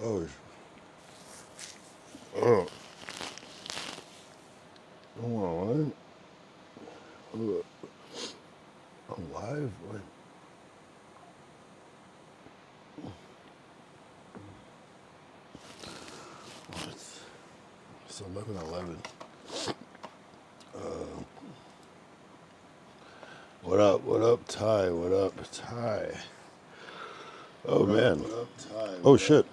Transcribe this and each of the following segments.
Oh, oh, hold on, what? I'm live? What? What? It's 11:11. What up? What up, Ty? What up, Ty? Oh man. What up, Ty? Oh shit.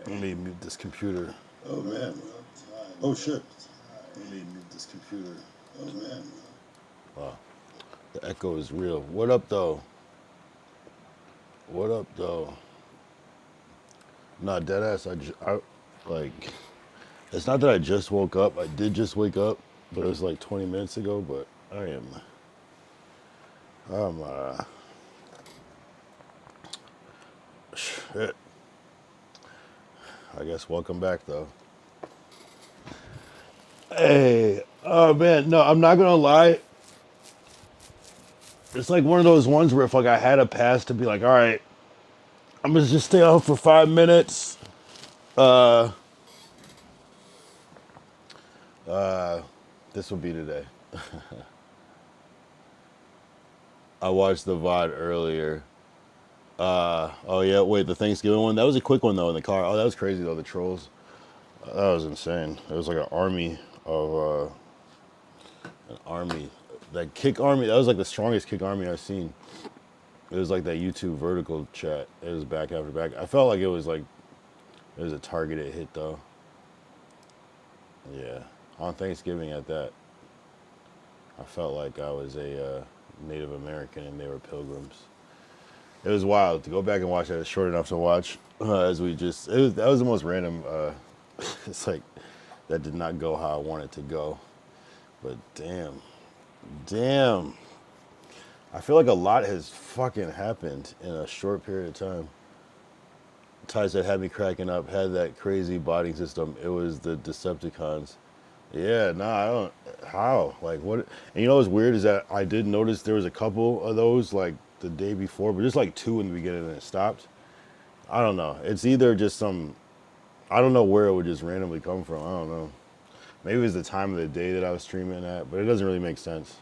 Let me mute this computer. Oh man. Oh shit. Let me mute this computer. Oh man. Wow. The echo is real. What up, though? What up, though? Nah, deadass. Like, it's not that I just woke up. I did just wake up, but it was like 20 minutes ago. But I'm, shit. I guess welcome back, though. Hey, oh man, no, I'm not gonna lie. It's like one of those ones where if like I had a pass to be like, all right, I'm gonna just stay out for 5 minutes. This will be today. I watched the VOD earlier. Oh yeah, wait, the Thanksgiving one? That was a quick one though in the car. Oh, that was crazy though, the trolls. That was insane. It was like an army. That kick army, that was like the strongest kick army I've seen. It was like that YouTube vertical chat. It was back after back. I felt like it was a targeted hit though. Yeah. On Thanksgiving at that. I felt like I was a Native American and they were pilgrims. It was wild to go back and watch that. It's short enough to watch. That was the most random. It's like that did not go how I wanted it to go. But damn. I feel like a lot has fucking happened in a short period of time. Ties that had me cracking up had that crazy body system. It was the Decepticons. Yeah, nah, I don't. How? Like, what? And you know what's weird is that I did notice there was a couple of those, like, the day before, but just like two in the beginning and it stopped. I don't know. It's either just I don't know where it would just randomly come from. I don't know. Maybe it was the time of the day that I was streaming at, but it doesn't really make sense.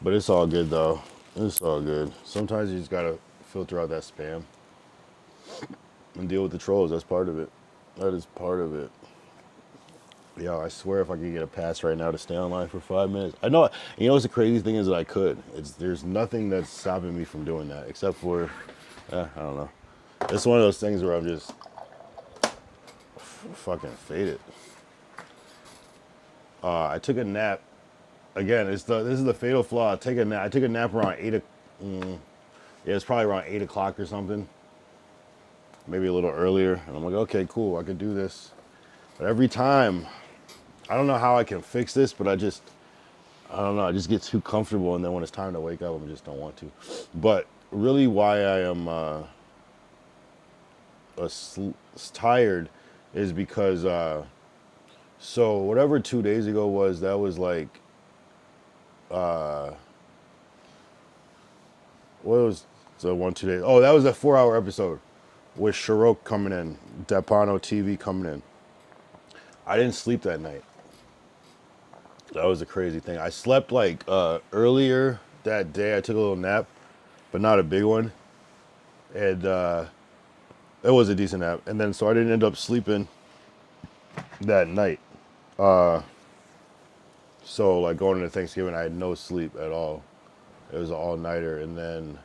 But it's all good, though. It's all good. Sometimes you just gotta filter out that spam and deal with the trolls. That's part of it. That is part of it. Yo, I swear if I could get a pass right now to stay online for 5 minutes. I know, you know what's the crazy thing is that I could. There's nothing that's stopping me from doing that except for, I don't know. It's one of those things where I'm just fucking faded. I took a nap. Again, this is the fatal flaw. I took a nap around 8 yeah, it's probably around 8 o'clock or something. Maybe a little earlier. And I'm like, okay, cool, I can do this. But every time, I don't know how I can fix this, but I don't know, I just get too comfortable, and then when it's time to wake up, I just don't want to. But really why I am tired is because, so whatever 2 days ago was, that was like, what was the 1 2 days? Oh, that was a 4 hour episode with Sharok coming in, Dapano TV coming in. I didn't sleep that night. That was a crazy thing. I slept like earlier that day. I took a little nap, but not a big one. And it was a decent nap. And then so I didn't end up sleeping that night. So like going into Thanksgiving, I had no sleep at all. It was an all-nighter. And then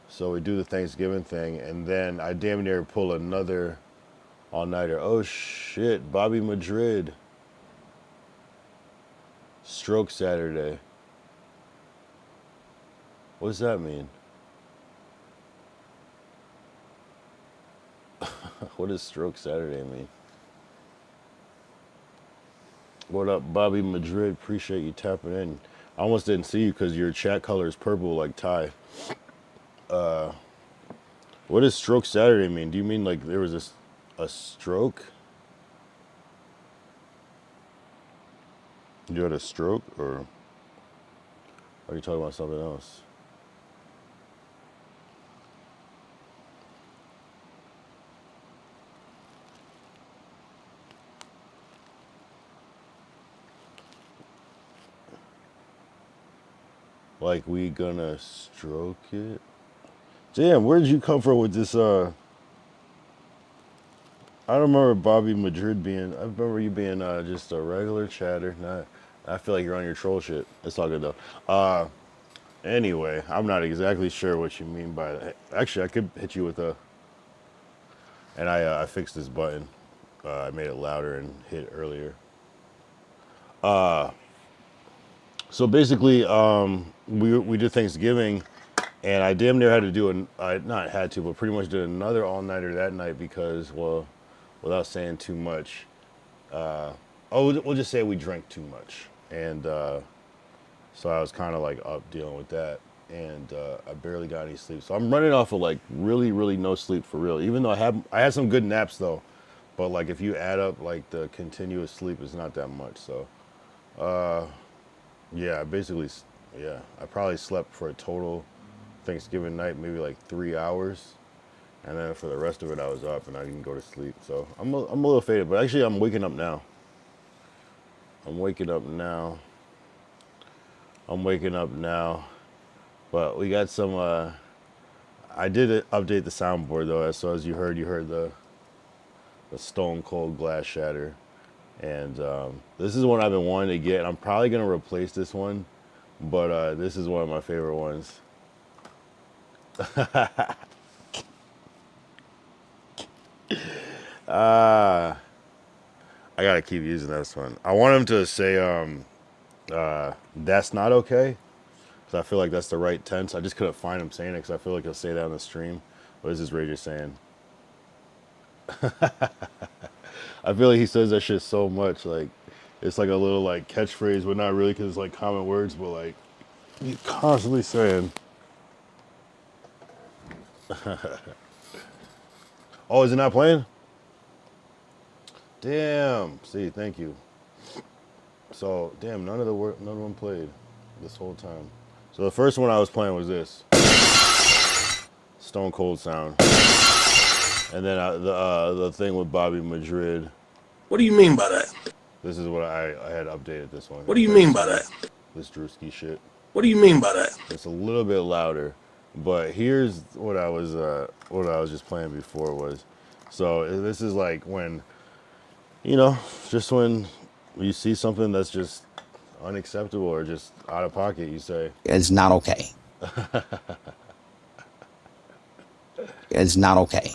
so we do the Thanksgiving thing, and then I damn near pull another all-nighter. Oh shit, Bobby Madrid. Stroke Saturday. What does that mean? What does Stroke Saturday mean? What up, Bobby Madrid? Appreciate you tapping in. I almost didn't see you because your chat color is purple like Ty. What does Stroke Saturday mean? Do you mean like there was a stroke? You had a stroke, or are you talking about something else? Like we gonna stroke it. Damn, where did you come from with this? I don't remember Bobby Madrid being. I remember you being just a regular chatter. Not. I feel like you're on your troll shit. It's all good though. Anyway, I'm not exactly sure what you mean by that. Actually, I could hit you with a. And I fixed this button. I made it louder and hit earlier. So basically, we did Thanksgiving, and I damn near had to do I not had to, but pretty much did another all nighter that night because, well, without saying too much, we'll just say we drank too much, and so I was kind of like up dealing with that, and I barely got any sleep. So I'm running off of like really, really no sleep for real. Even though I had some good naps though, but like if you add up like the continuous sleep, it's not that much. So yeah, yeah, I probably slept for a total Thanksgiving night maybe like 3 hours, and then for the rest of it I was up and I didn't go to sleep. So I'm a little faded, but actually I'm waking up now. I'm waking up now. I'm waking up now. But we got some. I did update the soundboard though, so as you heard the stone cold glass shatter, and this is one I've been wanting to get. I'm probably gonna replace this one, but this is one of my favorite ones. I gotta keep using this one. I want him to say that's not okay. Because I feel like that's the right tense. I just couldn't find him saying it because I feel like he'll say that on the stream. What is this Rager saying? I feel like he says that shit so much. Like, it's like a little like catchphrase, but not really because it's like common words, but like he's constantly saying. Oh, is it not playing? Damn. See, thank you. So, damn, none of them played this whole time. So the first one I was playing was this. Stone Cold sound. And then the thing with Bobby Madrid. What do you mean by that? This is what I had updated this one. What do you mean by that? This Drewski shit. What do you mean by that? It's a little bit louder, but here's what I was just playing before was. So this is like when, just when you see something that's just unacceptable or just out of pocket, you say it's not okay. It's not okay.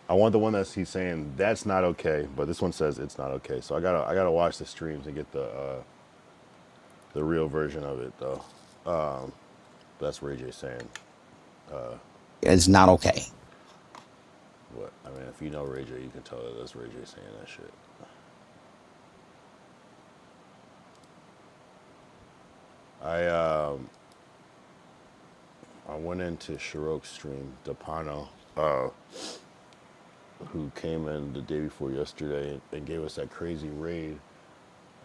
I want the one he's saying that's not okay, but this one says it's not okay. So I gotta watch the streams and get the real version of it though. That's Ray J saying. It's not okay. What? I mean, if you know Ray J, you can tell that that's Ray J saying that shit. I went into Shirok's stream, Dapano, who came in the day before yesterday and gave us that crazy raid.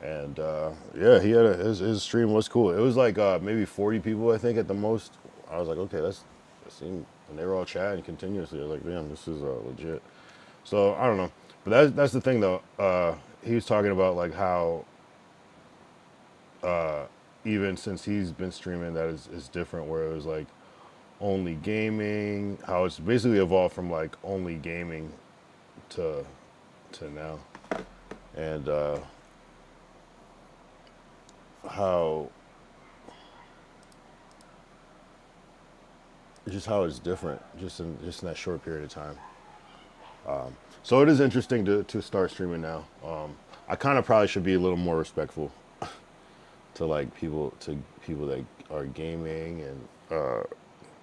And yeah, he had his stream was cool. It was like maybe 40 people, I think, at the most. I was like, okay, that seemed, and they were all chatting continuously. I was like, damn, this is legit. So I don't know, but that's the thing though. He was talking about like how even since he's been streaming, that is different. Where it was like only gaming, how it's basically evolved from like only gaming to now, and how it's different just in that short period of time. So it is interesting to start streaming now. I kind of probably should be a little more respectful to like people that are gaming and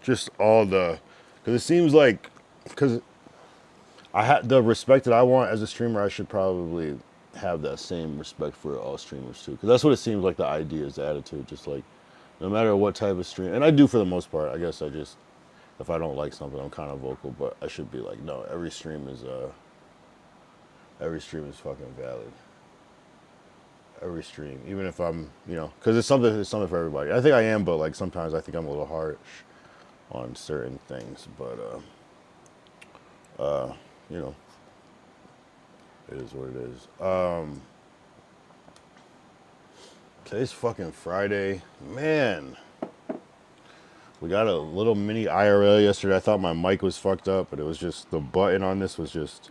just all because it seems like because I had the respect that I want as a streamer, I should probably have that same respect for all streamers too, because that's what it seems like. The idea is the attitude, just like no matter what type of stream, and I do for the most part. I guess I just, if I don't like something, I'm kind of vocal, but I should be like, no, every stream is fucking valid. Every stream, even if I'm, because it's something for everybody. I think I am, but like sometimes I think I'm a little harsh on certain things, but it is what it is. Today's fucking Friday, man. We got a little mini IRL yesterday. I thought my mic was fucked up, but it was just the button on this was just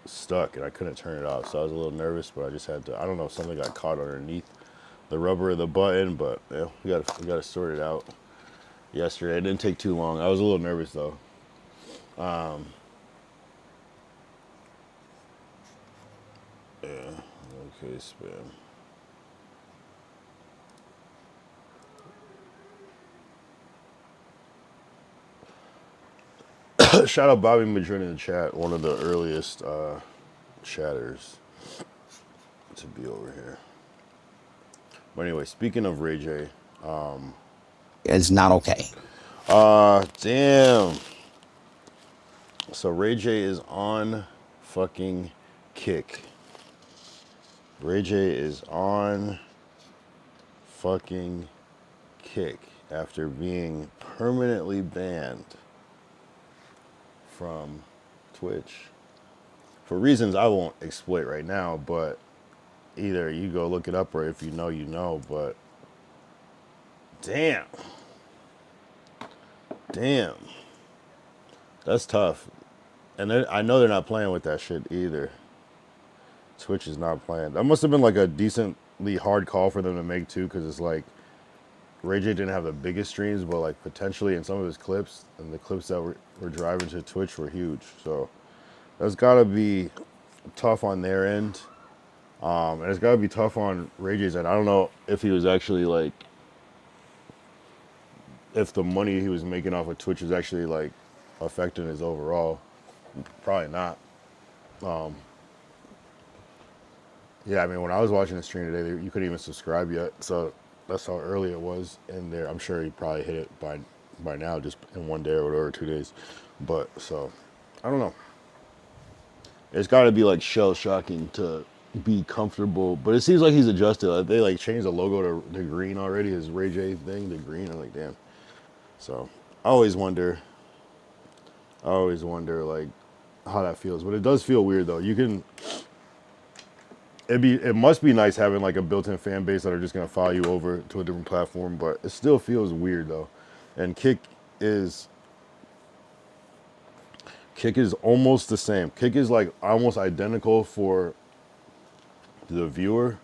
stuck and I couldn't turn it off. So I was a little nervous, but I just had to. I don't know, something got caught underneath the rubber of the button, but yeah, we got to sort it out. Yesterday, it didn't take too long. I was a little nervous though. Yeah. Okay, spam. Shout out Bobby Madrid in the chat, one of the earliest chatters to be over here. But anyway, speaking of Ray J, It's not okay. damn. So Ray J is on fucking kick. Ray J is on fucking kick after being permanently banned from Twitch for reasons I won't exploit right now, but either you go look it up or if you know, you know, but damn. Damn. That's tough. And I know they're not playing with that shit either. Twitch is not playing. That must have been like a decently hard call for them to make too, because it's like Ray J didn't have the biggest streams, but like potentially in some of his clips, and the clips that were driving to Twitch were huge. So that's got to be tough on their end. And it's got to be tough on Ray J's end. I don't know if he was actually like, if the money he was making off of Twitch was actually like affecting his overall. Probably not. Yeah, I mean, when I was watching the stream today, you couldn't even subscribe yet. So that's how early it was in there. I'm sure he probably hit it by now, just in one day or whatever, 2 days. But so, I don't know. It's got to be like shell shocking to be comfortable. But it seems like he's adjusted. Like, they like changed the logo to green already. His Ray J thing to green. I'm like, damn. So I always wonder like how that feels. But it does feel weird though. You can. It must be nice having like a built-in fan base that are just gonna follow you over to a different platform, but it still feels weird though. And Kick is almost the same. Kick is like almost identical for the viewer.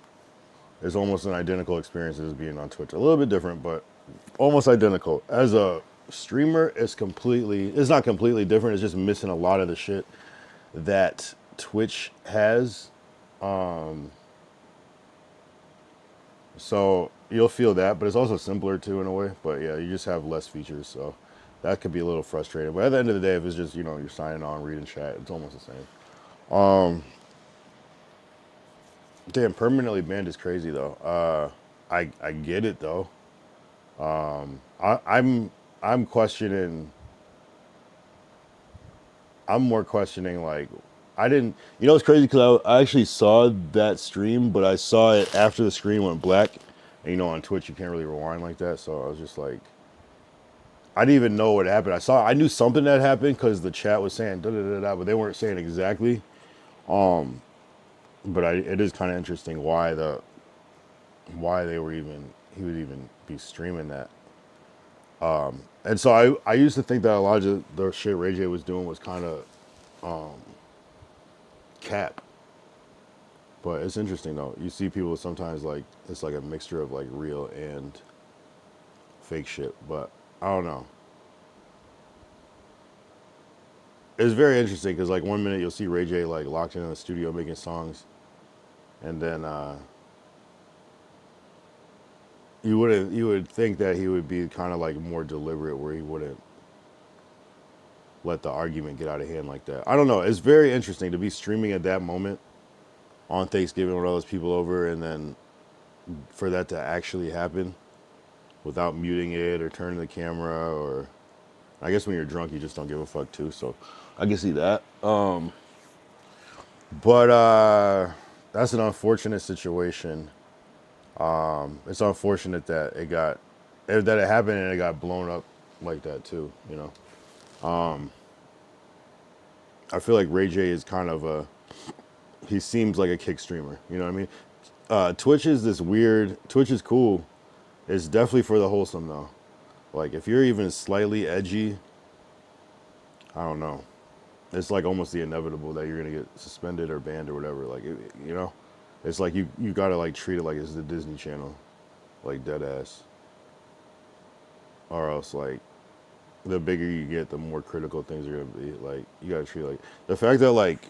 It's almost an identical experience as being on Twitch. A little bit different, but almost identical. As a streamer, it's not completely different. It's just missing a lot of the shit that Twitch has. So you'll feel that, but it's also simpler too in a way. But yeah, you just have less features, so that could be a little frustrating. But at the end of the day, if it's just, you're signing on, reading chat, it's almost the same. Damn, permanently banned is crazy though. I get it though. I'm questioning. I'm more questioning like I didn't. It's crazy because I actually saw that stream, but I saw it after the screen went black. And on Twitch you can't really rewind like that, so I was just like, I didn't even know what happened. I knew something that happened because the chat was saying da da da da, but they weren't saying exactly. But it is kind of interesting why he would even be streaming that. And so I used to think that a lot of the shit Ray J was doing was kind of cap. But it's interesting though. You see people sometimes like it's like a mixture of like real and fake shit. But I don't know. It's very interesting because like one minute you'll see Ray J like locked in the studio making songs, and then you would think that he would be kind of like more deliberate, where he wouldn't let the argument get out of hand like that. I don't know. It's very interesting to be streaming at that moment on Thanksgiving with all those people over, and then for that to actually happen without muting it or turning the camera, or I guess when you're drunk you just don't give a fuck too. So I can see that. But that's an unfortunate situation. It's unfortunate that it happened and it got blown up like that too. I feel like Ray J is kind of he seems like a Kick streamer. You know what I mean? Twitch is cool. It's definitely for the wholesome though. Like if you're even slightly edgy, I don't know. It's like almost the inevitable that you're gonna get suspended or banned or whatever. Like you know, it's like you gotta like treat it like it's the Disney Channel, like dead ass, or else like the bigger you get, the more critical things are gonna be. Like you gotta treat it like the fact that like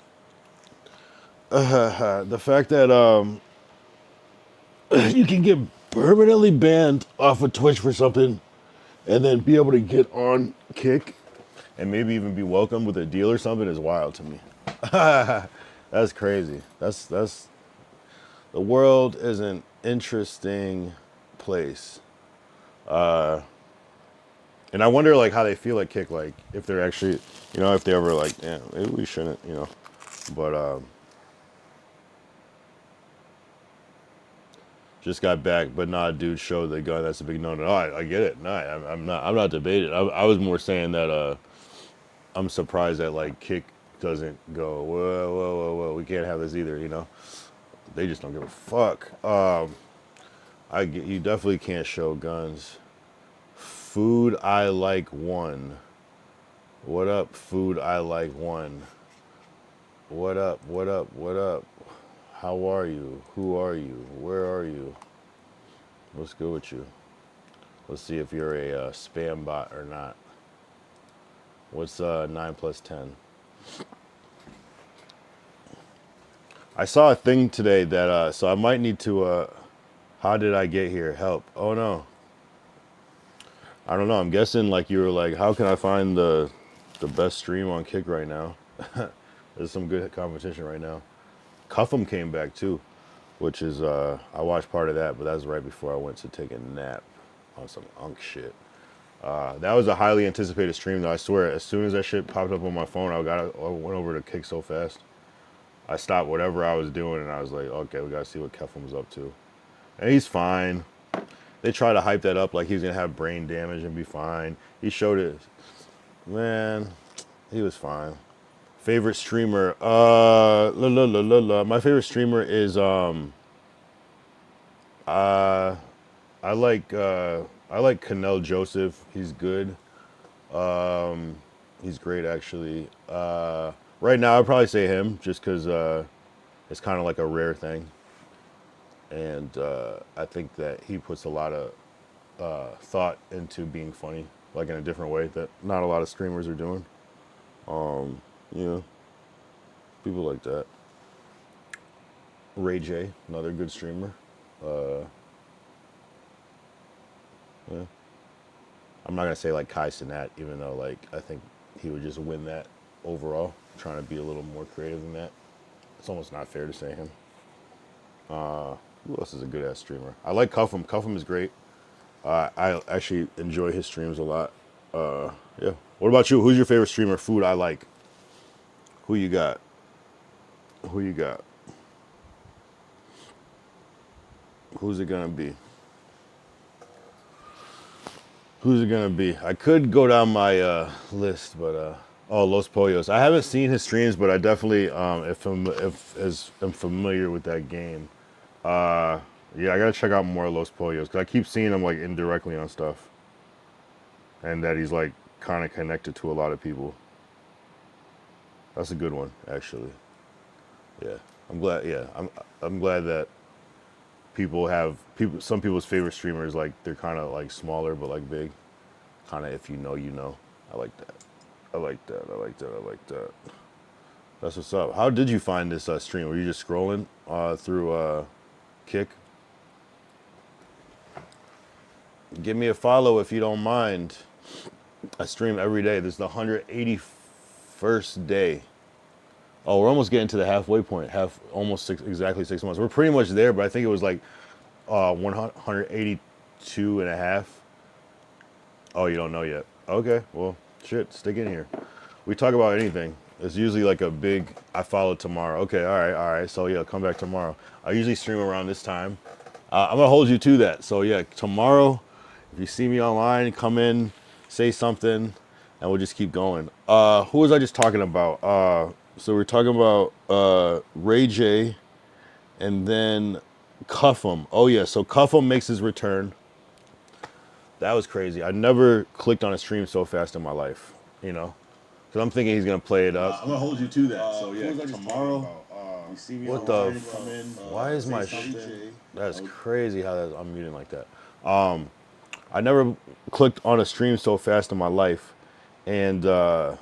the fact that you can get permanently banned off of Twitch for something, and then be able to get on Kick, and maybe even be welcomed with a deal or something is wild to me. That's crazy. That's the world is an interesting place. And I wonder like how they feel at Kick, like if they're actually, you know, if they ever like, yeah, maybe we shouldn't, you know. But just got back, but nah, dude, show the gun. That's a big no. No, I get it. No, I'm not debating. I was more saying that I'm surprised that like Kick doesn't go, whoa, we can't have this either. You know, they just don't give a fuck. You definitely can't show guns. Food I like one. What up, food I like one? What up? What up? What up? How are you? Who are you? Where are you? What's good with you? Let's see if you're a spam bot or not. What's 9 plus 10? I saw a thing today that, so I might need to, how did I get here? Help. Oh no. I don't know. I'm guessing like you were like, how can I find the best stream on Kick right now? There's some good competition right now. Cuff'em came back too, which is, I watched part of that, but that was right before I went to take a nap on some unk shit. That was a highly anticipated stream though. I swear, as soon as that shit popped up on my phone, I went over to Kick so fast. I stopped whatever I was doing and I was like, okay, we gotta see what Cuff'em's up to. And he's fine. They try to hype that up like he's gonna have brain damage and be fine. He showed it. Man, he was fine. Favorite streamer? My favorite streamer is I like Canel Joseph. He's good. He's great actually. Right now I'd probably say him just because it's kind of like a rare thing, and I think that he puts a lot of thought into being funny, like in a different way that not a lot of streamers are doing. You know, people like that. Ray J, another good streamer. Yeah. I'm not gonna say like Kai Cenat, even though like I think he would just win that overall. I'm trying to be a little more creative than that. It's almost not fair to say him. Who else is a good ass streamer? I like Cuff'em. Cuff'em is great. I actually enjoy his streams a lot. Yeah. What about you? Who's your favorite streamer? Food I like. Who you got? Who you got? Who's it gonna be? Who's it gonna be? I could go down my list, but oh, Los Pollos. I haven't seen his streams, but I definitely if am familiar with that game. Yeah, I gotta check out more of Los Pollos because I keep seeing him like indirectly on stuff, and that he's like kind of connected to a lot of people. That's a good one, actually. Yeah, I'm glad. Yeah, I'm glad that people. Some people's favorite streamers like they're kind of like smaller but like big. Kind of if you know, you know. I like that. I like that. I like that. I like that. That's what's up. How did you find this stream? Were you just scrolling through Kick? Give me a follow if you don't mind. I stream every day. This is the 181st day. Oh, we're almost getting to the halfway point. Exactly 6 months. We're pretty much there, but I think it was like 182 and a half. Oh, you don't know yet. Okay, well, shit, stick in here. We talk about anything. It's usually like a big, I follow tomorrow. Okay, all right. So yeah, come back tomorrow. I usually stream around this time. I'm gonna hold you to that. So yeah, tomorrow, if you see me online, come in, say something, and we'll just keep going. Who was I just talking about? So we're talking about Ray J, and then Cuff'em. Oh yeah, so Cuff'em makes his return. That was crazy. I never clicked on a stream so fast in my life, you know? Because I'm thinking he's going to play it up. I'm gonna hold you to that. So yeah, tomorrow you see me What the online, come in. why is say my something. that's crazy how I'm muting like that. I never clicked on a stream so fast in my life. And I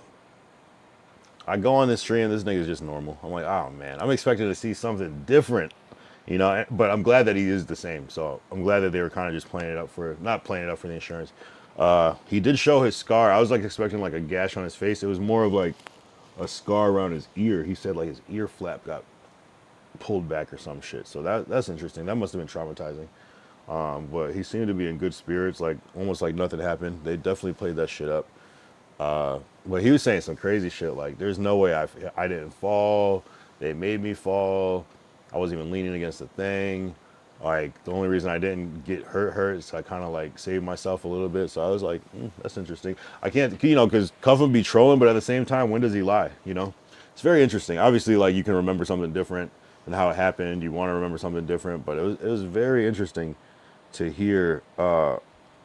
go on this stream, this nigga's just normal. I'm like, oh man, I'm expecting to see something different, you know. But I'm glad that he is the same. So I'm glad that they were kind of just playing it up for, not playing it up for the insurance. He did show his scar. I was like expecting like a gash on his face. It was more of like a scar around his ear. He said like his ear flap got pulled back or some shit. So that's interesting. That must have been traumatizing. But he seemed to be in good spirits, like almost like nothing happened. They definitely played that shit up. But he was saying some crazy shit like, there's no way I didn't fall. They made me fall. I wasn't even leaning against the thing. Like, the only reason I didn't get hurt is I kind of like saved myself a little bit. So I was like, that's interesting. I can't, you know, because Cuffham be trolling, but at the same time, when does he lie? You know, it's very interesting. Obviously, like, you can remember something different and how it happened. You want to remember something different, but it was very interesting to hear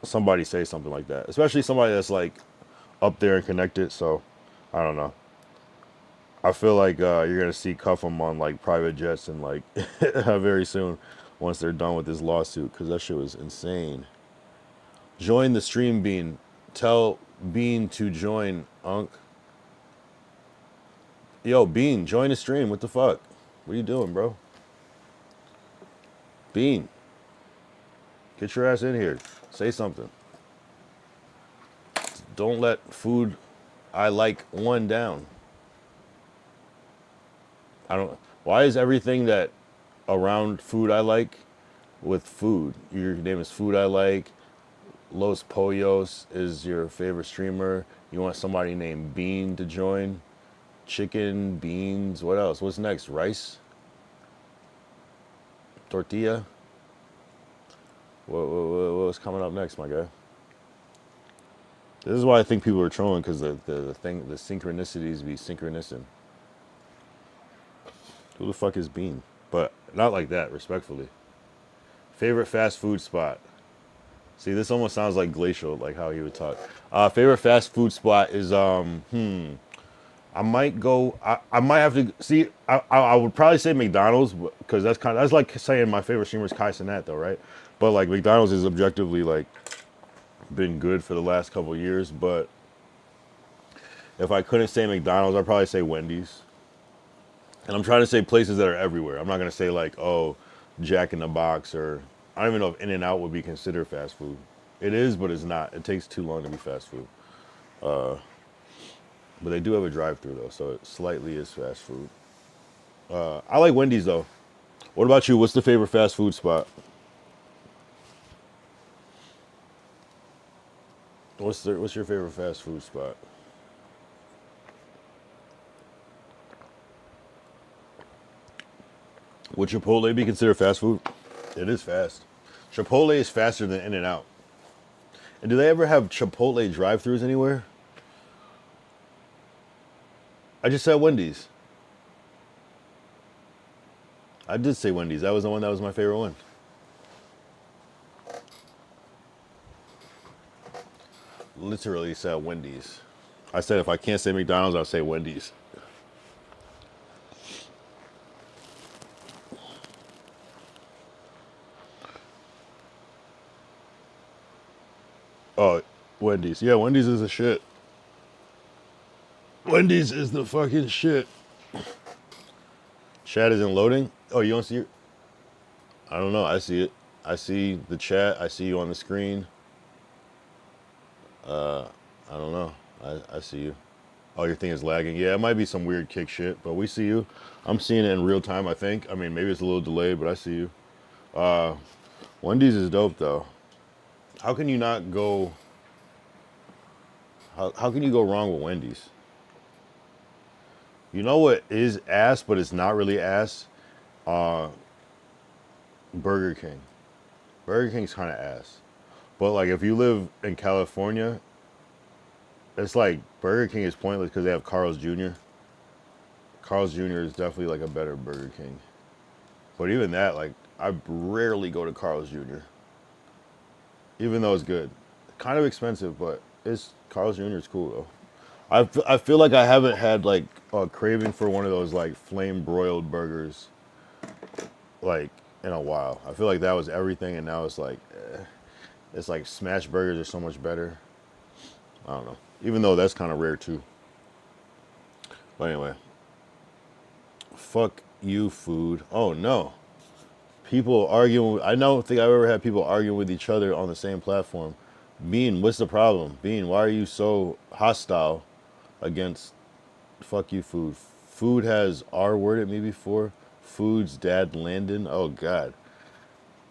somebody say something like that, especially somebody that's like up there and connected. So I don't know. I feel like you're gonna see Cuffham on like private jets and like very soon once they're done with this lawsuit, because that shit was insane. Join the stream, Bean. Tell Bean to join, Unc. Yo, Bean, join the stream. What the fuck? What are you doing, bro? Bean, get your ass in here. Say something. Don't let food I like one down. I don't. Why is everything that around food I like with food? Your name is Food I Like. Los Pollos is your favorite streamer. You want somebody named Bean to join? Chicken, beans, what else? What's next? Rice? Tortilla? What's coming up next, my guy? This is why I think people are trolling, because the synchronicities be synchronicing. Who the fuck is Bean? But not like that, respectfully. Favorite fast food spot? See, this almost sounds like Glacial, like how he would talk. Favorite fast food spot is I might go. I might have to see. I would probably say McDonald's, because that's like saying my favorite streamer is Kai Cenat, though, right? But like McDonald's is objectively like been good for the last couple of years. But if I couldn't say McDonald's, I'd probably say Wendy's. And I'm trying to say places that are everywhere. I'm not gonna say like, oh, Jack in the Box, or I don't even know if In-N-Out would be considered fast food. It is, but it's not. It takes too long to be fast food. But they do have a drive-through though, so it slightly is fast food. I like Wendy's though. What about you? What's the favorite fast food spot? What's your favorite fast food spot? Would Chipotle be considered fast food? It is fast. Chipotle is faster than In-N-Out. And do they ever have Chipotle drive-thrus anywhere? I just said Wendy's. I did say Wendy's. That was the one that was my favorite one. Literally said Wendy's. I said if I can't say McDonald's, I'll say Wendy's. Oh, Wendy's. Yeah, Wendy's is the shit. Wendy's is the fucking shit. Chat isn't loading? Oh, you don't see it? I don't know. I see it. I see the chat. I see you on the screen. I don't know. I see you. Oh, your thing is lagging. Yeah, it might be some weird kick shit, but we see you. I'm seeing it in real time, I think. I mean, maybe it's a little delayed, but I see you. Wendy's is dope, though. How can you not go... How can you go wrong with Wendy's? You know what is ass, but it's not really ass? Burger King. Burger King's kind of ass. But, like, if you live in California, it's like Burger King is pointless because they have Carl's Jr. Carl's Jr. is definitely, like, a better Burger King. But even that, like, I rarely go to Carl's Jr. Even though it's good. kind of expensive, but it's Carl's Jr. is cool though. I feel like I haven't had like a craving for one of those like flame broiled burgers like in a while. I feel like that was everything, and now it's like smash burgers are so much better. I don't know. Even though that's kind of rare too. But anyway, fuck you, food. Oh no, people arguing. I don't think I've ever had people arguing with each other on the same platform. Bean, what's the problem? Bean, why are you so hostile against fuck you, food? Food has R worded me before. Food's dad Landon. Oh God.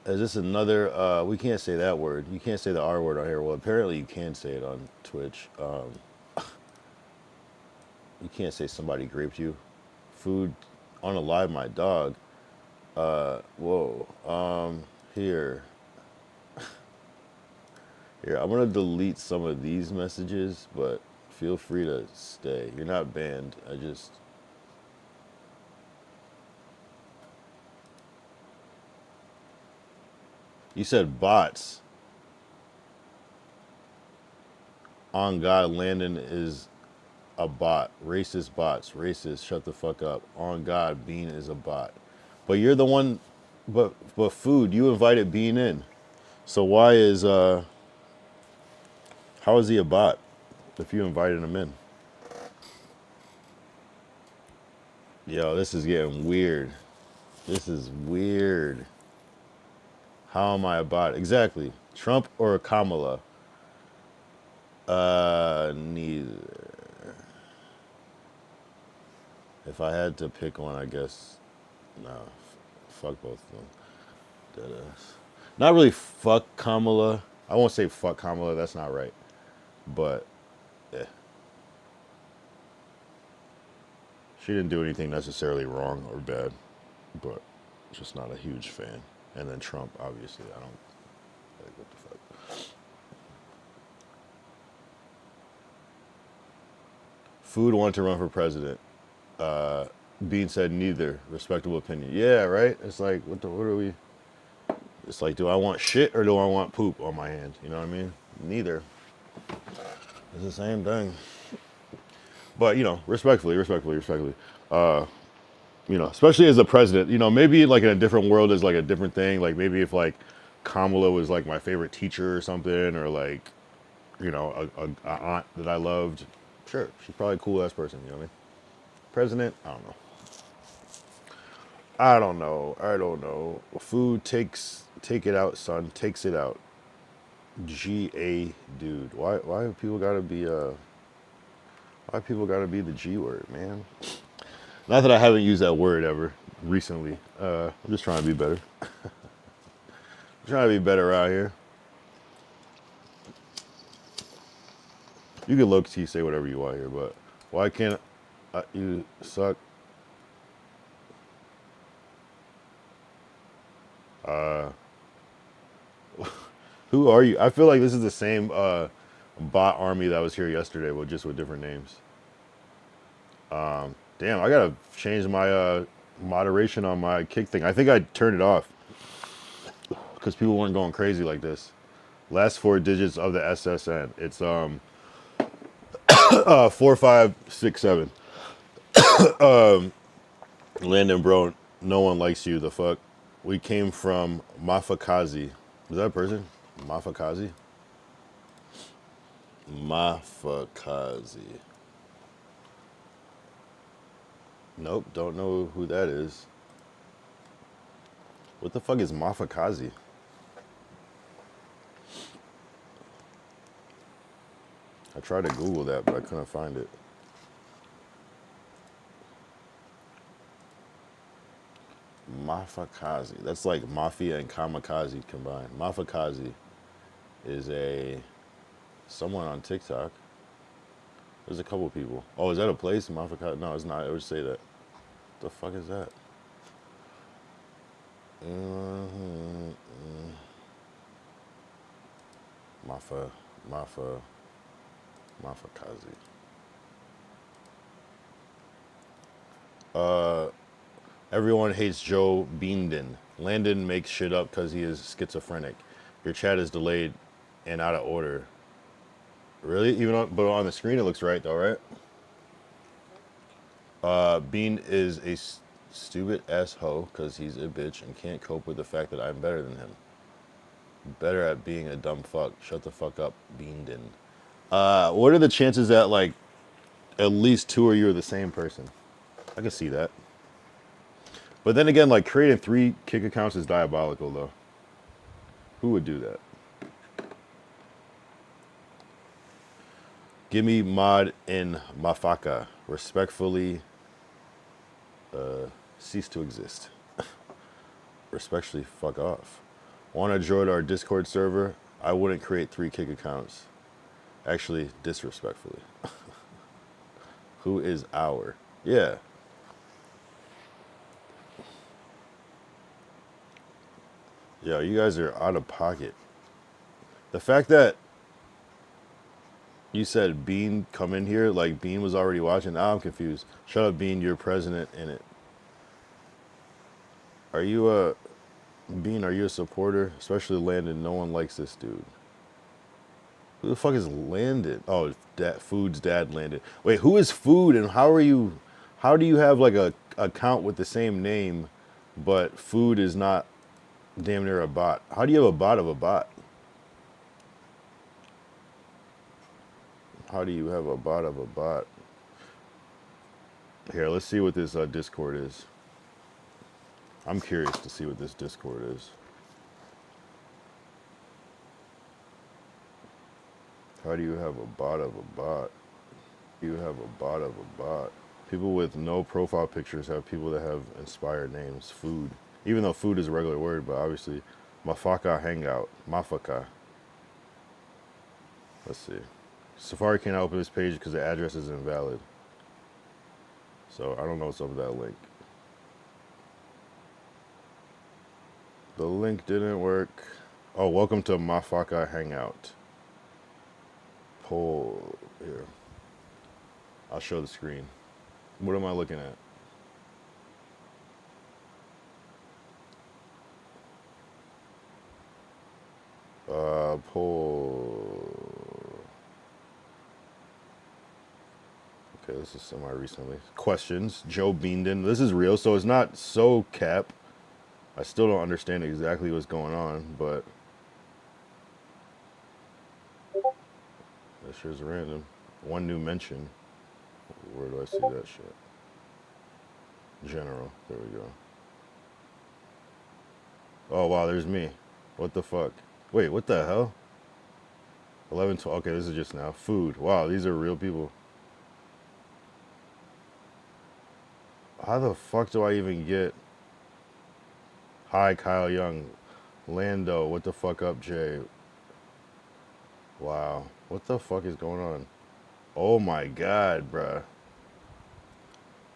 Is this another? We can't say that word. You can't say the R word on here. Well, apparently you can say it on Twitch. You can't say somebody raped you. Food unalive my dog. Whoa. Here. Here, I'm gonna delete some of these messages, but feel free to stay. You're not banned. You said bots. On God, Landon is a bot. Racist bots. Racist. Shut the fuck up. On God, Bean is a bot. But you're the one. But food. You invited Bean in. So why is how is he a bot if you invited him in? Yo, this is getting weird. This is weird. How am I a bot? Exactly. Trump or Kamala? Neither. If I had to pick one, I guess, no, fuck both of them. Deadass. Not really fuck Kamala. I won't say fuck Kamala, that's not right. But, yeah. She didn't do anything necessarily wrong or bad, but just not a huge fan. And then Trump, obviously, I don't, like, what the fuck. Food wanted to run for president. Bean said neither. Respectable opinion. Yeah, right? It's like, what are we? It's like, do I want shit or do I want poop on my hand? You know what I mean? Neither. It's the same thing. But, you know, respectfully. You know, especially as a president, you know, maybe like in a different world is like a different thing. Like maybe if like Kamala was like my favorite teacher or something, or like, you know, a aunt that I loved. Sure, she's probably a cool ass person, you know what I mean? President, I don't know. Food take it out, son. Takes it out. GA dude. Why have people gotta be the G word, man? Not that I haven't used that word ever recently. I'm just trying to be better. I'm trying to be better out here. You can low key say whatever you want here, but why can't you suck? Who are you? I feel like this is the same bot army that was here yesterday, but just with different names. Damn, I gotta change my moderation on my kick thing. I think I turned it off because people weren't going crazy like this. Last 4 digits of the SSN. It's 4567. Landon, bro, no one likes you. The fuck. We came from Mafakazi. Is that a person? Mafakazi? Mafakazi. Nope, don't know who that is. What the fuck is Mafakazi? I tried to Google that, but I couldn't find it. Mafakazi. That's like mafia and kamikaze combined. Mafakazi is someone on TikTok. There's a couple people. Oh, is that a place? Mafakazi? No, it's not. I would say that. The fuck is that? Mafakazi. Everyone hates Joe Beenden. Landon makes shit up because he is schizophrenic. Your chat is delayed and out of order. Really? Even on, but on the screen it looks right though, right? Bean is a stupid ass hoe because he's a bitch and can't cope with the fact that I'm better than him. Better at being a dumb fuck. Shut the fuck up, Beanden. What are the chances that like at least two of you are the same person? I can see that. But then again, like creating 3 kick accounts is diabolical though. Who would do that? Give me mod in Mafaka. Respectfully cease to exist. Respectfully fuck off. Want to join our Discord server? I wouldn't create 3 kick accounts. Actually, disrespectfully. Who is our? Yeah. Yo, you guys are out of pocket. The fact that you said Bean come in here, like Bean was already watching, now I'm confused. Shut up, Bean, you're president in it. Are you a, Bean, are you a supporter? Especially Landon, no one likes this dude. Who the fuck is Landon? Oh, Food's dad Landon. Wait, who is Food and how do you have like a account with the same name, but Food is not damn near a bot? How do you have a bot of a bot? How do you have a bot of a bot? Here, let's see what this Discord is. I'm curious to see what this Discord is. How do you have a bot of a bot? You have a bot of a bot. People with no profile pictures have people that have inspired names. Food. Even though food is a regular word, but obviously, Mafaka Hangout. Mafaka. Let's see. Safari can't open this page because the address is invalid. So I don't know what's up with that link. The link didn't work. Oh, welcome to Mafaka Hangout. Poll here. I'll show the screen. What am I looking at? Poll. Okay, this is semi-recently. Questions. Joe Beanden. This is real, so it's not so cap. I still don't understand exactly what's going on, but that sure is random. One new mention. Where do I see that shit? General. There we go. Oh, wow, there's me. What the fuck? Wait, what the hell? 11, 12. Okay, this is just now. Food. Wow, these are real people. How the fuck do I even get... Hi, Kyle Young. Lando, what the fuck up, Jay? Wow. What the fuck is going on? Oh my god, bruh.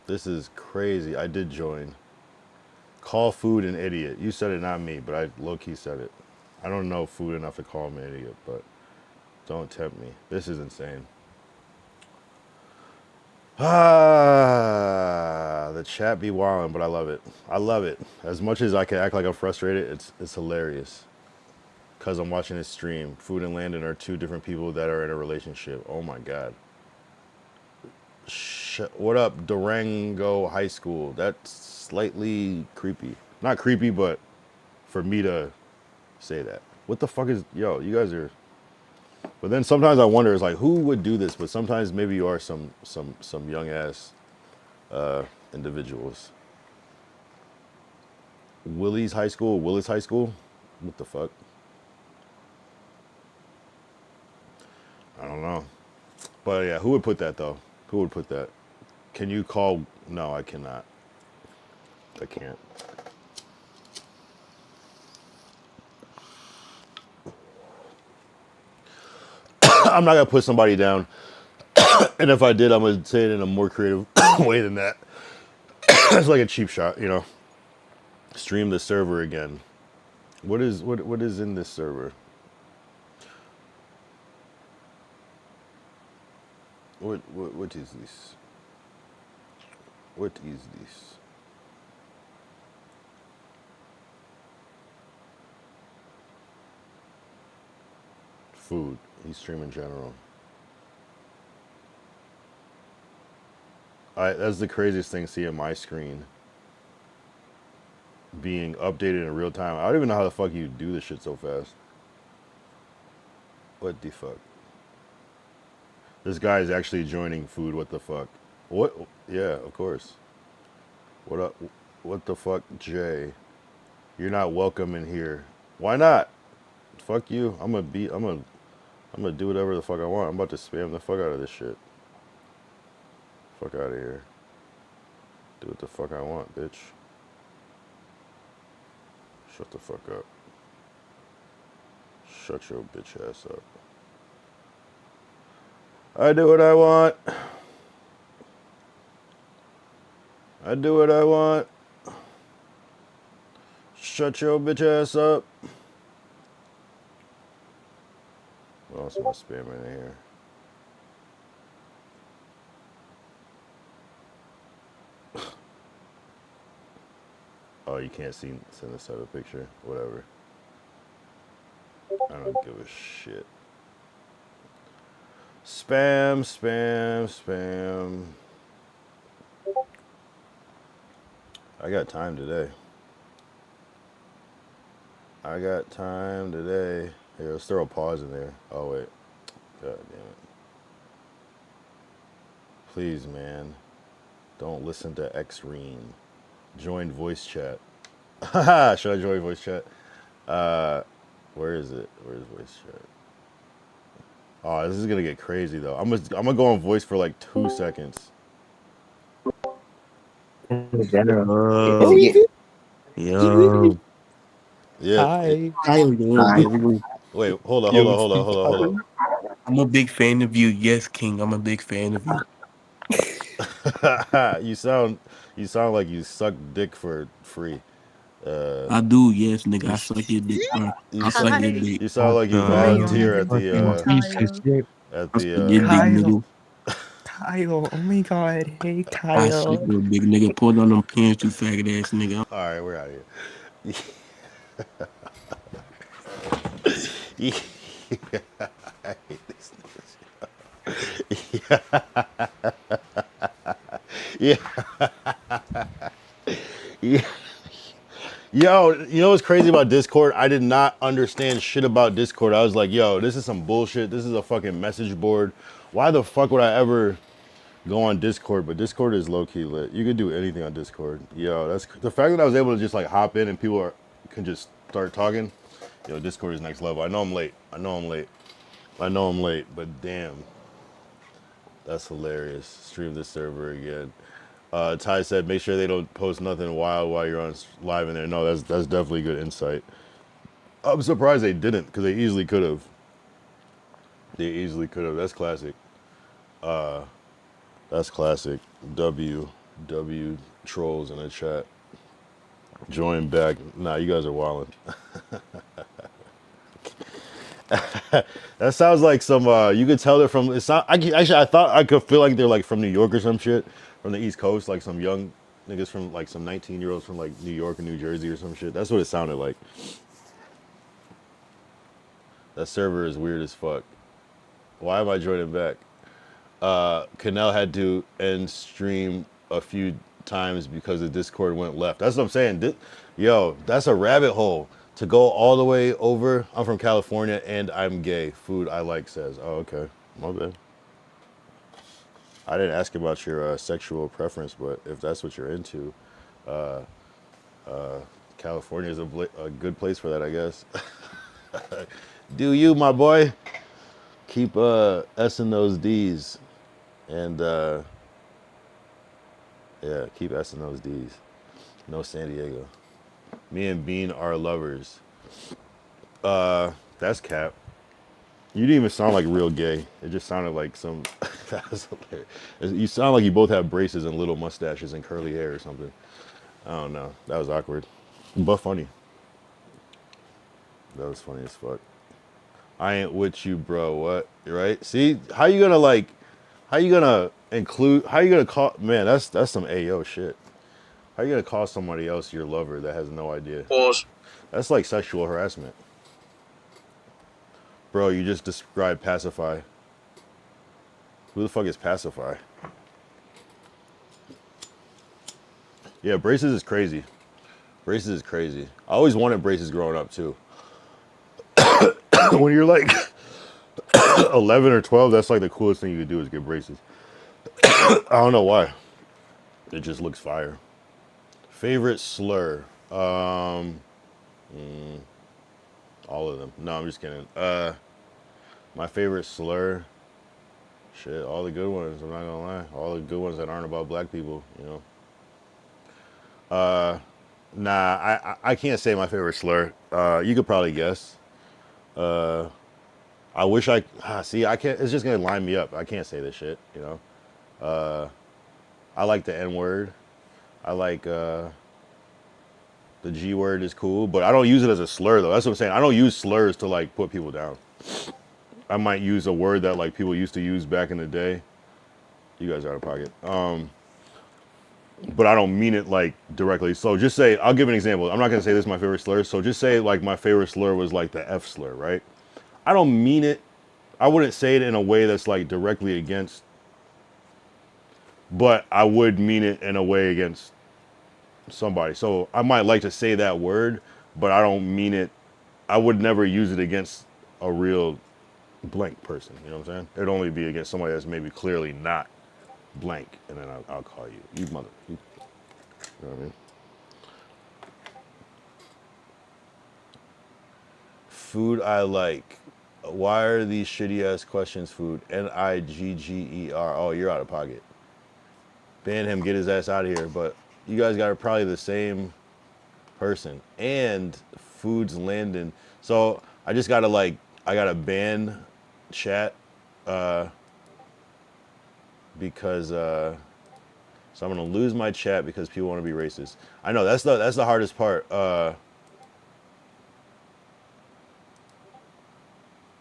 This is crazy. I did join. Call Food an idiot. You said it, not me, but I low-key said it. I don't know Food enough to call him an idiot, but don't tempt me. This is insane. Ah, the chat be wildin', but I love it. I love it. As much as I can act like I'm frustrated, it's hilarious. Because I'm watching this stream. Food and Landon are 2 different people that are in a relationship. Oh my god. What up, Durango High School? That's slightly creepy. Not creepy, but for me to say that. What the fuck is... Yo, you guys are... But then sometimes I wonder, it's like, who would do this? But sometimes maybe you are some young ass individuals. Willis High School? What the fuck? I don't know. But yeah, who would put that though? Who would put that? Can you call? No, I cannot. I can't. I'm not gonna put somebody down. And if I did, I'm gonna say it in a more creative way than that. It's like a cheap shot, you know. Stream the server again. What is in this server? What is this? What is this? Food. He's streaming general. That's the craziest thing, seeing my screen being updated in real time. I don't even know how the fuck you do this shit so fast. What the fuck? This guy is actually joining food. What the fuck? What? Yeah, of course. What up? What the fuck, Jay? You're not welcome in here. Why not? Fuck you. I'm gonna do whatever the fuck I want. I'm about to spam the fuck out of this shit. Fuck out of here. Do what the fuck I want, bitch. Shut the fuck up. Shut your bitch ass up. I do what I want. I do what I want. Shut your bitch ass up. What else am I spamming in here? Oh, you can't send this type of picture. Whatever. I don't give a shit. Spam, spam, spam. I got time today. I got time today. Here, let's throw a pause in there. Oh, wait. God damn it. Please, man. Don't listen to X-Reen. Join voice chat. Should I join voice chat? Where is it? Where's voice chat? Oh, this is gonna get crazy though. I'm gonna go on voice for like 2 seconds. Yo, yo, Yeah. Hi. how you doing, baby? Wait. Hold on. Hold on. Yo, Hold on. Hold on. Hold on. I'm a big fan of you. Yes, King, I'm a big fan of you. you sound like you suck dick for free. I do, yes, nigga. I You suck your dick, bro. you I so, suck your Hi. dick. you sound like you Oh my volunteer god, at fucking the piece of shit. I suck your dick, Kyle. nigga. Kyle. Oh my god. Hey, I suck Kyle. your big nigga. Pull down them pants, you faggot ass nigga. all right, we're out of here. I hate this nigga. Yeah. Yeah. Yo, you know what's crazy about Discord? I did not understand shit about Discord. I was like, yo, this is some bullshit. This is a fucking message board. Why the fuck would I ever go on Discord? But Discord is low-key lit. You can do anything on Discord. Yo, that's the fact that I was able to just like hop in and can just start talking. Yo, Discord is next level. I know I'm late. I know I'm late, but damn. That's hilarious. Stream this server again. Ty said, make sure they don't post nothing wild while you're on live in there. No, that's definitely good insight. I'm surprised they didn't, because they easily could have. They easily could have. That's classic. That's classic. W trolls in the chat. Join back. Nah, you guys are wildin'. That sounds like some. You could tell they're from. It's not. I thought I could feel like they're like from New York or some shit, from the East Coast, like some young niggas from like some 19-year-olds from like New York or New Jersey or some shit. That's what it sounded like. That server is weird as fuck. Why am I joining back? Canal had to end stream a few times because the Discord went left. That's what I'm saying. Yo, that's a rabbit hole to go all the way over. I'm from California and I'm gay. Food I like says. Oh, okay. My bad. I didn't ask about your sexual preference, but if that's what you're into, California is a good place for that, I guess. Do you, my boy? Keep S-ing those D's. And yeah, keep S-ing those D's. No San Diego. Me and Bean are lovers. That's cap. You didn't even sound like real gay. It just sounded like some. That was hilarious. You sound like you both have braces and little mustaches and curly hair or something. I don't know. That was awkward, but funny. That was funny as fuck. I ain't with you, bro. What? Right? See, how you gonna like? How you gonna include? How you gonna call? Man, that's some AO shit. How you gonna call somebody else your lover that has no idea? Pause. That's like sexual harassment. Bro, you just described Pacify. Who the fuck is Pacify? Yeah, braces is crazy. Braces is crazy. I always wanted braces growing up too. When you're like 11 or 12, that's like the coolest thing you could do is get braces. I don't know why. It just looks fire. Favorite slur? All of them. No, I'm just kidding. My favorite slur? Shit, all the good ones. I'm not gonna lie. All the good ones that aren't about black people, you know. Nah, I can't say my favorite slur. You could probably guess. I wish see. I can't. It's just gonna line me up. I can't say this shit. You know. I like the N word. I like the G word is cool, but I don't use it as a slur though. That's what I'm saying. I don't use slurs to like put people down. I might use a word that like people used to use back in the day. You guys are out of pocket. But I don't mean it like directly. So just say, I'll give an example. I'm not gonna say this is my favorite slur. So just say like my favorite slur was like the F slur, right? I don't mean it. I wouldn't say it in a way that's like directly against, but I would mean it in a way against somebody. So I might like to say that word, but I don't mean it. I would never use it against a real blank person. You know what I'm saying? It'd only be against somebody that's maybe clearly not blank, and then I'll call you mother. You know what I mean? Food I like. Why are these shitty ass questions food? Nigger. Oh, you're out of pocket. Ban him, get his ass out of here. But you guys got probably the same person. And food's landing. So I just gotta like, I gotta ban chat because so I'm gonna lose my chat because people want to be racist. I know that's the hardest part.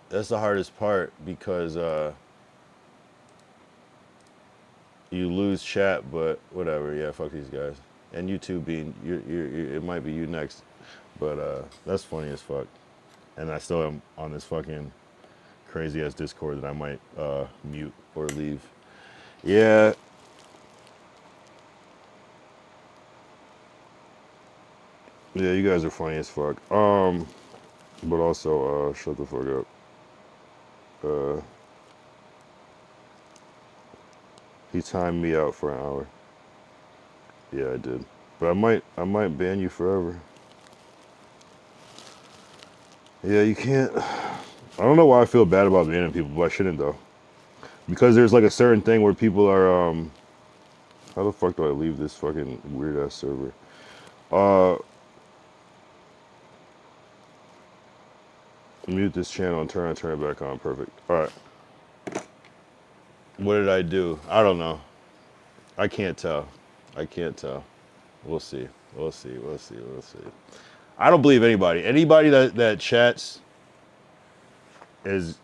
That's the hardest part because you lose chat, but whatever. Yeah, fuck these guys. And you too, Bean. It might be you next, but that's funny as fuck. And I still am on this fucking crazy ass Discord that I might mute or leave. Yeah. Yeah, you guys are funny as fuck. But also, shut the fuck up. He timed me out for an hour. Yeah, I did. But I might ban you forever. Yeah, you can't. I don't know why I feel bad about banning people, but I shouldn't though. Because there's like a certain thing where people are. How the fuck do I leave this fucking weird ass server? Mute this channel and turn it back on. Perfect. All right. What did I do? I don't know. I can't tell. I can't tell. We'll see. We'll see. We'll see. We'll see. I don't believe anybody. Anybody that chats is.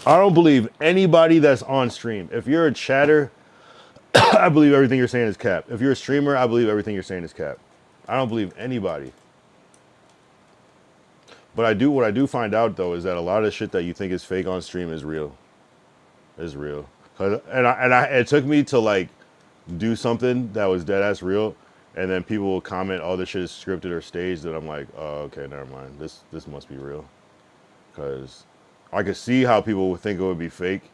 I don't believe anybody that's on stream. If you're a chatter, I believe everything you're saying is cap. If you're a streamer, I believe everything you're saying is cap. I don't believe anybody. But what I do find out though is that a lot of the shit that you think is fake on stream is real. Is real. It took me to like do something that was dead ass real, and then people will comment, "Oh, this shit is scripted or staged," and I'm like, "Oh, okay, never mind. This must be real," because I could see how people would think it would be fake,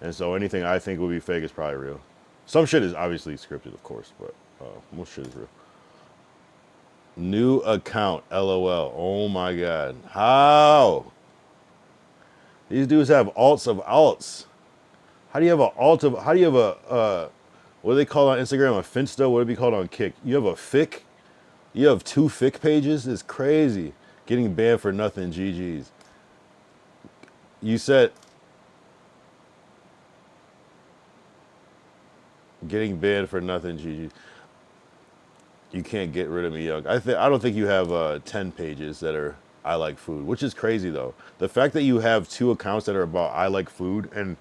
and so anything I think would be fake is probably real. Some shit is obviously scripted, of course, but most shit is real. New account, LOL. Oh my god, how? These dudes have alts of alts. How do you have an alt of? How do you have a? What do they call on Instagram? A Finsta? What would it be called on Kick? You have a fic? You have 2 fic pages? It's crazy. Getting banned for nothing, GG's. You said getting banned for nothing, GG. You can't get rid of me, Young. I don't think you have 10 pages that are I like food, which is crazy though. The fact that you have 2 accounts that are about I like food and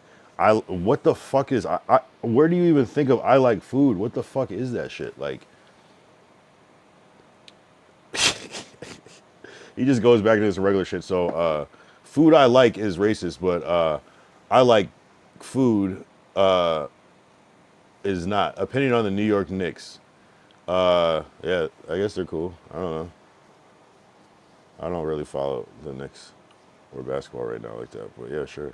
what the fuck is where do you even think of I like food? What the fuck is that shit? Like he just goes back to this regular shit. So food I like is racist, but I like food is not. Opinion on the New York Knicks. Yeah, I guess they're cool. I don't know. I don't really follow the Knicks or basketball right now like that, but yeah, sure.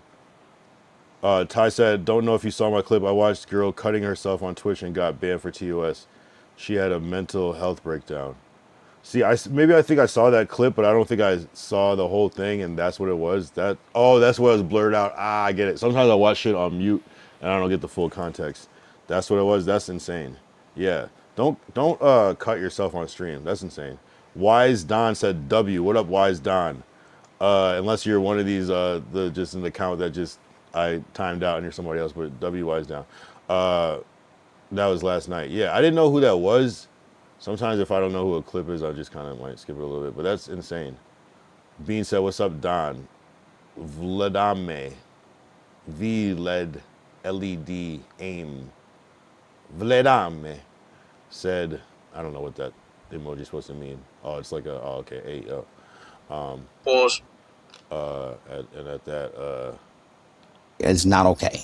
Ty said, "Don't know if you saw my clip. I watched girl cutting herself on Twitch and got banned for TOS. She had a mental health breakdown." See, maybe I think I saw that clip, but I don't think I saw the whole thing, and that's what it was. That's what it was blurred out. Ah, I get it. Sometimes I watch shit on mute, and I don't get the full context. That's what it was. That's insane. Yeah, don't cut yourself on stream. That's insane. Wise Don said W. What up, Wise Don? Unless you're one of these the just an account that just I timed out and you're somebody else, but W Wise Down. That was last night. Yeah, I didn't know who that was. Sometimes if I don't know who a clip is, I just kind of might skip it a little bit. But that's insane. Bean said, "What's up, Don?" Vladame, V led LED aim. Vladame said, I don't know what that emoji is supposed to mean. Oh, it's like a okay, Pause. and at that It's not okay.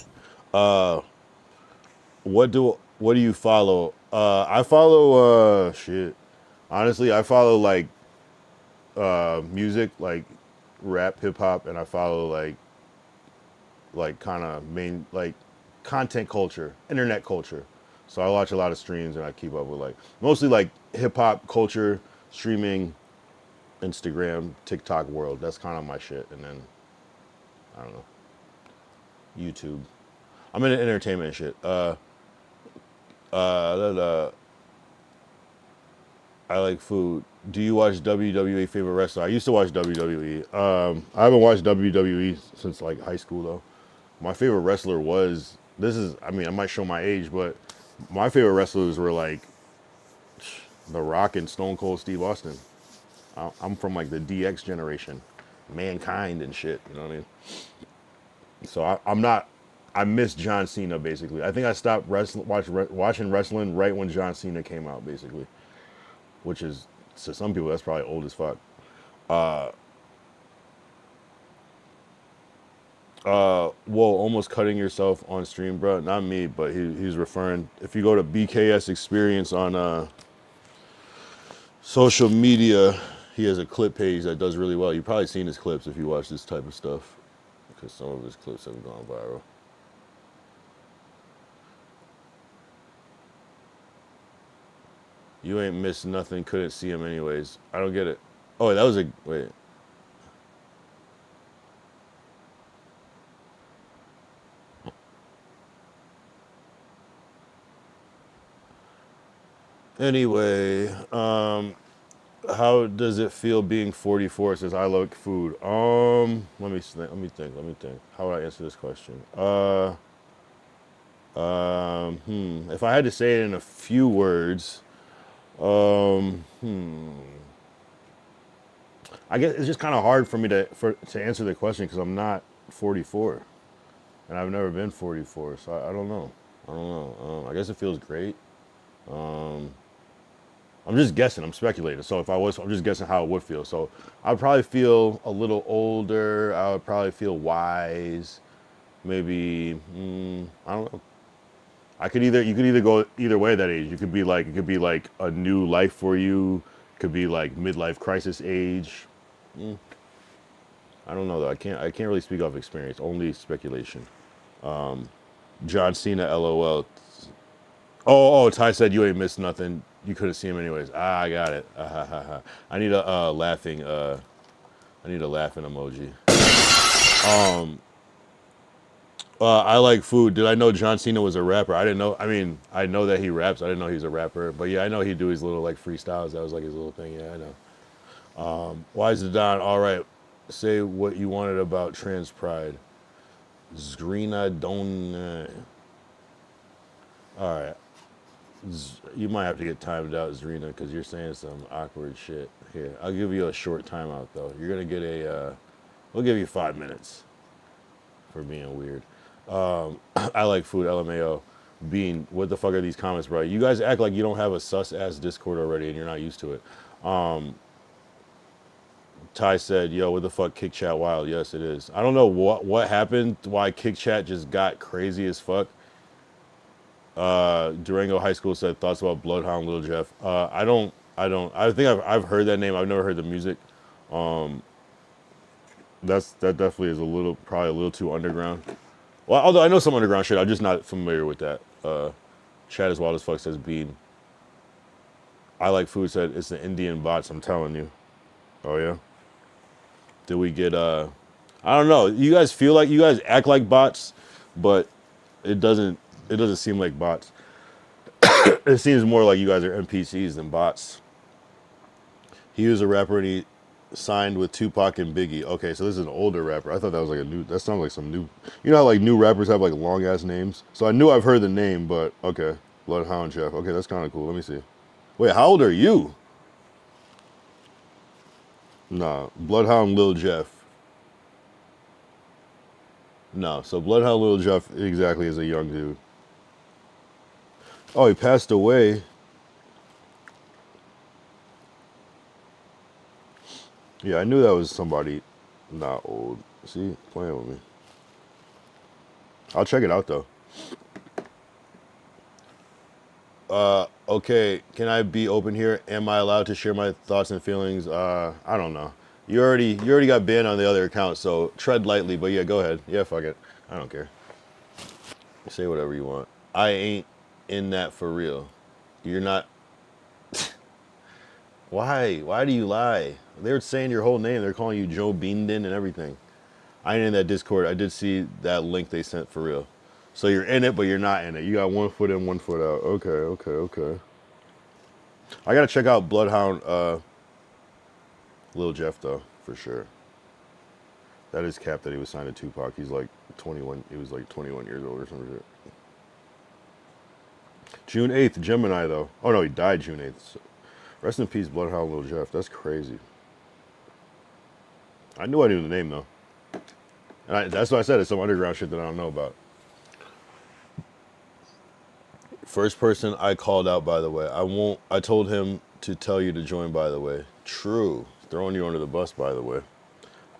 what do you follow? I follow shit. Honestly, I follow like music, like rap, hip hop, and I follow like kind of main like content culture, internet culture. So I watch a lot of streams and I keep up with like mostly like hip hop culture, streaming, Instagram, TikTok world. That's kind of my shit. And then I don't know, YouTube. I'm into entertainment and shit. Uh, I like food. Do you watch WWE? Favorite wrestler? I used to watch WWE. I haven't watched WWE since like high school though. My favorite wrestler was I mean, I might show my age, but my favorite wrestlers were like The Rock and Stone Cold Steve Austin. I'm from like the DX generation, Mankind and shit. You know what I mean? So I'm not. I miss John Cena basically. I think I stopped watching wrestling right when John Cena came out, basically, which is to some people that's probably old as fuck. Whoa, almost cutting yourself on stream, bro. Not me, but he's referring. If you go to BKS Experience on social media, he has a clip page that does really well. You've probably seen his clips if you watch this type of stuff, because some of his clips have gone viral. You ain't missed nothing. Couldn't see him anyways. I don't get it. Oh, that was a wait. Anyway, how does it feel being 44? It says I like food. Let me think. How would I answer this question? If I had to say it in a few words, I guess it's just kind of hard for me to answer the question because I'm not 44, and I've never been 44, so I don't know. I don't know. I guess it feels great. I'm just guessing. I'm speculating. So if I was, I'm just guessing how it would feel. So I'd probably feel a little older. I would probably feel wise. Maybe I don't know. You could either go either way at that age. It could be like a new life for you. It could be like midlife crisis age. I don't know though. I can't really speak off experience. Only speculation. John Cena, LOL. Oh, Ty said you ain't missed nothing. You couldn't see him anyways. Ah, I got it. Ah, ha, ha, ha. I need a laughing. I need a laughing emoji. I like food. Did I know John Cena was a rapper? I didn't know. I mean, I know that he raps. I didn't know he's a rapper. But yeah, I know he'd do his little like freestyles. That was like his little thing. Yeah, I know. Why is the Don? All right. Say what you wanted about trans pride. Zrina Don. All right. You might have to get timed out, Zarina, because you're saying some awkward shit. Here, I'll give you a short timeout, though. You're going to get we'll give you 5 minutes for being weird. I like food, LMAO. Bean, what the fuck are these comments, bro? You guys act like you don't have a sus-ass Discord already and you're not used to it. Ty said, yo, what the fuck, Kick Chat wild? Yes, it is. I don't know what happened, why Kick Chat just got crazy as fuck. Durango High School said thoughts about Bloodhound Lil Jeff. I think I've heard that name. I've never heard the music. That definitely is probably a little too underground. Well, although I know some underground shit, I'm just not familiar with that. Chad as wild as fuck says Bean. I like food said it's the Indian bots. I'm telling you. Oh yeah. Did we get I don't know. You guys feel like you guys act like bots, but it doesn't seem like bots. It seems more like you guys are NPCs than bots. He was a rapper and he signed with Tupac and Biggie. Okay, so this is an older rapper. I thought that was like a new. That sounds like some new. You know how like new rappers have like long ass names. So I knew I've heard the name, but okay, Bloodhound Jeff. Okay, that's kind of cool. Let me see. Wait, how old are you? Nah, Bloodhound Lil Jeff. No, so Bloodhound Lil Jeff exactly is a young dude. Oh, he passed away. Yeah, I knew that was somebody not old. See, playing with me. I'll check it out though. Okay, can I be open here? Am I allowed to share my thoughts and feelings? I don't know. You already got banned on the other account, so tread lightly. But yeah, go ahead. Yeah, fuck it. I don't care. Say whatever you want. I ain't in that for real. You're not. Why? Why do you lie? They're saying your whole name. They're calling you Joe Beanden and everything. I ain't in that Discord. I did see that link they sent for real. So you're in it, but you're not in it. You got 1 foot in, 1 foot out. Okay. I gotta check out Bloodhound Lil Jeff though, for sure. That is cap that he was signed to Tupac. He's like 21. He was like 21 years old or some shit. June 8th, Gemini though. Oh no, he died June 8th. So rest in peace, Bloodhound Lil Jeff. That's crazy. I knew the name though. And that's why I said it's some underground shit that I don't know about. First person I called out, by the way. I told him to tell you to join, by the way. True. Throwing you under the bus, by the way.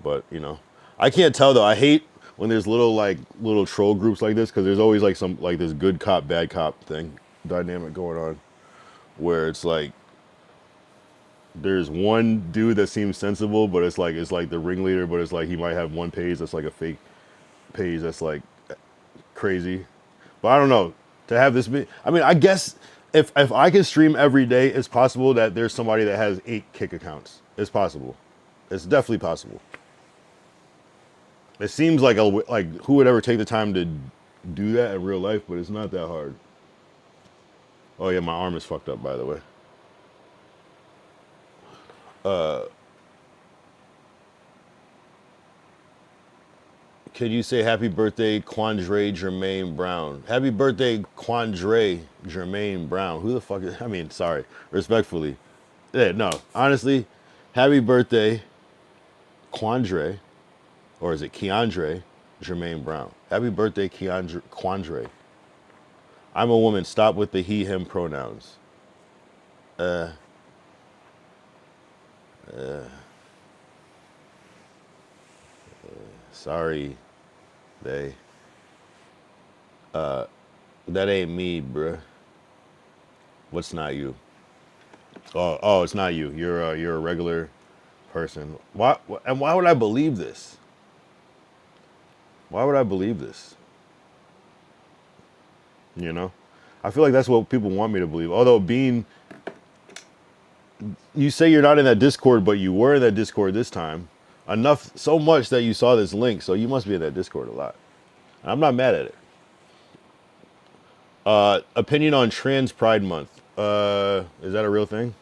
But, you know. I can't tell, though. I hate when there's little troll groups like this, because there's always, like, some, like, this good cop, bad cop thing, dynamic going on. Where it's, like, there's one dude that seems sensible, but it's like the ringleader, but it's like he might have one page that's, like, a fake page that's, like, crazy. But I don't know. To have this be, I mean, I guess if I can stream every day, it's possible that there's somebody that has 8 kick accounts. It's possible. It's definitely possible. It seems like who would ever take the time to do that in real life, but it's not that hard. Oh yeah, my arm is fucked up, by the way. Could you say happy birthday, Quandre Jermaine Brown? Happy birthday, Quandre Jermaine Brown. Who the fuck is, I mean, sorry, respectfully. Yeah, no, honestly, happy birthday, Quandre, or is it Keandre Jermaine Brown? Happy birthday, Quandre. I'm a woman, stop with the he, him pronouns. Sorry, they. That ain't me, bruh. What's not you? Oh, it's not you. You're a regular person. Why? And why would I believe this? Why would I believe this? You know, I feel like that's what people want me to believe. Although you say you're not in that Discord, but you were in that Discord this time. Enough, so much that you saw this link, so you must be in that Discord a lot. And I'm not mad at it. Opinion on Trans Pride Month. Is that a real thing?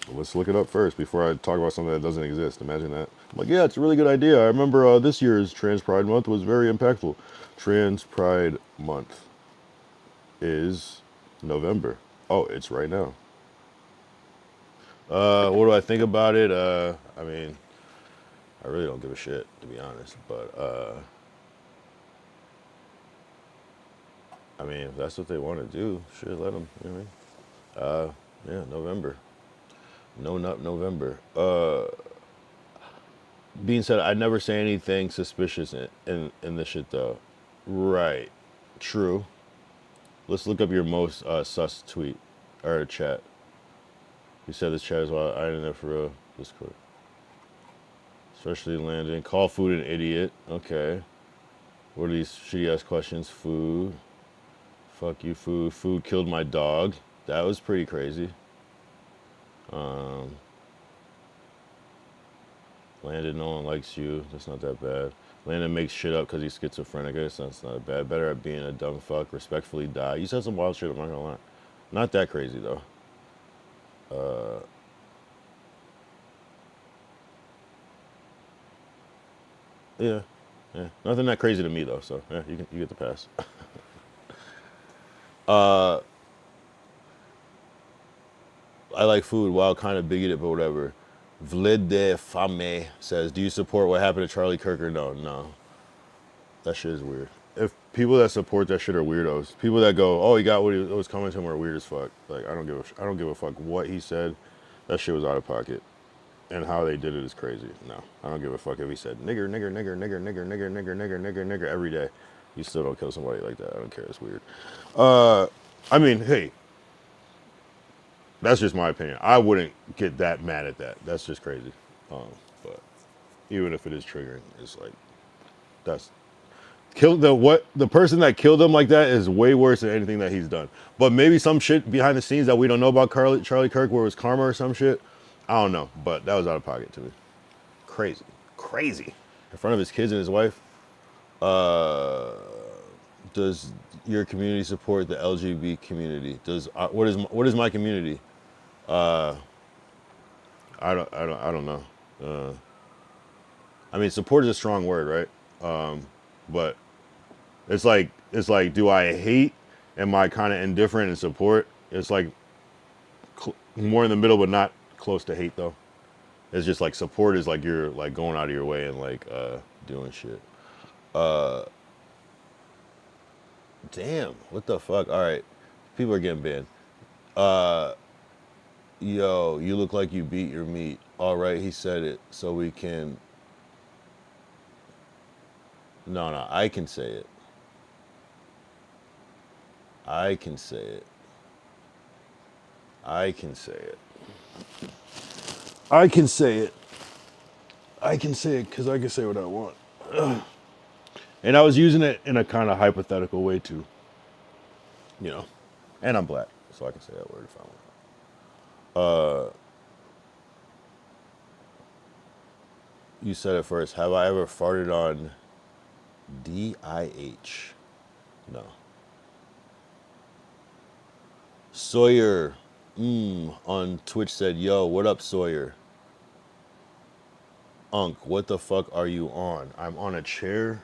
Well, let's look it up first before I talk about something that doesn't exist. Imagine that. I'm like, yeah, it's a really good idea. I remember this year's Trans Pride Month was very impactful. Trans Pride Month is November. Oh, it's right now. What do I think about it? I mean, I really don't give a shit, to be honest. But, I mean, if that's what they want to do, shit, let them, you know what I mean? Yeah, November. No Nut November. Being said, I never say anything suspicious in this shit, though. Right. True. Let's look up your most sus tweet or chat. You said this chat is why I didn't know for real. Discord. Especially Landon. Call food an idiot. Okay. What are these shitty ass questions? Food. Fuck you, food. Food killed my dog. That was pretty crazy. Landon, no one likes you. That's not that bad. Landon makes shit up because he's schizophrenic. I guess that's not bad. Better at being a dumb fuck. Respectfully die. You said some wild shit, I'm not gonna lie. Not that crazy though. Yeah. Yeah. Nothing that crazy to me though, so yeah, you get the pass. I like food. Wow, kind of bigoted, but whatever. Vlede Fame says, do you support what happened to Charlie Kirk or no? No. That shit is weird. If people that support that shit are weirdos, people that go, "Oh, he got what was coming to him," are weird as fuck. Like I don't give a fuck what he said. That shit was out of pocket, and how they did it is crazy. No, I don't give a fuck if he said nigger, nigger, nigger, nigger, nigger, nigger, nigger, nigger, nigger, nigger every day. You still don't kill somebody like that. I don't care. It's weird. I mean, hey, that's just my opinion. I wouldn't get that mad at that. That's just crazy. But even if it is triggering, it's like that's the person that killed him like that is way worse than anything that he's done. But maybe some shit behind the scenes that we don't know about Charlie Kirk, where it was karma or some shit. I don't know, but that was out of pocket to me. Crazy, crazy. In front of his kids and his wife. Does your community support the LGBT community? Does what is my community? I don't know. I mean, support is a strong word, right? But it's like do I hate? Am I kind of indifferent in support? It's like more in the middle, but not close to hate though. It's just like support is like you're like going out of your way and like doing shit. Damn, what the fuck? All right, people are getting banned. Yo, you look like you beat your meat. All right, he said it, so we can. No, I can say it. I can say it. I can say it. I can say it. I can say it because I can say what I want. And I was using it in a kind of hypothetical way too. You know. And I'm black, so I can say that word if I want. You said it first. Have I ever farted on DIH? No. Sawyer on Twitch said, yo, what up, Sawyer? Unk, what the fuck are you on? I'm on a chair.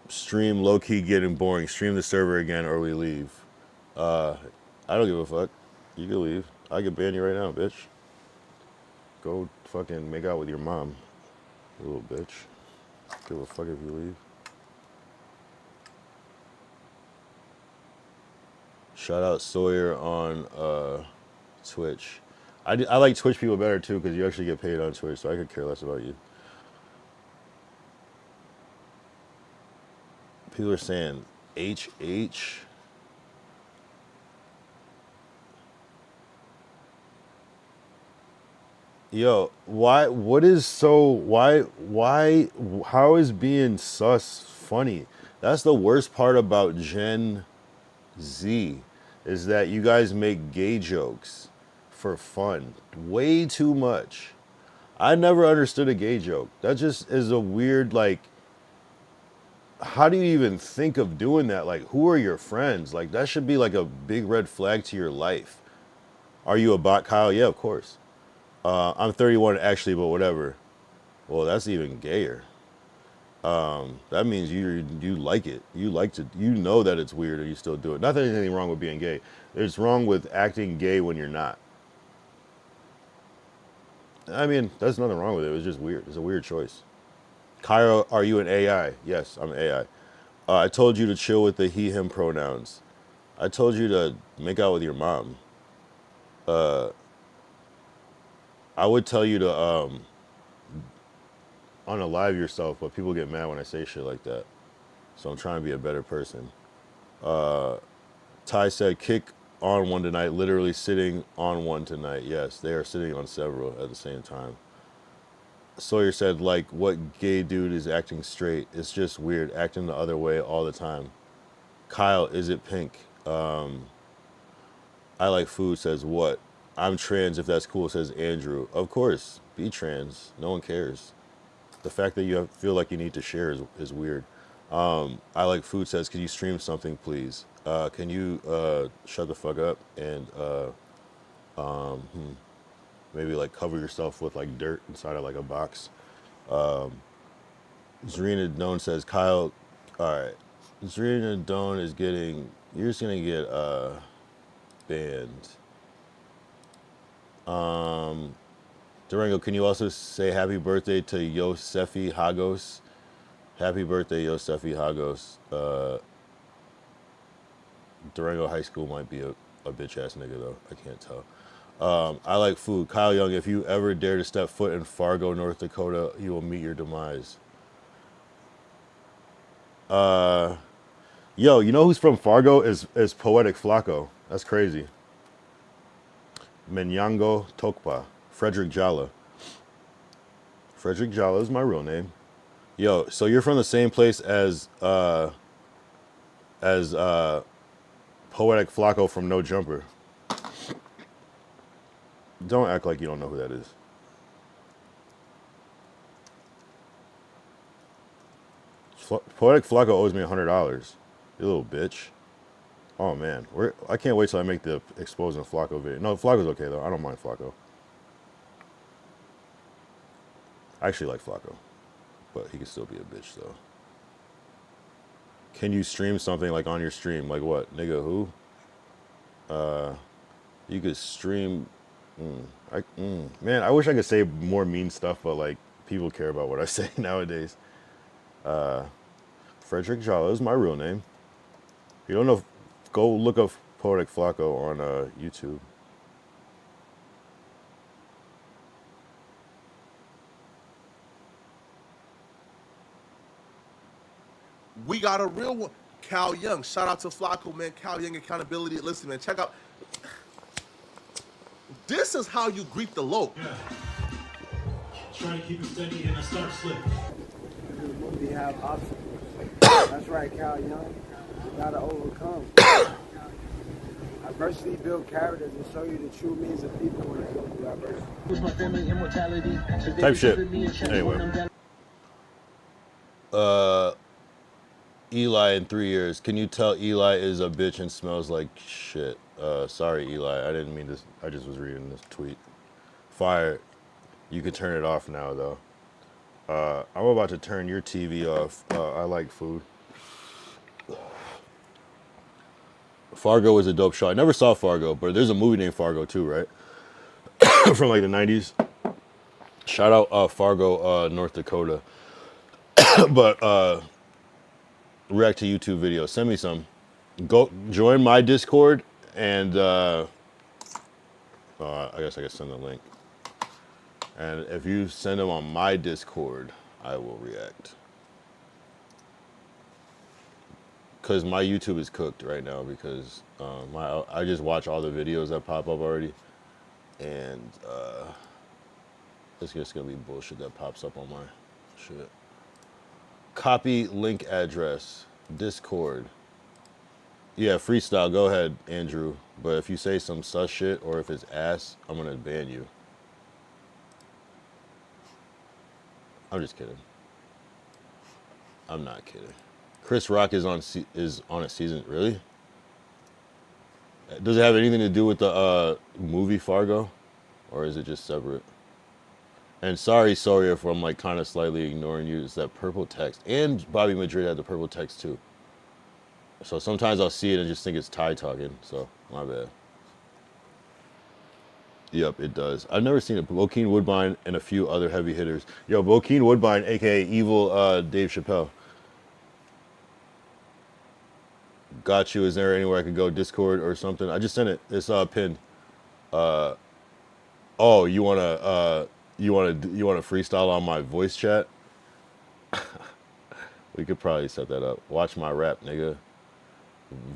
Stream low-key getting boring. Stream the server again or we leave. I don't give a fuck. You can leave. I can ban you right now, bitch. Go fucking make out with your mom, you little bitch. Give a fuck if you leave. Shout out Sawyer on Twitch. I like Twitch people better too because you actually get paid on Twitch, so I could care less about you. People are saying HH. Yo, how is being sus funny? That's the worst part about Gen Z, is that you guys make gay jokes for fun. Way too much. I never understood a gay joke. That just is a weird, like, how do you even think of doing that? Like, who are your friends? Like, that should be like a big red flag to your life. Are you a bot, Kyle? Yeah, of course. I'm 31 actually, but whatever. Well, that's even gayer. That means you like it. You know that it's weird and you still do it. Not that there's anything wrong with being gay. It's wrong with acting gay when you're not. I mean, there's nothing wrong with it. It was just weird. It's a weird choice. Cairo, are you an AI? Yes, I'm AI. I told you to chill with the he, him pronouns. I told you to make out with your mom. I would tell you to unalive yourself, but people get mad when I say shit like that. So I'm trying to be a better person. Ty said, kick on one tonight, literally sitting on one tonight. Yes, they are sitting on several at the same time. Sawyer said, like, what gay dude is acting straight? It's just weird, acting the other way all the time. Kyle, is it pink? I like food says, what? I'm trans if that's cool, says Andrew. Of course, be trans. No one cares. The fact that you feel like you need to share is weird. I like food says, can you stream something, please? Can you shut the fuck up and maybe like cover yourself with like dirt inside of like a box? Zarina Doan says, Kyle, all right. Zarina Doan is getting, you're just gonna get banned. Durango, can you also say happy birthday to Yosefi Hagos? Happy birthday, Yosefi Hagos. Durango High School might be a bitch ass nigga though. I can't tell. I like food. Kyle Young, if you ever dare to step foot in Fargo, North Dakota, you will meet your demise. Yo, you know who's from Fargo is Poetic Flacco. That's crazy. Menyango Tokpa. Frederick Jala. Frederick Jala is my real name. Yo, so you're from the same place as Poetic Flacco from No Jumper. Don't act like you don't know who that is. Poetic Flacco owes me $100. You little bitch. Oh man, I can't wait till I make the exposing Flacco video. No, Flacco's okay though. I don't mind Flacco. I actually like Flacco, but he can still be a bitch though. Can you stream something like on your stream? Like what? Nigga, who? You could stream. Man, I wish I could say more mean stuff, but like people care about what I say nowadays. Frederick Jala is my real name. If you don't know, go look up Poetic Flacco on YouTube. We got a real one. Cal Young. Shout out to Flacco, man. Cal Young accountability. Listen, man, check out. This is how you greet the low. Yeah. Try to keep it steady and I start slipping. We have obstacles. That's right, Cal Young. You gotta overcome. Adversity build characters and show you the true means of people when they go through adversity. Push my family immortality. Type shit. Anyway. Eli in 3 years. Can you tell Eli is a bitch and smells like shit? Sorry, Eli. I didn't mean this. I just was reading this tweet. Fire. You can turn it off now, though. I'm about to turn your TV off. I like food. Fargo is a dope show. I never saw Fargo, but there's a movie named Fargo too, right? From like the 90s. Shout out Fargo, North Dakota. But react to YouTube videos. Send me some. Go join my Discord and I guess I can send the link. And if you send them on my Discord, I will react. Because my YouTube is cooked right now because I just watch all the videos that pop up already. And it's just going to be bullshit that pops up on my shit. Copy link address. Discord. Yeah, freestyle. Go ahead, Andrew. But if you say some sus shit or if it's ass, I'm going to ban you. I'm just kidding. I'm not kidding. Chris Rock is on a season. Really? Does it have anything to do with the movie Fargo, or is it just separate? And sorry, if I'm like kind of slightly ignoring you. It's that purple text, and Bobby Madrid had the purple text too. So sometimes I'll see it and just think it's Ty talking. So my bad. Yep, it does. I've never seen it. Bokeem Woodbine and a few other heavy hitters. Yo, Bokeem Woodbine, aka Evil Dave Chappelle. Got you. Is there anywhere I could go? Discord or something? I just sent it. It's pinned. Oh, you wanna freestyle on my voice chat? We could probably set that up. Watch my rap, nigga.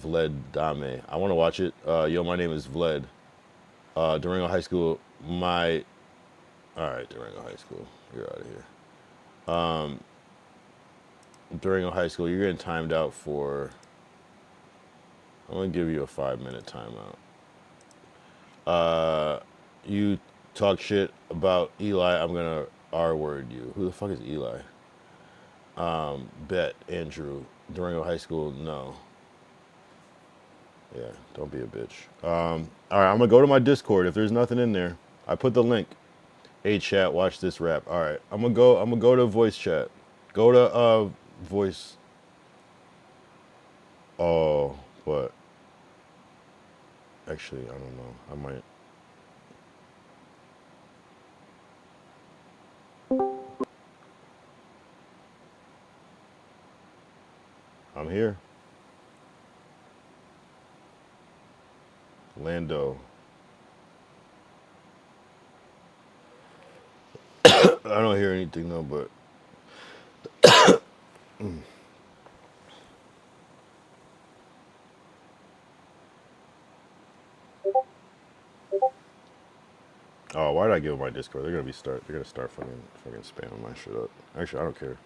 Vled Dame. I want to watch it. Yo, my name is Vled. Durango High School, my... All right, Durango High School. You're out of here. Durango High School, you're getting timed out for... I'm going to give you a 5-minute timeout. You talk shit about Eli, I'm going to R-word you. Who the fuck is Eli? Bet, Andrew. Durango High School, no. Yeah, don't be a bitch. All right, I'm gonna go to my Discord. If there's nothing in there, I put the link. Hey chat, watch this rap. All right, I'm gonna go to voice chat. Go to voice. Oh, but actually, I don't know. I might. I'm here. Lando. I don't hear anything though, but oh, why did I give them my Discord? They're gonna start fucking spamming my shit up. Actually, I don't care.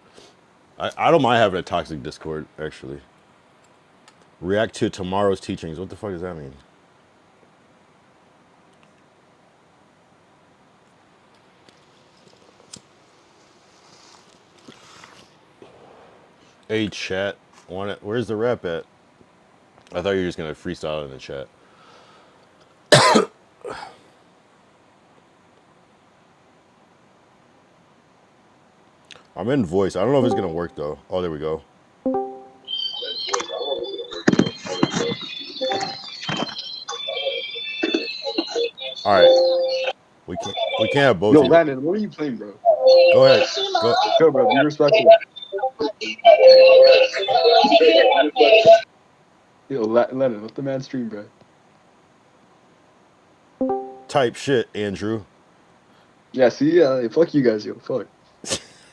I don't mind having a toxic Discord, actually. React to tomorrow's teachings. What the fuck does that mean? Hey chat, want it? Where's the rap at? I thought you were just gonna freestyle in the chat. I'm in voice. I don't know if it's gonna work though. Oh, there we go. All right, we can't have both. Yo, of you. Landon, what are you playing, bro? Go ahead. Go. Yo, bro, be respectful. Yo, Landon, let the man stream, bro. Type shit, Andrew. Yeah, see, fuck you guys, yo, fuck.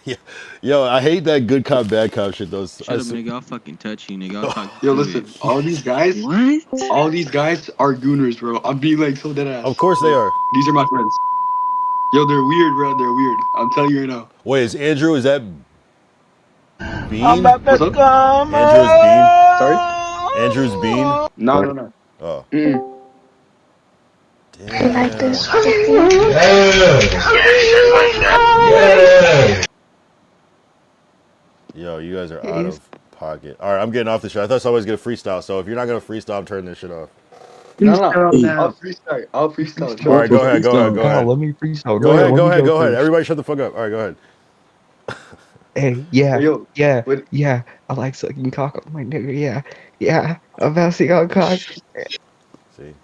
Yeah, yo, I hate that good cop, bad cop shit. Those. Shut up, nigga. I'll fucking touch you, nigga. I'll talk Yo, listen, all these guys, what? All these guys are gooners, bro. I'm being like so dead ass. Of course they are. These are my friends. Yo, they're weird, bro. They're weird. I'm telling you right now. Wait, is Andrew? Is that Bean? I'm about to What's up? come. Andrew's Bean. Sorry? Andrew's Bean. No. Oh. I like this. Yo, you guys are out of pocket. All right, I'm getting off the show. I thought somebody was gonna freestyle. So if you're not gonna freestyle, I'm turning this shit off. No. I'll freestyle. All right, go ahead. Let me freestyle. Go ahead. Everybody shut the fuck up. All right, go ahead. Hey, yeah, Yo, yeah, wait. yeah. I like sucking cock on my nigga. Yeah. I'm bouncing on cock. See.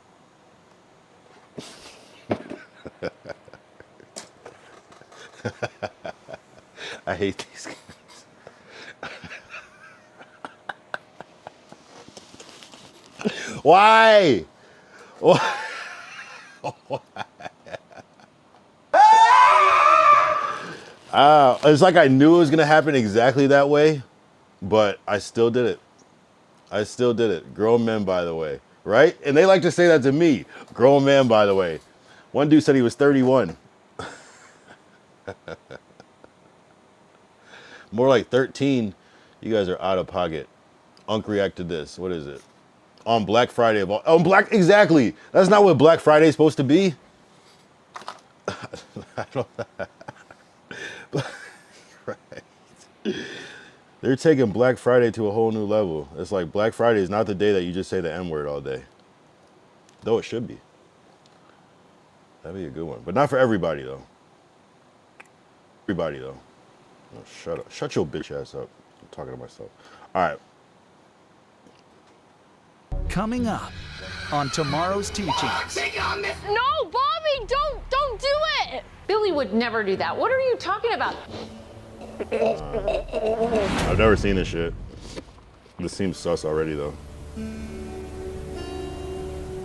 I hate these guys. Why? Why? It's like I knew it was gonna happen exactly that way, but I still did it. Grown men, by the way, right? And they like to say that to me. Grown man, by the way. One dude said he was 31. More like 13. You guys are out of pocket. Unc reacted this. What is it? On Black Friday of all. On Black, exactly. That's not what Black Friday is supposed to be. I don't. Right. They're taking Black Friday to a whole new level. It's like Black Friday is not the day that you just say the N-word all day. Though it should be. That'd be a good one. But not for everybody, though. Oh, shut up. Shut your bitch ass up. I'm talking to myself. All right. Coming up on tomorrow's teachings. No, Bobby, don't do it. Billy would never do that. What are you talking about? I've never seen this shit. This seems sus already, though.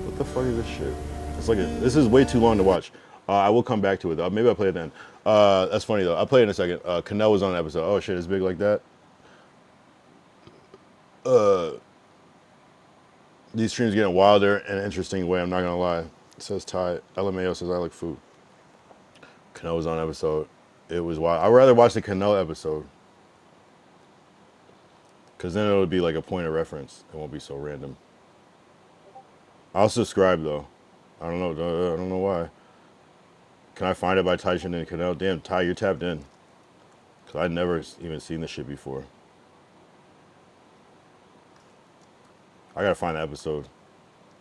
What the fuck is this shit? It's like this is way too long to watch. I will come back to it though. Maybe I'll play it then. That's funny though. I'll play it in a second. Canel was on an episode. Oh shit, it's big like that. These streams getting wilder in an interesting way. I'm not gonna lie. It says Ty. LMAO says I like food. Cano was on episode. It was wild. I'd rather watch the Cano episode. Because then it would be like a point of reference. It won't be so random. I'll subscribe though. I don't know. I don't know why. Can I find it by typing in Cano? Damn, Ty, you're tapped in. Because I'd never even seen this shit before. I gotta find the episode.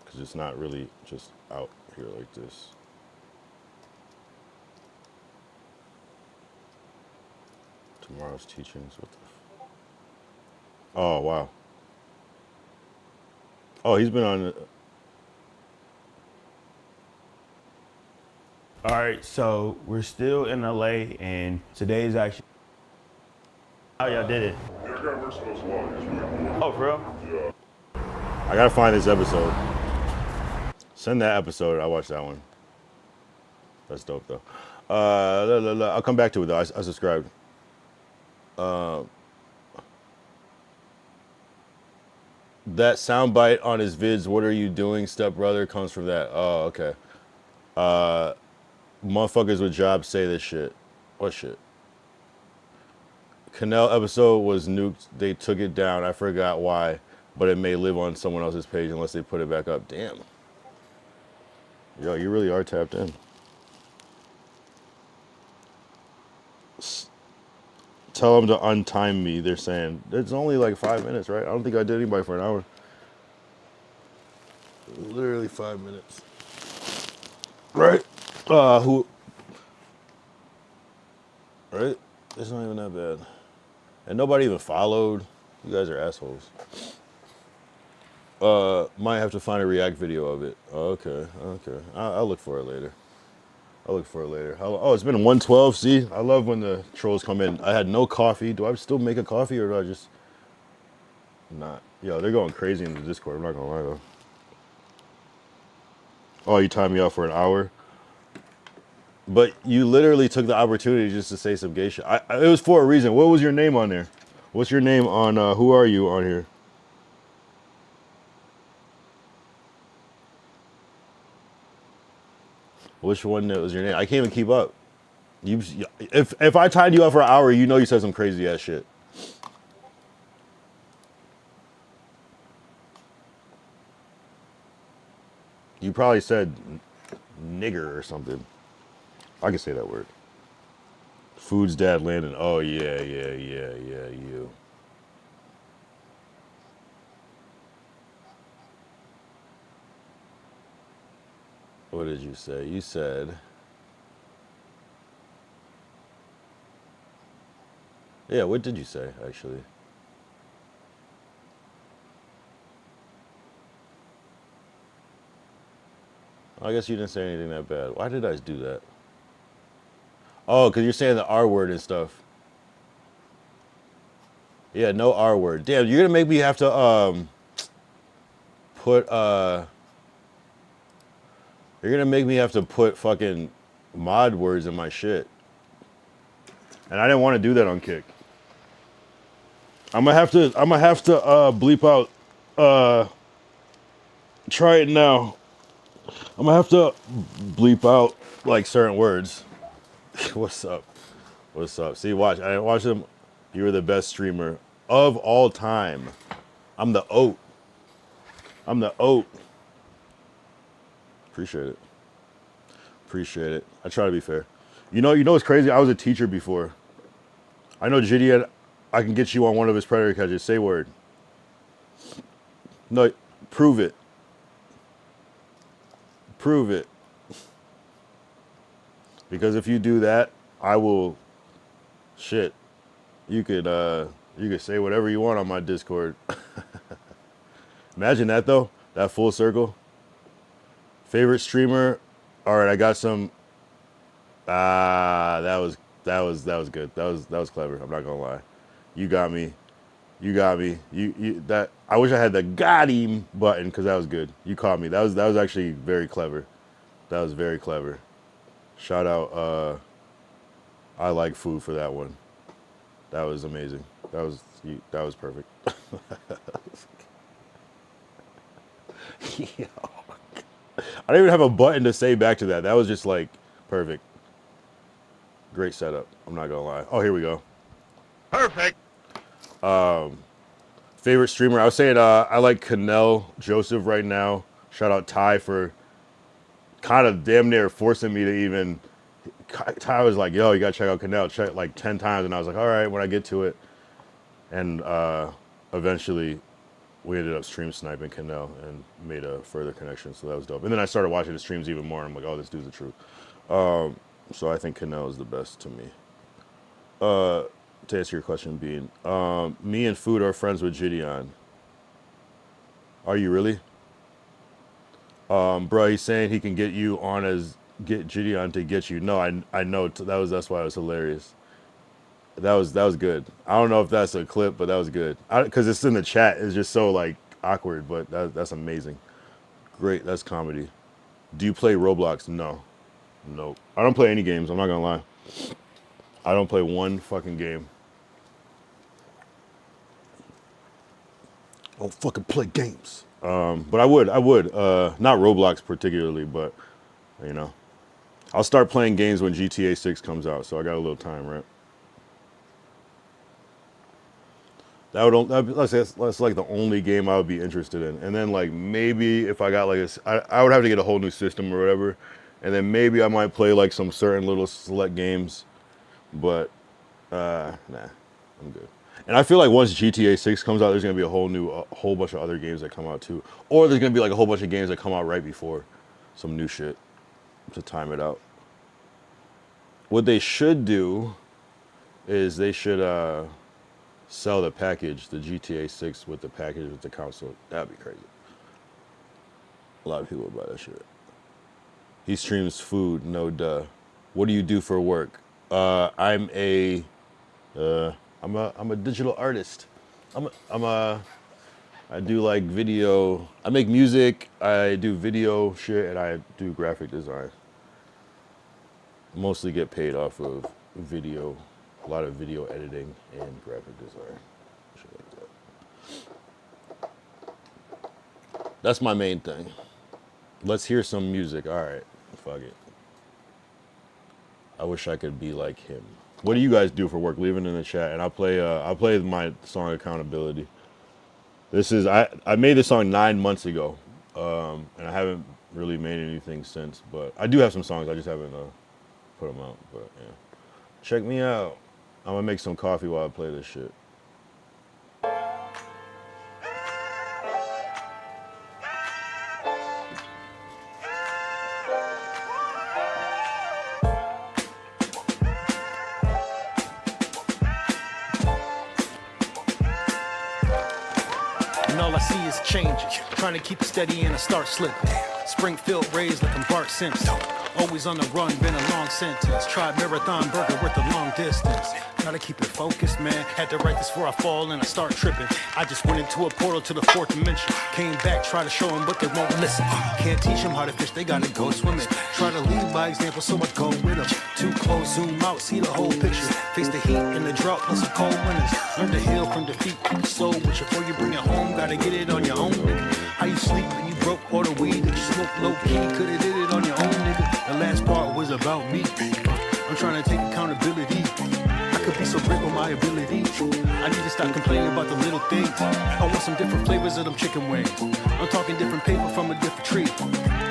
Because it's not really just out here like this. Tomorrow's teachings. What the Oh, wow. Oh, he's been on. All right, so we're still in LA, and today's actually. How y'all did it? Yeah, I gotta work some as well. It's really cool. Oh, for real? Yeah. I gotta find this episode. Send that episode. I watched that one. That's dope though. I'll come back to it though. I subscribed. That soundbite on his vids, "What are you doing, stepbrother?" comes from that. Oh, okay. Motherfuckers with jobs say this shit. What shit? Canal episode was nuked. They took it down. I forgot why, but it may live on someone else's page unless they put it back up. Damn. Yo, you really are tapped in. Tell them to untime me. They're saying it's only like 5 minutes, right? I don't think I did anybody for an hour. Literally 5 minutes. Right? Who? Right? It's not even that bad. And nobody even followed. You guys are assholes. Might have to find a react video of it. Okay. I'll look for it later. Oh, it's been 1:12. See, I love when the trolls come in. I had no coffee. Do I still make a coffee or do I just not? Yo, they're going crazy in the Discord. I'm not gonna lie though. Oh, you timed me out for an hour. But you literally took the opportunity just to say some gay shit. It was for a reason. What was your name on there? What's your name on, who are you on here? Which one was your name? I can't even keep up. If I tied you up for an hour, you know you said some crazy ass shit. You probably said nigger or something. I can say that word. Food's dad Landon. Oh yeah, you. What did you say? You said. Yeah, what did you say, actually? I guess you didn't say anything that bad. Why did I do that? Oh, because you're saying the R word and stuff. Yeah, no R word. Damn, you're going to make me have to put... You're going to make me have to put fucking mod words in my shit. And I didn't want to do that on Kick. I'm gonna have to bleep out try it now. I'm gonna have to bleep out like certain words. What's up? See, watch. I didn't watch them. You were the best streamer of all time. I'm the OAT. Appreciate it. I try to be fair. You know what's crazy? I was a teacher before. I know Jitty, I can get you on one of his predator catches. Say word. No, prove it. Because if you do that, I will. Shit. You could say whatever you want on my Discord. Imagine that though. That full circle. Favorite streamer. All right, I got some. That was good. That was clever. I'm not gonna lie. You got me. You that. I wish I had the got him button because that was good. You caught me. That was actually very clever. That was very clever. Shout out. I like food for that one. That was amazing. That was perfect. Yo. I don't even have a button to say back to that. That was just like perfect. Great setup. I'm not gonna lie. Oh, here we go. Perfect. Favorite streamer? I was saying I like Canel Joseph right now. Shout out Ty for kind of damn near forcing me to even. Ty was like, "Yo, you gotta check out Canel." Check like 10 times, and I was like, "All right." When I get to it, and eventually we ended up stream sniping Canel and made a further connection. So that was dope. And then I started watching the streams even more. I'm like, "Oh, this dude's the truth." So I think Canel is the best to me. To answer your question, Bean, me and Food are friends with Gideon. Are you really? Bro, he's saying he can get you on as get Gideon to get you. No, I know that's why it was hilarious. That was good. I don't know if that's a clip, but that was good. Because it's in the chat. It's just so like awkward, but that's amazing. Great, that's comedy. Do you play Roblox? No. Nope. I don't play any games. I'm not gonna lie. I don't play one fucking game. I don't fucking play games. But I would. Not Roblox particularly, but you know, I'll start playing games when GTA 6 comes out. So I got a little time, right? That's like the only game I would be interested in. And then like maybe if I got like I would have to get a whole new system or whatever. And then maybe I might play like some certain little select games. But nah, I'm good. And I feel like once GTA 6 comes out, there's gonna be a whole bunch of other games that come out too. Or there's gonna be like a whole bunch of games that come out right before some new shit to time it out. What they should do is they should sell the package, the GTA 6 with the package with the console. That'd be crazy. A lot of people would buy that shit. He streams food, no duh. What do you do for work? I'm a digital artist. I do like video. I make music. I do video shit, and I do graphic design. Mostly get paid off of video, a lot of video editing and graphic design, shit like that. That's my main thing. Let's hear some music. All right, fuck it. I wish I could be like him. What do you guys do for work? Leave it in the chat, and I'll play my song Accountability. This is I made this song 9 months ago, and I haven't really made anything since. But I do have some songs. I just haven't put them out. But yeah, check me out. I'm gonna make some coffee while I play this shit. And all I see is changes. Trying to keep it steady and I start slipping. Springfield raised like I'm Bart Simpson. Always on the run, been a long sentence. Tried marathon burger worth a long distance. Gotta keep it focused, man. Had to write this before I fall and I start tripping. I just went into a portal to the 4th dimension. Came back, try to show them, but they won't listen. Can't teach them how to fish, they gotta go swimming. Try to lead by example, so I go with them. Too close, zoom out, see the whole picture. Face the heat and the drought, plus some cold winters. Learn to heal from defeat, keep your soul with you. Before you bring it home, gotta get it on your own, nigga. How you sleep when you broke all the weed that you smoke low key? Could've did it on your own, nigga. The last part was about me. I'm trying to take accountability. I could be so great with my ability. I need to stop complaining about the little things. I want some different flavors of them chicken wings. I'm talking different paper from a different tree.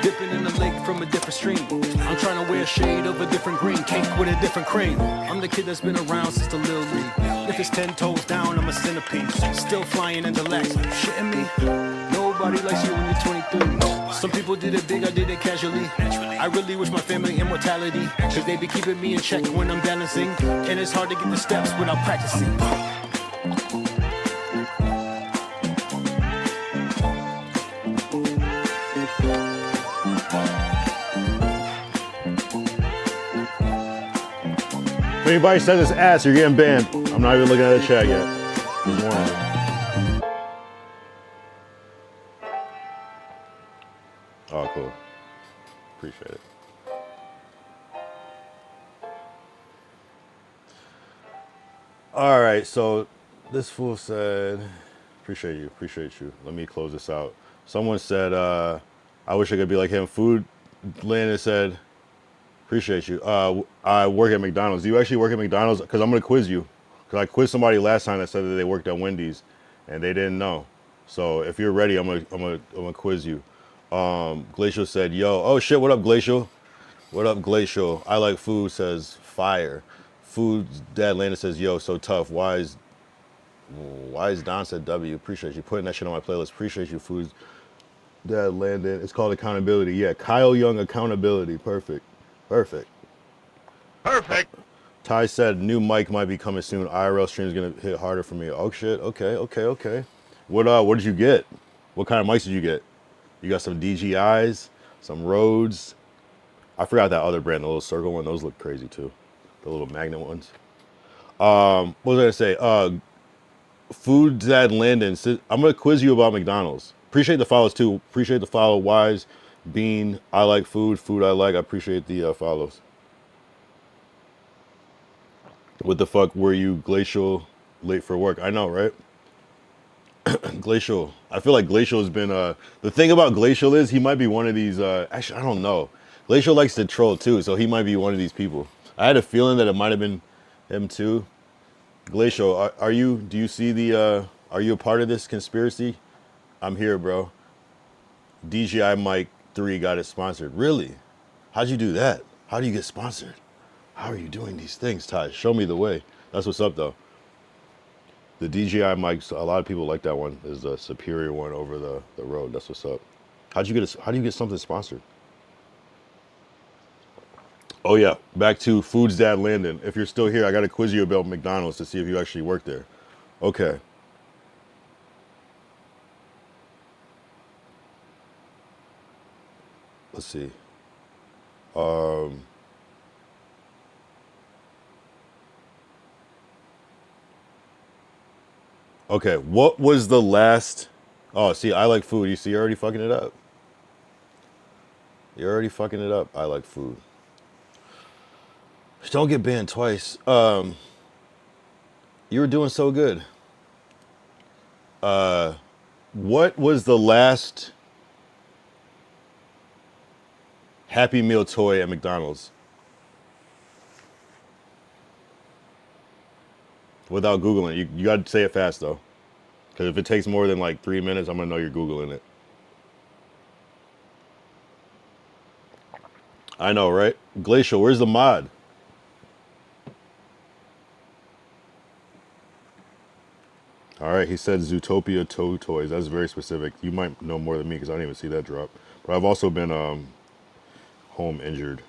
Dipping in the lake from a different stream. I'm trying to wear a shade of a different green. Cake with a different cream. I'm the kid that's been around since the little league. If it's 10 toes down, I'm a centipede. Still flying and relaxing. Shitting me? Nobody likes you when you're 23. Some people did it big, I did it casually. I really wish my family immortality, cause they be keeping me in check when I'm balancing. And it's hard to get the steps without practicing. If anybody says it's ass, you're getting banned. I'm not even looking at the chat yet. Just warning you. Oh, cool. Appreciate it. All right, so this fool said, appreciate you. Let me close this out. Someone said, I wish I could be like him. Food Landon said, appreciate you. I work at McDonald's. Do you actually work at McDonald's? Because I'm going to quiz you. Because I quizzed somebody last time that said that they worked at Wendy's, and they didn't know. So if you're ready, I'm gonna quiz you. Glacial said, yo, oh shit, what up, Glacial? What up, Glacial? I like food, says fire. Food's dad Landon says, yo, so tough. Why is Don said W? Appreciate you putting that shit on my playlist. Appreciate you, Food's dad Landon. It's called accountability. Yeah, Kyle Young accountability. Perfect. Perfect. Perfect. Ty said new mic might be coming soon. IRL stream is gonna hit harder for me. Oh shit. Okay. What did you get? What kind of mics did you get? You got some DJIs, some Rhodes. I forgot that other brand, the little circle one. Those look crazy too. The little magnet ones. What was I gonna say? Food Dad Landon. I'm gonna quiz you about McDonald's. Appreciate the follows too. Appreciate the follow. Wise Bean. I like food. Food I like. I appreciate the follows. What the fuck were you, Glacial, late for work? I know, right? Glacial. I feel like Glacial has been the thing about Glacial is he might be one of these actually I don't know. Glacial likes to troll too, so he might be one of these people. I had a feeling that it might have been him too. Glacial, do you see the are you a part of this conspiracy? I'm here, bro. DJI Mic 3 got it sponsored. Really? How'd you do that? How do you get sponsored? How are you doing these things, Ty? Show me the way. That's what's up, though. The DJI mics, a lot of people like that one. Is the superior one over the Rode. That's what's up. How do you get something sponsored? Oh yeah, back to Food's Dad Landon. If you're still here, I got to quiz you about McDonald's to see if you actually work there. Okay. Let's see. Okay, what was the last... Oh, see, I like food. You see, you're already fucking it up. You're already fucking it up. I like food. Don't get banned twice. You were doing so good. What was the last Happy Meal toy at McDonald's? Without Googling it. You got to say it fast, though. Because if it takes more than like 3 minutes, I'm going to know you're Googling it. I know, right? Glacial, where's the mod? All right, he said Zootopia Toe Toys. That's very specific. You might know more than me because I didn't even see that drop. But I've also been home injured.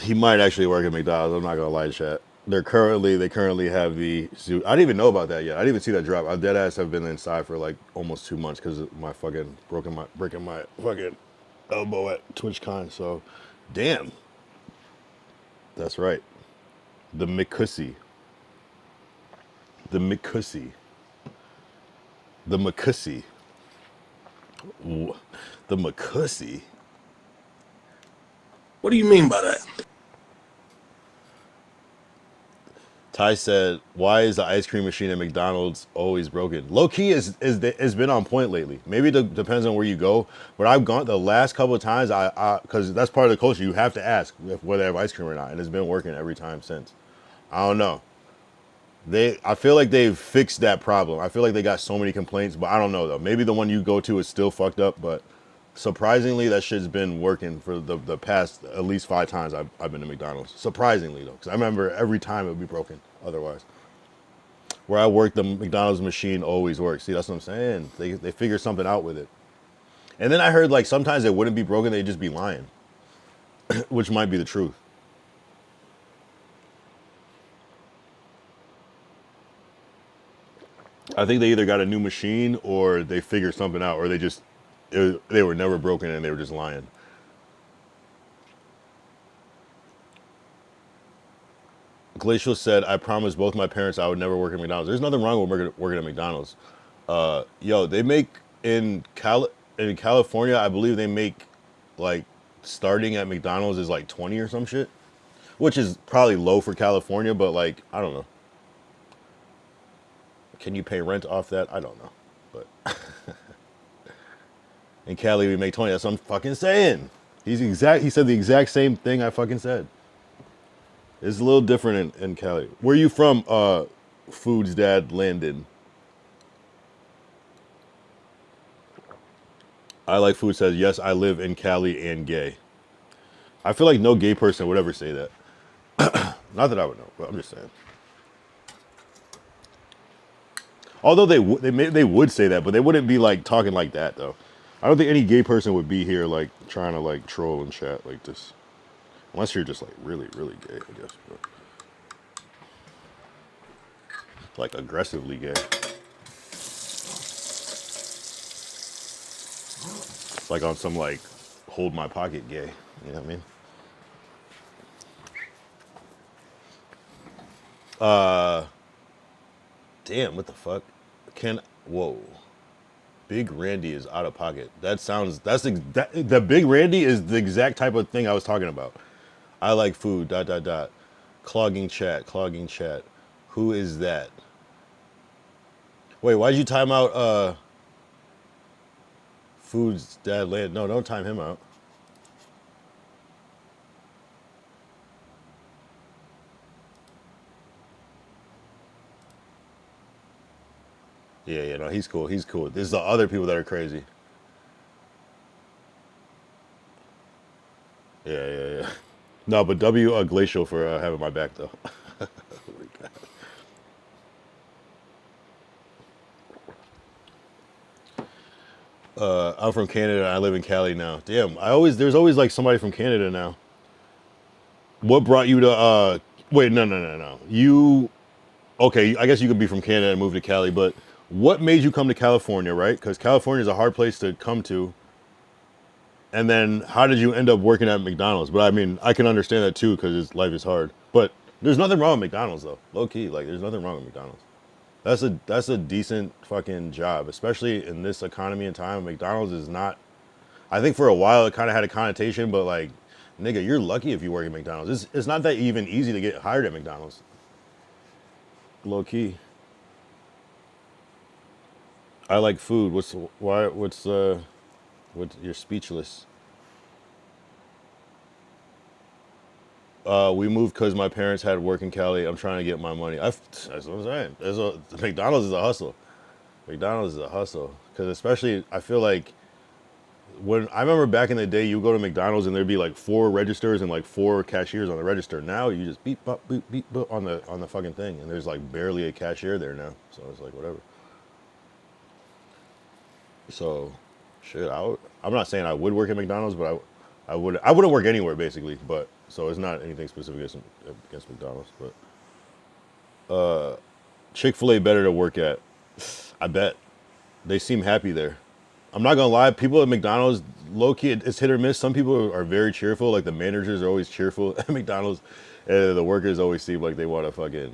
He might actually work at McDonald's. I'm not gonna lie, chat. They currently have the suit. I didn't even know about that yet. I didn't even see that drop. I dead ass have been inside for like almost 2 months because of my fucking breaking my fucking elbow at TwitchCon. So, damn. That's right. The McCussy. The McCussy. The McCussy. The McCussy. What do you mean by that? Ty said, "Why is the ice cream machine at McDonald's always broken?" Low key has been on point lately. Maybe it depends on where you go, but I've gone the last couple of times. Because that's part of the culture. You have to ask whether they have ice cream or not, and it's been working every time since. I don't know. I feel like they've fixed that problem. I feel like they got so many complaints, but I don't know though. Maybe the one you go to is still fucked up, but surprisingly, that shit's been working for the past at least 5 times I've been to McDonald's. Surprisingly though, because I remember every time it would be broken. Otherwise, where I work, the McDonald's machine always works. See, that's what I'm saying. They figure something out with it. And then I heard like sometimes it wouldn't be broken; they'd just be lying, which might be the truth. I think they either got a new machine or they figured something out, or they were never broken and they were just lying. Glacial said, "I promised both my parents I would never work at McDonald's." There's nothing wrong with working at McDonald's. Yo, they make in California, I believe they make like starting at McDonald's is like 20 or some shit, which is probably low for California, but like, I don't know. Can you pay rent off that? I don't know. But in Cali, we make 20. That's what I'm fucking saying. He said the exact same thing I fucking said. It's a little different in Cali. Where you from, Food's dad, Landon? I like food says, yes, I live in Cali and gay. I feel like no gay person would ever say that. Not that I would know, but I'm just saying. Although they would say that, but they wouldn't be like talking like that though. I don't think any gay person would be here like trying to like troll and chat like this. Unless you're just like really, really gay, I guess. But like aggressively gay. Like on some like hold my pocket gay. You know what I mean? Damn, what the fuck? Whoa. Big Randy is out of pocket. The Big Randy is the exact type of thing I was talking about. I like food, ... Clogging chat. Who is that? Wait, why'd you time out, Food's dad land? No, don't time him out. Yeah, no, he's cool. There's the other people that are crazy. Yeah. No, but Glacial for having my back though. I'm from Canada. I live in Cali now. Damn, there's always like somebody from Canada now. What brought you to? Wait, no. Okay? I guess you could be from Canada and move to Cali, but what made you come to California, right? Because California is a hard place to come to. And then how did you end up working at McDonald's? But I mean, I can understand that too because life is hard. But there's nothing wrong with McDonald's though. Low key, like there's nothing wrong with McDonald's. That's a decent fucking job, especially in this economy and time. McDonald's is not. I think for a while it kind of had a connotation, but like, nigga, you're lucky if you work at McDonald's. It's not that even easy to get hired at McDonald's. Low key. I like food. You're speechless. We moved because my parents had work in Cali. I'm trying to get my money. That's what I'm saying. McDonald's is a hustle. McDonald's is a hustle. Because especially, I feel like, when I remember back in the day, you go to McDonald's and there'd be like 4 registers and like 4 cashiers on the register. Now you just beep, bop, beep, beep, bop on the fucking thing. And there's like barely a cashier there now. So it's like, whatever. So, shit, I'm not saying I would work at McDonald's, but I wouldn't work anywhere basically. But so it's not anything specific against McDonald's. But Chick-fil-A better to work at. I bet. They seem happy there. I'm not gonna lie, people at McDonald's, low key, it's hit or miss. Some people are very cheerful, like the managers are always cheerful at McDonald's, and the workers always seem like they want to fucking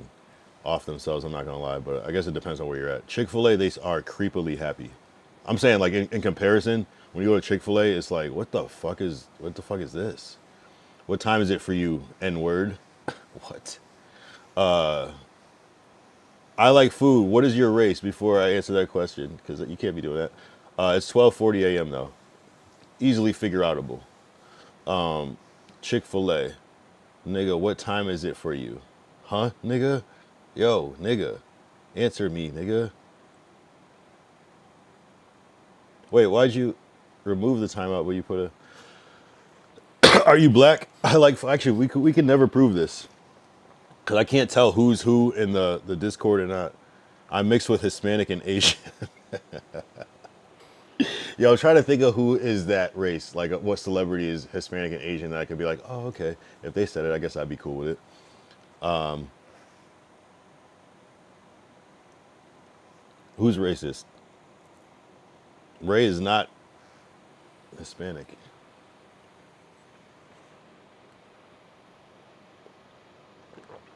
off themselves. I'm not gonna lie, but I guess it depends on where you're at. Chick-fil-A, they are creepily happy. I'm saying, like, in comparison, when you go to Chick-fil-A, it's like, what the fuck is this? What time is it for you, N-word? What? I like food. What is your race? Before I answer that question, because you can't be doing that. It's 12:40 a.m. though. Easily figure outable. Chick-fil-A. Nigga, what time is it for you? Huh, nigga? Yo, nigga. Answer me, nigga. Wait, why'd you remove the timeout where you put a... Are you black? Actually, we can never prove this. Because I can't tell who's who in the Discord or not. I'm mixed with Hispanic and Asian. Yo, I'm trying to think of who is that race. Like, what celebrity is Hispanic and Asian that I could be like, oh, okay. If they said it, I guess I'd be cool with it. Who's racist? Ray is not Hispanic.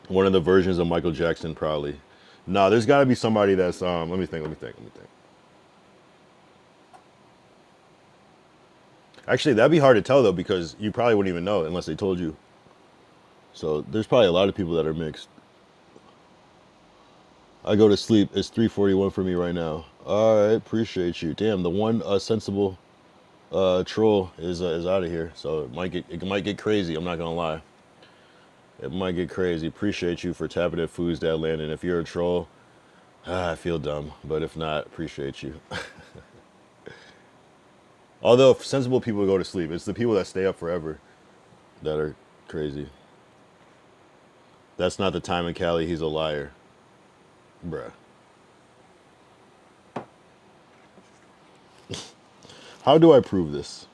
One of the versions of Michael Jackson, probably. No, there's got to be somebody that's, let me think. Actually, that'd be hard to tell though because you probably wouldn't even know unless they told you. So there's probably a lot of people that are mixed. I go to sleep. It's 3:41 for me right now. All right, appreciate you. Damn, the one sensible troll is out of here. So it might get crazy. I'm not gonna lie. It might get crazy. Appreciate you for tapping at Foods That Land. And if you're a troll, I feel dumb. But if not, appreciate you. Although if sensible people go to sleep, it's the people that stay up forever that are crazy. That's not the time in Cali. He's a liar. Bruh. How do I prove this?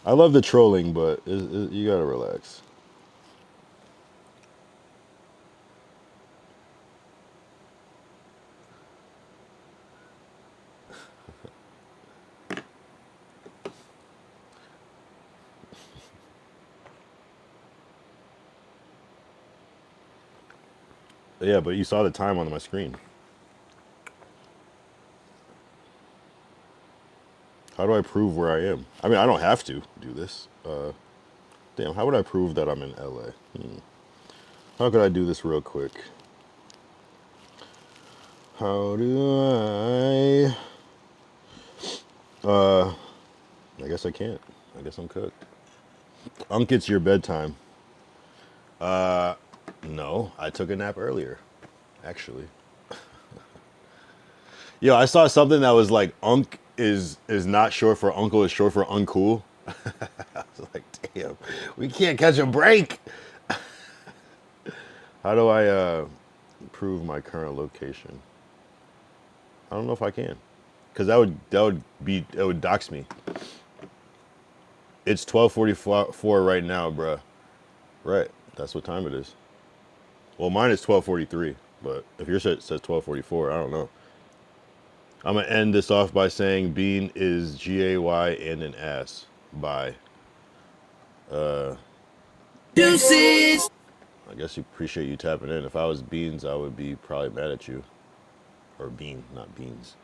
I love the trolling, but you gotta relax. Yeah, but you saw the time on my screen. How do I prove where I am? I mean, I don't have to do this. Damn, how would I prove that I'm in LA? How could I do this real quick? How do I guess I can't. I guess I'm cooked. Unk, it's your bedtime. No, I took a nap earlier, actually. Yo, I saw something that was like Unk is not short for uncle, is short for uncool. I was like, damn, we can't catch a break. How do I prove my current location? I don't know if I can, because that would dox me. It's 12:44 right now, bruh. Right, that's what time it is. Well, mine is 12:43, but if yours says 12:44, I don't know. I'm gonna end this off by saying Bean is G-A-Y and an ass. Bye. Deuces. I guess you appreciate you tapping in. If I was Beans, I would be probably mad at you. Or Bean, not Beans.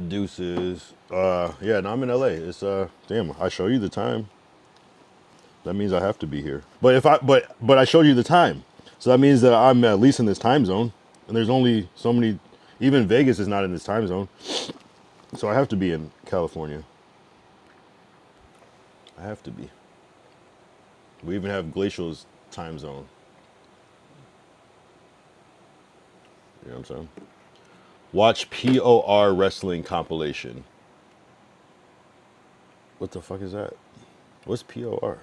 Deuces. Yeah, no, I'm in LA. It's damn, I show you the time. That means I have to be here. But if but I showed you the time. So that means that I'm at least in this time zone. And there's only so many, even Vegas is not in this time zone. So I have to be in California. I have to be. We even have Glacial's time zone. You know what I'm saying? Watch POR wrestling compilation. What the fuck is that? What's POR?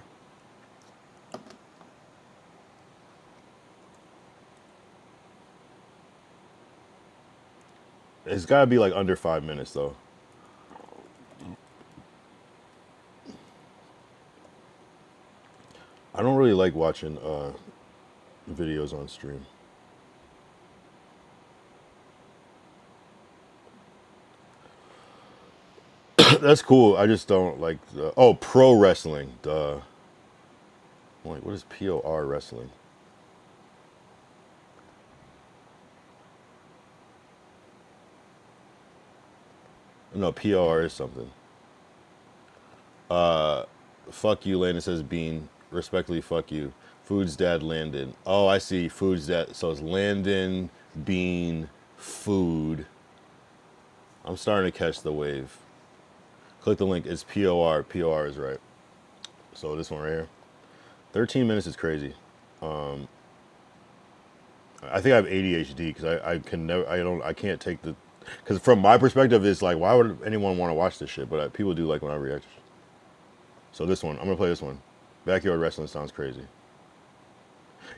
It's gotta be like under 5 minutes though. I don't really like watching videos on stream. That's cool. I just don't like the pro wrestling. Duh. Wait, what is POR wrestling? No, POR is something. Fuck you, Landon says Bean. Respectfully, fuck you. Food's dad, Landon. Oh, I see. Food's dad. So it's Landon, Bean, Food. I'm starting to catch the wave. Click the link. It's POR. POR is right. So this one right here. 13 minutes is crazy. I think I have ADHD because I can't take the, because from my perspective it's like, why would anyone want to watch this shit? But people do like when I react. So this one, I'm gonna play this one. Backyard wrestling sounds crazy.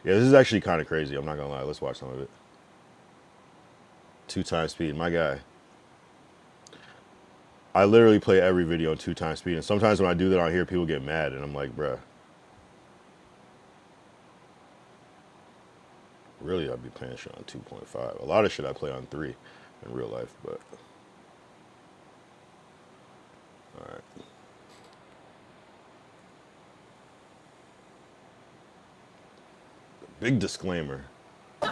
Yeah, this is actually kind of crazy. I'm not gonna lie. Let's watch some of it. 2x speed, my guy. I literally play every video on 2x speed, and sometimes when I do that on here, people get mad, and I'm like, bruh. Really, I'd be playing shit on 2.5. A lot of shit I play on 3 in real life, but. Alright. Big disclaimer. Oh,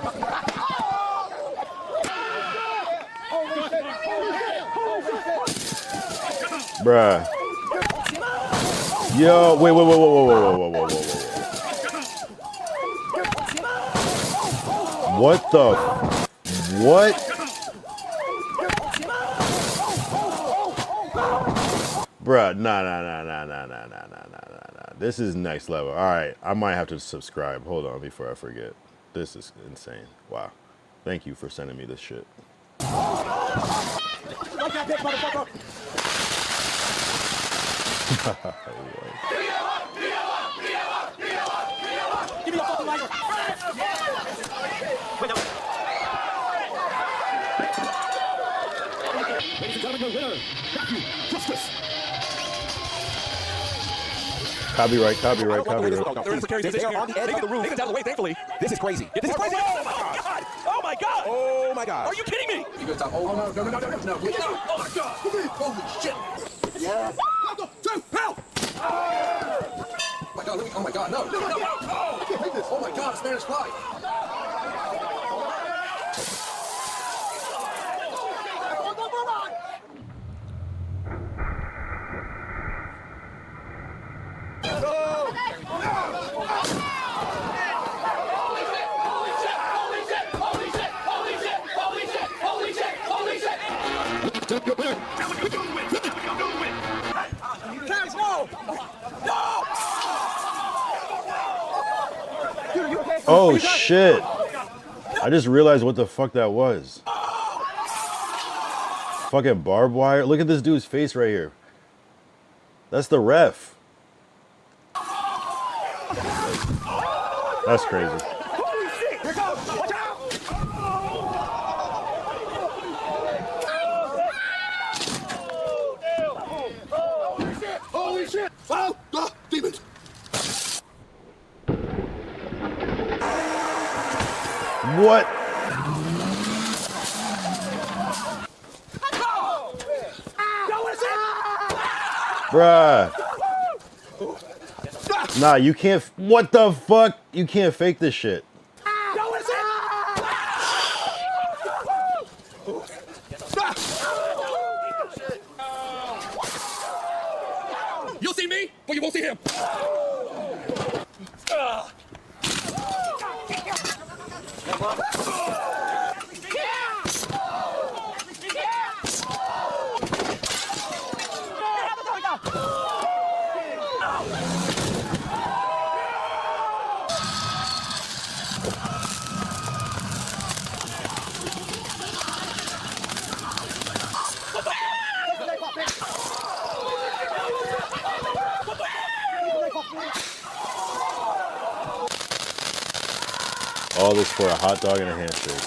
Bruh. Yo, wait, whoa, whoa, whoa, whoa, whoa, whoa, whoa, whoa, whoa. What the? What? Bruh, nah. This is next level. All right, I might have to subscribe. Hold on before I forget. This is insane. Wow. Thank you for sending me this shit. Copyright. They're in precarious position on the edge of the roof. They can tell the way, thankfully. This is crazy. This is crazy. Oh my god! Oh my god! Oh my god! Are you kidding me? You gonna stop? Oh no! Oh my god! Holy shit! Yeah. Go! Help! Oh my god! Oh my god! No! I can't take this. Oh my god! Spanish fly! Oh shit! I just realized what the fuck that was. Fucking barbed wire. Look at this dude's face right here. That's the ref. That's crazy. Holy shit! Oh, demons! What? Bruh. Nah, you can't. What the fuck? You can't fake this shit. You'll see me, but you won't see him. All this for a hot dog and a handshake.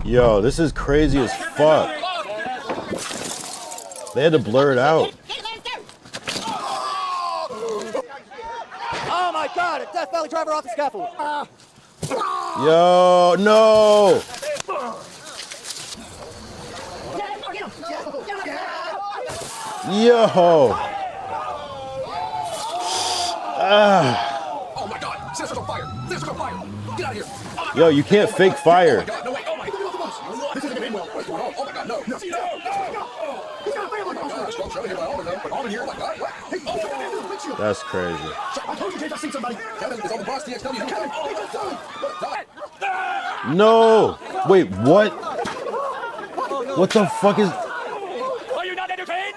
Yo, this is crazy as fuck. They had to blur it out. Oh my god, a Death Valley driver off the scaffold. Yo, no! Yo! Oh my god, Sister's on fire! Sister's on fire! Get out of here! Yo, you can't fake fire. Oh my god, no way! Oh my god! This isn't gonna end well. What's going on? Oh my god, no! No! He's got a family! Oh my god, strong show here by Auburn though. But Auburn here, oh my god, what? Hey, oh, That's crazy. I told you, James, I've seen somebody. Kevin is on the boss TXW. Kevin! No! Wait, what? What the fuck is... Are you not entertained?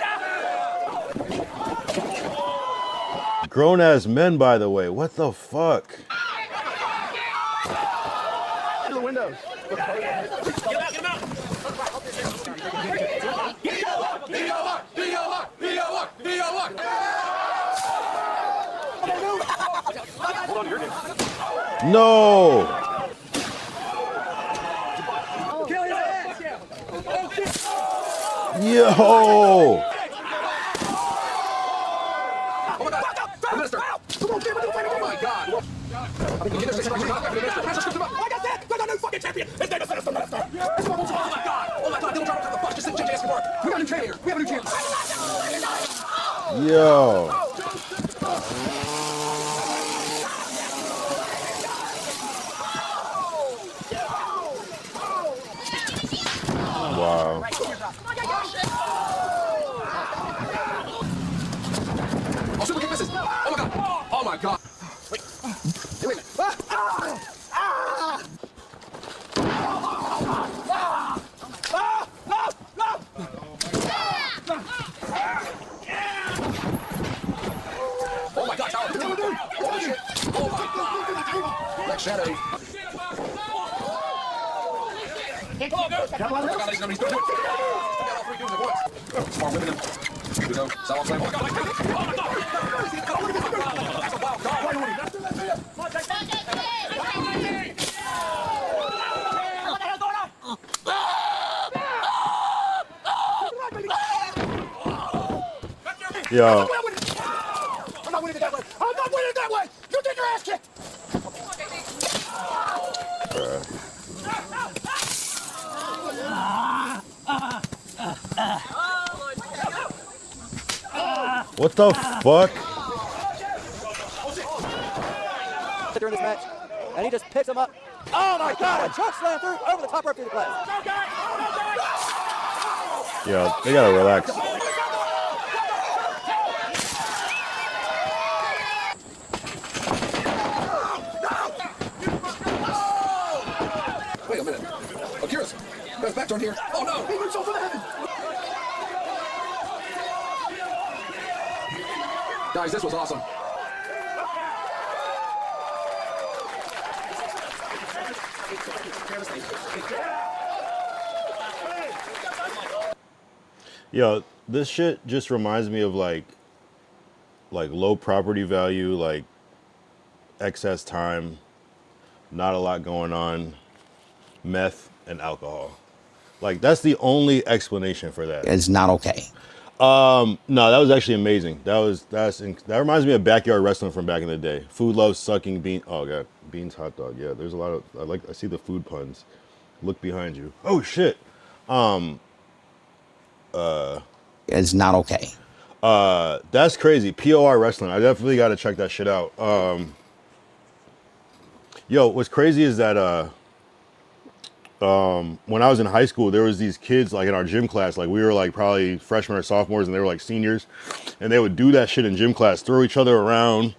Grown-ass men, by the way. What the fuck? Into the windows. Get out, get him out! Hold on to your game. No! Yo! Oh my god! Minister! Come on, oh my god! I got that! There's a new fucking champion! His name is Minister Minister! Oh my god! Oh my god! Little drama, what the fuck? Just sit JJ Escobar! We got a new champion here! We have a new champion! Yo. Wow. Oh, super kick misses. Oh my god. Oh my god. Wait. Hey, wait a minute. Oh my god, Tyler. Holy shit. Oh my god. Black Shadow. Come on, dude. Oh my god, ladies and gentlemen, he's doing it. He got all three dudes at once. Smart women. Here we go. Solid slam. Oh my god, oh my god. That's a wild card. Yo. I'm not winning it that way. I'm not winning it that way. You get your ass kicked. What the fuck? During this match, and he just picks him up. Oh my god! A choke slam through over the top rope through the glass. Yo, they gotta relax. Wait a minute. Akira's got his back turned here. Oh no! He moves over the heaven. Guys, this was awesome. Yo, this shit just reminds me of like low property value, like excess time, not a lot going on, meth and alcohol. Like that's the only explanation for that. It's not okay. No, that was actually amazing. That reminds me of backyard wrestling from back in the day. Food loves sucking bean. Oh god, beans hot dog. Yeah, there's a lot of I see the food puns. Look behind you. Oh shit. It's not okay. That's crazy. POR wrestling. I definitely got to check that shit out. Yo, what's crazy is that when I was in high school, there was these kids like in our gym class, like we were like probably freshmen or sophomores and they were like seniors, and they would do that shit in gym class, throw each other around,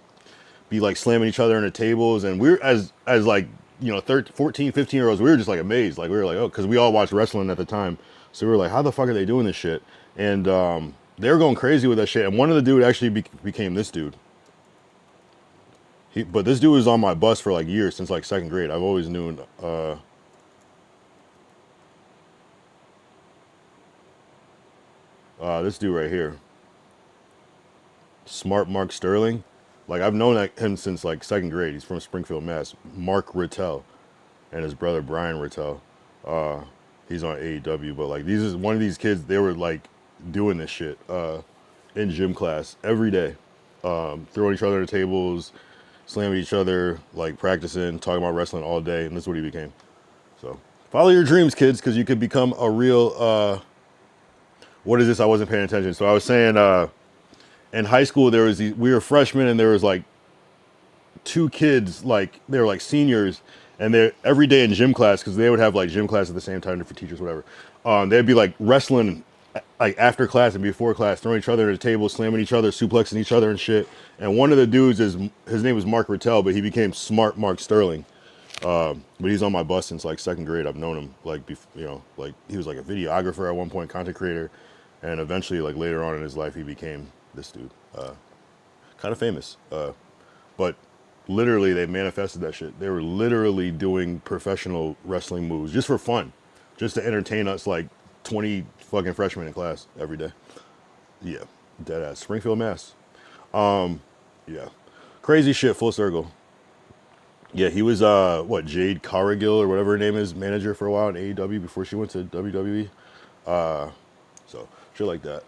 be like slamming each other into tables, and we were as like, you know, 14, 15-year-olds, we were just like amazed. Like we were like, oh, because we all watched wrestling at the time. So we were like, how the fuck are they doing this shit? And they were going crazy with that shit. And one of the dude actually became this dude. But this dude was on my bus for like years, since like second grade. I've always known. This dude right here. Smart Mark Sterling. Like I've known him since like second grade. He's from Springfield, Mass. Mark Rittell and his brother Brian Rittell. He's on AEW, but like these is one of these kids, they were like doing this shit in gym class every day. Throwing each other to tables, slamming each other, like practicing, talking about wrestling all day, and this is what he became. So follow your dreams, kids, because you could become a real what is this? I wasn't paying attention. So I was saying in high school there was we were freshmen and there was like two kids, like they were like seniors, and they're every day in gym class, because they would have like gym class at the same time, different teachers, whatever. They'd be like wrestling like after class and before class, throwing each other at the table, slamming each other, suplexing each other and shit. And one of the dudes his name was Mark Rittell, but he became Smart Mark Sterling. But he's on my bus since like second grade. I've known him like, you know, like he was like a videographer at one point, content creator, and eventually like later on in his life he became this dude. Kind of famous, but literally they manifested that shit. They were literally doing professional wrestling moves just for fun, just to entertain us like 20 fucking freshmen in class every day. Yeah, dead ass. Springfield, Mass. Yeah, crazy shit, full circle. Yeah, he was what, Jade Cargill or whatever her name is, manager for a while in AEW before she went to WWE. So shit like that.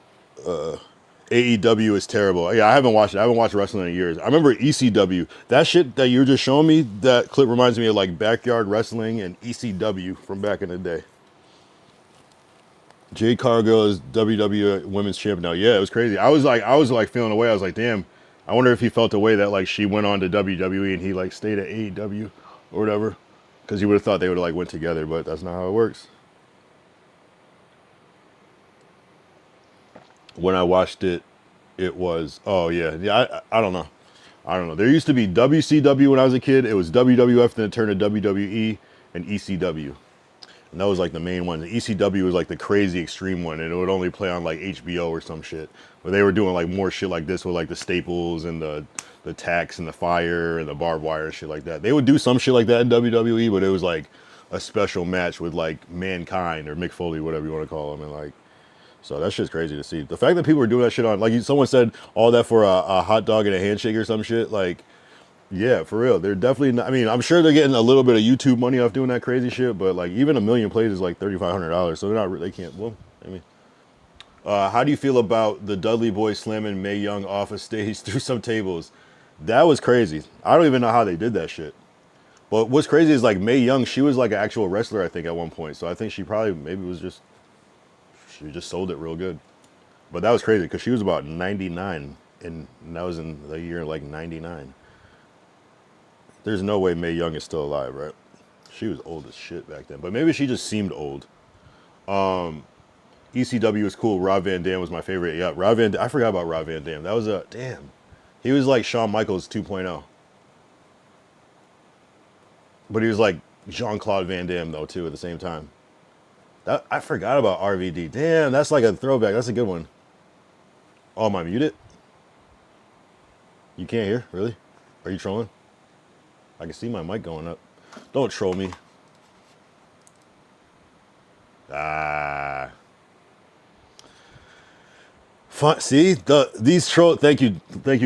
AEW is terrible. Yeah, I haven't watched it. I haven't watched wrestling in years. I remember ECW. That shit that you were just showing me, that clip reminds me of like backyard wrestling and ECW from back in the day. Jade Cargill is WWE Women's Champion now. Yeah, it was crazy. I was like feeling away. I was like, damn. I wonder if he felt the way that like she went on to WWE and he like stayed at AEW or whatever, because you would have thought they would have like went together, but that's not how it works. When I watched it, it was I don't know. There used to be WCW when I was a kid. It was WWF, then it turned to WWE and ECW. And that was like the main one. The ECW was like the crazy extreme one, and it would only play on like HBO or some shit. But they were doing like more shit like this with like the staples and the tacks and the fire and the barbed wire and shit like that. They would do some shit like that in WWE, but it was like a special match with like Mankind or Mick Foley, whatever you want to call him, and like. So that shit's crazy to see. The fact that people were doing that shit on, like someone said, all that for a hot dog and a handshake or some shit, like. Yeah, for real. They're definitely not, I mean, I'm sure they're getting a little bit of YouTube money off doing that crazy shit, but like even 1 million plays is like $3,500. So they're not, they can't, well, I mean. How do you feel about the Dudley Boys slamming Mae Young off a stage through some tables? That was crazy. I don't even know how they did that shit. But what's crazy is like Mae Young, she was like an actual wrestler, I think, at one point. So I think she probably, maybe was just, she just sold it real good. But that was crazy because she was about 99 and that was in the year like 99. There's no way Mae Young is still alive, right? She was old as shit back then. But maybe she just seemed old. ECW was cool. Rob Van Dam was my favorite. Yeah, I forgot about Rob Van Dam. That was damn. He was like Shawn Michaels 2.0. But he was like Jean-Claude Van Damme, though, too, at the same time. I forgot about RVD. Damn, that's like a throwback. That's a good one. Oh, am I muted? You can't hear? Really? Are you trolling? I can see my mic going up. Don't troll me. Fun. See these trolls. Thank you,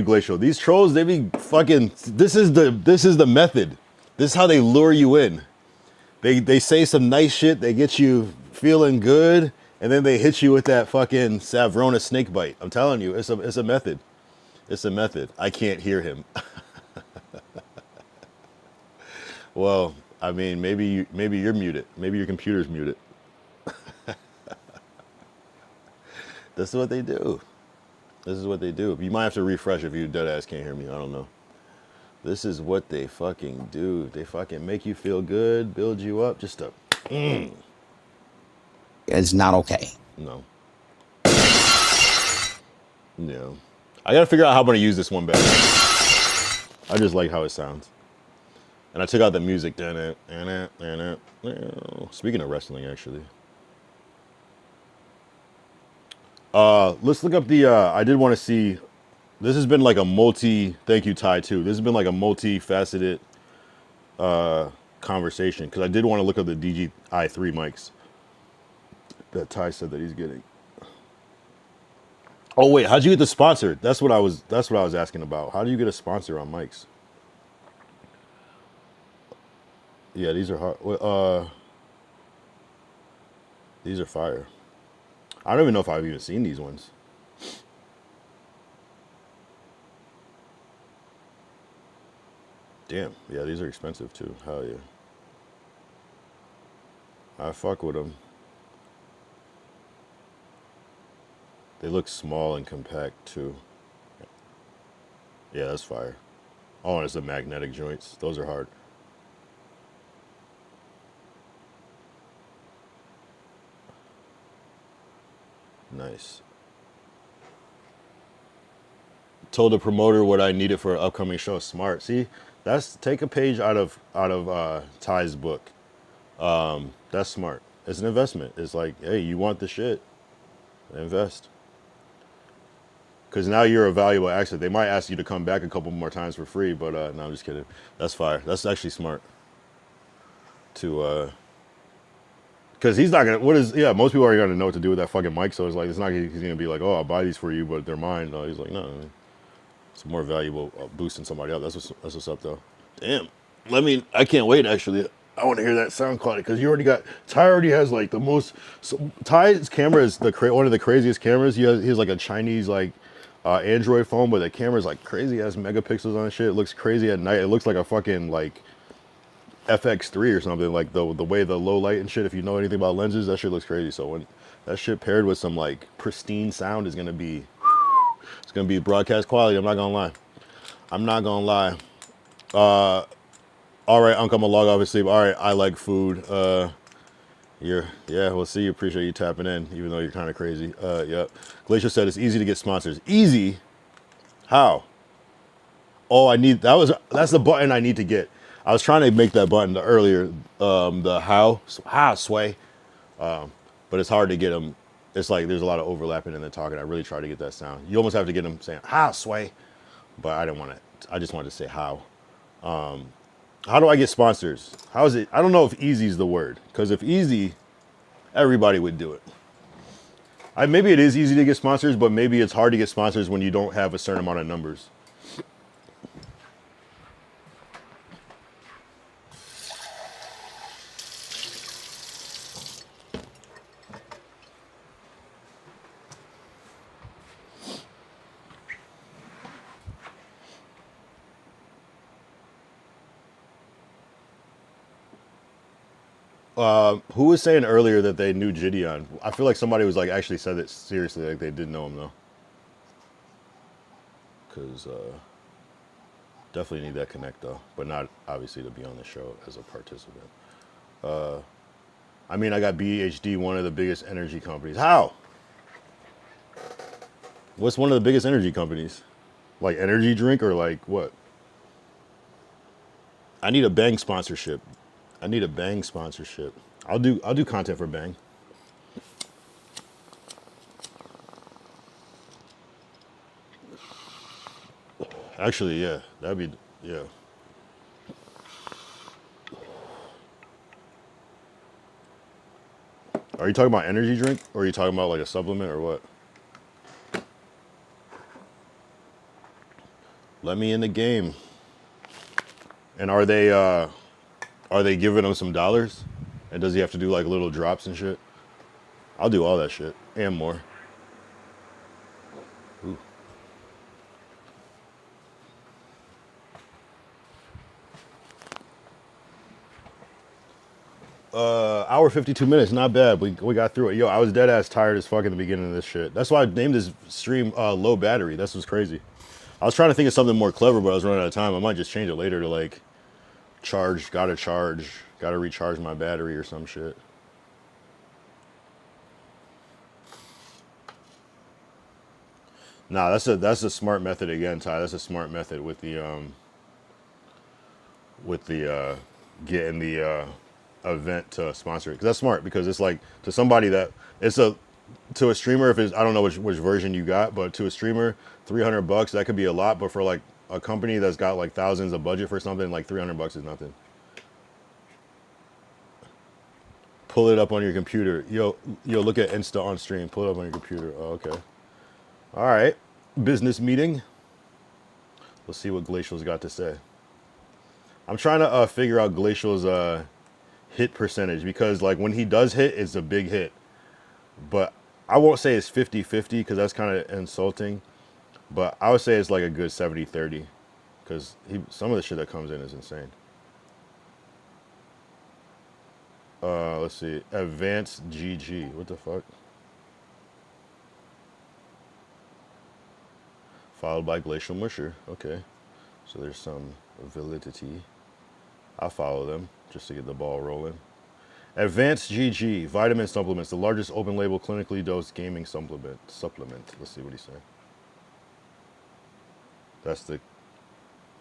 Glacial. These trolls, they be fucking. This is the method. This is how they lure you in. They say some nice shit. They get you feeling good, and then they hit you with that fucking Savrona snake bite. I'm telling you, it's a method. It's a method. I can't hear him. Well, I mean, maybe you're muted. Maybe your computer's muted. This is what they do. This is what they do. You might have to refresh if you dead ass can't hear me. I don't know. This is what they fucking do. They fucking make you feel good, build you up, just to. It's not okay. No. No. I gotta figure out how I'm gonna use this one better. I just like how it sounds. And I took out the music. Speaking of wrestling, actually. Let's look up the, I did want to see, this has been like a thank you, Ty, too. This has been like a multifaceted conversation, because I did want to look up the DJI 3 mics that Ty said that he's getting. Oh, wait, how'd you get the sponsor? That's what I was asking about. How do you get a sponsor on mics? Yeah, these are hard. These are fire. I don't even know if I've even seen these ones. Damn. Yeah, these are expensive too. Hell yeah. I fuck with them. They look small and compact too. Yeah, that's fire. Oh, and it's the magnetic joints. Those are hard. Nice. Told the promoter what I needed for an upcoming show. Smart. See, take a page out of Ty's book. That's smart. It's an investment. It's like, hey, you want the shit, invest. Because now you're a valuable asset. They might ask you to come back a couple more times for free, but no, I'm just kidding. That's fire. That's actually smart. Because he's not gonna. Most people are gonna know what to do with that fucking mic. So it's like it's not. He's gonna be like, oh, I'll buy these for you, but they're mine. No, he's like, no, it's more valuable boosting somebody up. That's what's up though. Damn. I can't wait. Actually, I want to hear that sound quality because Ty already has like the most. So Ty's camera is one of the craziest cameras. He has like a Chinese like Android phone, but the camera's like crazy ass megapixels on shit. It looks crazy at night. It looks like a fucking like FX3 or something, like the way the low light and shit, if you know anything about lenses, that shit looks crazy. So when that shit paired with some like pristine sound is gonna be, it's gonna be broadcast quality. I'm not gonna lie. I'm not gonna lie. All right, Uncle, I'm gonna log off and sleep. All right, I like food. Yeah, we'll see. You appreciate you tapping in, even though you're kind of crazy. Yep. Glacier said it's easy to get sponsors. Easy? How? Oh, that's the button I need to get. I was trying to make that button earlier, the how sway, but it's hard to get them. It's like there's a lot of overlapping in the talking. I really try to get that sound. You almost have to get them saying how sway, but I didn't want to. I just wanted to say how. How do I get sponsors? How is it? I don't know if easy is the word, because if easy, everybody would do it. Maybe it is easy to get sponsors, but maybe it's hard to get sponsors when you don't have a certain amount of numbers. Who was saying earlier that they knew Gideon? I feel like somebody was like actually said it seriously, like they did know him though. Because definitely need that connect though, but not obviously to be on the show as a participant. I mean, I got BHD, one of the biggest energy companies. How? What's one of the biggest energy companies? Like energy drink or like what? I need a Bang sponsorship. I need a Bang sponsorship. I'll do content for Bang. Actually, yeah, that'd be yeah. Are you talking about energy drink or are you talking about like a supplement or what? Let me in the game. And are they giving him some dollars? And does he have to do like little drops and shit? I'll do all that shit and more. Ooh. Hour 52 minutes, not bad. We got through it. Yo, I was dead ass tired as fuck in the beginning of this shit. That's why I named this stream low battery. That's what's crazy. I was trying to think of something more clever, but I was running out of time. I might just change it later to like gotta recharge my battery or some shit. Nah, that's a smart method again, Ty. That's a smart method with the getting the event to sponsor it. Because that's smart, because it's like to somebody that to a streamer, if it's, I don't know which version you got, but to a streamer, $300, that could be a lot, but for like a company that's got like thousands of budget for something, like $300 is nothing. Pull it up on your computer. Yo, look at Insta on stream. Pull it up on your computer. Oh, okay. All right. Business meeting. Let's see what Glacial's got to say. I'm trying to figure out Glacial's hit percentage, because like when he does hit, it's a big hit. But I won't say it's 50-50 because that's kind of insulting. But I would say it's like a good 70-30 because some of the shit that comes in is insane. Let's see. Advanced GG. What the fuck? Followed by Glacial Musher. Okay. So there's some validity. I'll follow them just to get the ball rolling. Advanced GG. Vitamin supplements. The largest open label clinically dosed gaming supplement. Let's see what he's saying. That's the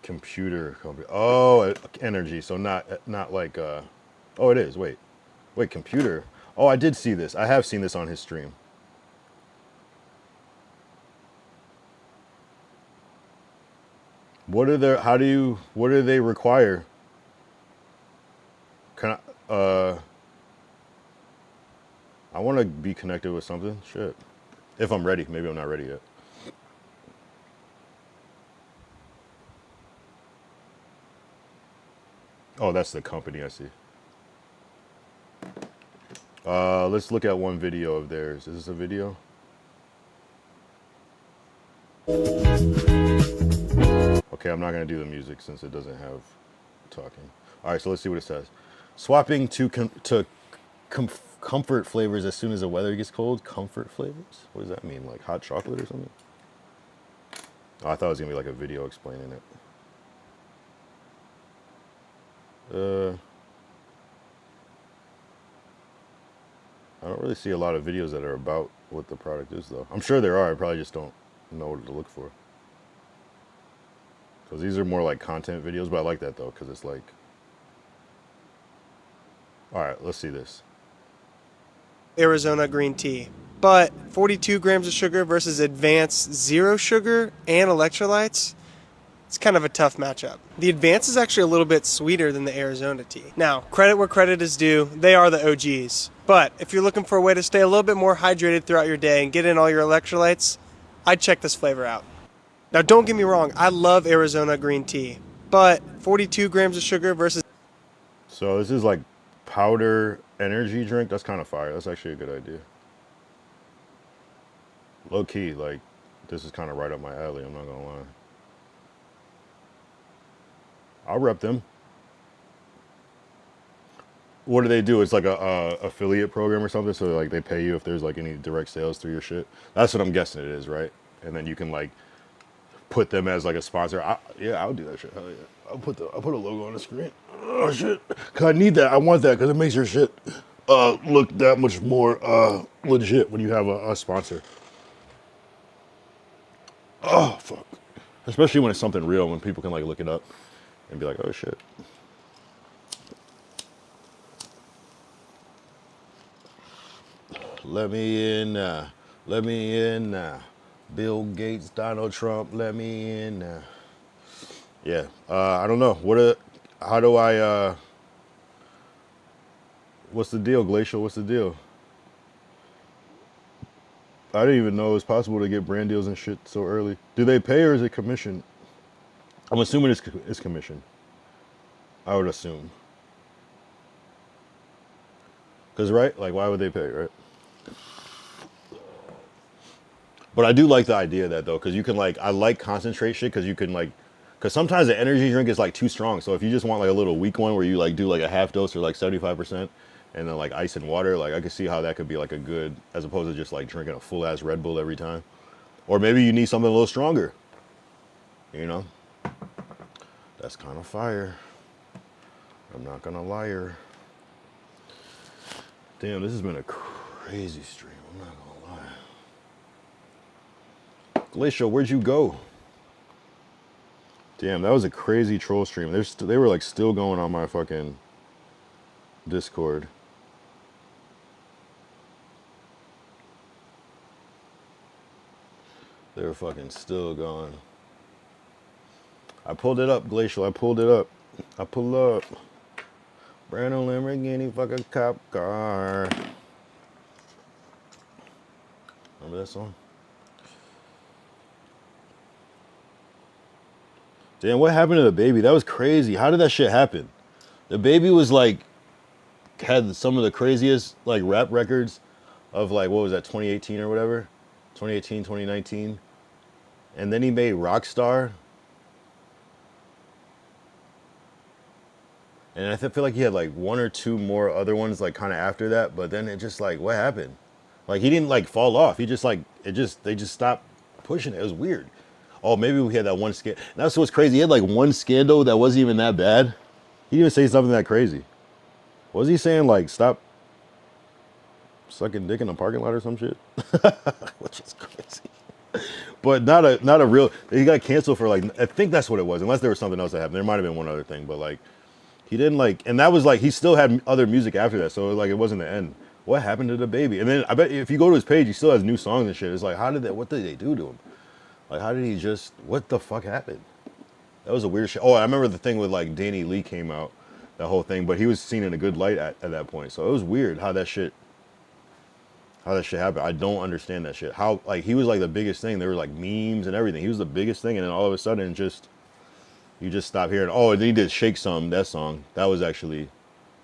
computer company. Oh, energy. So not like oh, it is. Wait, computer. Oh, I did see this. I have seen this on his stream. What do they require? Can I want to be connected with something. Shit. If I'm ready. Maybe I'm not ready yet. Oh, that's the company, I see. Let's look at one video of theirs. Is this a video? Okay, I'm not going to do the music since it doesn't have talking. All right, so let's see what it says. Swapping to comfort flavors as soon as the weather gets cold. Comfort flavors? What does that mean? Like hot chocolate or something? Oh, I thought it was gonna be like a video explaining it. I don't really see a lot of videos that are about what the product is, though. I'm sure there are. I probably just don't know what to look for. Because these are more like content videos, but I like that, though, because it's like... All right, let's see this. Arizona green tea. But 42 grams of sugar versus advanced zero sugar and electrolytes, it's kind of a tough matchup. The advanced is actually a little bit sweeter than the Arizona tea. Now, credit where credit is due, they are the OGs. But if you're looking for a way to stay a little bit more hydrated throughout your day and get in all your electrolytes, I'd check this flavor out. Now, don't get me wrong, I love Arizona green tea, but 42 grams of sugar versus... So this is like powder energy drink. That's kind of fire. That's actually a good idea. Low key, like, this is kind of right up my alley, I'm not gonna lie. I'll rep them. What do they do? It's like a affiliate program or something, so like they pay you if there's like any direct sales through your shit. That's what I'm guessing it is, right? And then you can like put them as like a sponsor. Yeah, I'll do that shit. Hell yeah. I'll put a logo on the screen. Oh shit, cause I need that. I want that because it makes your shit look that much more legit when you have a sponsor. Oh fuck, especially when it's something real, when people can like look it up and be like, oh shit. Let me in now. Let me in now. Bill Gates, Donald Trump, let me in now. Yeah, I don't know. How do I, what's the deal, Glacial? What's the deal? I didn't even know it was possible to get brand deals and shit so early. Do they pay or is it commission? I'm assuming it's commission. I would assume. Because, right? Like, why would they pay, right? But I do like the idea of that, though, because you can, like, I like concentrate shit because you can, like, because sometimes the energy drink is, like, too strong. So if you just want, like, a little weak one where you, like, do, like, a half dose or, like, 75%, and then, like, ice and water, like, I could see how that could be, like, a good, as opposed to just, like, drinking a full-ass Red Bull every time. Or maybe you need something a little stronger, you know? That's kind of fire. I'm not gonna lie. Damn, this has been a crazy stream. I'm not gonna lie. Glacial, where'd you go? Damn, that was a crazy troll stream. They were like still going on my fucking Discord. They were fucking still going. I pulled it up, Glacial. I pulled it up. I pulled up. Brand new Lamborghini fucking cop car. Remember that song? Damn, what happened to the baby? That was crazy. How did that shit happen? The baby was like, had some of the craziest like rap records of like, what was that, 2018 or whatever? 2018, 2019. And then he made Rockstar. And I feel like he had like one or two more other ones like kind of after that, but then it just like, what happened? Like he didn't like fall off. He just like, they just stopped pushing it. It was weird. Oh, maybe we had that one scandal. That's what's crazy. He had like one scandal that wasn't even that bad. He didn't even say something that crazy. What was he saying? Like, stop sucking dick in a parking lot or some shit? Which is crazy. But not a real, he got canceled for like, I think that's what it was. Unless there was something else that happened. There might have been one other thing, but like, he didn't like, and that was like, he still had other music after that. So like, it wasn't the end. What happened to the baby? And then I bet if you go to his page, he still has new songs and shit. It's like, what did they do to him? Like, how did he just, what the fuck happened? That was a weird shit. Oh, I remember the thing with like Danny Lee came out, that whole thing, but he was seen in a good light at that point. So it was weird how that shit happened. I don't understand that shit. How, like, he was like the biggest thing. There were like memes and everything. He was the biggest thing. And then all of a sudden you just stop hearing, oh, and then he did Shake Some, that song. That was actually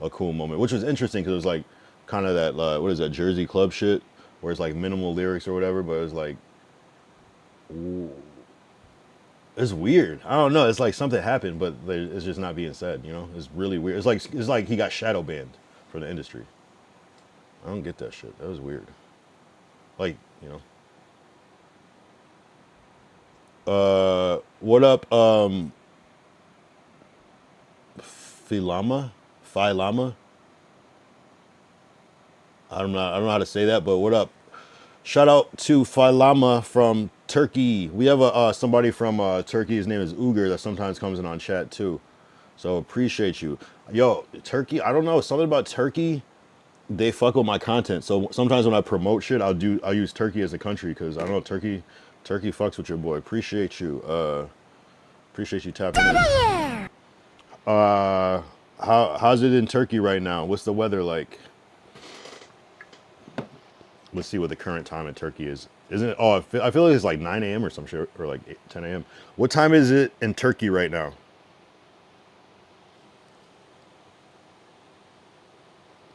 a cool moment, which was interesting because it was like kind of that, what is that, Jersey Club shit, where it's like minimal lyrics or whatever, but it was like, It's weird. I don't know. It's like something happened, but it's just not being said. You know, it's really weird. It's like he got shadow banned from the industry. I don't get that shit. That was weird. Like, you know. What up, Philama? Philama? I don't know how to say that, but what up? Shout out to Philama from Turkey. We have somebody from Turkey. His name is Uger that sometimes comes in on chat too. So appreciate you. Yo, Turkey, I don't know, something about Turkey, they fuck with my content. So sometimes when I promote shit, I'll use Turkey as a country because I don't know, Turkey fucks with your boy. Appreciate you. Appreciate you tapping in. How's it in Turkey right now? What's the weather like? Let's see what the current time in Turkey is. Isn't it? Oh, I feel like it's like 9 a.m. or some shit, or like 10 a.m. What time is it in Turkey right now?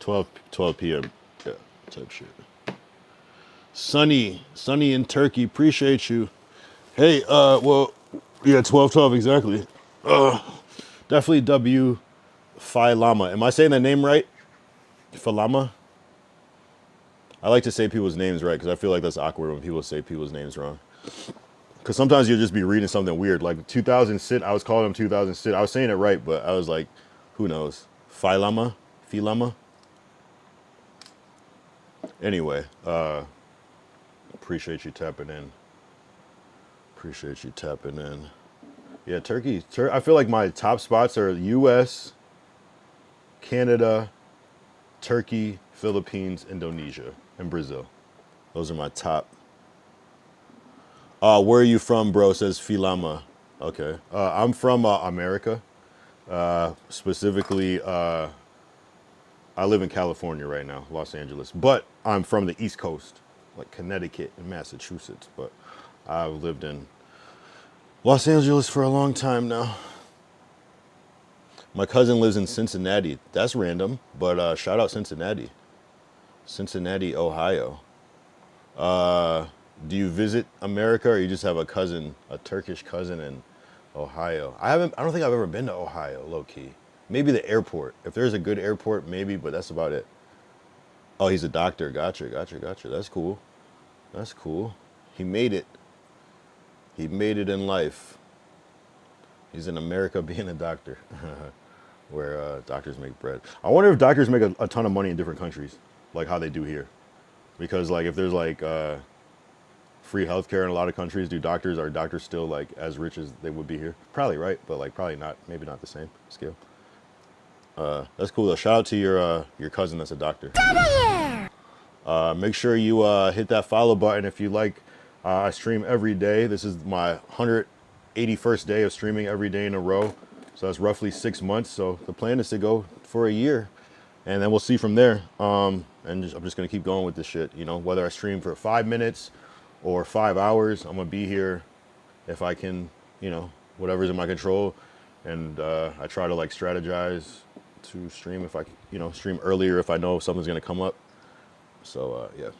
12 p.m. Yeah, type shit. Sunny in Turkey. Appreciate you. Hey, well, yeah, 12 exactly. Definitely W. Phi Lama. Am I saying that name right? Falama? I like to say people's names right because I feel like that's awkward when people say people's names wrong. Because sometimes you'll just be reading something weird. Like 2000 Sit, I was calling him 2000 Sit. I was saying it right, but I was like, who knows? Philama? Anyway, appreciate you tapping in. Yeah, Turkey. I feel like my top spots are U.S., Canada, Turkey, Philippines, Indonesia, and Brazil. Those are my top. Where are you from, bro? Says Filama. Okay. I'm from America. Specifically, I live in California right now, Los Angeles. But I'm from the East Coast, like Connecticut and Massachusetts. But I've lived in Los Angeles for a long time now. My cousin lives in Cincinnati. That's random, but shout out Cincinnati. Cincinnati, Ohio. Do you visit America or you just have a cousin, a Turkish cousin in Ohio? I don't think I've ever been to Ohio, low key. Maybe the airport. If there's a good airport, maybe, but that's about it. Oh, he's a doctor. Gotcha. That's cool. He made it. He made it in life. He's in America being a doctor. Where doctors make bread. I wonder if doctors make a ton of money in different countries, like how they do here. Because like if there's like free healthcare in a lot of countries, are doctors still like as rich as they would be here? Probably, right? But like probably not, maybe not the same scale. That's cool though. Shout out to your cousin that's a doctor. Make sure you hit that follow button if you like. I stream every day. This is my 181st day of streaming every day in a row. So that's roughly 6 months. So the plan is to go for a year, and then we'll see from there. I'm just gonna keep going with this shit. You know, whether I stream for 5 minutes or 5 hours, I'm gonna be here if I can. You know, whatever's in my control, and I try to like strategize to stream if I, stream earlier if I know something's gonna come up. So yeah,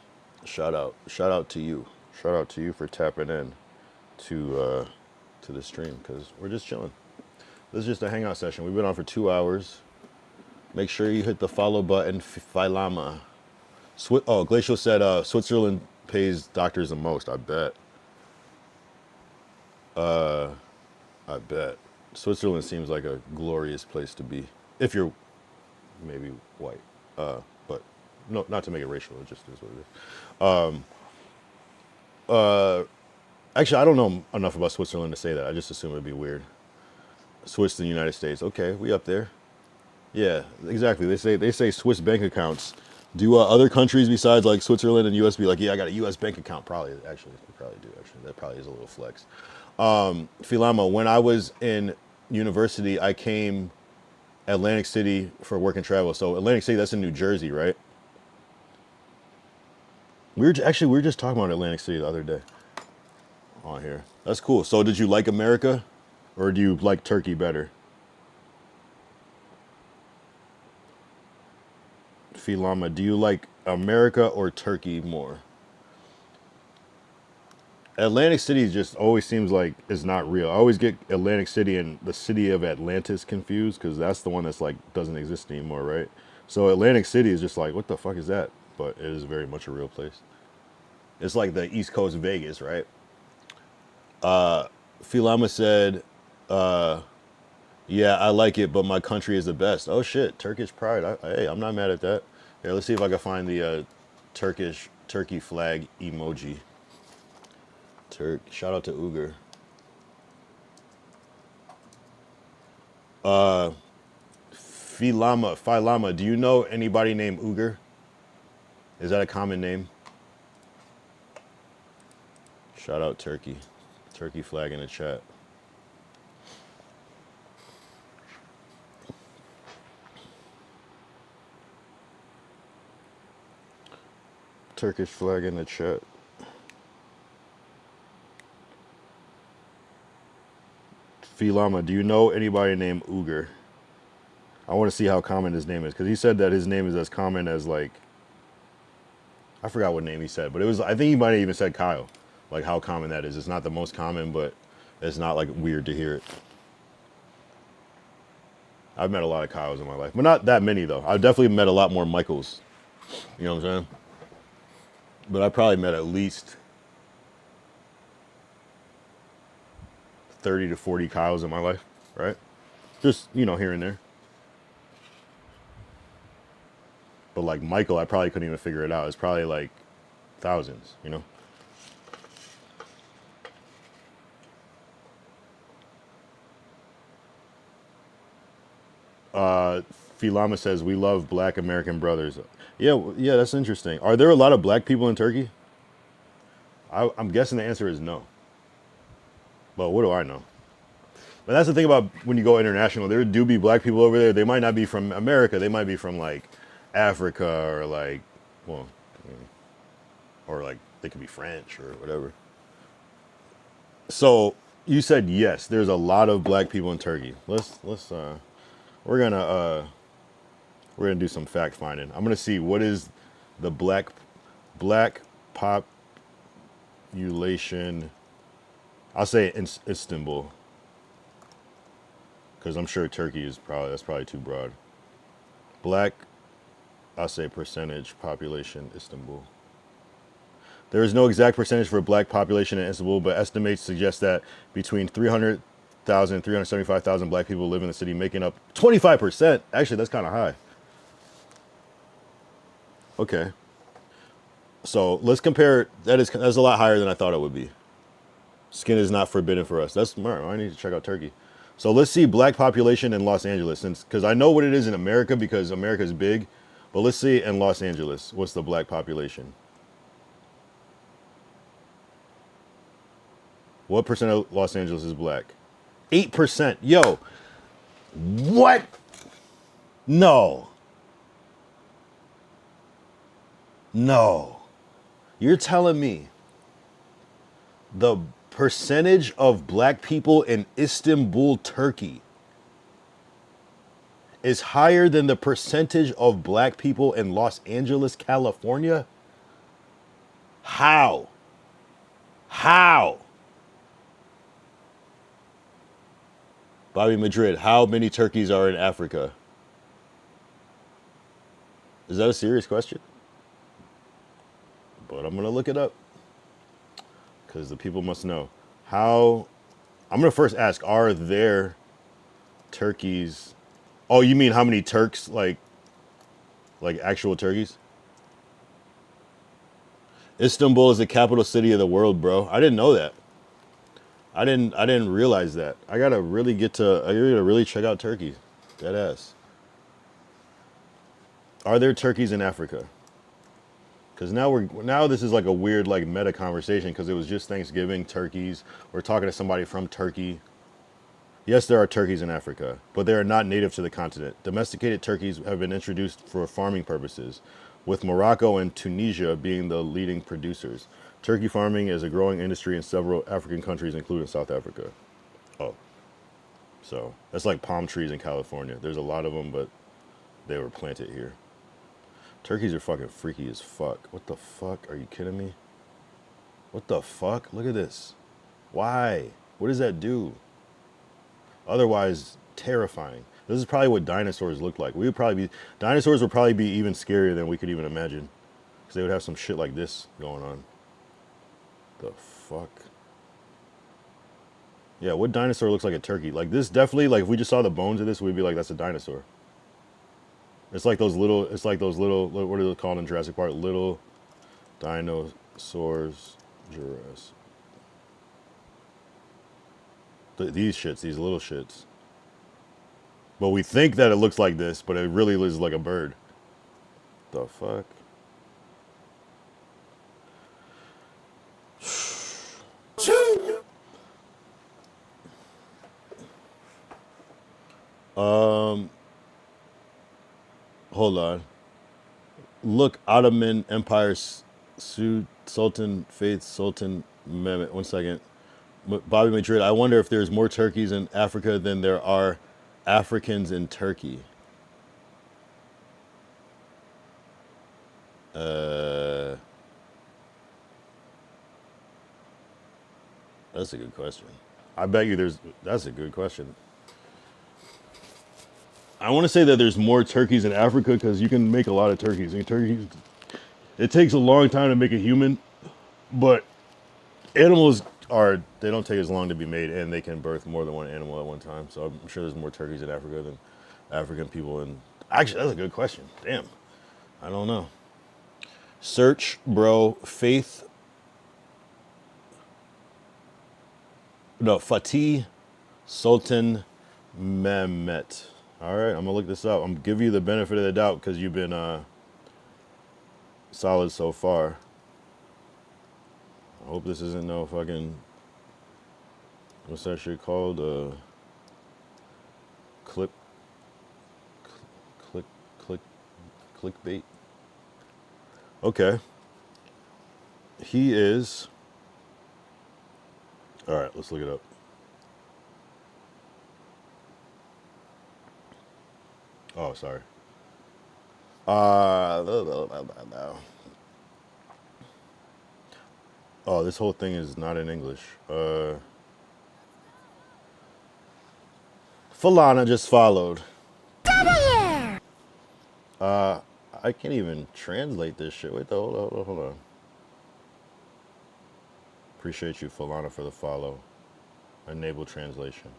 shout out to you for tapping in to the stream because we're just chilling. This is just a hangout session. We've been on for 2 hours. Make sure you hit the follow button. Filama. Glacial said Switzerland pays doctors the most. I bet. Switzerland seems like a glorious place to be if you're maybe white. But no, not to make it racial. It just is what it is. Actually, I don't know enough about Switzerland to say that. I just assume it'd be weird. Switch to the United States. Okay, we up there. Yeah, exactly. They say Swiss bank accounts. Do other countries besides like Switzerland and US be like, yeah, I got a US bank account? Probably, actually, they probably do. Actually, that probably is a little flex. Filama, when I was in university, I came Atlantic City for work and travel. So Atlantic City, that's in New Jersey, right? We were just talking about Atlantic City the other day on here. That's cool. So did you like America or do you like Turkey better? Filama, do you like America or Turkey more? Atlantic City just always seems like it's not real. I always get Atlantic City and the city of Atlantis confused because that's the one that's like doesn't exist anymore, right? So Atlantic City is just like, what the fuck is that? But it is very much a real place. It's like the East Coast Vegas, right? Filama said, yeah, I like it, but my country is the best. Oh shit, Turkish pride. Hey, I'm not mad at that. Here, let's see if I can find the turkey flag emoji. Shout out to Uger. Filama, do you know anybody named Uger? Is that a common name? Shout out Turkey. Turkey flag in the chat. Turkish flag in the chat. Filama, do you know anybody named Uger? I want to see how common his name is because he said that his name is as common as like, I forgot what name he said, but it was, I think he might have even said Kyle, like how common that is. It's not the most common, but it's not like weird to hear it. I've met a lot of Kyles in my life, but not that many though. I've definitely met a lot more Michaels. You know what I'm saying? But I probably met at least 30 to 40 Kyles in my life, right? Just, you know, here and there. But like Michael, I probably couldn't even figure it out. It's probably like thousands, you know? Filama says, we love black American brothers. Yeah, that's interesting. Are there a lot of black people in Turkey? I'm guessing the answer is no. But what do I know? But that's the thing about when you go international, there do be black people over there. They might not be from America. They might be from like Africa or like, well, or like they could be French or whatever. So you said yes, there's a lot of black people in Turkey. We're gonna do some fact finding. I'm gonna see what is the black population. I'll say in Istanbul, because I'm sure Turkey is that's probably too broad. Black, I'll say percentage population Istanbul. There is no exact percentage for black population in Istanbul, but estimates suggest that between 300,000 and 375,000 black people live in the city, making up 25%. Actually, that's kind of high. Okay. So let's compare. That's a lot higher than I thought it would be. Skin is not forbidden for us. That's smart. I need to check out Turkey. So let's see black population in Los Angeles, because I know what it is in America because America is big, but let's see in Los Angeles, what's the black population? What percent of Los Angeles is black? 8%. Yo, what? No. You're telling me the percentage of black people in Istanbul, Turkey is higher than the percentage of black people in Los Angeles, California? How? Bobby Madrid, how many turkeys are in Africa? Is that a serious question? But I'm going to look it up because the people must know. I'm going to first ask, are there turkeys? Oh, you mean how many Turks, like actual turkeys? Istanbul is the capital city of the world, bro. I didn't know that. I didn't realize that. I gotta really check out Turkey. Dead ass. Are there turkeys in Africa? Because now this is like a weird like meta conversation because it was just Thanksgiving, turkeys. We're talking to somebody from Turkey. Yes, there are turkeys in Africa, but they are not native to the continent. Domesticated turkeys have been introduced for farming purposes, with Morocco and Tunisia being the leading producers. Turkey farming is a growing industry in several African countries, including South Africa. Oh, so that's like palm trees in California. There's a lot of them, but they were planted here. Turkeys are fucking freaky as fuck. What the fuck? Are you kidding me? What the fuck? Look at this. Why? What does that do? Otherwise, terrifying. This is probably what dinosaurs looked like. Dinosaurs would probably be even scarier than we could even imagine. Because they would have some shit like this going on. The fuck? Yeah, what dinosaur looks like a turkey? Like this definitely, like if we just saw the bones of this, we'd be like, that's a dinosaur. It's like those little, what are they called in Jurassic Park? Little dinosaurs, Jurassic. These shits, these little shits. But we think that it looks like this, but it really looks like a bird. The fuck? Hold on. Look, Ottoman Empire, Sultan Faith, Sultan Mehmet. 1 second. Bobby Madrid, I wonder if there's more turkeys in Africa than there are Africans in Turkey. That's a good question. I bet you that's a good question. I want to say that there's more turkeys in Africa because you can make a lot of turkeys. I mean, turkeys, it takes a long time to make a human, but animals they don't take as long to be made, and they can birth more than one animal at one time. So I'm sure there's more turkeys in Africa than African people. And actually, that's a good question. Damn, I don't know. Search, bro. Faith. No, Fatih Sultan Mehmet. All right, I'm gonna look this up. I'm gonna give you the benefit of the doubt because you've been solid so far. I hope this isn't no fucking, what's that shit called? Clickbait. Okay. He is. All right, let's look it up. Oh, sorry. Oh, this whole thing is not in English. Falana just followed. I can't even translate this shit. Wait, hold on. Appreciate you, Falana, for the follow. Enable translation.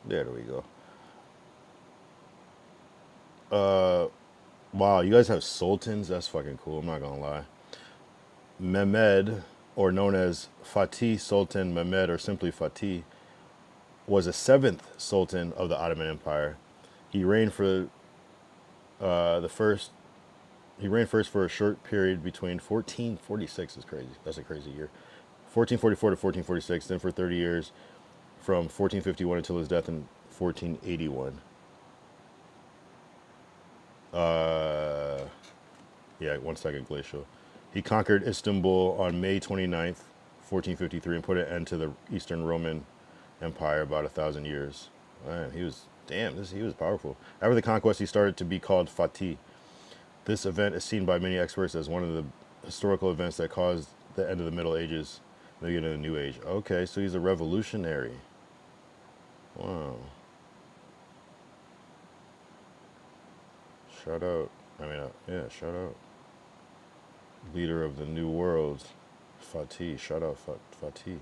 There we go. Wow, you guys have sultans? That's fucking cool, I'm not gonna lie. Mehmed, or known as Fatih Sultan Mehmed, or simply Fatih, was a 7th sultan of the Ottoman Empire. He reigned for He reigned first for a short period between 1446 is crazy. That's a crazy year. 1444 to 1446, then for 30 years from 1451 until his death in 1481. Yeah, 1 second, Glacial. He conquered Istanbul on May 29th, 1453, and put an end to the Eastern Roman Empire about 1,000 years. Man, he was powerful. After the conquest, he started to be called Fatih. This event is seen by many experts as one of the historical events that caused the end of the Middle Ages, the beginning of the New Age. Okay, so he's a revolutionary. Wow. Shout out. Yeah, shout out. Leader of the New World, Fatih. Shout out Fatih.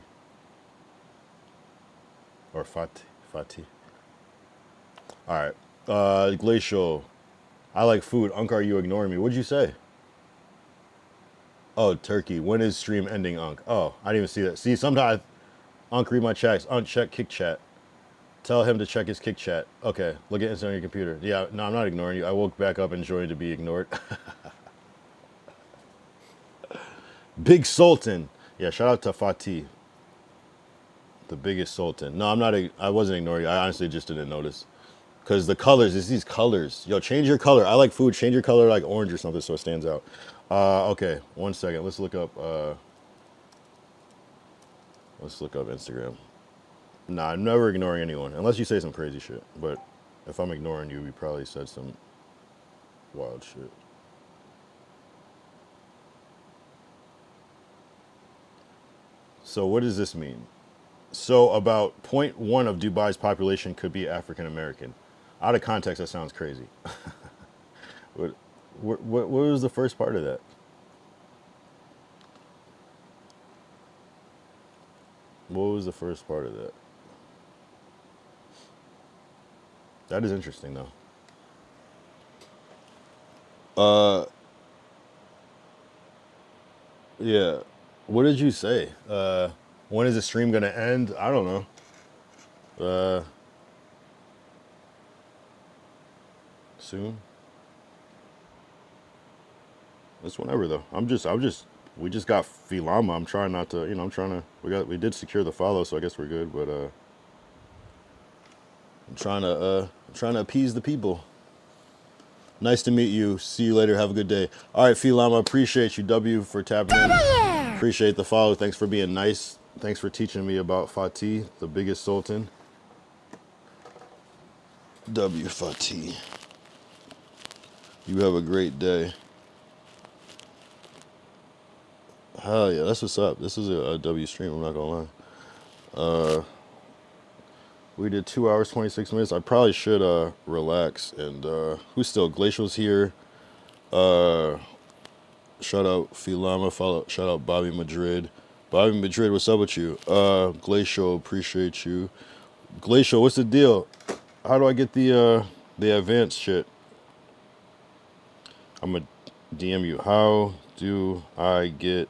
Or Fatih. All right. Glacial. I like food. Unk, are you ignoring me? What'd you say? Oh, Turkey. When is stream ending, Unk? Oh, I didn't even see that. See, sometimes Unk, read my chats. Unk, check kick chat. Tell him to check his kick chat. Okay, look at it on your computer. Yeah, no, I'm not ignoring you. I woke back up enjoying to be ignored. Big Sultan. Yeah, shout out to Fatih. The biggest Sultan. No, I wasn't ignoring you. I honestly just didn't notice. Because the colors, it's these colors. Yo, change your color. I like food. Change your color like orange or something so it stands out. Okay, 1 second. Let's look up Instagram. Nah, I'm never ignoring anyone. Unless you say some crazy shit. But if I'm ignoring you, you probably said some wild shit. So what does this mean? So about 0.1 of Dubai's population could be African American. Out of context, that sounds crazy. What was the first part of that? What was the first part of that? That is interesting, though. Yeah. What did you say? When is the stream gonna end? I don't know. Soon. It's whenever though. We just got Filama. I'm trying not to, we did secure the follow, so I guess we're good, but I'm trying to appease the people. Nice to meet you. See you later. Have a good day. All right, Filama, appreciate you. W for tapping in. Appreciate the follow. Thanks for being nice. Thanks for teaching me about Fatih, the biggest sultan. W Fatih. You have a great day. Hell yeah, that's what's up. This is a W stream, I'm not gonna lie. We did 2 hours, 26 minutes. I probably should relax. And who's still? Glacial's here. Shout out Filama. Shout out Bobby Madrid. Bobby Madrid, what's up with you? Glacial, appreciate you. Glacial, what's the deal? How do I get the advanced shit? I'm gonna DM you. How do I get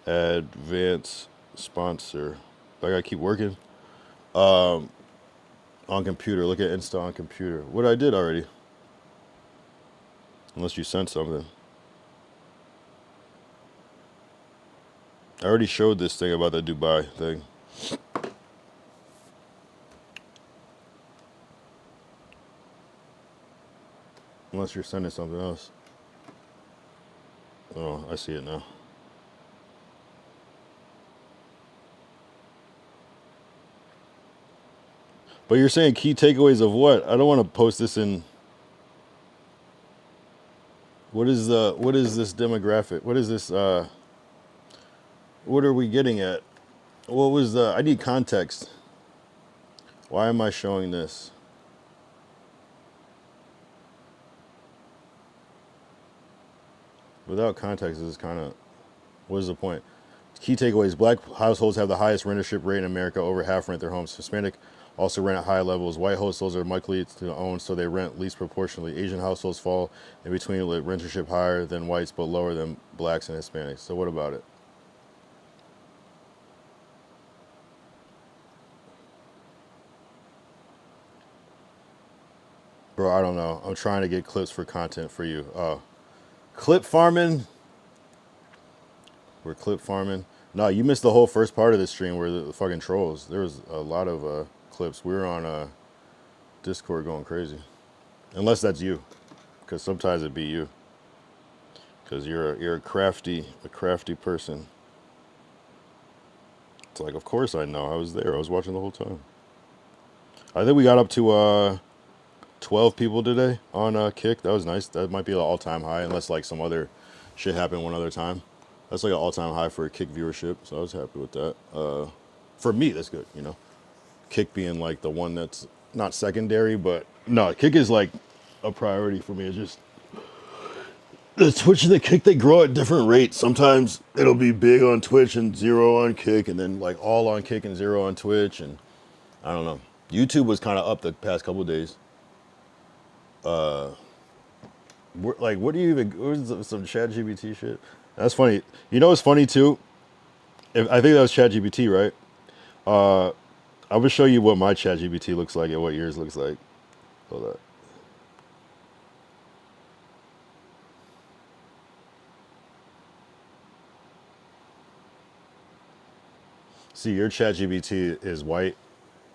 advanced sponsor? I gotta keep working. On computer. Look at Insta on computer. What I did already. Unless you sent something. I already showed this thing about the Dubai thing. Unless you're sending something else. Oh, I see it now. But you're saying key takeaways of what? I don't want to post this in. What is this demographic? What is this what are we getting at? What was the I need context. Why am I showing this? Without context, this is kind of, what is the point? Key takeaways: Black households have the highest rentership rate in America. Over half rent their homes. Hispanic also rent at high levels. White households are likely to own, so they rent least proportionally. Asian households fall in between, with rentership higher than whites but lower than blacks and Hispanics. So what about it? Bro, I don't know. I'm trying to get clips for content for you. Clip farming. We're clip farming. No, you missed the whole first part of the stream where the fucking trolls. There was a lot of clips. We were on Discord going crazy. Unless that's you, because sometimes it'd be you. Because you're a crafty person. It's like, of course I know. I was there. I was watching the whole time. I think we got up to 12 people today on Kick. That was nice. That might be an all-time high, unless like some other shit happened one other time. That's like an all-time high for Kick viewership, so I was happy with that. For me, that's good, you know. Kick being like the one that's not secondary, but no, Kick is like a priority for me. It's just the Twitch and the Kick, they grow at different rates. Sometimes it'll be big on Twitch and zero on Kick, and then like all on Kick and zero on Twitch, and I don't know. YouTube was kind of up the past couple of days. Like, what do you even? What is some ChatGPT shit? That's funny. You know what's funny too? I think that was ChatGPT, right? I will show you what my ChatGPT looks like and what yours looks like. Hold on. See, your ChatGPT is white,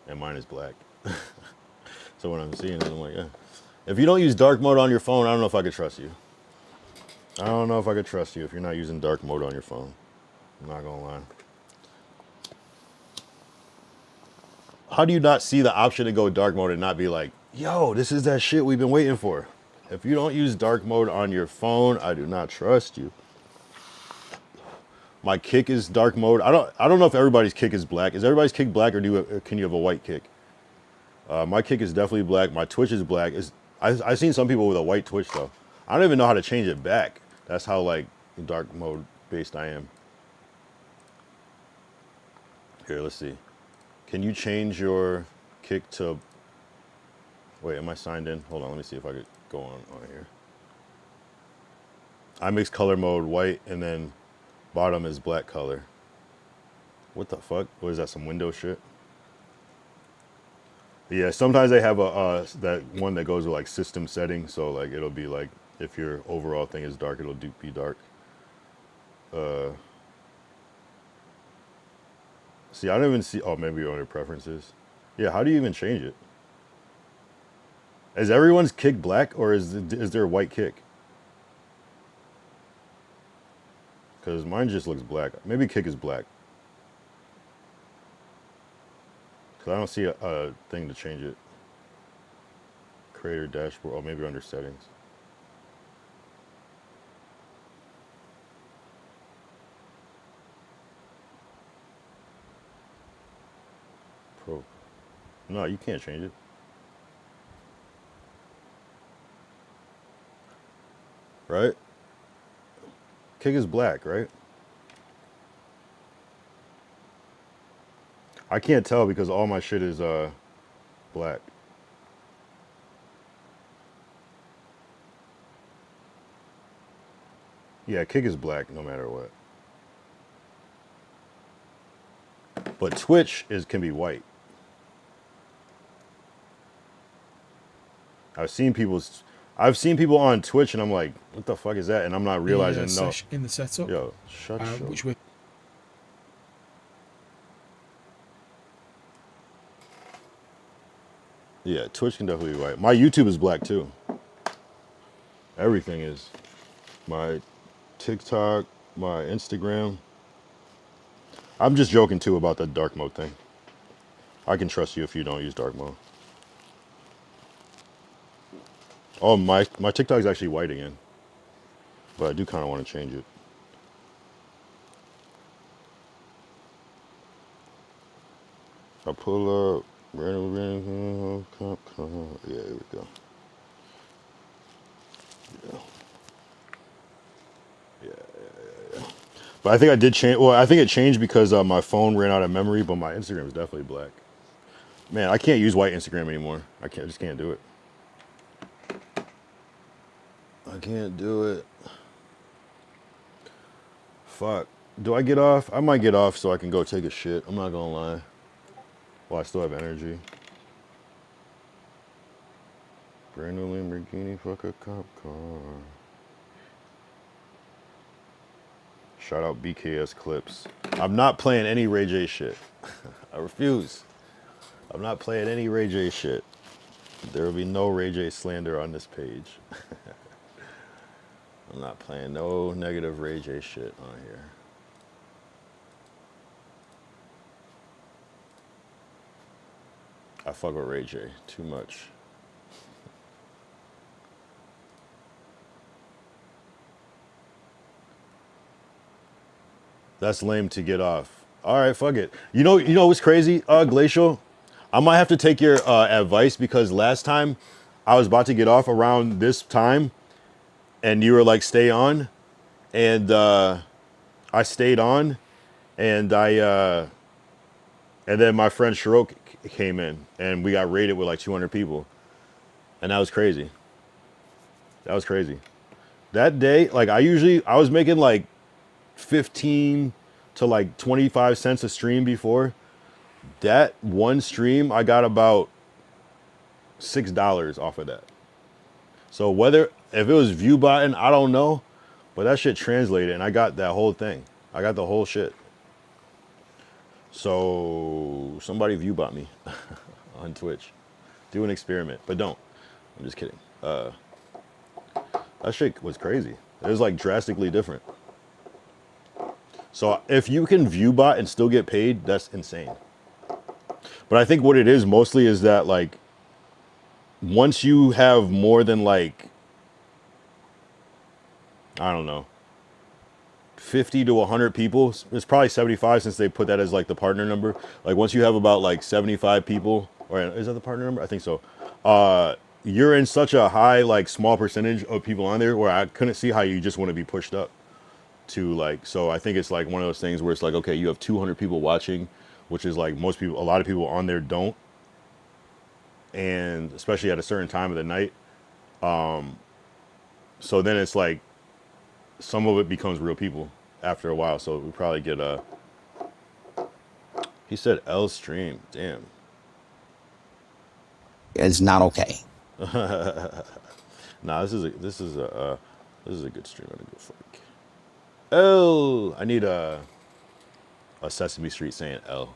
and mine is black. So when I'm seeing it, I'm like, yeah. If you don't use dark mode on your phone, I don't know if I could trust you. I don't know if I could trust you if you're not using dark mode on your phone. I'm not gonna lie. How do you not see the option to go dark mode and not be like, yo, this is that shit we've been waiting for? If you don't use dark mode on your phone, I do not trust you. My kick is dark mode. I don't know if everybody's kick is black. Is everybody's kick black, or can you have a white kick? My kick is definitely black. My Twitch is black. I've seen some people with a white Twitch though. I don't even know how to change it back. That's how like dark mode based I am. Here, let's see. Can you change your kick to? Wait, am I signed in? Hold on, let me see if I could go on here. I mix color mode white, and then bottom is black color. What the fuck? What is that? Some Windows shit? Yeah, sometimes they have a that one that goes with like system settings. So like it'll be like if your overall thing is dark, it'll be dark. See, I don't even see. Oh, maybe you're under preferences. Yeah, how do you even change it? Is everyone's kick black, or is there a white kick? Because mine just looks black. Maybe kick is black. Because I don't see a thing to change it. Creator dashboard. Oh, maybe under settings. Pro. No, you can't change it. Right? Kick is black, right? I can't tell because all my shit is black. Yeah, kick is black no matter what. But Twitch can be white. I've seen people on Twitch and I'm like, what the fuck is that? And I'm not realizing no. In the setup. Yo, shut up. Which way? Yeah, Twitch can definitely be white. My YouTube is black too. Everything is. My TikTok, my Instagram. I'm just joking too about the dark mode thing. I can trust you if you don't use dark mode. Oh, my TikTok is actually white again. But I do kind of want to change it. I pull up. Yeah, here we go. Yeah. But I think I did change. Well, I think it changed because my phone ran out of memory, but my Instagram is definitely black. Man, I can't use white Instagram anymore. I just can't do it. I can't do it. Fuck. Do I get off? I might get off so I can go take a shit. I'm not gonna lie. Well, I still have energy. Brand new Lamborghini, fuck a cop car. Shout out BKS Clips. I'm not playing any Ray J shit. I refuse. I'm not playing any Ray J shit. There will be no Ray J slander on this page. I'm not playing no negative Ray J shit on here. I fuck with Ray J too much. That's lame to get off. All right, fuck it. You know what's crazy, Glacial? I might have to take your advice because last time I was about to get off around this time and you were like, stay on. And I stayed on and and then my friend Shirok came in and we got raided with like 200 people. And that was crazy. That was crazy. That day, like I was making like 15 to like 25 cents a stream before. That one stream, I got about $6 off of that. So if it was view button, I don't know, but that shit translated and I got that whole thing. I got the whole shit. So somebody view bot me on Twitch. Do an experiment, but don't. I'm just kidding. That shit was crazy. It was like drastically different. So if you can view bot and still get paid, that's insane. But I think what it is mostly is that like once you have more than like, I don't know, 50 to 100 people, it's probably 75 since they put that as like the partner number. Like once you have about like 75 people, or is that the partner number? I think so. You're in such a high, like small percentage of people on there where I couldn't see how you just want to be pushed up to like, so I think it's like one of those things where it's like, okay, you have 200 people watching, which is like most people, a lot of people on there don't. And especially at a certain time of the night. So then it's like, some of it becomes real people after a while. So we probably get he said L stream. Damn. It's not okay. Nah, this is a good stream. I'm gonna go fuck. L. I need a Sesame Street saying L.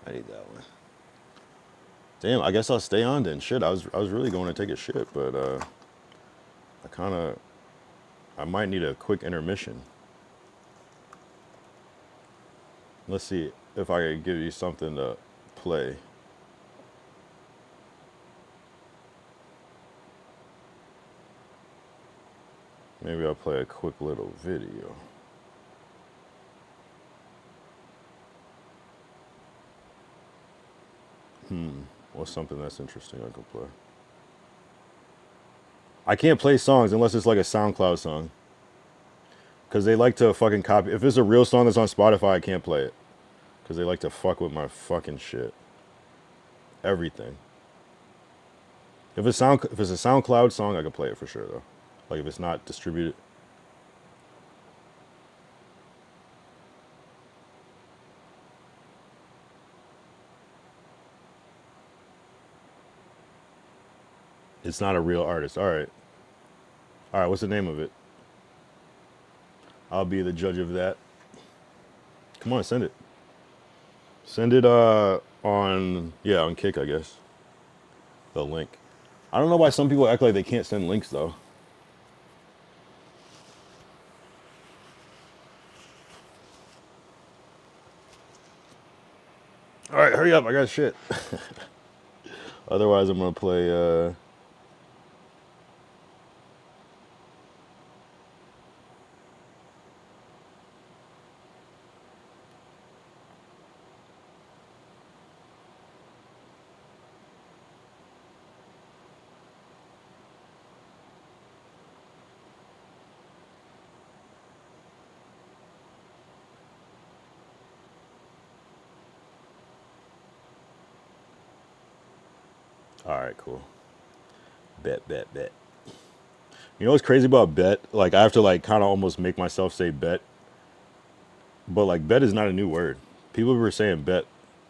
I need that one. Damn, I guess I'll stay on then. Shit, I was really going to take a shit, but I might need a quick intermission. Let's see if I can give you something to play. Maybe I'll play a quick little video. What's something that's interesting I can play? I can't play songs unless it's like a SoundCloud song. Because they like to fucking copy. If it's a real song that's on Spotify, I can't play it. Because they like to fuck with my fucking shit. Everything. If it's a SoundCloud song, I can play it for sure, though. Like if it's not distributed. It's not a real artist. All right. All right, what's the name of it? I'll be the judge of that. Come on, send it. Send it on Kick, I guess. The link. I don't know why some people act like they can't send links, though. All right, hurry up. I got shit. Otherwise, I'm going to play... All right, cool. Bet. You know what's crazy about bet? Like, I have to, like, kind of almost make myself say bet. But, like, bet is not a new word. People were saying bet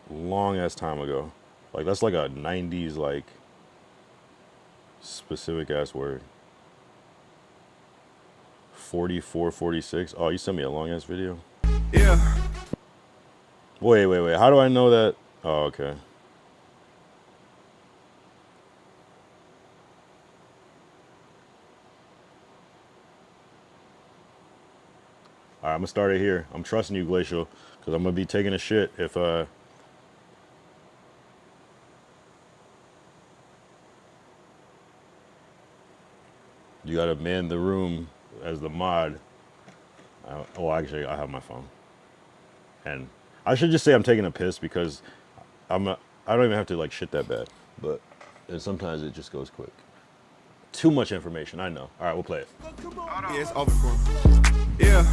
long-ass time ago. Like, that's like a 90s, like, specific-ass word. 44, 46. Oh, you sent me a long-ass video? Yeah. Wait. How do I know that? Oh, okay. All right, I'm gonna start it here. I'm trusting you, Glacial, because I'm gonna be taking a shit if you gotta man the room as the mod. Actually, I have my phone, and I should just say I'm taking a piss because I don't even have to like shit that bad, but sometimes it just goes quick. Too much information, I know. All right, we'll play it. Yeah, it's over for him. Yeah.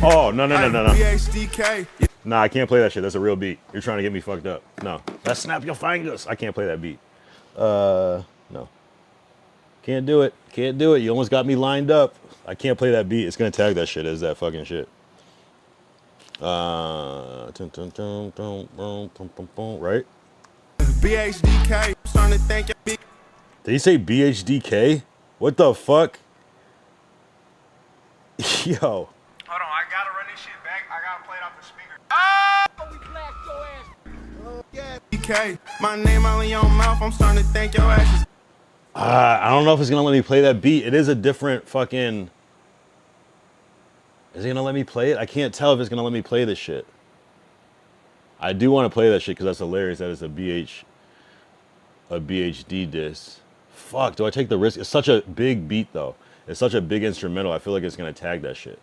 Oh, no. BHDK. Nah, I can't play that shit. That's a real beat. You're trying to get me fucked up. No. Let's snap your fingers. I can't play that beat. No. Can't do it. You almost got me lined up. I can't play that beat. It's going to tag that shit as that fucking shit. Right? BHDK. Starting to think Did he say BHDK? What the fuck? Yo. Hold on, I gotta run this shit back. I gotta play it off the speaker. We blacked your ass. DK, my name only on mouth. I'm starting to think your ass is. I don't know if it's gonna let me play that beat. It is a different fucking. Is it gonna let me play it? I can't tell if it's gonna let me play this shit. I do want to play that shit because that's hilarious. That is a BHD diss. Fuck, do I take the risk? It's such a big beat though. It's such a big instrumental. I feel like it's gonna tag that shit.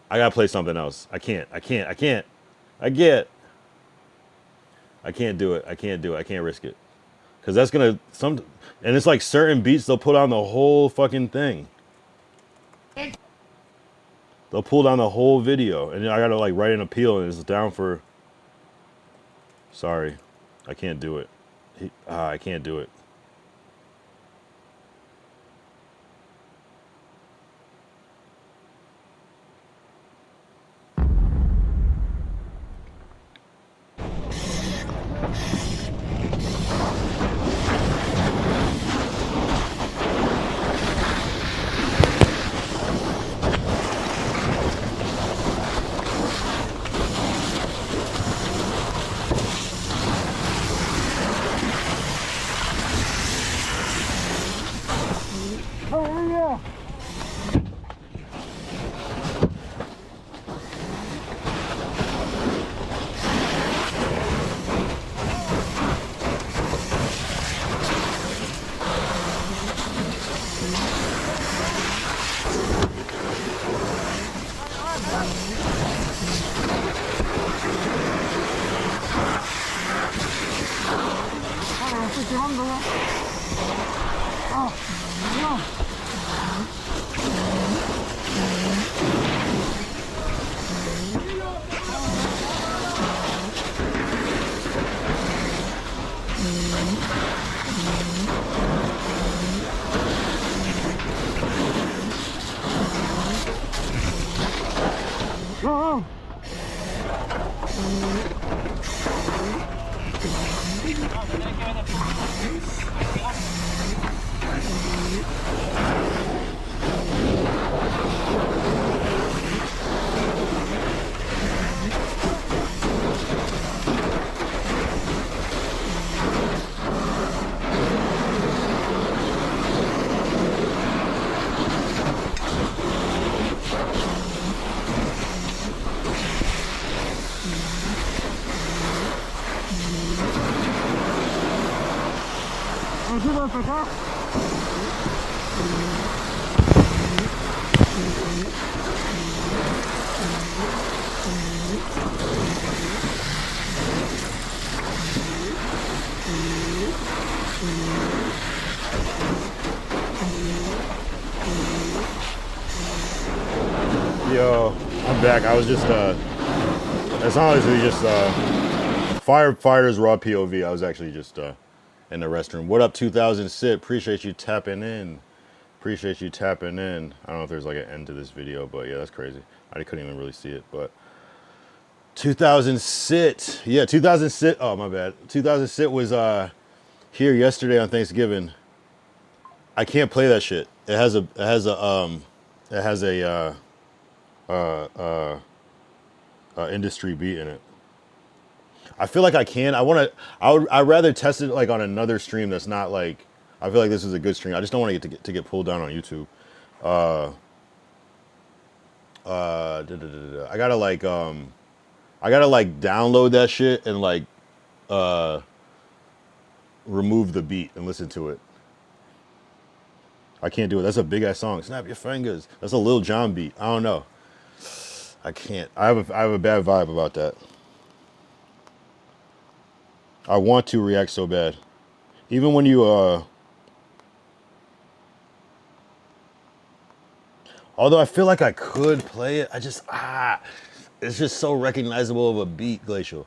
I gotta play something else. I can't do it. I can't risk it. Cause that's gonna and it's like certain beats they'll put on the whole fucking thing. They'll pull down the whole video, and I gotta like write an appeal, and it's down for. Sorry, I can't do it. I can't do it. Yo, I'm back. I was just it's honestly just firefighters raw POV. I was actually just in the restroom. What up, 2000 sit? Appreciate you tapping in. Appreciate you tapping in. I don't know if there's like an end to this video, but yeah, that's crazy. I couldn't even really see it, but 2000 sit. Yeah, 2000 sit. Oh, my bad. 2000 sit was here yesterday on Thanksgiving. I can't play that shit. It has a industry beat in it. I feel like I can. I'd rather test it like on another stream that's not like. I feel like this is a good stream. I just don't want to get pulled down on YouTube. I gotta like download that shit and like remove the beat and listen to it. I can't do it. That's a big ass song. Snap your fingers. That's a Lil Jon beat. I don't know. I can't. I have a bad vibe about that. I want to react so bad. Even when you although I feel like I could play it, I just it's just so recognizable of a beat, Glacial.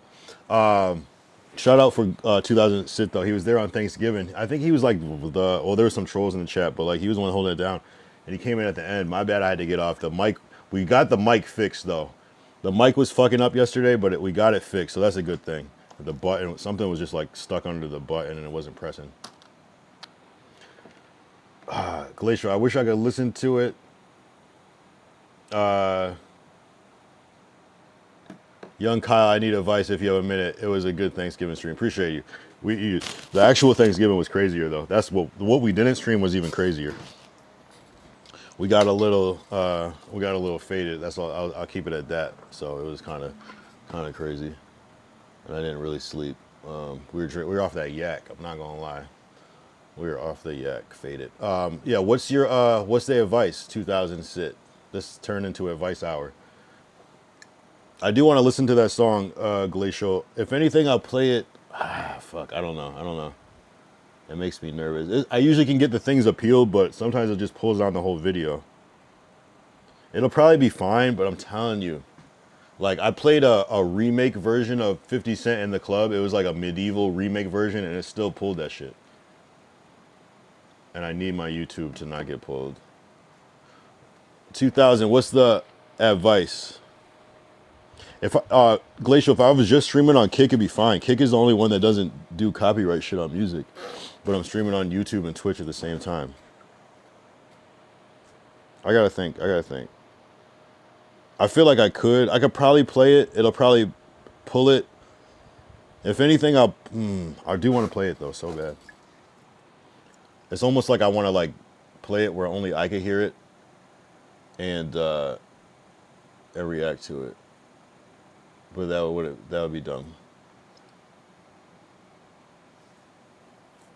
Shout out for 2000 sit though. He was there on Thanksgiving. I think he was like there were some trolls in the chat, but like he was the one holding it down. And he came in at the end. My bad, I had to get off the mic. We got the mic fixed though. The mic was fucking up yesterday, but we got it fixed, so that's a good thing. The button, something was just like stuck under the button and it wasn't pressing. Glacier, I wish I could listen to it. Young Kyle, I need advice if you have a minute. It was a good Thanksgiving stream. Appreciate you. The actual Thanksgiving was crazier though. That's what we didn't stream was even crazier. We got a little faded. That's all. I'll keep it at that. So it was kind of crazy, and I didn't really sleep. We were off that yak. I'm not gonna lie. We were off the yak, faded. Yeah. What's the advice? 2000 sit. This turned into advice hour. I do want to listen to that song, Glacial. If anything, I'll play it. Fuck, I don't know. It makes me nervous. I usually can get the things appealed, but sometimes it just pulls down the whole video. It'll probably be fine, but I'm telling you. Like, I played a remake version of 50 Cent in the club. It was like a medieval remake version, and it still pulled that shit. And I need my YouTube to not get pulled. 2000, what's the advice? If Glacial, if I was just streaming on Kick, it'd be fine. Kick is the only one that doesn't do copyright shit on music. But I'm streaming on YouTube and Twitch at the same time. I gotta think. I feel like I could probably play it. It'll probably pull it. If anything, I do want to play it though, so bad. It's almost like I want to like play it where only I can hear it and react to it. But that would be dumb.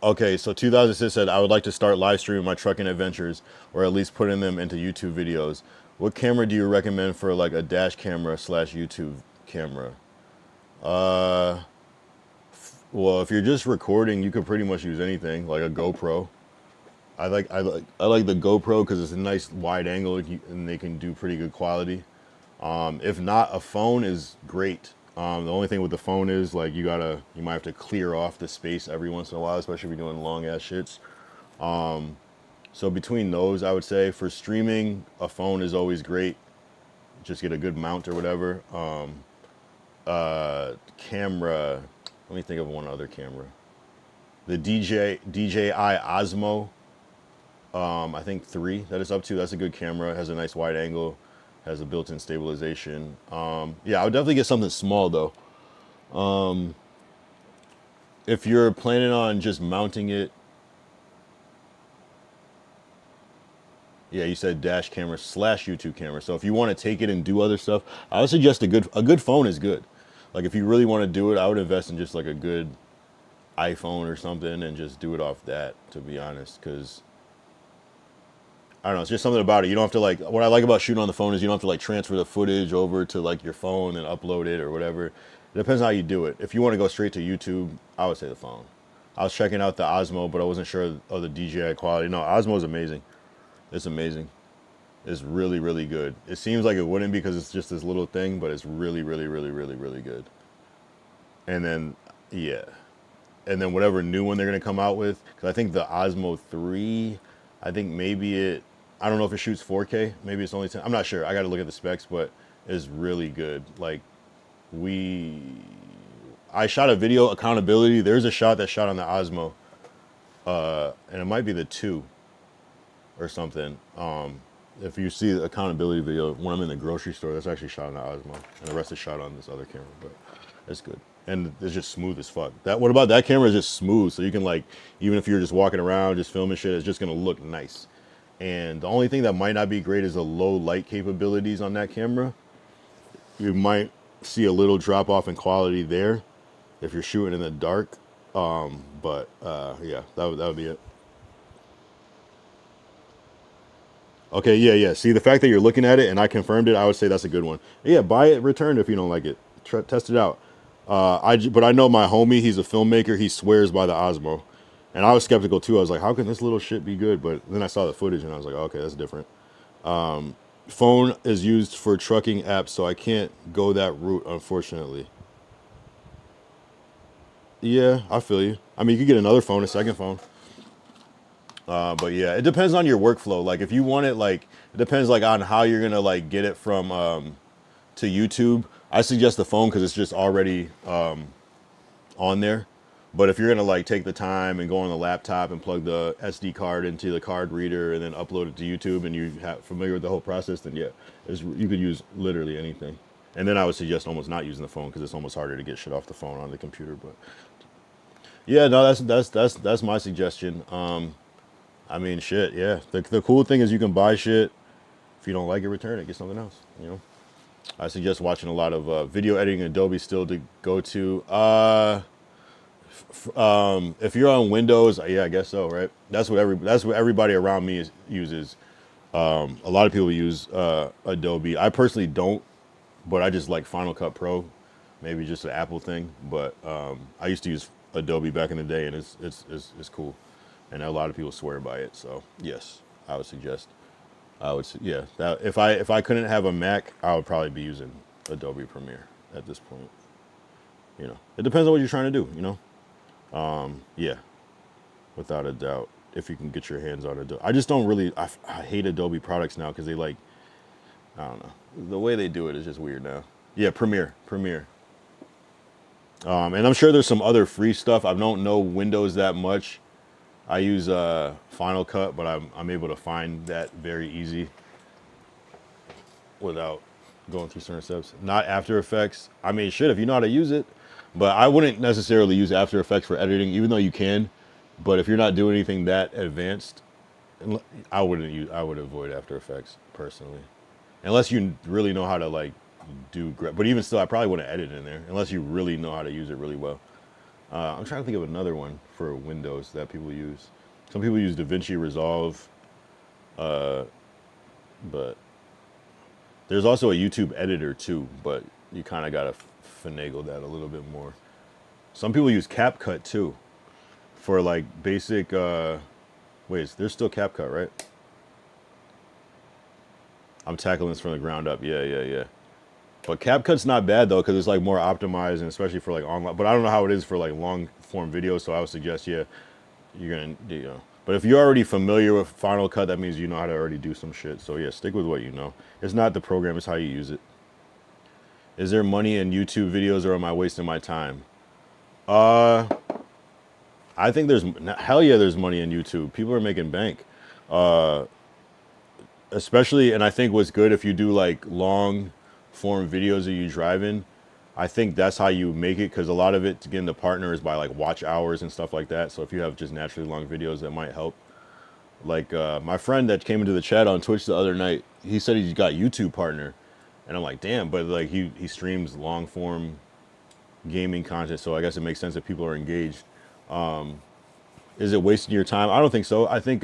Okay, so 2006 said, I would like to start live streaming my trucking adventures, or at least putting them into YouTube videos. What camera do you recommend for like a dash camera / YouTube camera? Well, if you're just recording, you could pretty much use anything, like a GoPro. I like the GoPro because it's a nice wide angle and they can do pretty good quality. If not, a phone is great. The only thing with the phone is like you might have to clear off the space every once in a while, especially if you're doing long ass shits. So between those, I would say for streaming, a phone is always great. Just get a good mount or whatever. Camera, let me think of one other camera. The DJI Osmo, I think 3 that it's up to. That's a good camera. It has a nice wide angle. Has a built-in stabilization. Yeah, I would definitely get something small though. If you're planning on just mounting it, yeah, you said dash camera / YouTube camera. So if you want to take it and do other stuff, I would suggest a good phone is good. Like if you really want to do it, I would invest in just like a good iPhone or something and just do it off that, to be honest, because I don't know, it's just something about it. You don't have to like, what I like about shooting on the phone is you don't have to like transfer the footage over to like your phone and upload it or whatever. It depends on how you do it. If you want to go straight to YouTube, I would say the phone. I was checking out the Osmo, but I wasn't sure of the DJI quality. No, Osmo is amazing. It's amazing. It's really, really good. It seems like it wouldn't because it's just this little thing, but it's really, really, really, really, really good. And then, yeah. And then whatever new one they're going to come out with, because I think the Osmo 3, I think maybe I don't know if it shoots 4K. Maybe it's only 10. I'm not sure. I got to look at the specs, but it's really good. Like, I shot a video, accountability. There's a shot that shot on the Osmo. And it might be the 2 or something. If you see the accountability video, when I'm in the grocery store, that's actually shot on the Osmo. And the rest is shot on this other camera, but it's good. And it's just smooth as fuck. What about that camera is just smooth. So you can like, even if you're just walking around, just filming shit, it's just going to look nice. And the only thing that might not be great is the low light capabilities on that camera. You might see a little drop off in quality there if you're shooting in the dark. But yeah, that would be it. Okay, yeah. See, the fact that you're looking at it and I confirmed it, I would say that's a good one. Yeah, buy it, return it if you don't like it. Test it out. But I know my homie, he's a filmmaker. He swears by the Osmo. And I was skeptical too. I was like, how can this little shit be good? But then I saw the footage and I was like, okay, that's different. Phone is used for trucking apps, so I can't go that route, unfortunately. Yeah, I feel you. I mean, you could get another phone, a second phone. But yeah, it depends on your workflow. Like if you want it, like it depends like on how you're gonna like get it from to YouTube. I suggest the phone because it's just already on there. But if you're gonna like take the time and go on the laptop and plug the SD card into the card reader and then upload it to YouTube and you have familiar with the whole process, then yeah, you could use literally anything. And then I would suggest almost not using the phone because it's almost harder to get shit off the phone on the computer. But yeah, no, that's my suggestion. I mean, shit, yeah. The cool thing is you can buy shit. If you don't like it, return it, get something else. You know, I suggest watching a lot of video editing. Adobe still to go to. If you're on Windows, yeah, I guess so, right? That's what everybody around me uses. A lot of people use Adobe. I personally don't but I just like Final Cut Pro, maybe just an Apple thing. But I used to use Adobe back in the day, and it's cool, and a lot of people swear by it. So yes, I would suggest. Yeah. That if I couldn't have a Mac, I would probably be using Adobe Premiere at this point. You know, it depends on what you're trying to do. You know, yeah, without a doubt. If you can get your hands on Adobe, I just don't really. I hate Adobe products now because they like, I don't know, the way they do it is just weird now. Yeah, Premiere. And I'm sure there's some other free stuff. I don't know Windows that much. I use Final Cut, but I'm able to find that very easy without going through certain steps. Not After Effects. I mean, shit, if you know how to use it, but I wouldn't necessarily use After Effects for editing, even though you can. But if you're not doing anything that advanced, I would avoid After Effects personally, unless you really know how to like but even still, I probably wouldn't edit in there unless you really know how to use it really well. I'm trying to think of another one for Windows that people use. Some people use DaVinci Resolve, but there's also a YouTube editor too, but you kind of gotta finagle that a little bit more. Some people use CapCut too for like basic. Wait, there's still CapCut, right? I'm tackling this from the ground up. Yeah. But CapCut's not bad though, because it's like more optimized, and especially for like online. But I don't know how it is for like long form videos, so I would suggest, yeah, you're gonna, you know. But if you're already familiar with Final Cut, that means you know how to already do some shit. So yeah, stick with what you know. It's not the program, it's how you use it. Is there money in YouTube videos, or am I wasting my time? I think hell yeah, there's money in YouTube. People are making bank. Especially, and I think what's good if you do like long form videos of you driving, I think that's how you make it, because a lot of it to get into partner is by like watch hours and stuff like that. So if you have just naturally long videos, that might help. Like my friend that came into the chat on Twitch the other night, he said he got YouTube partner, and I'm like, damn, but like he streams long form gaming content, so I guess it makes sense that people are engaged. Is it wasting your time? I don't think so. I think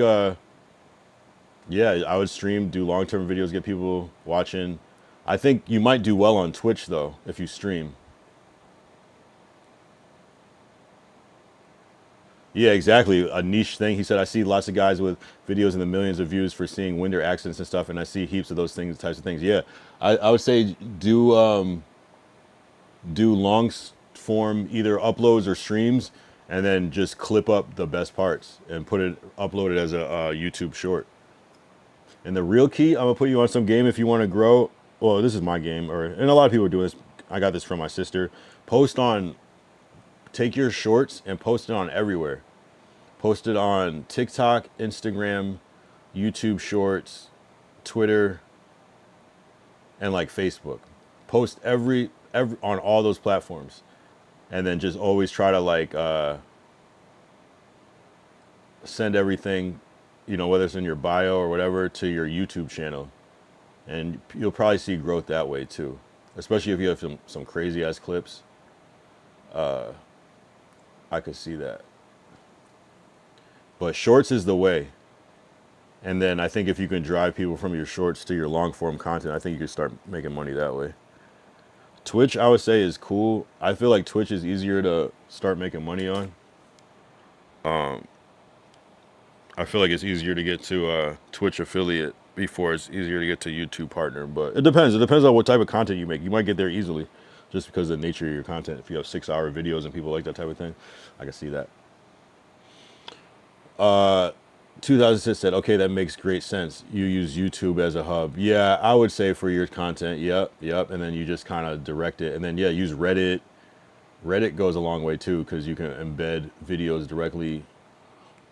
yeah, I would stream, do long-term videos, get people watching. I think you might do well on Twitch though if you stream. Yeah, exactly. A niche thing. He said, I see lots of guys with videos in the millions of views for seeing winter accidents and stuff, and I see heaps of those types of things. Yeah, I would say do long form either uploads or streams, and then just clip up the best parts and upload it as a YouTube short. And the real key, I'm gonna put you on some game if you want to grow. Well, this is my game, and a lot of people are doing this. I got this from my sister. Take your shorts and post it on everywhere. Post it on TikTok, Instagram, YouTube Shorts, Twitter, and like Facebook. Post every on all those platforms, and then just always try to like send everything, you know, whether it's in your bio or whatever, to your YouTube channel. And you'll probably see growth that way too, especially if you have some crazy ass clips. I could see that. But shorts is the way. And then I think if you can drive people from your shorts to your long form content, I think you can start making money that way. Twitch, I would say, is cool. I feel like Twitch is easier to start making money on. I feel like it's easier to get to Twitch affiliate before it's easier to get to YouTube partner, but it depends. It depends on what type of content you make. You might get there easily just because of the nature of your content. If you have 6-hour videos and people like that type of thing, I can see that. 2006 said, okay, that makes great sense. You use YouTube as a hub. Yeah, I would say for your content, yep. And then you just kind of direct it. And then, yeah, use Reddit. Reddit goes a long way too, because you can embed videos directly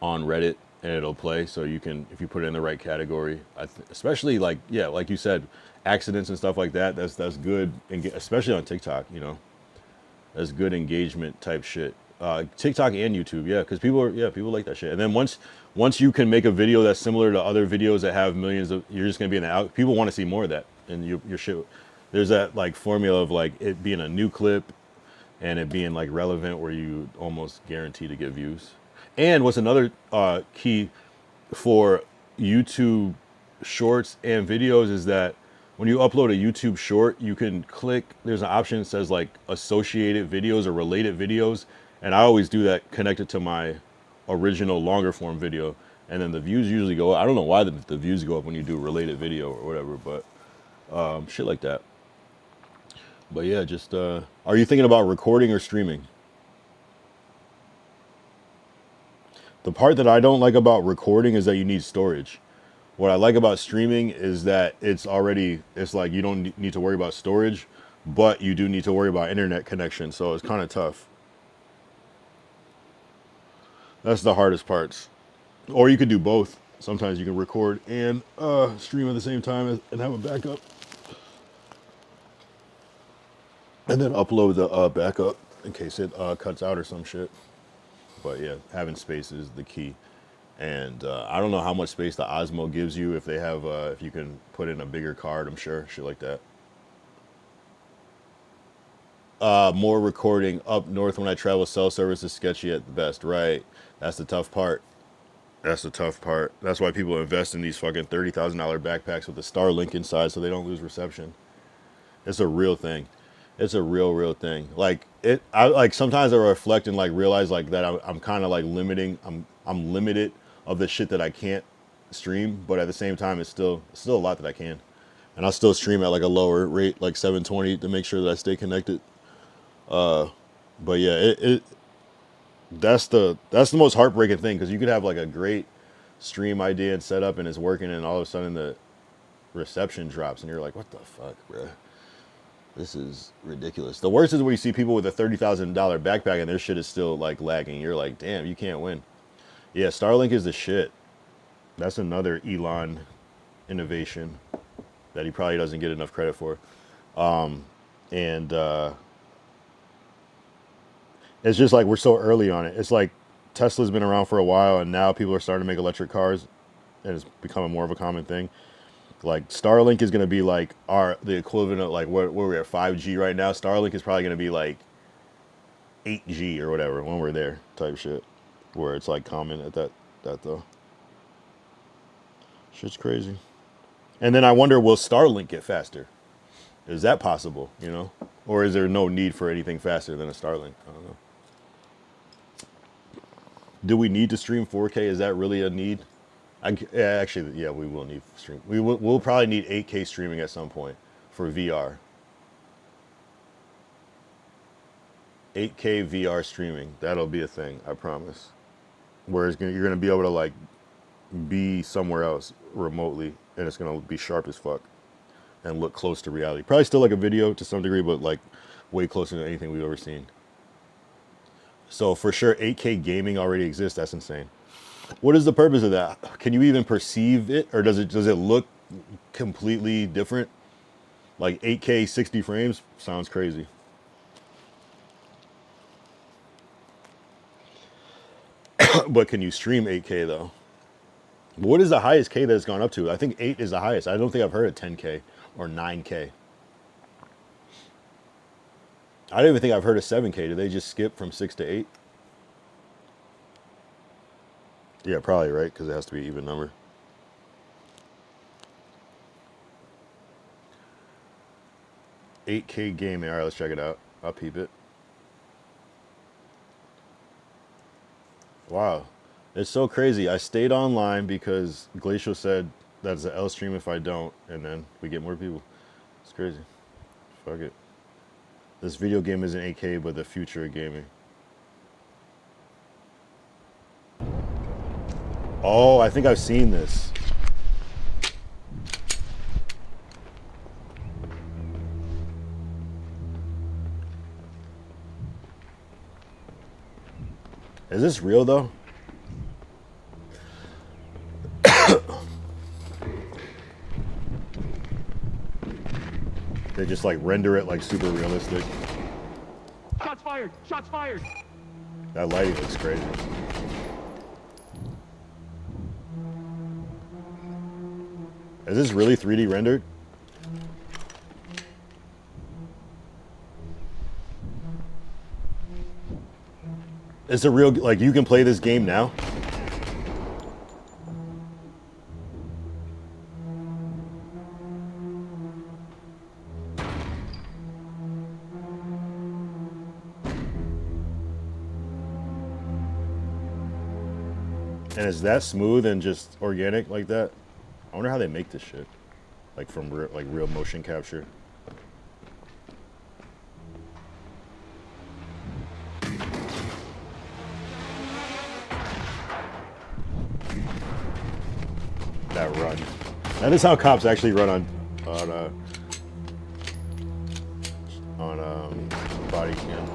on Reddit and it'll play. So you can, if you put it in the right category, especially like, yeah, like you said, accidents and stuff like that, that's good, especially on TikTok, you know, that's good engagement type shit. TikTok and YouTube, yeah, because people like that shit. And then once you can make a video that's similar to other videos that have millions of, you're just gonna be in the out. People want to see more of that, and your shit. There's that like formula of like it being a new clip, and it being like relevant, where you almost guarantee to get views. And what's another key for YouTube shorts and videos is that when you upload a YouTube short, you can click, there's an option that says like associated videos or related videos. And I always do that connected to my original longer form video. And then the views usually go up. I don't know why the views go up when you do related video or whatever, but shit like that. But yeah, just, are you thinking about recording or streaming? The part that I don't like about recording is that you need storage. What I like about streaming is that it's like you don't need to worry about storage, but you do need to worry about internet connection. So it's kind of tough. That's the hardest parts. Or you could do both. Sometimes you can record and stream at the same time and have a backup. And then upload the backup in case it cuts out or some shit. But yeah, having space is the key. And I don't know how much space the Osmo gives you if they have, if you can put in a bigger card, I'm sure, shit like that. More recording up north when I travel. Cell service is sketchy at the best, right? That's the tough part. That's the tough part. That's why people invest in these fucking $30,000 backpacks with the Starlink inside so they don't lose reception. It's a real thing. It's a real thing. Like I sometimes I reflect and like realize like that I'm kind of like limiting. I'm limited of the shit that I can't stream, but at the same time, it's still a lot that I can, and I'll still stream at like a lower rate, like 720, to make sure that I stay connected. But yeah, that's the most heartbreaking thing, because you could have like a great stream idea and setup and it's working, and all of a sudden the reception drops, and you're like, what the fuck, bruh? This is ridiculous. The worst is when you see people with a $30,000 backpack and their shit is still like lagging. You're like, damn, you can't win. Yeah, Starlink is the shit. That's another Elon innovation that he probably doesn't get enough credit for. It's just like we're so early on it. It's like Tesla's been around for a while, and now people are starting to make electric cars, and it's becoming more of a common thing. Like Starlink is going to be like the equivalent of like where we're at 5G right now. Starlink is probably going to be like 8G or whatever when we're there type shit, where it's like common at that though. Shit's crazy. And then I wonder, will Starlink get faster? Is that possible, you know? Or is there no need for anything faster than a Starlink? I don't know. Do we need to stream 4K? Is that really a need? Actually, yeah, we will need stream. We'll probably need 8K streaming at some point for VR. 8K VR streaming. That'll be a thing, I promise. Where you're going to be able to like be somewhere else remotely, and it's going to be sharp as fuck and look close to reality. Probably still like a video to some degree, but like way closer than anything we've ever seen. So for sure, 8K gaming already exists. That's insane. What is the purpose of that? Can you even perceive it, or does it look completely different? Like 8K 60 frames sounds crazy. But can you stream 8K though? What is the highest K that it's gone up to? I think 8 is the highest. I don't think I've heard of 10K or 9K. I don't even think I've heard of 7K. Did they just skip from 6 to 8? Yeah, probably, right? Because it has to be even number. $8K gaming. All right, let's check it out. I'll peep it. Wow. It's so crazy. I stayed online because Glacial said that's an L stream if I don't, and then we get more people. It's crazy. Fuck it. This video game isn't 8K, but the future of gaming. Oh, I think I've seen this. Is this real though? They just like render it like super realistic. Shots fired! Shots fired! That lighting looks crazy. Is this really 3D rendered? It's a real, like, you can play this game now? And is that smooth and just organic like that? I wonder how they make this shit. Like from real motion capture. That run. That is how cops actually run on body cam.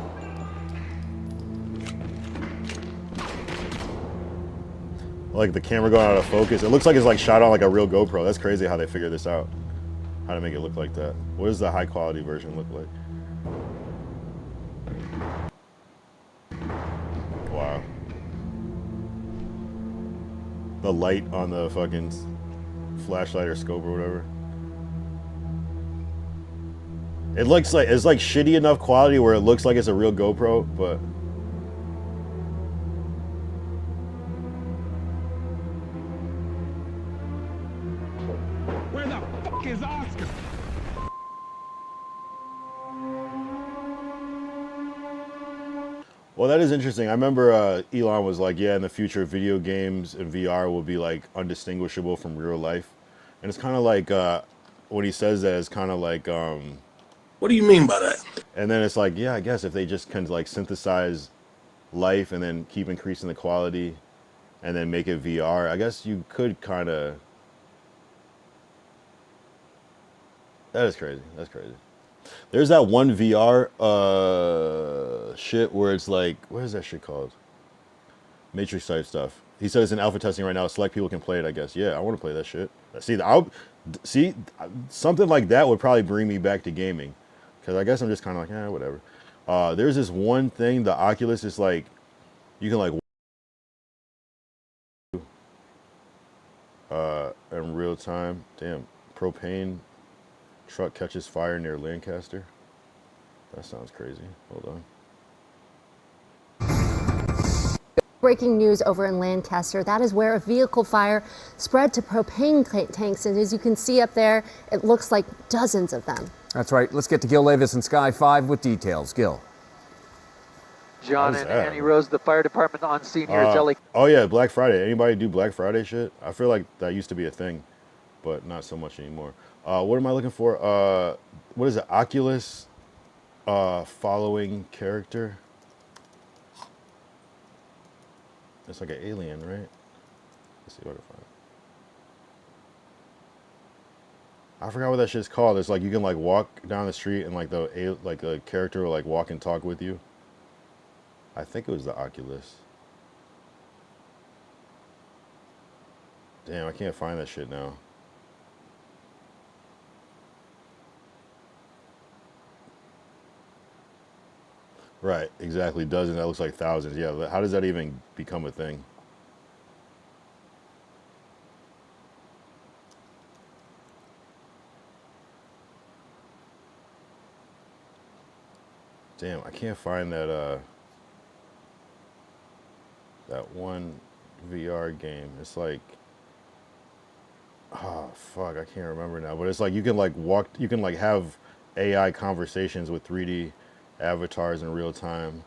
Like the camera going out of focus. It looks like it's like shot on like a real GoPro. That's crazy how they figured this out. How to make it look like that. What does the high quality version look like? Wow. The light on the fucking flashlight or scope or whatever. It looks like it's like shitty enough quality where it looks like it's a real GoPro, but Where the fuck is Oscar? well, that is interesting. I remember Elon was like, yeah, in the future, video games and VR will be like undistinguishable from real life. And it's kind of like, when he says that, it's kind of like, What do you mean by that? and then it's like, yeah, I guess if they just kind of like synthesize life and then keep increasing the quality and then make it VR, I guess you could kind of, that is crazy. That's crazy. There's that one VR shit where it's like, what is that shit called? Matrix type stuff. He said it's in alpha testing right now. Select people can play it, I guess. Yeah, I want to play that shit. See, something like that would probably bring me back to gaming. Because I guess I'm just kind of like, whatever. There's this one thing, the Oculus is like, you can like, in real time. Damn, propane truck catches fire near Lancaster. That sounds crazy. Hold on. Breaking news over in Lancaster. That is where a vehicle fire spread to propane tanks. And as you can see up there, it looks like dozens of them. That's right. Let's get to Gil Davis in Sky 5 with details. Gil. John and Annie Rose, the fire department on scene here at LA. Oh yeah, Black Friday. Anybody do Black Friday shit? I feel like that used to be a thing, but not so much anymore. What am I looking for? What is it? Oculus following character. It's like an alien, right? Let's see what I can find. I forgot what that shit's called. It's like you can like walk down the street and like the character will like walk and talk with you. I think it was the Oculus. Damn, I can't find that shit now. Right, exactly. Dozens. That looks like thousands. Yeah, how does that even become a thing? Damn, I can't find that that one VR game. It's like, oh fuck, I can't remember now. But it's like you can like walk, you can like have AI conversations with 3D avatars in real time.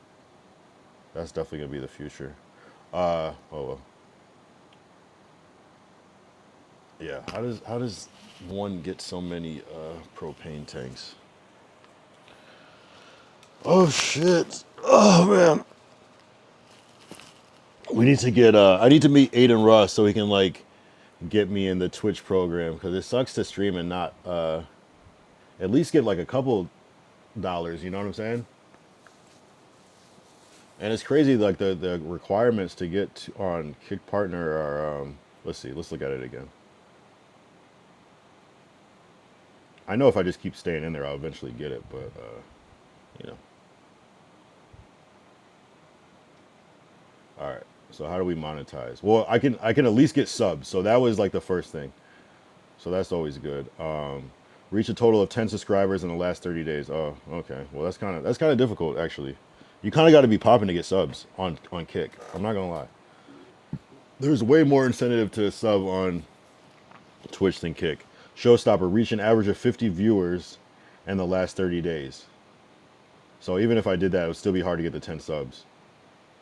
That's definitely gonna be the future. Oh well. Yeah, how does one get so many propane tanks? Oh shit. Oh man. We need to get I need to meet Aiden Ross so he can like get me in the Twitch program, because it sucks to stream and not at least get like a couple dollars, you know what I'm saying? And it's crazy, like the requirements to get on Kick Partner are let's see, let's look at it again. I know if I just keep staying in there I'll eventually get it, but you know. All right, so how do we monetize? Well, I can at least get subs, so that was like the first thing. So that's always good. Reach a total of 10 subscribers in the last 30 days. Oh, okay. Well, that's kind of difficult actually. You kind of got to be popping to get subs on Kick. I'm not gonna lie. There's way more incentive to sub on Twitch than Kick. Showstopper, reach an average of 50 viewers in the last 30 days. So even if I did that, it would still be hard to get the 10 subs.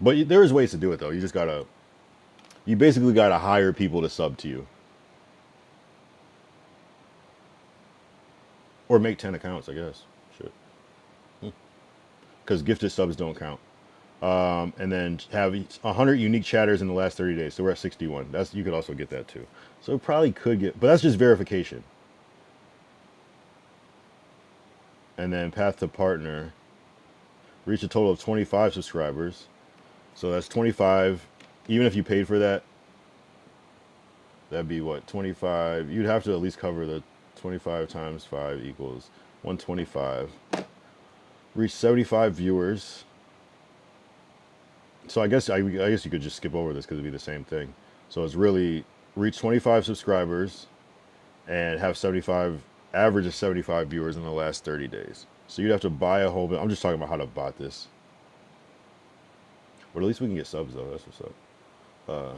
But there's ways to do it though. You just gotta You basically got to hire people to sub to you. Or make 10 accounts, I guess. Shit. Because gifted subs don't count. And then have 100 unique chatters in the last 30 days. So we're at 61. You could also get that too. So probably could get, but that's just verification. And then path to partner. Reach a total of 25 subscribers. So that's 25. Even if you paid for that, that'd be what? 25. You'd have to at least cover the 25 times 5 equals 125. Reach 75 viewers. So I guess you could just skip over this because it'd be the same thing. So it's really reach 25 subscribers and have 75, average of 75 viewers in the last 30 days. So you'd have to buy a whole bit. I'm just talking about how to bot this. But at least we can get subs though. That's what's up. At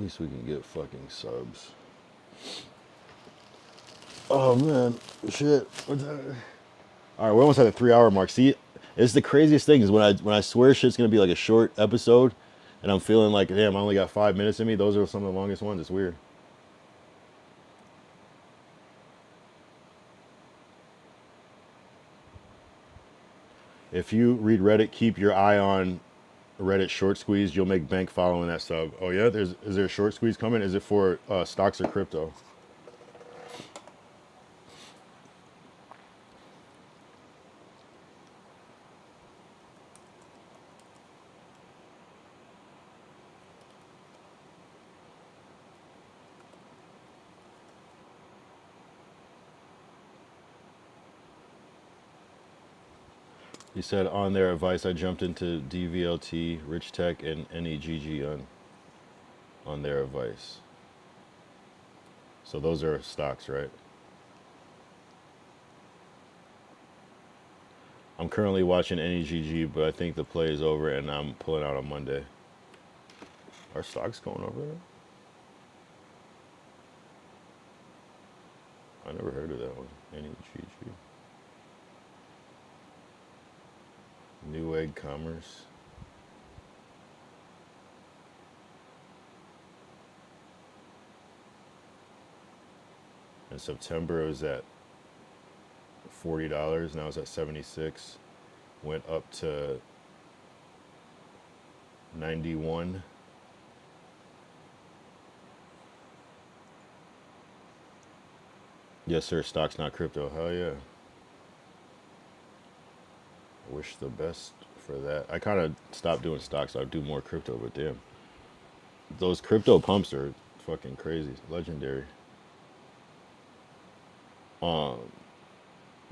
least we can get fucking subs. Oh man, shit. All right, we're almost at the 3-hour mark. See, it's the craziest thing is when I swear shit's gonna be like a short episode, and I'm feeling like, damn, I only got 5 minutes in me. Those are some of the longest ones. It's weird. If you read Reddit, keep your eye on Reddit short squeeze. You'll make bank following that sub. Oh yeah, is there a short squeeze coming? Is it for stocks or crypto? He said, on their advice, I jumped into DVLT, Rich Tech, and NEGG on their advice. So those are stocks, right? I'm currently watching NEGG, but I think the play is over, and I'm pulling out on Monday. Are stocks going over there? I never heard of that one. NEGG. New Egg Commerce. In September it was at $40. Now it's at 76. Went up to 91. Yes, sir. Stocks, not crypto. Hell yeah. Wish the best for that. I kind of stopped doing stocks. I do more crypto, but damn, those crypto pumps are fucking crazy, legendary.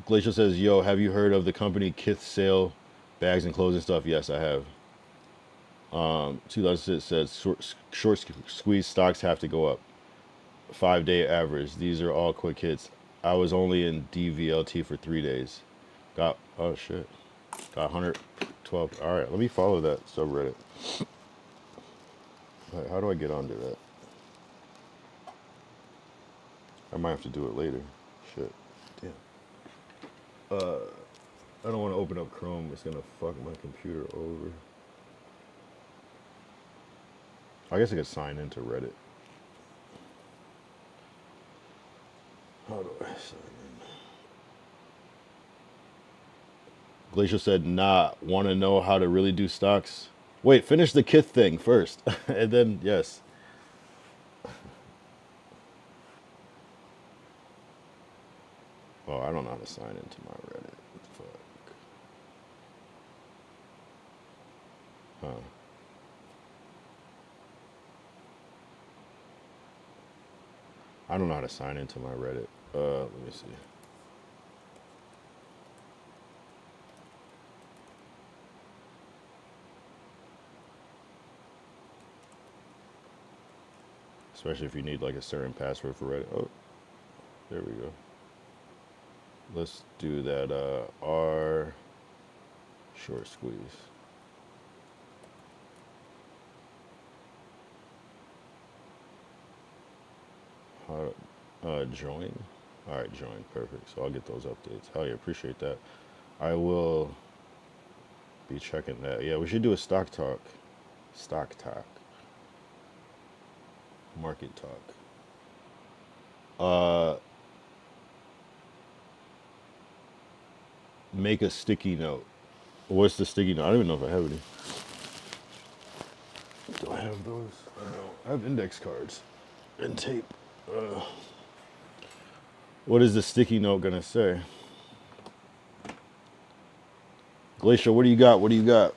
Glacial says, "Yo, have you heard of the company Kith Sale bags and clothes and stuff?" Yes, I have. 2006 says short squeeze stocks have to go up. 5-day average. These are all quick hits. I was only in DVLT for 3 days. Got oh shit. Got 112. All right, let me follow that subreddit. All right, how do I get onto that? I might have to do it later. Shit. Damn. I don't want to open up Chrome. It's gonna fuck my computer over. I guess I could sign into Reddit. How do I sign in? Glacial said, nah, want to know how to really do stocks? Wait, finish the Kith thing first. And then, yes. Oh, I don't know how to sign into my Reddit. Fuck. Huh. I don't know how to sign into my Reddit. Let me see. Especially if you need like a certain password for Reddit. Oh, there we go. Let's do that R short squeeze. Join. All right, join. Perfect. So I'll get those updates. Hell yeah, appreciate that. I will Be checking that. Yeah, we should do a stock talk. Stock talk. Market talk. Make a sticky note. What's the sticky note? I don't even know if I have any. Do I have those? I don't. I have index cards and tape. What is the sticky note gonna say? Glacier, what do you got? What do you got?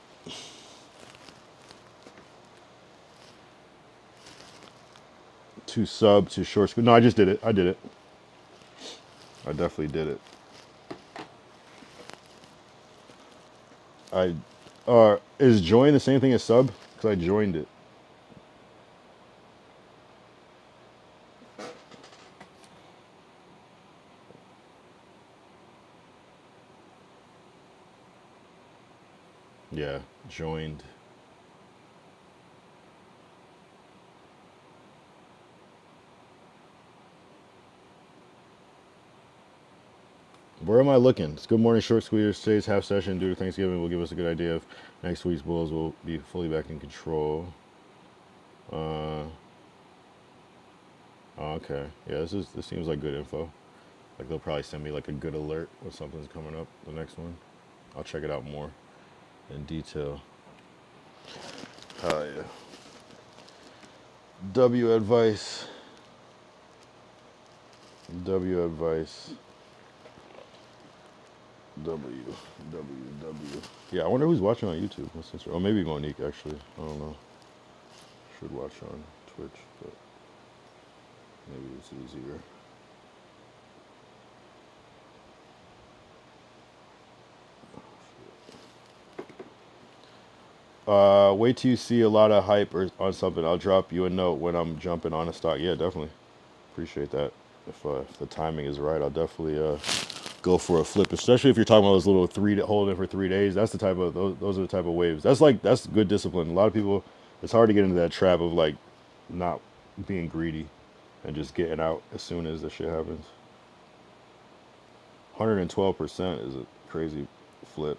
To sub to short squeeze. No, I just did it. I did it. I definitely did it. Is join the same thing as sub? Because I joined it. Yeah, joined. Where am I looking? It's Good Morning Short Squeezers. Today's half session due to Thanksgiving will give us a good idea of next week's bulls will be fully back in control. Okay. Yeah, this seems like good info. Like they'll probably send me like a good alert when something's coming up. The next one, I'll check it out more in detail. Hell yeah. W advice. W advice. W. Yeah, I wonder who's watching on YouTube. Or maybe Monique, actually. I don't know. Should watch on Twitch, but maybe it's easier. Wait till you see a lot of hype or on something. I'll drop you a note when I'm jumping on a stock. Yeah, definitely. Appreciate that. If the timing is right, I'll definitely go for a flip, especially if you're talking about those little holding it for 3 days. That's the type of those are the type of waves. That's good discipline. A lot of people, it's hard to get into that trap of like not being greedy and just getting out as soon as the shit happens. 112% is a crazy flip.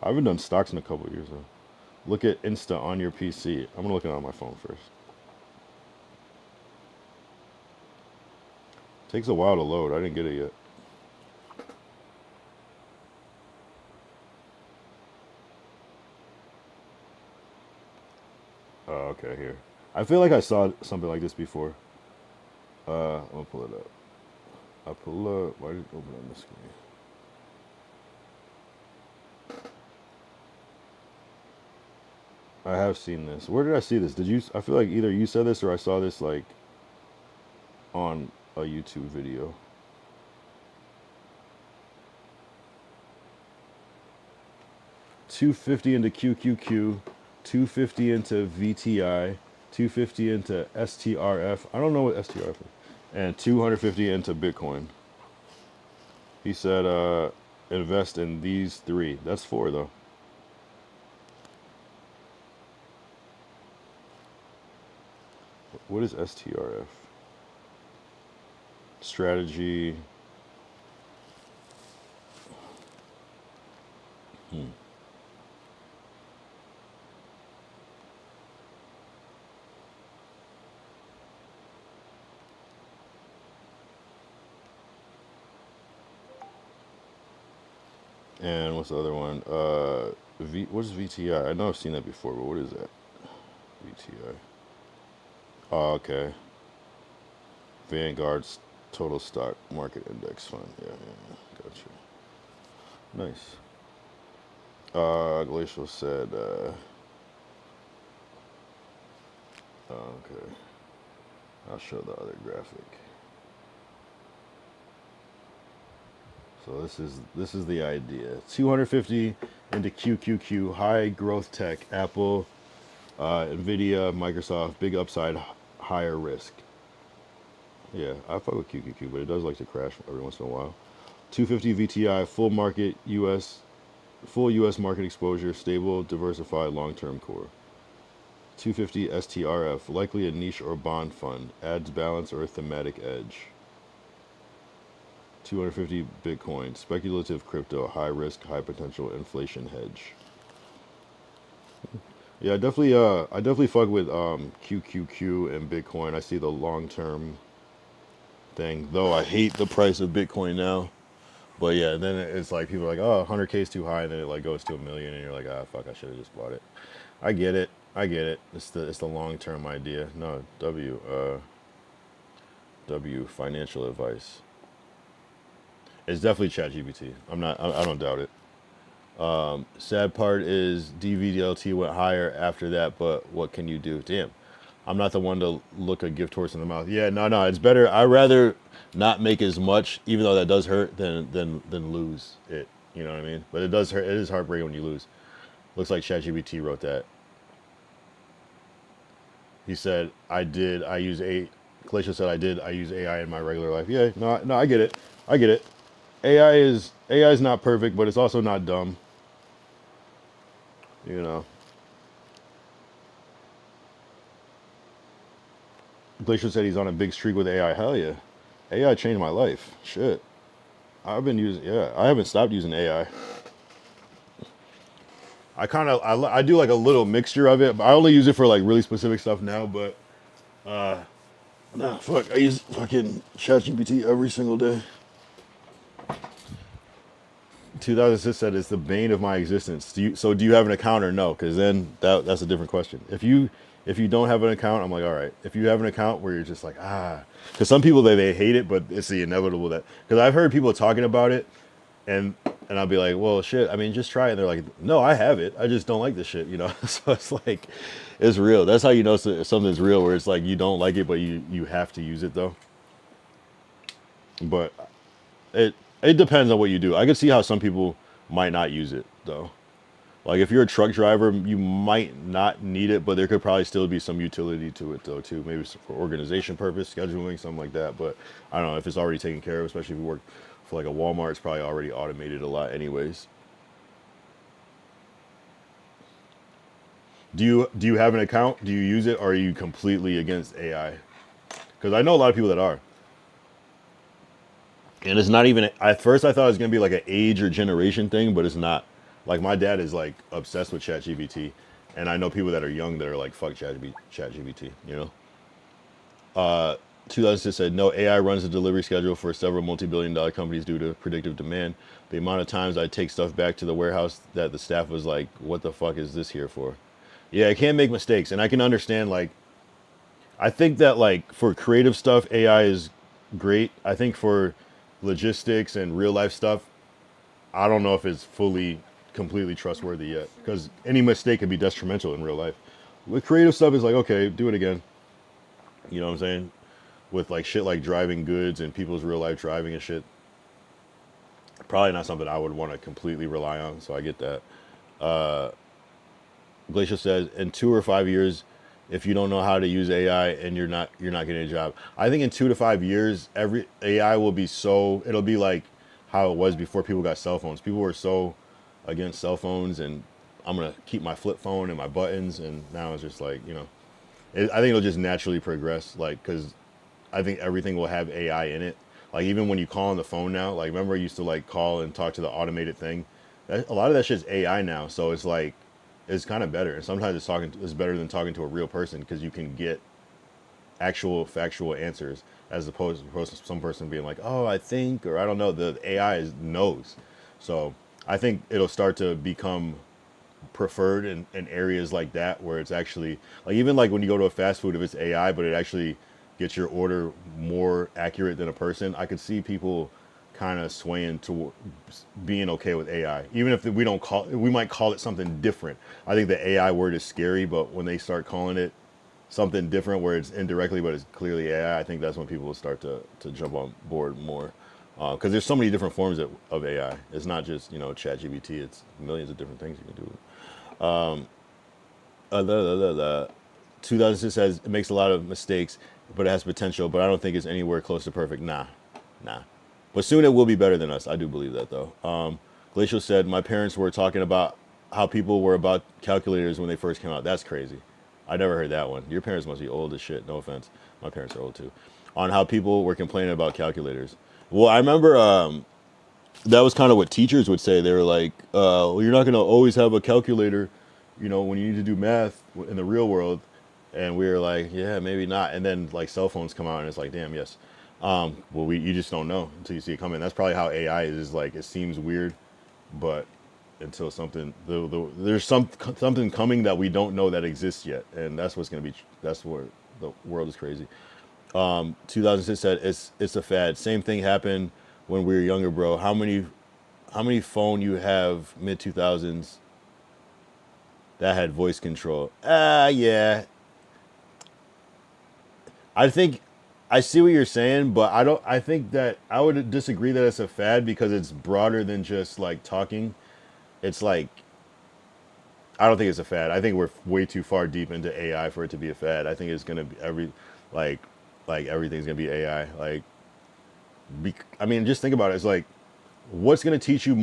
I haven't done stocks in a couple of years though. Look at Insta on your PC. I'm gonna look it on my phone first. Takes a while to load. I didn't get it yet. Oh, okay, here. I feel like I saw something like this before. I'm gonna pull it up. I pull up. Why did it open on the screen? I have seen this. Where did I see this? Did you? I feel like either you said this or I saw this like on a YouTube video. $250 into QQQ, $250 into VTI, $250 into STRF. I don't know what STRF is. And $250 into Bitcoin. He said invest in these 3. That's 4 though. What is STRF? Strategy. And what's the other one? What is VTI? I know I've seen that before, but what is that? VTI. Oh, okay. Vanguard's Total Stock Market Index Fund. Yeah, gotcha. Nice. Glacial said, okay. I'll show the other graphic. So this is the idea. 250 into QQQ, high growth tech, Apple, Nvidia, Microsoft, big upside, higher risk. Yeah, I fuck with QQQ, but it does like to crash every once in a while. 250 VTI, full US market exposure, stable, diversified, long-term core. 250 STRF, likely a niche or bond fund, adds balance or a thematic edge. 250 Bitcoin, speculative crypto, high risk, high potential inflation hedge. Yeah, I definitely fuck with QQQ and Bitcoin. I see the long term thing, though I hate the price of Bitcoin now. But yeah, then it's like people are like, oh, 100K is too high, and then it like goes to $1 million, and you're like, ah, fuck, I should have just bought it. I get it. It's the long term idea. No, W financial advice. It's definitely ChatGPT. I don't doubt it. Sad part is DVDLT went higher after that, but what can you do? Damn, I'm not the one to look a gift horse in the mouth. Yeah, no, it's better. I'd rather not make as much, even though that does hurt, than lose it. You know what I mean? But it does hurt. It is heartbreaking when you lose. Looks like ChatGPT wrote that. He said, Glacial said, I use AI in my regular life. Yeah, no, I get it. AI is not perfect, but it's also not dumb. You know. Glacial said he's on a big streak with AI. Hell yeah. AI changed my life. Shit. I haven't stopped using AI. I do like a little mixture of it, but I only use it for like really specific stuff now, but nah, fuck, I use fucking ChatGPT every single day. 2006 said it's the bane of my existence. Do you have an account or no? Because then that's a different question. If you don't have an account, I'm like, all right. If you have an account where you're just like, because some people they hate it, but it's the inevitable that, because I've heard people talking about it, and I'll be like, well, shit, I mean, just try it. And they're like, no, I have it. I just don't like this shit, you know? So it's like, it's real. That's how you know something's real, where it's like you don't like it, but you have to use it, though. But it depends on what you do. I can see how some people might not use it, though. Like, if you're a truck driver, you might not need it, but there could probably still be some utility to it, though, too. Maybe for organization purpose, scheduling, something like that. But I don't know if it's already taken care of, especially if you work for like a Walmart. It's probably already automated a lot anyways. Do you have an account? Do you use it? Or are you completely against AI? Because I know a lot of people that are. And it's not even, at first I thought it was going to be like an age or generation thing, but it's not. Like, my dad is like obsessed with ChatGPT, and I know people that are young that are like, fuck ChatGPT, you know? 2006 said, no, AI runs the delivery schedule for several multi-billion-dollar companies due to predictive demand. The amount of times I take stuff back to the warehouse that the staff was like, what the fuck is this here for? Yeah, it can make mistakes, and I can understand, like, I think that, like, for creative stuff, AI is great. I think for logistics and real-life stuff, I don't know if it's completely trustworthy yet, because any mistake could be detrimental in real life. With creative stuff, it's like, okay, do it again. You know what I'm saying? With like shit like driving goods and people's real life driving and shit, probably not something I would want to completely rely on. So I get that. Glacial says, in 2 or 5 years, if you don't know how to use AI and you're not getting a job. I think in 2 to 5 years, every AI will be it'll be like how it was before people got cell phones. People were so against cell phones, and I'm gonna keep my flip phone and my buttons, and now it's just like, you know, I think it'll just naturally progress, like, because I think everything will have AI in it. Like, even when you call on the phone now, like, remember I used to like call and talk to the automated thing? A lot of that shit's AI now, so it's like, it's kind of better. And sometimes it's better than talking to a real person, because you can get actual factual answers, as opposed to some person being like, oh, I think, or I don't know. The AI knows. So I think it'll start to become preferred in areas like that, where it's actually, like, even like when you go to a fast food, if it's AI, but it actually gets your order more accurate than a person, I could see people kind of swaying to being okay with AI. Even if we might call it something different. I think the AI word is scary, but when they start calling it something different, where it's indirectly but it's clearly AI, I think that's when people will start to jump on board more. Because there's so many different forms of AI. It's not just, you know, ChatGPT. It's millions of different things you can do. 2006 says it makes a lot of mistakes, but it has potential. But I don't think it's anywhere close to perfect. Nah. But soon it will be better than us. I do believe that, though. Glacial said, my parents were talking about how people were about calculators when they first came out. That's crazy. I never heard that one. Your parents must be old as shit. No offense. My parents are old, too. On how people were complaining about calculators. Well, I remember that was kind of what teachers would say. They were like, well, you're not going to always have a calculator, when you need to do math in the real world. And we were like, yeah, maybe not. And then like cell phones come out and it's like, damn, yes. Well, you just don't know until you see it coming. That's probably how AI is like, it seems weird, but until there's something coming that we don't know that exists yet. And that's what's going to be, that's where the world is crazy. 2006 said it's a fad. Same thing happened when we were younger, bro. How many phone you have mid 2000s that had voice control? Yeah. I think I see what you're saying, but I think that I would disagree that it's a fad because it's broader than just like talking. It's like, I don't think it's a fad. I think we're way too far deep into AI for it to be a fad. I think it's gonna be like everything's gonna be AI. I mean, just think about it. It's like, what's gonna teach you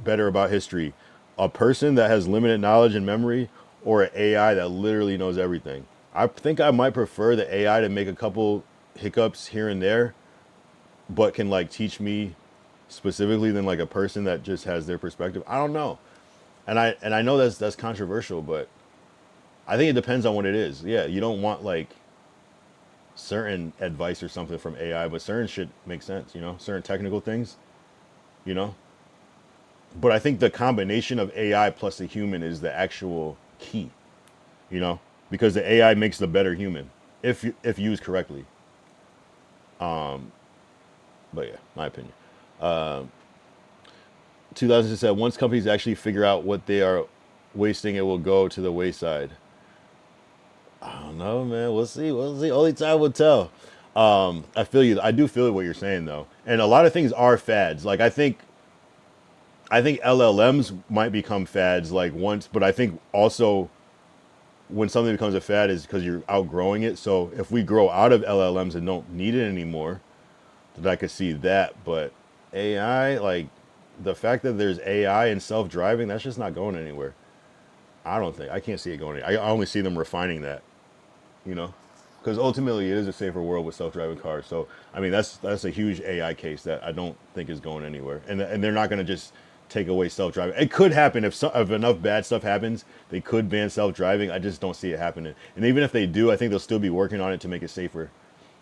better about history? A person that has limited knowledge and memory, or an AI that literally knows everything? I think I might prefer the AI to make a couple hiccups here and there, but can like teach me specifically than like a person that just has their perspective. I don't know. And I know that's controversial, but I think it depends on what it is. Yeah, you don't want like certain advice or something from AI, but certain shit makes sense, certain technical things, But I think the combination of AI plus the human is the actual key, because the AI makes the better human if used correctly. But yeah, my opinion. 2000 said once companies actually figure out what they are wasting, it will go to the wayside. I don't know, man. We'll see. Only time will tell. I feel you. I do feel what you're saying though, and a lot of things are fads. Like I think LLMs might become fads like once, but I think also when something becomes a fad is because you're outgrowing it. So if we grow out of LLMs and don't need it anymore, then I could see that. But AI, like the fact that there's AI and self-driving, that's just not going anywhere. I can't see it going anywhere. I only see them refining that, because ultimately it is a safer world with self-driving cars. So, I mean, that's a huge AI case that I don't think is going anywhere. And they're not going to just take away self-driving. It could happen if enough bad stuff happens, they could ban self-driving. I just don't see it happening. And even if they do, I think they'll still be working on it to make it safer,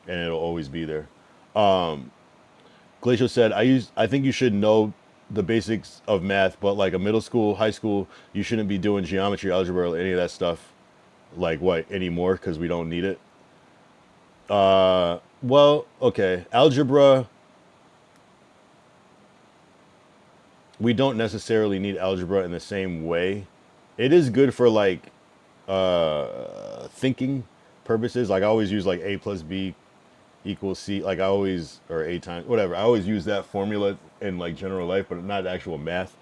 and it'll always be there. Glacial said, I think you should know the basics of math, but like a middle school, high school, you shouldn't be doing geometry, algebra, or any of that stuff like what anymore because we don't need it. Well, okay, algebra. We don't necessarily need algebra in the same way. It is good for like thinking purposes. Like I always use like A plus B equals C. Like or A times, whatever. I always use that formula in like general life, but not actual math.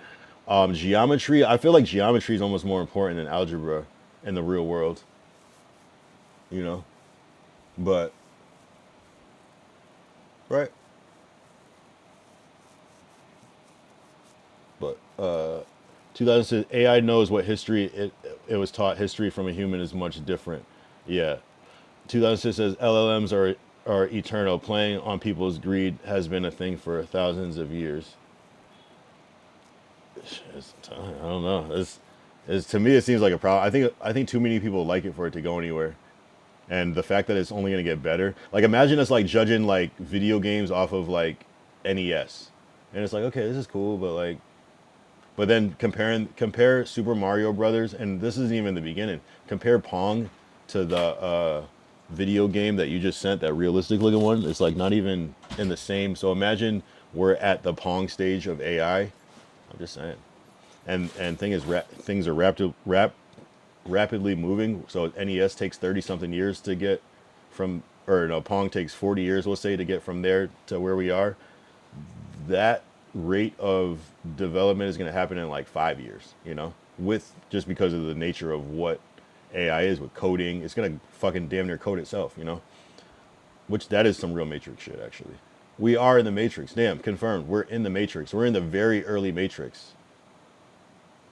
Geometry, I feel like geometry is almost more important than algebra in the real world. But, right. But 2000 says AI knows what history it was taught. History from a human is much different. Yeah. 2006 says LLMs are eternal. Playing on people's greed has been a thing for thousands of years. I don't know. It's to me it seems like a problem. I think too many people like it for it to go anywhere. And the fact that it's only going to get better. Like imagine us like judging like video games off of like NES. And it's like, okay, this is cool, but then compare Super Mario Brothers, and this isn't even the beginning. Compare Pong to the video game that you just sent, that realistic looking one. It's like not even in the same. So imagine we're at the Pong stage of AI. I'm just saying. And things are rapidly moving. So NES takes 30 something years to get from, or no, Pong takes 40 years, we'll say, to get from there to where we are. That rate of development is going to happen in like 5 years, just because of the nature of what AI is with coding. It's going to fucking damn near code itself, which that is some real Matrix shit, actually. We are in the Matrix. Damn, confirmed. We're in the Matrix. We're in the very early Matrix.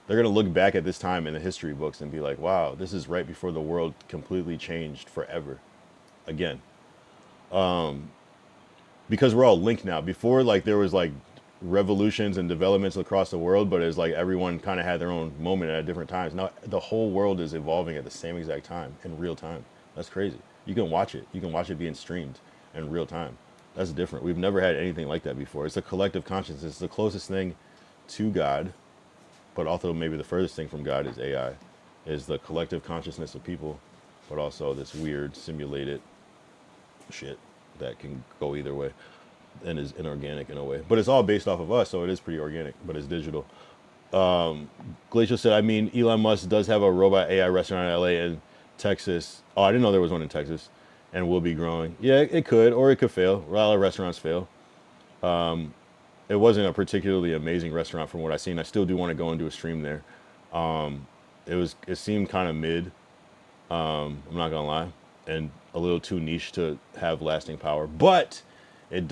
They're going to look back at this time in the history books and be like, wow, this is right before the world completely changed forever. Again. But because we're all linked now. Before, like, there was like revolutions and developments across the world, but it's like everyone kind of had their own moment at different times. Now the whole world is evolving at the same exact time in real time. That's crazy. You can watch it. You can watch it being streamed in real time. That's different. We've never had anything like that before. It's a collective consciousness. It's the closest thing to God, but also maybe the furthest thing from God is AI, is the collective consciousness of people, but also this weird simulated shit that can go either way and is inorganic in a way. But it's all based off of us, so it is pretty organic, but it's digital. Glacial said, I mean, Elon Musk does have a robot AI restaurant in LA and Texas. Oh, I didn't know there was one in Texas, and will be growing. Yeah, it could, or it could fail. A lot of restaurants fail. It wasn't a particularly amazing restaurant from what I've seen. I still do want to go and do a stream there. It seemed kind of mid. I'm not gonna lie, and a little too niche to have lasting power. But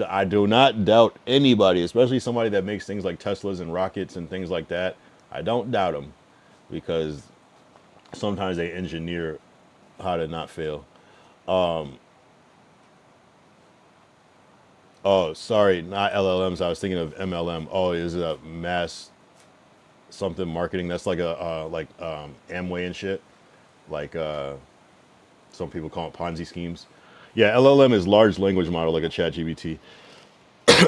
I do not doubt anybody, especially somebody that makes things like Teslas and rockets and things like that. I don't doubt them, because sometimes they engineer how to not fail. Oh, sorry, not LLMs. I was thinking of MLM. Oh, is it a mass something marketing? That's like Amway and shit. Like some people call it Ponzi schemes. Yeah, LLM is large language model, like a ChatGPT.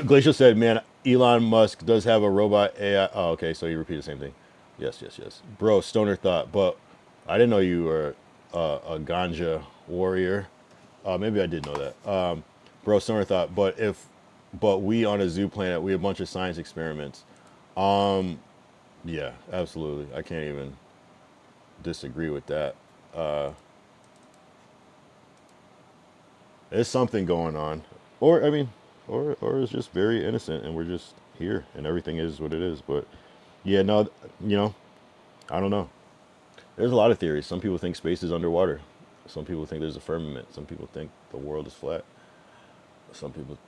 Glacial said, "Man, Elon Musk does have a robot AI." Oh, okay, so you repeat the same thing. Yes. Bro, stoner thought, but I didn't know you were a ganja warrior. Maybe I did know that. Bro, stoner thought, but we on a zoo planet, we have a bunch of science experiments. Yeah, absolutely. I can't even disagree with that. There's something going on, or I mean, or it's just very innocent, and we're just here, and everything is what it is. But yeah, no, I don't know. There's a lot of theories. Some people think space is underwater. Some people think there's a firmament. Some people think the world is flat. Some people,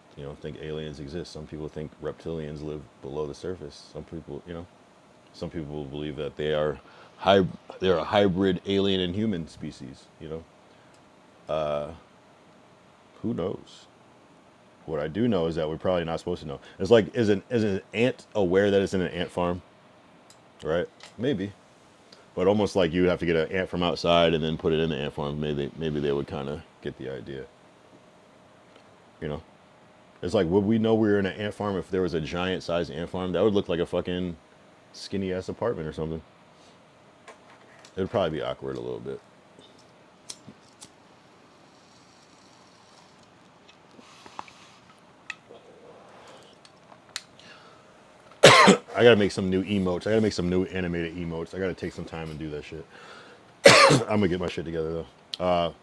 think aliens exist. Some people think reptilians live below the surface. Some people believe that they're a hybrid alien and human species. Who knows? What I do know is that we're probably not supposed to know. It's like, is an ant aware that it's in an ant farm? Right? Maybe. But almost like you would have to get an ant from outside and then put it in the ant farm. Maybe they would kind of get the idea. It's like, would we know we were in an ant farm if there was a giant sized ant farm? That would look like a fucking skinny ass apartment or something. It would probably be awkward a little bit. I gotta make some new emotes. I gotta make some new animated emotes. I gotta take some time and do that shit. I'm gonna get my shit together though.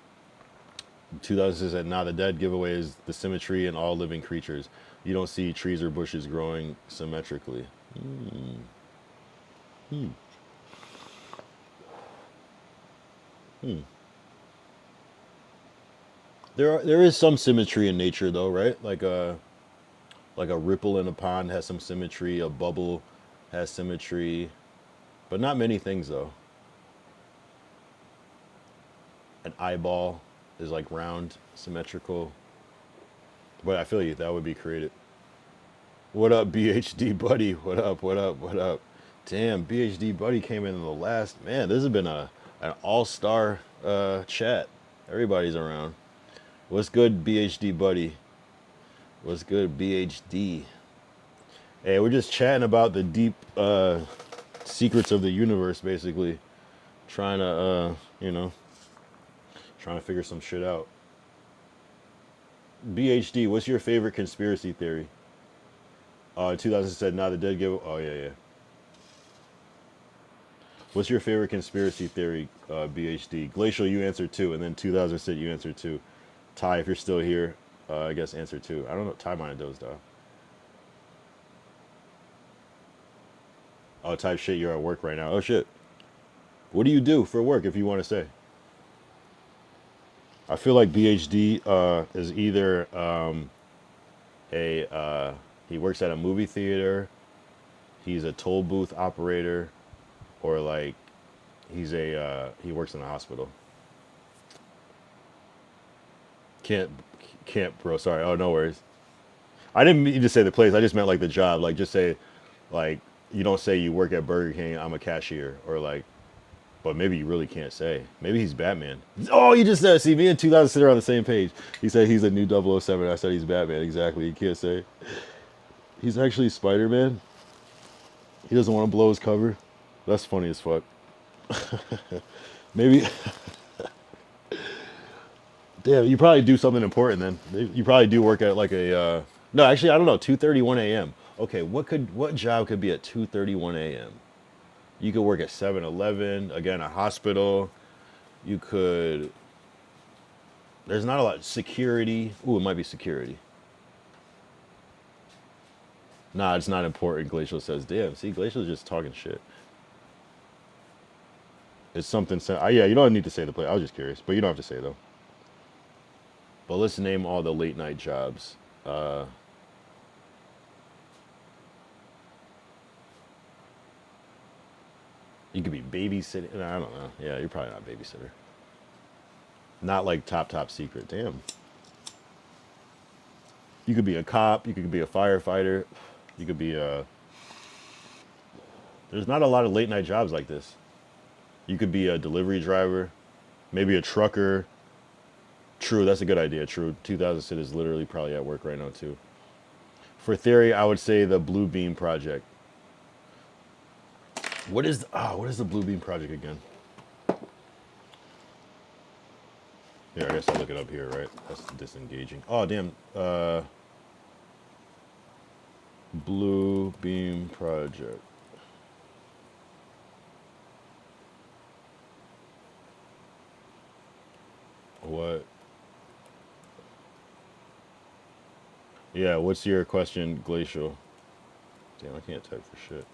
2000 says that Now the Dead giveaway is the symmetry in all living creatures. You don't see trees or bushes growing symmetrically. There is some symmetry in nature though, right? Like a ripple in a pond has some symmetry, a bubble has symmetry, but not many things though. An eyeball is like round, symmetrical. But I feel you, that would be creative. What up, BHD buddy? What up? Damn, BHD buddy came in the last. Man, this has been an all-star chat. Everybody's around. What's good, BHD buddy? What's good, BHD? Hey, we're just chatting about the deep secrets of the universe, basically. Trying to, trying to figure some shit out. BHD, what's your favorite conspiracy theory? 2000 said, Now the Dead give. Oh, yeah. What's your favorite conspiracy theory, BHD? Glacial, you answered 2, and then 2000 said you answered 2. Ty, if you're still here, I guess answer 2. I don't know. Ty might have dozed off. Oh, type shit, you're at work right now. Oh, shit. What do you do for work, if you want to say? I feel like BHD is either he works at a movie theater, he's a toll booth operator, or like he works in a hospital. Can't, bro. Sorry. Oh, no worries. I didn't mean to say the place. I just meant like the job. Like just say, like you don't say you work at Burger King. I'm a cashier, or like, but maybe you really can't say. Maybe he's Batman. Oh, you just said. See, me and 2000 sit on the same page. He said he's a new 007. I said he's Batman. Exactly. You can't say. He's actually Spider-Man. He doesn't want to blow his cover. That's funny as fuck. Maybe. Damn, you probably do something important then. You probably do work at like a. No, actually, I don't know. 2:31 a.m. Okay, what job could be at 2:31 a.m.? You could work at 7-Eleven, again, a hospital. You could. There's not a lot. Security. Ooh, it might be security. Nah, it's not important. Glacial says, "Damn, see, Glacial's just talking shit." It's something. Yeah, you don't need to say the place. I was just curious, but you don't have to say though. But let's name all the late night jobs. You could be babysitting. No, I don't know. Yeah, you're probably not a babysitter. Not like top secret. Damn. You could be a cop. You could be a firefighter. You could be a. There's not a lot of late night jobs like this. You could be a delivery driver, maybe a trucker. True, that's a good idea. True, 2000 Sid is literally probably at work right now too. For theory, I would say the Blue Beam Project. What is the Blue Beam Project again? Yeah, I guess I'll look it up here, right? That's disengaging. Oh damn. Blue Beam Project. What? Yeah, what's your question, Glacial? Damn, I can't type for shit.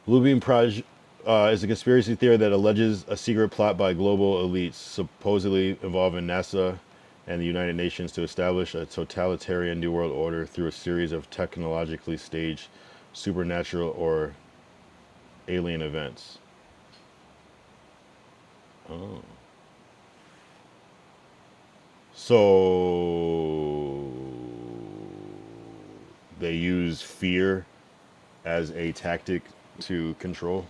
Blue Beam Project is a conspiracy theory that alleges a secret plot by global elites, supposedly involving NASA and the United Nations, to establish a totalitarian New World Order through a series of technologically staged supernatural or alien events. Oh. So they use fear as a tactic to control.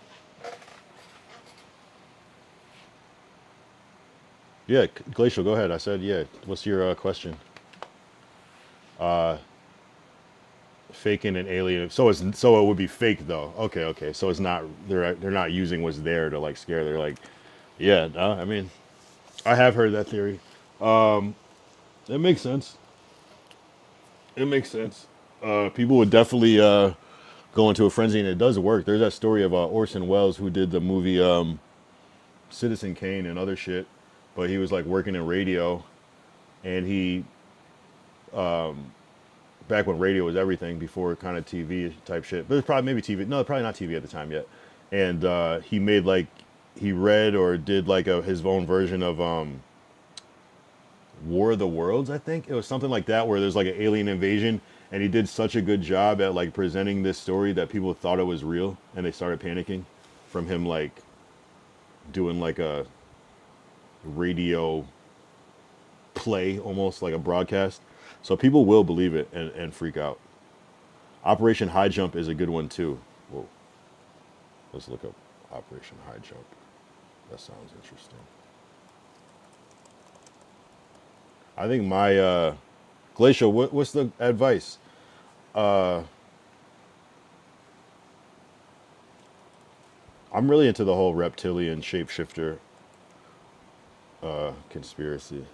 Yeah, Glacial, go ahead. I said, yeah. What's your question? Faking an alien. So it would be fake though. Okay. So it's not. They're not using what's there to like scare. They're like, yeah. I mean, I have heard that theory. It makes sense. It makes sense. People would definitely go into a frenzy, and it does work. There's that story of Orson Welles who did the movie Citizen Kane and other shit, but he was like working in radio, and he back when radio was everything, before kind of TV type shit. But it was probably maybe TV. No, probably not TV at the time yet. And he made like he read or did like his own version of War of the Worlds, I think. It was something like that where there's like an alien invasion, and he did such a good job at like presenting this story that people thought it was real, and they started panicking from him like doing like a radio play, almost like a broadcast. So people will believe it and freak out. Operation High Jump is a good one too. Whoa. Let's look up Operation High Jump. That sounds interesting. I think my Glacial, what's the advice? I'm really into the whole reptilian shapeshifter conspiracy.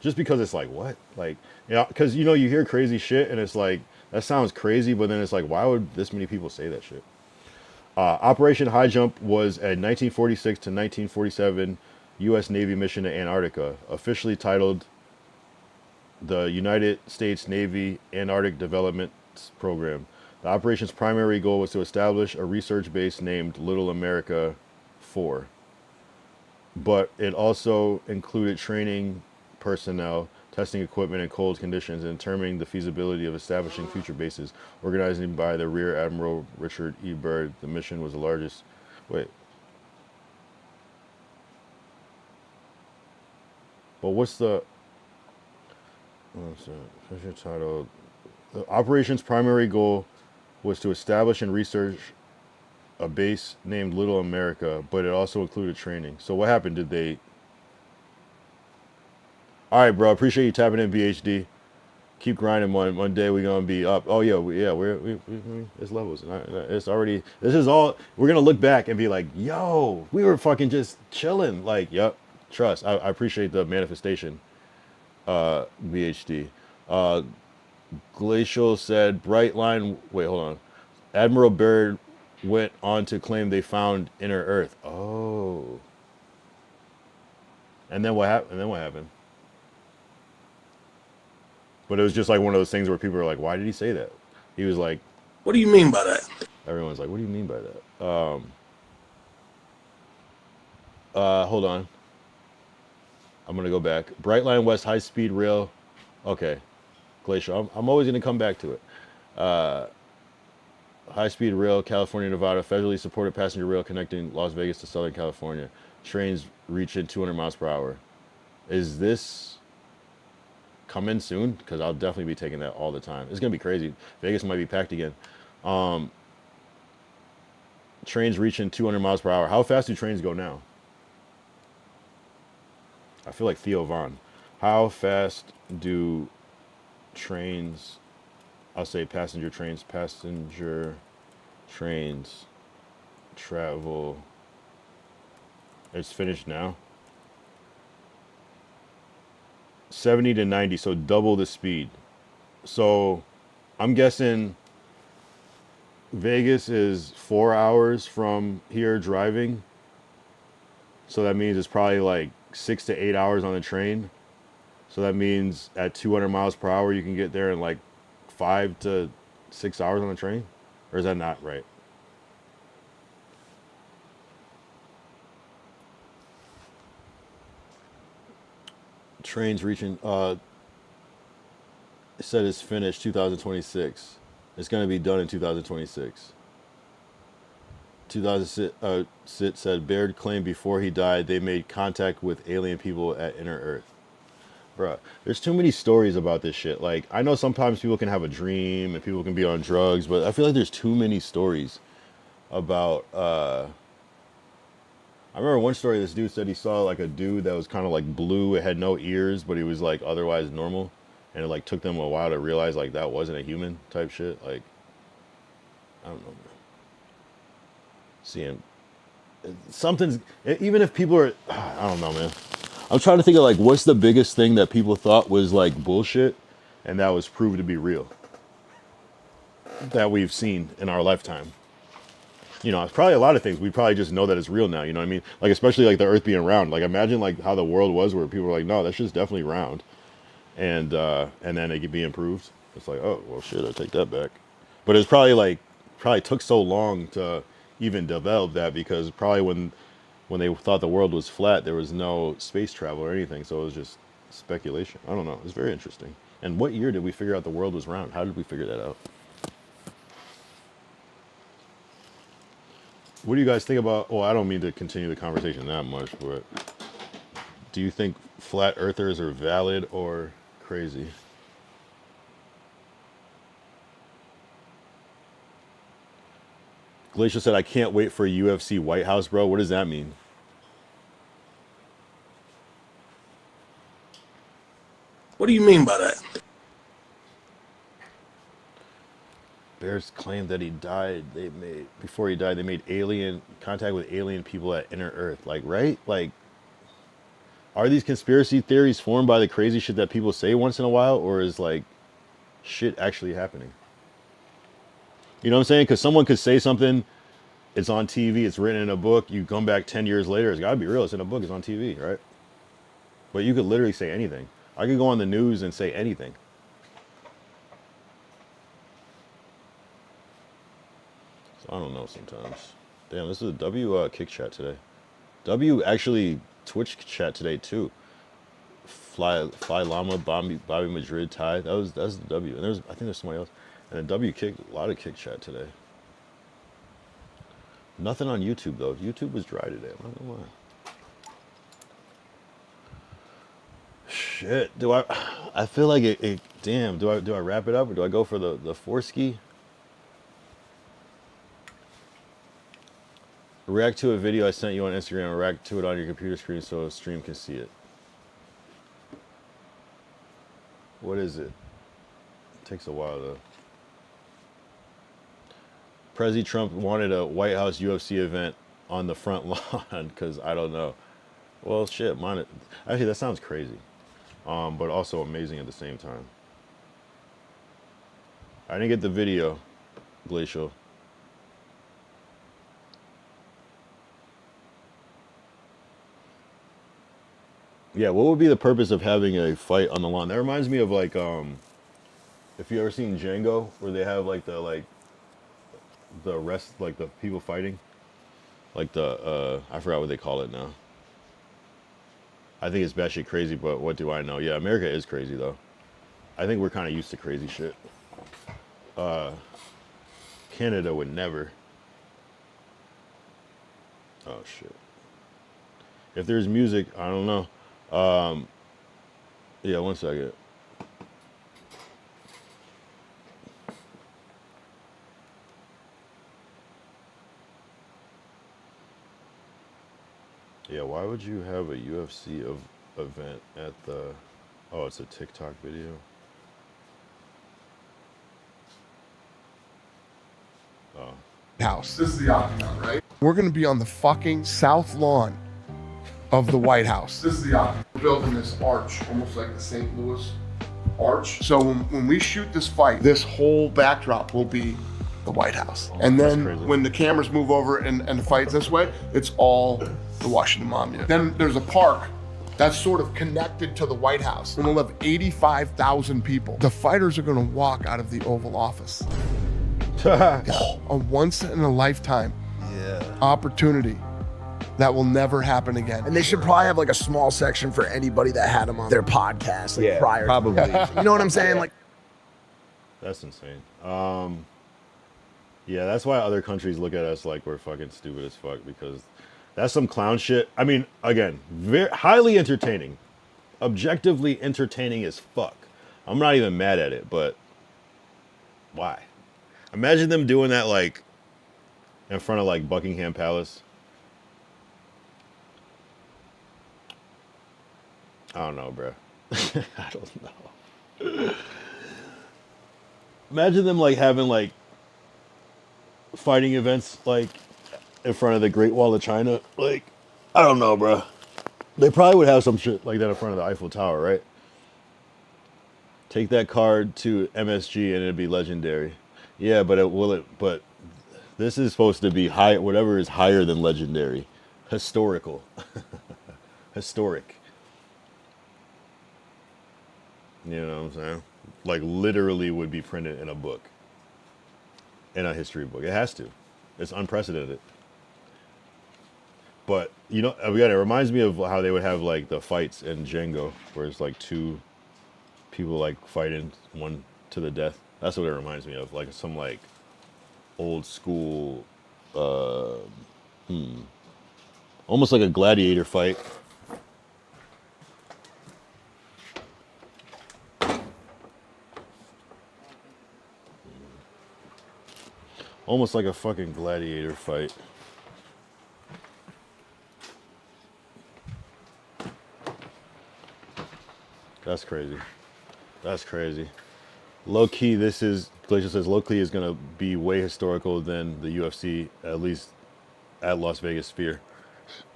Just because it's like, what? Like, you know, because you hear crazy shit and it's like, that sounds crazy, but then it's like, why would this many people say that shit? Operation High Jump was a 1946 to 1947 U.S. Navy mission to Antarctica, officially titled the United States Navy Antarctic Development Program. The operation's primary goal was to establish a research base named Little America 4, but it also included training personnel, testing equipment in cold conditions, and determining the feasibility of establishing future bases. Organized by the Rear Admiral Richard E. Byrd, the mission was the largest. Wait. But what's the official title? The operation's primary goal was to establish and research a base named Little America, but it also included training. So what happened? Did they... All right, bro. Appreciate you tapping in, BHD. Keep grinding. One day we're gonna be up. Oh yeah, we it's levels. It's already. This is all. We're gonna look back and be like, yo, we were fucking just chilling. Like, yep. Trust. I appreciate the manifestation. BHD. Glacial said, bright line. Wait, hold on. Admiral Byrd went on to claim they found inner Earth. Oh. And then what happened? But it was just like one of those things where people are like, why did he say that? He was like, What do you mean by that? everyone's like, what do you mean by that? Hold on. I'm going to go back. Brightline West High Speed Rail. Okay. Glacial. I'm always going to come back to it. High Speed Rail, California, Nevada, federally supported passenger rail connecting Las Vegas to Southern California. Trains reaching 200 miles per hour. Is this coming soon? Because I'll definitely be taking that all the time. It's going to be crazy. Vegas might be packed again. Trains reaching 200 miles per hour. How fast do trains go now? I feel like Theo Vaughn. How fast do trains, I'll say passenger trains travel? It's finished now. 70 to 90, so double the speed. So I'm guessing Vegas is 4 hours from here driving. So that means it's probably like 6 to 8 hours on the train. So that means at 200 miles per hour, you can get there in like 5 to 6 hours on the train? Or is that not right? Trains reaching, it said it's finished 2026. It's going to be done in 2026. 2006 said Baird claimed before he died they made contact with alien people at Inner Earth. Bruh, there's too many stories about this shit. Like, I know sometimes people can have a dream and people can be on drugs, but I feel like there's too many stories about, I remember one story, this dude said he saw like a dude that was kind of like blue, it had no ears, but he was like otherwise normal. And it like took them a while to realize like that wasn't a human type shit. Like, I don't know, man. Seeing something's, even if people are, I don't know, man. I'm trying to think of like what's the biggest thing that people thought was like bullshit and that was proved to be real that we've seen in our lifetime. You know, it's probably a lot of things. We probably just know that it's real now, you know what I mean? Like, especially like the earth being round. Like, imagine like how the world was where people were like, no, that shit's definitely round. And then it could be improved. It's like, oh, well, shit, I take that back. But it's probably took so long to even develop that because probably when they thought the world was flat, there was no space travel or anything. So it was just speculation. I don't know. It's very interesting. And what year did we figure out the world was round? How did we figure that out? What do you guys think about, well, I don't mean to continue the conversation that much, but do you think flat earthers are valid or crazy? Glacial said, I can't wait for a UFC White House, bro. What does that mean? What do you mean by that? Bears claimed that he died. Before he died, they made contact with alien people at Inner Earth. Like, right? Like, are these conspiracy theories formed by the crazy shit that people say once in a while, or is like shit actually happening? You know what I'm saying? Because someone could say something, it's on TV, it's written in a book, you come back 10 years later, it's gotta be real, it's in a book, it's on TV, right? But you could literally say anything. I could go on the news and say anything. So I don't know sometimes. Damn, this is a W kick chat today. W actually Twitch chat today too. Fly Llama, Bobby Madrid, Ty. That's the W. And I think there's somebody else. And a W kick, a lot of kick chat today. Nothing on YouTube though. YouTube was dry today. I'm not gonna lie. shit. I feel like it damn, do I wrap it up or do I go for the foreski? React to a video I sent you on Instagram, react to it on your computer screen so a stream can see it. What is it? It takes a while though. Prezi Trump wanted a White House UFC event on the front lawn because I don't know. Well, shit, actually that sounds crazy, but also amazing at the same time. I didn't get the video, Glacial. Yeah, what would be the purpose of having a fight on the lawn? That reminds me of like, if you ever seen Django, where they have like the rest, like the people fighting, like I forgot what they call it now. I think it's batshit crazy, but what do I know? Yeah, America is crazy though. I think we're kind of used to crazy shit. Canada would never. Oh shit. If there's music, I don't know. Yeah, 1 second. Yeah, why would you have a UFC event at the... Oh, it's a TikTok video. Oh. House. This is the octagon, right? We're gonna be on the fucking south lawn of the White House. This is the octagon. We're building this arch, almost like the St. Louis arch. So when we shoot this fight, this whole backdrop will be the White House. And then when the cameras move over and the fight's this way, it's all the Washington Monument. Then there's a park that's sort of connected to the White House. And we'll have 85,000 people. The fighters are gonna walk out of the Oval Office. A once in a lifetime opportunity that will never happen again. And they should probably have like a small section for anybody that had them on their podcast like prior. Probably. You know what I'm saying? Like, that's insane. Yeah, that's why other countries look at us like we're fucking stupid as fuck, because that's some clown shit. I mean, again, very highly entertaining, objectively entertaining as fuck. I'm not even mad at it, but why? Imagine them doing that like in front of like Buckingham Palace. I don't know, bro. I don't know. Imagine them like having like fighting events like in front of the Great Wall of China. Like, I don't know, bro. They probably would have some shit like that in front of the Eiffel Tower, right? Take that card to MSG and it'd be legendary. Yeah, but this is supposed to be high, whatever is higher than legendary. Historical. Historic. You know what I'm saying? Like literally would be printed in a book. In a history book. It has to. It's unprecedented. But, you know, again, it reminds me of how they would have like the fights in Django, where it's like two people like fighting one to the death. That's what it reminds me of. Like some like old school, almost like a gladiator fight. Almost like a fucking gladiator fight. That's crazy. That's crazy. Low key, Glacier says, low key is going to be way historical than the UFC, at least at Las Vegas Sphere.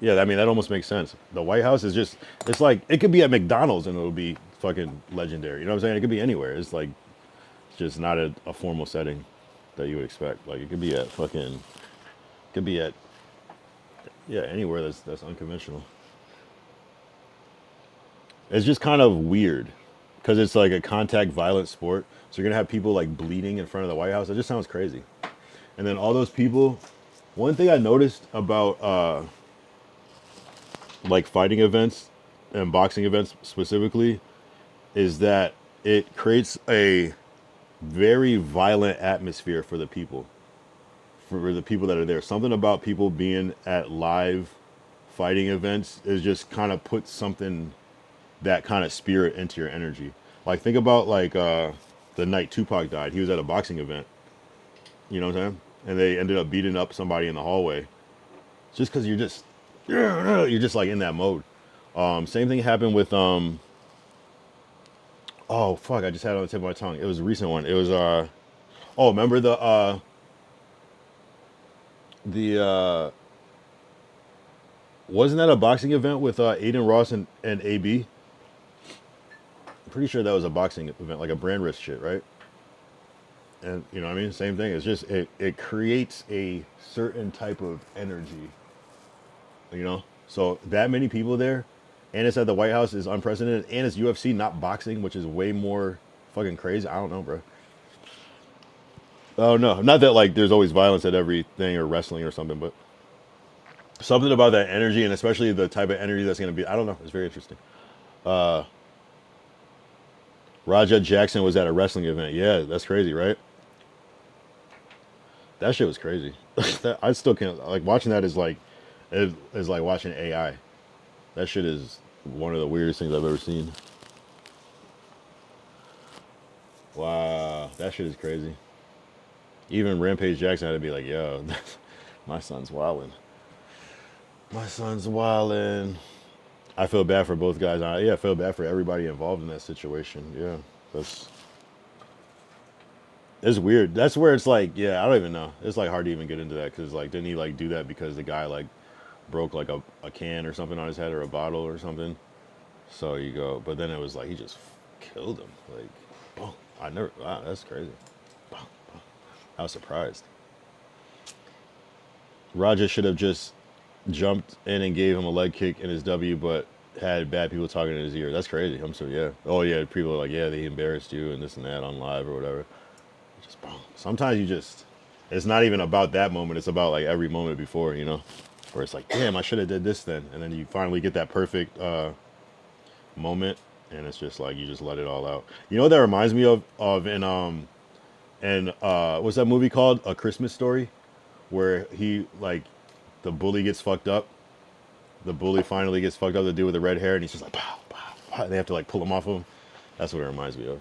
Yeah, I mean, that almost makes sense. The White House is just, it's like, it could be at McDonald's and it'll be fucking legendary. You know what I'm saying? It could be anywhere. It's like, it's just not a formal setting that you would expect. Like, it could be at anywhere that's unconventional. It's just kind of weird because it's like a contact violent sport. So you're going to have people like bleeding in front of the White House. It just sounds crazy. And then all those people, one thing I noticed about like fighting events and boxing events specifically is that it creates a very violent atmosphere for the people that are there. Something about people being at live fighting events is just kind of puts something that kind of spirit into your energy. Like think about like the night Tupac died. He was at a boxing event. You know what I'm saying? And they ended up beating up somebody in the hallway, just because you're just like in that mode. Same thing happened with oh fuck, I just had it on the tip of my tongue. It was a recent one. It was oh, remember the wasn't that a boxing event with Aiden Ross and AB? I'm pretty sure that was a boxing event, like a brand risk shit, right? And you know what I mean? Same thing. It's just it creates a certain type of energy. You know? So that many people there, and it's at the White House, is unprecedented, and it's UFC, not boxing, which is way more fucking crazy. I don't know, bro. Oh no, not that like there's always violence at everything or wrestling or something, but something about that energy, and especially the type of energy that's going to be, I don't know, it's very interesting. Raja Jackson was at a wrestling event. Yeah, that's crazy, right? That shit was crazy. I still can't, like, watching that is like watching AI. That shit is one of the weirdest things I've ever seen. Wow, that shit is crazy. Even Rampage Jackson had to be like, yo, my son's wildin'. My son's wildin'. I feel bad for both guys. Yeah, I feel bad for everybody involved in that situation. Yeah, it's weird. That's where it's like, yeah, I don't even know. It's like hard to even get into that because like, didn't he like do that because the guy like broke like a can or something on his head or a bottle or something? So you go, but then it was like he just killed him. Like, oh, wow, that's crazy. I was surprised. Raja should have just jumped in and gave him a leg kick in his W, but had bad people talking in his ear. That's crazy. I'm so, yeah. Oh yeah, people are like, yeah, they embarrassed you and this and that on live or whatever. Just boom. Sometimes you just, it's not even about that moment. It's about like every moment before, you know, where it's like, damn, I should have did this then, and then you finally get that perfect moment, and it's just like you just let it all out. You know what that reminds me of in what's that movie called? A Christmas Story, where he like the bully gets fucked up. The bully finally gets fucked up. The dude with the red hair, and he's just like, pow, pow, pow. And they have to like pull him off of him. That's what it reminds me of.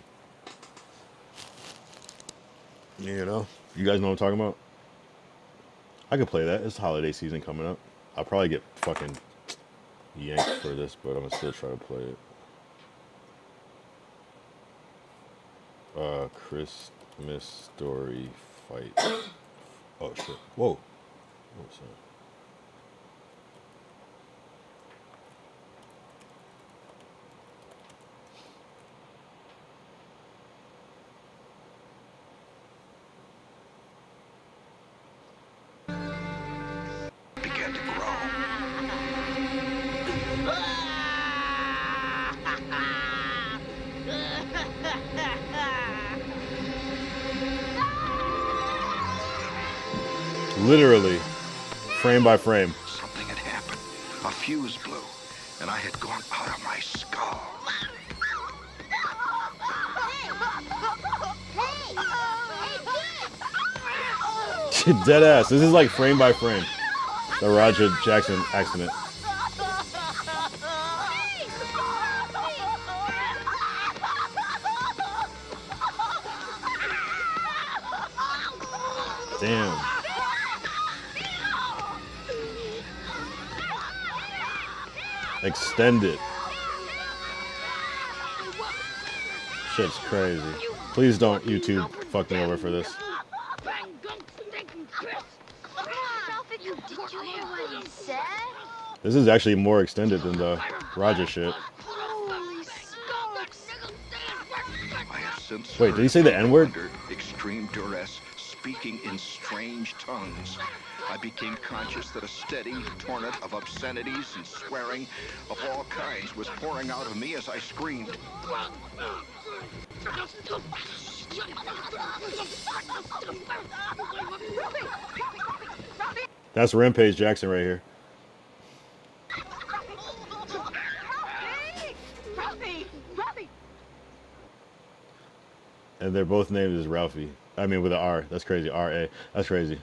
You know, you guys know what I'm talking about. I could play that. It's holiday season coming up. I'll probably get fucking yanked for this, but I'm gonna still try to play it. Christmas Story fight. Oh shit! Whoa! Oh, sorry. Began to grow. Literally, frame by frame. Something had happened. A fuse blew, and I had gone out of my skull. Dead ass. This is like frame by frame. The Raja Jackson accident. Damn. Extended. Shit's crazy. Please don't YouTube fuck me over for this. Did you hear what he said? This is actually more extended than the Raja shit. Wait, did he say the N-word? Under extreme duress, speaking in strange tongues, I became conscious that a steady torrent of obscenities and swearing of all kinds was pouring out of me as I screamed. That's Rampage Jackson right here. And they're both named as Ralphie. I mean with an R. That's crazy. R-A. That's crazy.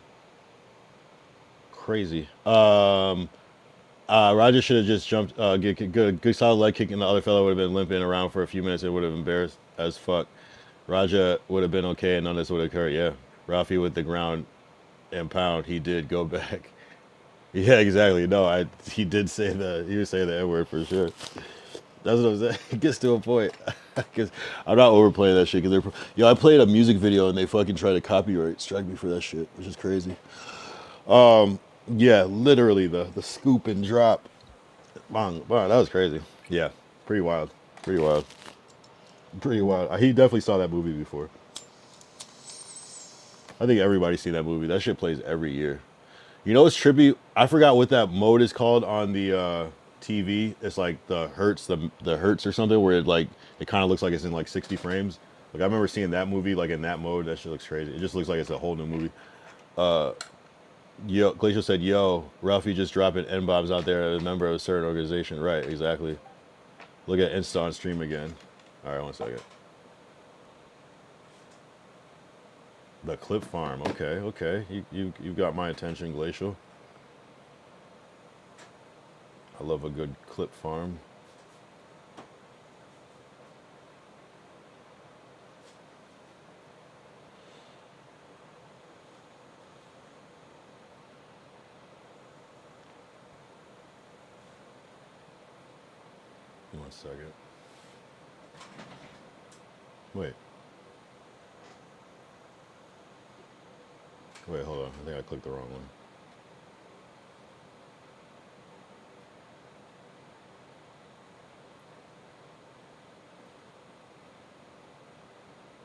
Crazy. I Roger should have just jumped, get good solid leg kick, and the other fellow would have been limping around for a few minutes. It would have embarrassed as fuck. Raja would have been okay, and none of this would have occurred. Yeah, Rafi with the ground and pound. He did go back. Yeah, exactly. No, he did say the he was saying the N word for sure. That's what I'm saying. It gets to a point. Cause I'm not overplaying that shit. Cause I played a music video and they fucking tried to copyright strike me for that shit, which is crazy. Yeah, literally the scoop and drop. Bang, wow, that was crazy. Yeah, pretty wild. Pretty wild. Pretty wild. He definitely saw that movie before. I think everybody's seen that movie. That shit plays every year. You know what's trippy? I forgot what that mode is called on the TV. It's like the hertz or something, where it kind of looks like it's in like 60 frames. Like I remember seeing that movie like in that mode. That shit looks crazy. It just looks like it's a whole new movie. Yo, Glacial said, "Yo, Ralphie just dropping N-bombs out there as a member of a certain organization." Right, exactly. Look at Insta on stream again. All right, 1 second. The clip farm. Okay, okay. You got my attention, Glacial. I love a good clip farm. One second. Wait. Wait, hold on. I think I clicked the wrong one.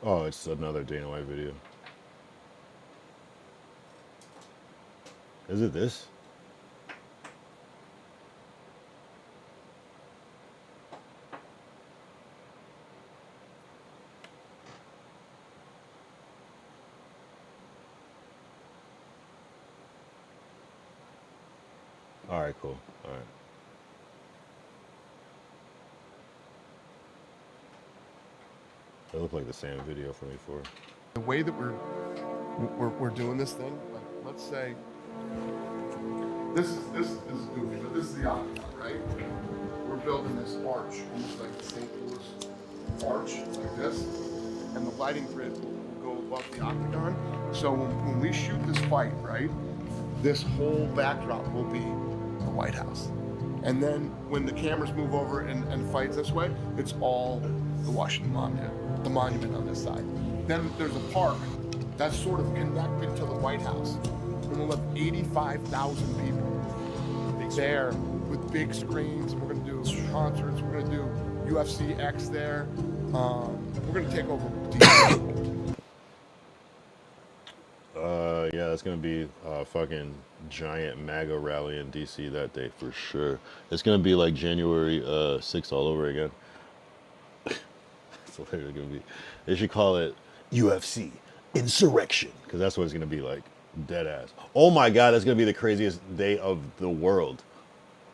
Oh, it's another Dana White video. Is it this? All right, cool. All right. They look like the same video from before. The way that we're doing this thing, like let's say this is goofy, but this is the octagon, right? We're building this arch, almost like the St. Louis arch, like this, and the lighting grid will go above the octagon. So when we shoot this fight, right, this whole backdrop will be the White House. And then when the cameras move over and fight this way, it's all the Washington Monument, the monument on this side. Then there's a park that's sort of connected to the White House. And we'll have 85,000 people there with big screens. We're gonna do concerts, we're gonna do UFC X there. We're gonna take over DC. Yeah, that's gonna be a fucking giant MAGA rally in DC that day for sure. It's gonna be like January 6th all over again. That's what it's gonna be. They should call it UFC Insurrection, because that's what it's gonna be like. Dead ass. Oh my god, that's gonna be the craziest day of the world.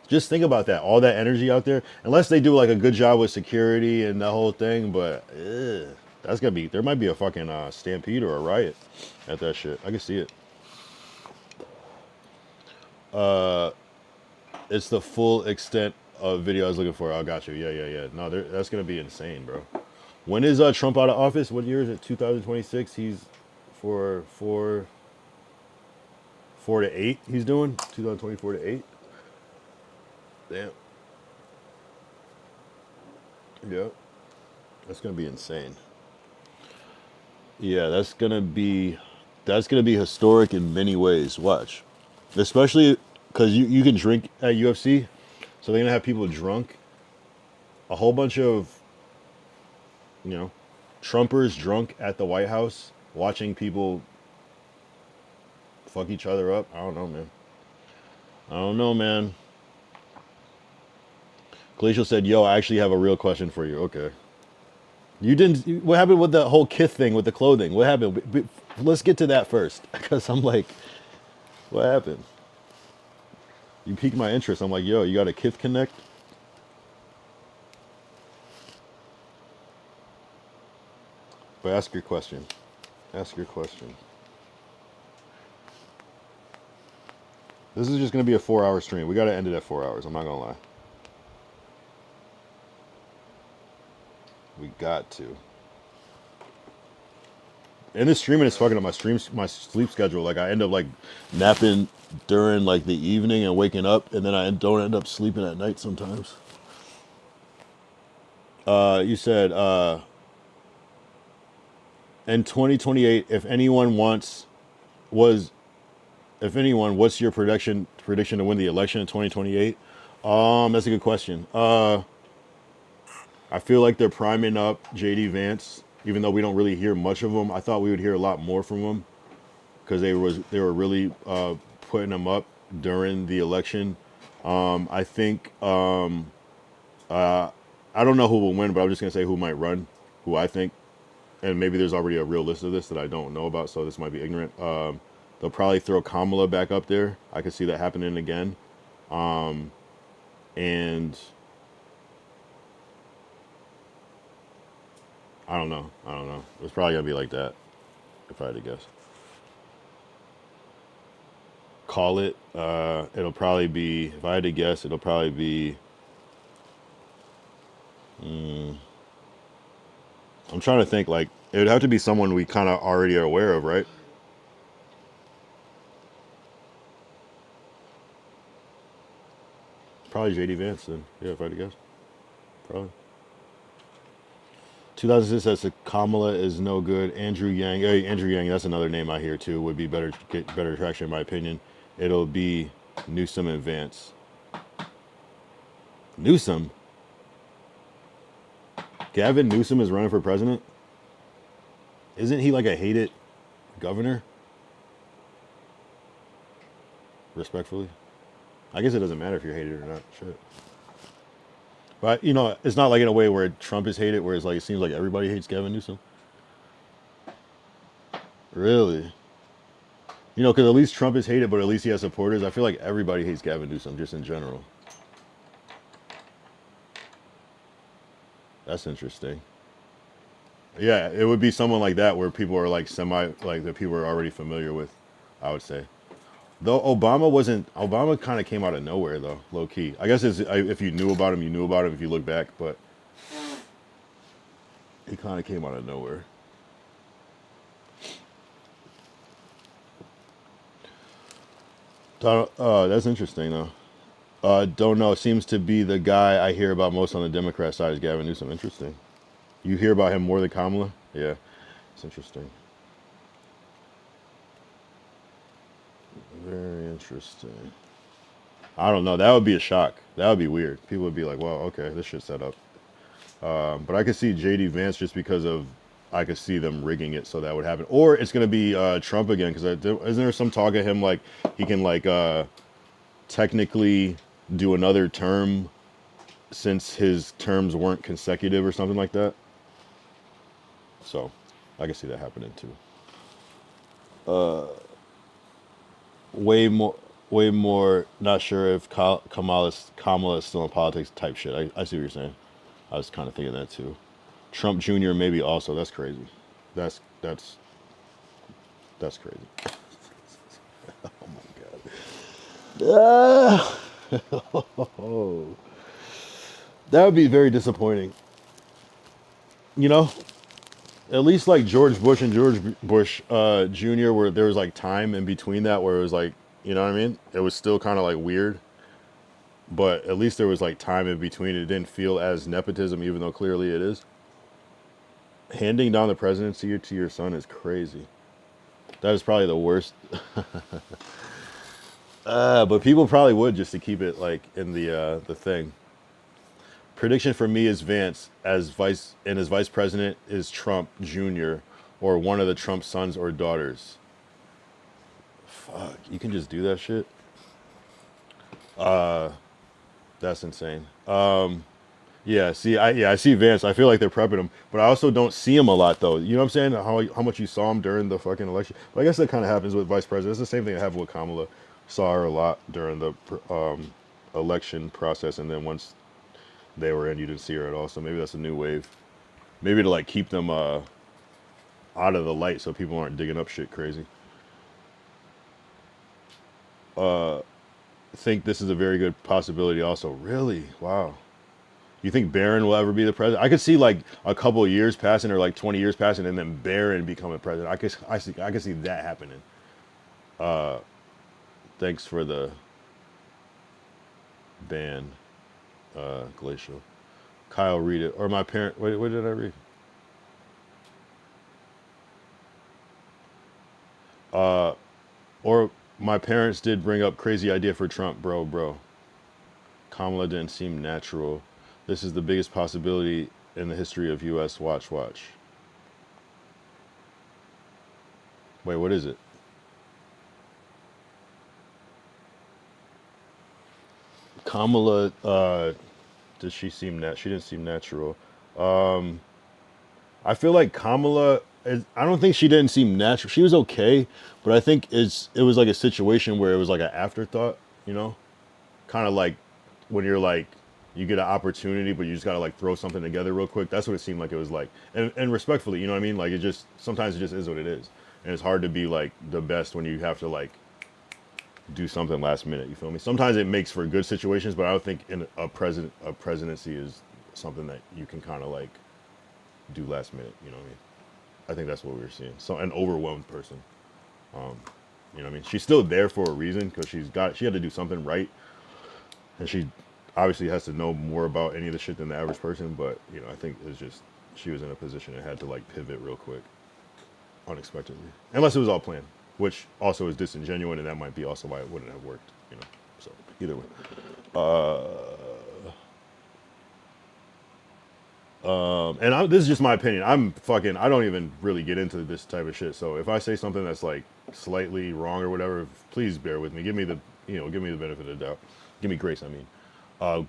Just think about that. All that energy out there. Unless they do like a good job with security and the whole thing, but that's gonna be. There might be a fucking stampede or a riot at that shit. I can see it. It's the full extent of video I was looking for. I got you. Yeah. No, that's gonna be insane, bro. When is Trump out of office? What year is it? 2026. He's for 4 to 8. He's doing 2024 to 8. Damn. Yeah. That's gonna be insane. Yeah, that's gonna be historic in many ways. Watch. Especially because you can drink at UFC. So they're gonna have people drunk. A whole bunch of, Trumpers drunk at the White House watching people fuck each other up. I don't know, man. Glacial said, "Yo, I actually have a real question for you." Okay. You didn't. What happened with the whole Kith thing with the clothing? What happened? Let's get to that first, because I'm like, what happened? You piqued my interest. I'm like, yo, you got a Kith Connect? But ask your question. Ask your question. This is just gonna be a 4-hour stream. We gotta end it at 4 hours. I'm not gonna lie. We got to. And this streaming is fucking up my sleep schedule. Like I end up like napping during like the evening and waking up, and then I don't end up sleeping at night sometimes. You said in 2028, if anyone, what's your prediction to win the election in 2028? That's a good question. I feel like they're priming up JD Vance, even though we don't really hear much of him. I thought we would hear a lot more from him because they were really putting him up during the election. I think I don't know who will win, but I'm just gonna say who might run, who I think, and maybe there's already a real list of this that I don't know about, so this might be ignorant. They'll probably throw Kamala back up there. I could see that happening again, and I don't know. It's probably gonna be like that, if I had to guess. Call it. It'll probably be. If I had to guess, it'll probably be. I'm trying to think. Like it would have to be someone we kind of already are aware of, right? Probably JD Vance then. Yeah, if I had to guess. Probably. 2006 says Kamala is no good. Andrew Yang. Hey, Andrew Yang, that's another name I hear too. Would be better, get better traction in my opinion. It'll be Newsom and Vance. Newsom? Gavin Newsom is running for president? Isn't he like a hated governor? Respectfully. I guess it doesn't matter if you're hated or not. Shit. But, you know, it's not like in a way where Trump is hated, where it's like it seems like everybody hates Gavin Newsom. Really? You know, because at least Trump is hated, but at least he has supporters. I feel like everybody hates Gavin Newsom, just in general. That's interesting. Yeah, it would be someone like that where people are like that people are already familiar with, I would say. Though Obama kind of came out of nowhere though, low key. I guess if you knew about him, you knew about him if you look back, but he kind of came out of nowhere. That's interesting though. Don't know. Seems to be the guy I hear about most on the Democrat side is Gavin Newsom. Interesting. You hear about him more than Kamala? Yeah, it's interesting. Very interesting. I don't know. That would be a shock. That would be weird. People would be like, well, okay, this shit's set up. But I could see JD Vance just because of, I could see them rigging it so that would happen. Or it's going to be Trump again, because isn't there some talk of him like he can like technically do another term since his terms weren't consecutive or something like that? So I can see that happening too. Way more not sure if Kamala is still in politics type shit. I see what you're saying. I was kind of thinking that too. Trump Jr. maybe also. That's crazy. That's crazy. Oh my god. That would be very disappointing. You know, at least like George Bush and George Bush Jr., where there was like time in between that where it was like, you know what I mean? It was still kind of like weird, but at least there was like time in between. It didn't feel as nepotism, even though clearly it is. Handing down the presidency to your son is crazy. That is probably the worst. But people probably would just to keep it like in the thing. Prediction for me is Vance as vice president is Trump Jr. or one of the Trump sons or daughters. Fuck, you can just do that shit. That's insane. Yeah, I see Vance. I feel like they're prepping him, but I also don't see him a lot though. You know what I'm saying? How much you saw him during the fucking election. But I guess that kind of happens with vice president. It's the same thing that happened with Kamala. Saw her a lot during the election process, and then once they were in, you didn't see her at all. So maybe that's a new wave. Maybe to like keep them out of the light so people aren't digging up shit crazy. think this is a very good possibility also. Really? Wow. You think Barron will ever be the president? I could see like a couple of years passing, or like 20 years passing, and then Barron becoming president. I could see that happening. Thanks for the ban, Glacial. Kyle, read it. Or my parent. What did I read? Or my parents did bring up crazy idea for Trump, bro. Kamala didn't seem natural. This is the biggest possibility in the history of U.S. Watch. Wait, what is it? Kamala, did she seem she didn't seem natural. I feel like Kamala, I don't think she didn't seem natural. She was okay, but I think it was like a situation where it was like an afterthought, you know? Kind of like when you're like, you get an opportunity, but you just gotta like throw something together real quick. That's what it seemed like it was like. And respectfully, you know what I mean? Like sometimes it just is what it is. And it's hard to be like the best when you have to like do something last minute, you feel me? Sometimes it makes for good situations, but I don't think in a presidency is something that you can kind of like do last minute, you know what I mean? I think that's what we were seeing. So an overwhelmed person. You know what I mean? She's still there for a reason, because she had to do something right. And she obviously has to know more about any of the shit than the average person, but you know, I think it's just she was in a position and had to like pivot real quick, unexpectedly, unless it was all planned, which also is disingenuous, and that might be also why it wouldn't have worked, you know. So either way, this is just my opinion. I don't even really get into this type of shit. So if I say something that's like slightly wrong or whatever, please bear with me. Give me the benefit of the doubt. Give me grace, I mean.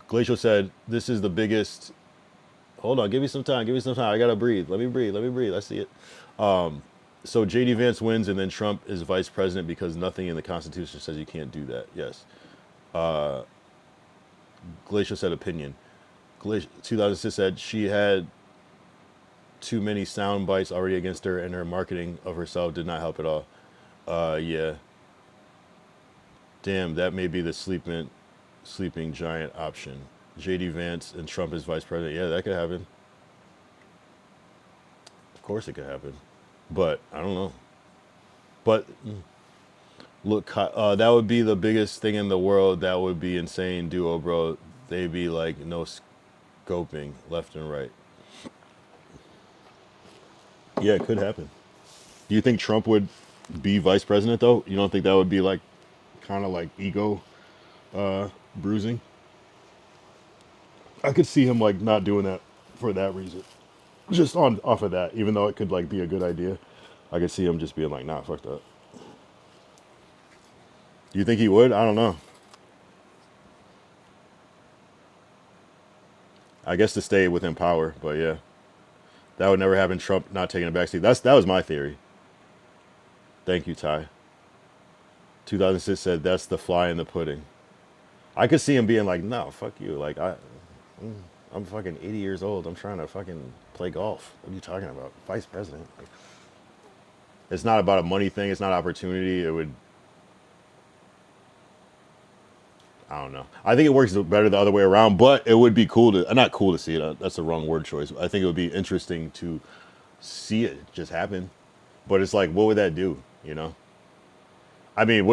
Glacial said, this is the biggest... Hold on, give me some time. I gotta breathe. Let me breathe. I see it. So J.D. Vance wins, and then Trump is vice president because nothing in the Constitution says you can't do that. Yes. Glacial said opinion. 2006 said she had too many sound bites already against her, and her marketing of herself did not help at all. Yeah. Damn, that may be the sleeping giant option. J.D. Vance and Trump as vice president. Yeah, that could happen. Of course it could happen. But I don't know. But look, that would be the biggest thing in the world. That would be insane duo, bro. They'd be like no scoping left and right. Yeah, it could happen. Do you think Trump would be vice president though? You don't think that would be like kind of like ego bruising? I could see him like not doing that for that reason. Just off of that, even though it could like be a good idea, I could see him just being like, nah, fuck that. Do you think he would? I don't know. I guess to stay within power, but yeah. That would never happen, Trump not taking a backseat. That was my theory. Thank you, Ty. 2006 said, that's the fly in the pudding. I could see him being like, no, fuck you. Like, I'm fucking 80 years old. I'm trying to fucking play golf. What are you talking about? Vice president. Like, it's not about a money thing. It's not opportunity. It would... I don't know. I think it works better the other way around, but it would be cool to... Not cool to see it. That's the wrong word choice. I think it would be interesting to see it just happen. But it's like, what would that do? You know? I mean,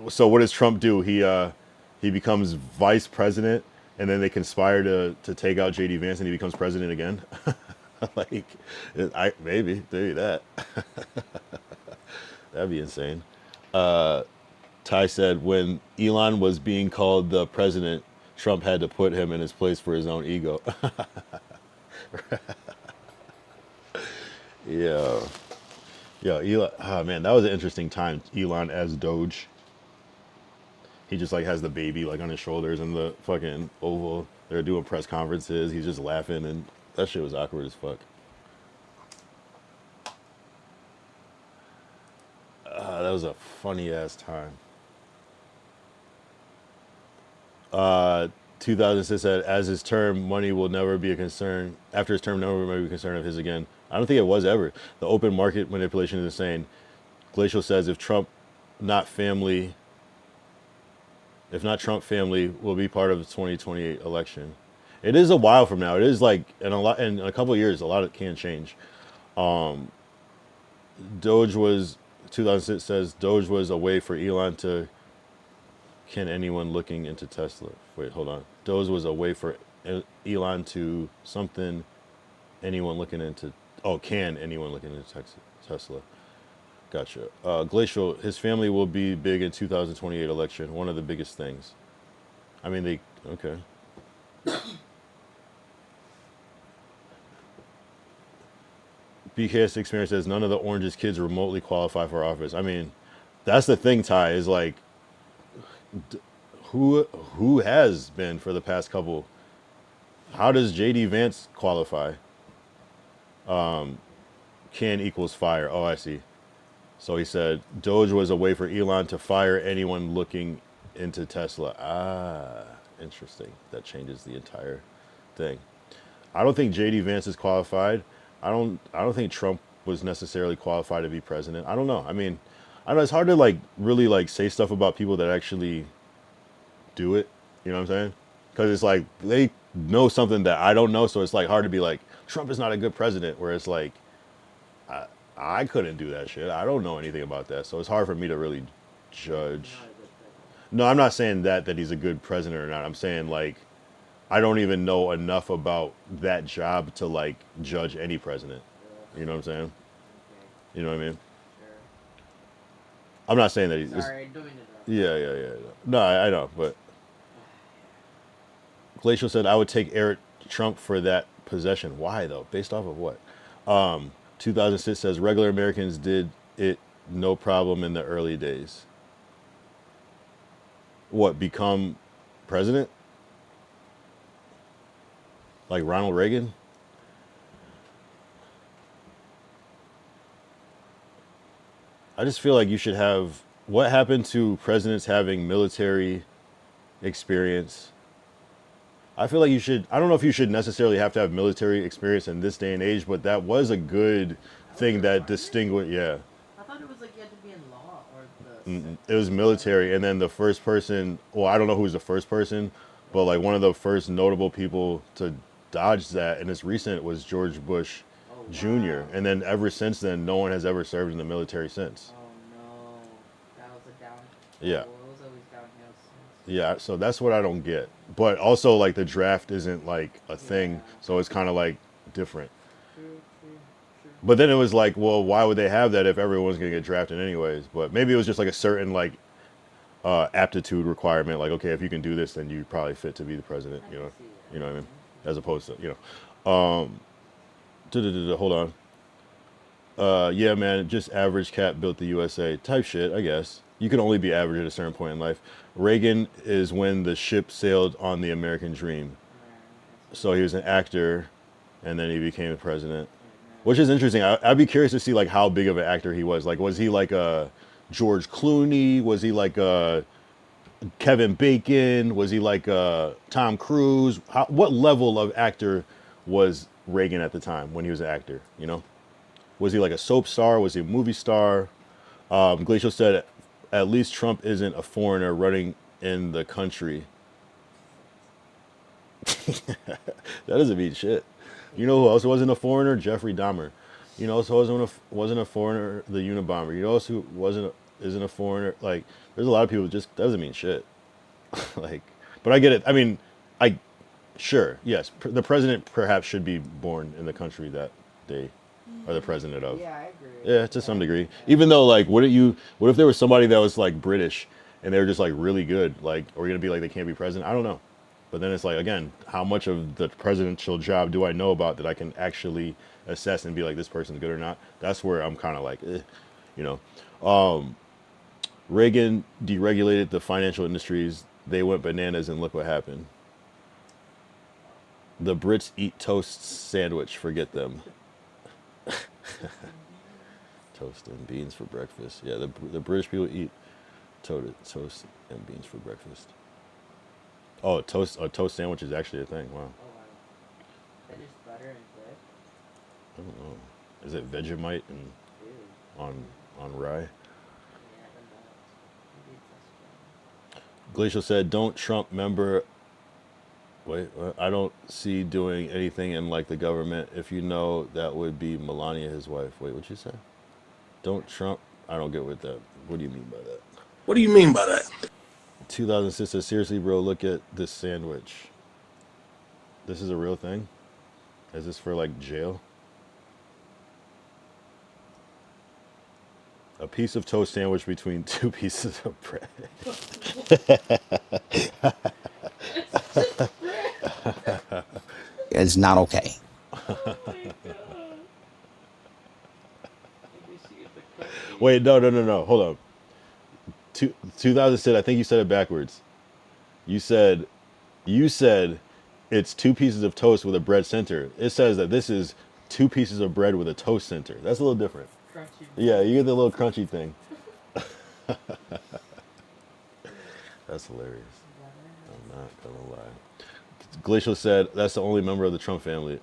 so what does Trump do? He becomes vice president, and then they conspire to take out J.D. Vance, and he becomes president again. Like, maybe that. That'd be insane. Ty said, when Elon was being called the president, Trump had to put him in his place for his own ego. Yeah. Yeah, Elon, oh man, that was an interesting time. Elon as Doge. He just like has the baby like on his shoulders in the fucking Oval. They're doing press conferences. He's just laughing, and that shit was awkward as fuck. That was a funny ass time. 2006 said, as his term, money will never be a concern. After his term, never will be a concern of his again. I don't think it was ever. The open market manipulation is insane. Glacial says, if Trump, not family, If not, Trump family will be part of the 2028 election. It is a while from now. It is like in a couple of years, a lot can change. Doge was 2006 says Doge was a way for Elon to. Can anyone looking into Tesla? Wait, hold on. Doge was a way for Elon to something. Anyone looking into. Oh, can anyone looking into Tesla? Gotcha. Glacial. His family will be big in 2028 election. One of the biggest things. I mean, they okay. BKS experience says none of the Orange's kids remotely qualify for office. I mean, that's the thing, Ty, is like, who has been for the past couple? How does JD Vance qualify? Can equals fire. Oh, I see. So he said Doge was a way for Elon to fire anyone looking into Tesla. Ah, interesting. That changes the entire thing. I don't think JD Vance is qualified. I don't think Trump was necessarily qualified to be president. I don't know. I mean, I don't know. It's hard to like really like say stuff about people that actually do it. You know what I'm saying? Because it's like they know something that I don't know, so it's like hard to be like Trump is not a good president. Where it's like I couldn't do that shit. I don't know anything about that, so it's hard for me to really judge. No, I'm not saying that he's a good president or not. I'm saying like I don't even know enough about that job to like judge any president. You know what I'm saying? You know what I mean? I'm not saying that he's. Sorry, doing it. Yeah. No, I know, but Glacial said I would take Eric Trump for that possession. Why though? Based off of what? 2006 says regular Americans did it no problem in the early days. What, become president? Like Ronald Reagan? I just feel like you should have. What happened to presidents having military experience? I feel like you should. I don't know if you should necessarily have to have military experience in this day and age, but that was a good thing that distinguished. Yeah. I thought it was like you had to be in law or It was military, and then the first person. Well, I don't know who was the first person, but like one of the first notable people to dodge that, and it's recent, was George Bush Jr. And then ever since then, no one has ever served in the military since. Oh no, that was a down. Yeah. It was always downhill since. Yeah, so that's what I don't get. But also, like, the draft isn't, like, a thing, so it's kind of, like, different. True. But then it was like, well, why would they have that if everyone's going to get drafted anyways? But maybe it was just, like, a certain, like, aptitude requirement. Like, okay, if you can do this, then you're probably fit to be the president, you know? You know what I mean? As opposed to, you know. Hold on. Yeah, man, just average cat built the USA type shit, I guess. You can only be average at a certain point in life. Reagan is when the ship sailed on the American dream. So he was an actor, and then he became a president, which is interesting. I'd be curious to see like how big of an actor he was. Like, was he like a George Clooney? Was he like a Kevin Bacon? Was he like a Tom Cruise? What level of actor was Reagan at the time when he was an actor? You know, was he like a soap star? Was he a movie star? Glacial said, at least Trump isn't a foreigner running in the country. That doesn't mean shit. You know who else wasn't a foreigner? Jeffrey Dahmer. You know who else wasn't a foreigner? The Unabomber. You know who isn't a foreigner? Like, there's a lot of people that just doesn't mean shit. Like, but I get it. I mean, sure, yes, the president perhaps should be born in the country that they are the president of. Yeah, I agree. Yeah, to some degree. Even though, like, what if there was somebody that was like British and they were just like really good? Like, are we gonna be like they can't be president? I don't know. But then it's like, again, how much of the presidential job do I know about that I can actually assess and be like, this person's good or not? That's where I'm kind of like, you know. Reagan deregulated the financial industries. They went bananas, and look what happened. The Brits eat toast sandwich. Forget them. Toast and beans for breakfast. Yeah, the British people eat toast and beans for breakfast. Oh, a toast sandwich is actually a thing. Wow. Oh wow. That is butter and bread. I don't know. Is it Vegemite and on rye? Yeah, I don't know. Maybe it's Glacial said, "Don't Trump member." Wait, what? I don't see doing anything in like the government. If you know, that would be Melania, his wife. Wait, what you say? Don't Trump. I don't get what that. What do you mean by that? What do you mean by that? 2006 says, seriously, bro, look at this sandwich. This is a real thing? Is this for like jail? A piece of toast sandwich between two pieces of bread. It's not okay. Wait, no. Hold on. 2000 said, I think you said it backwards. You said it's two pieces of toast with a bread center. It says that this is two pieces of bread with a toast center. That's a little different. Crunchy. Yeah, you get the little crunchy thing. That's hilarious. I'm not gonna lie. Glacial said that's the only member of the Trump family.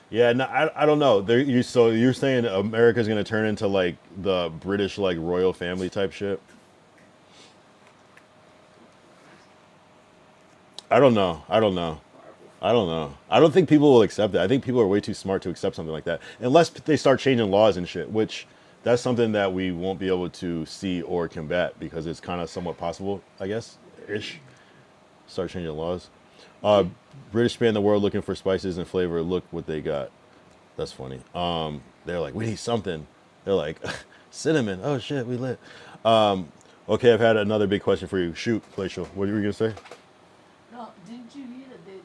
Yeah, no, I don't know. So you're saying America's gonna turn into like the British like royal family type shit? I don't know. I don't think people will accept it. I think people are way too smart to accept something like that, unless they start changing laws and shit. Which that's something that we won't be able to see or combat because it's kind of somewhat possible, I guess, ish. Start changing laws. British span the world looking for spices and flavor. Look what they got. That's funny. They're like, we need something. They're like, cinnamon. Oh shit, we lit. Okay, I've had another big question for you. Shoot, Glacial. What were you gonna say? No, didn't you hear that they,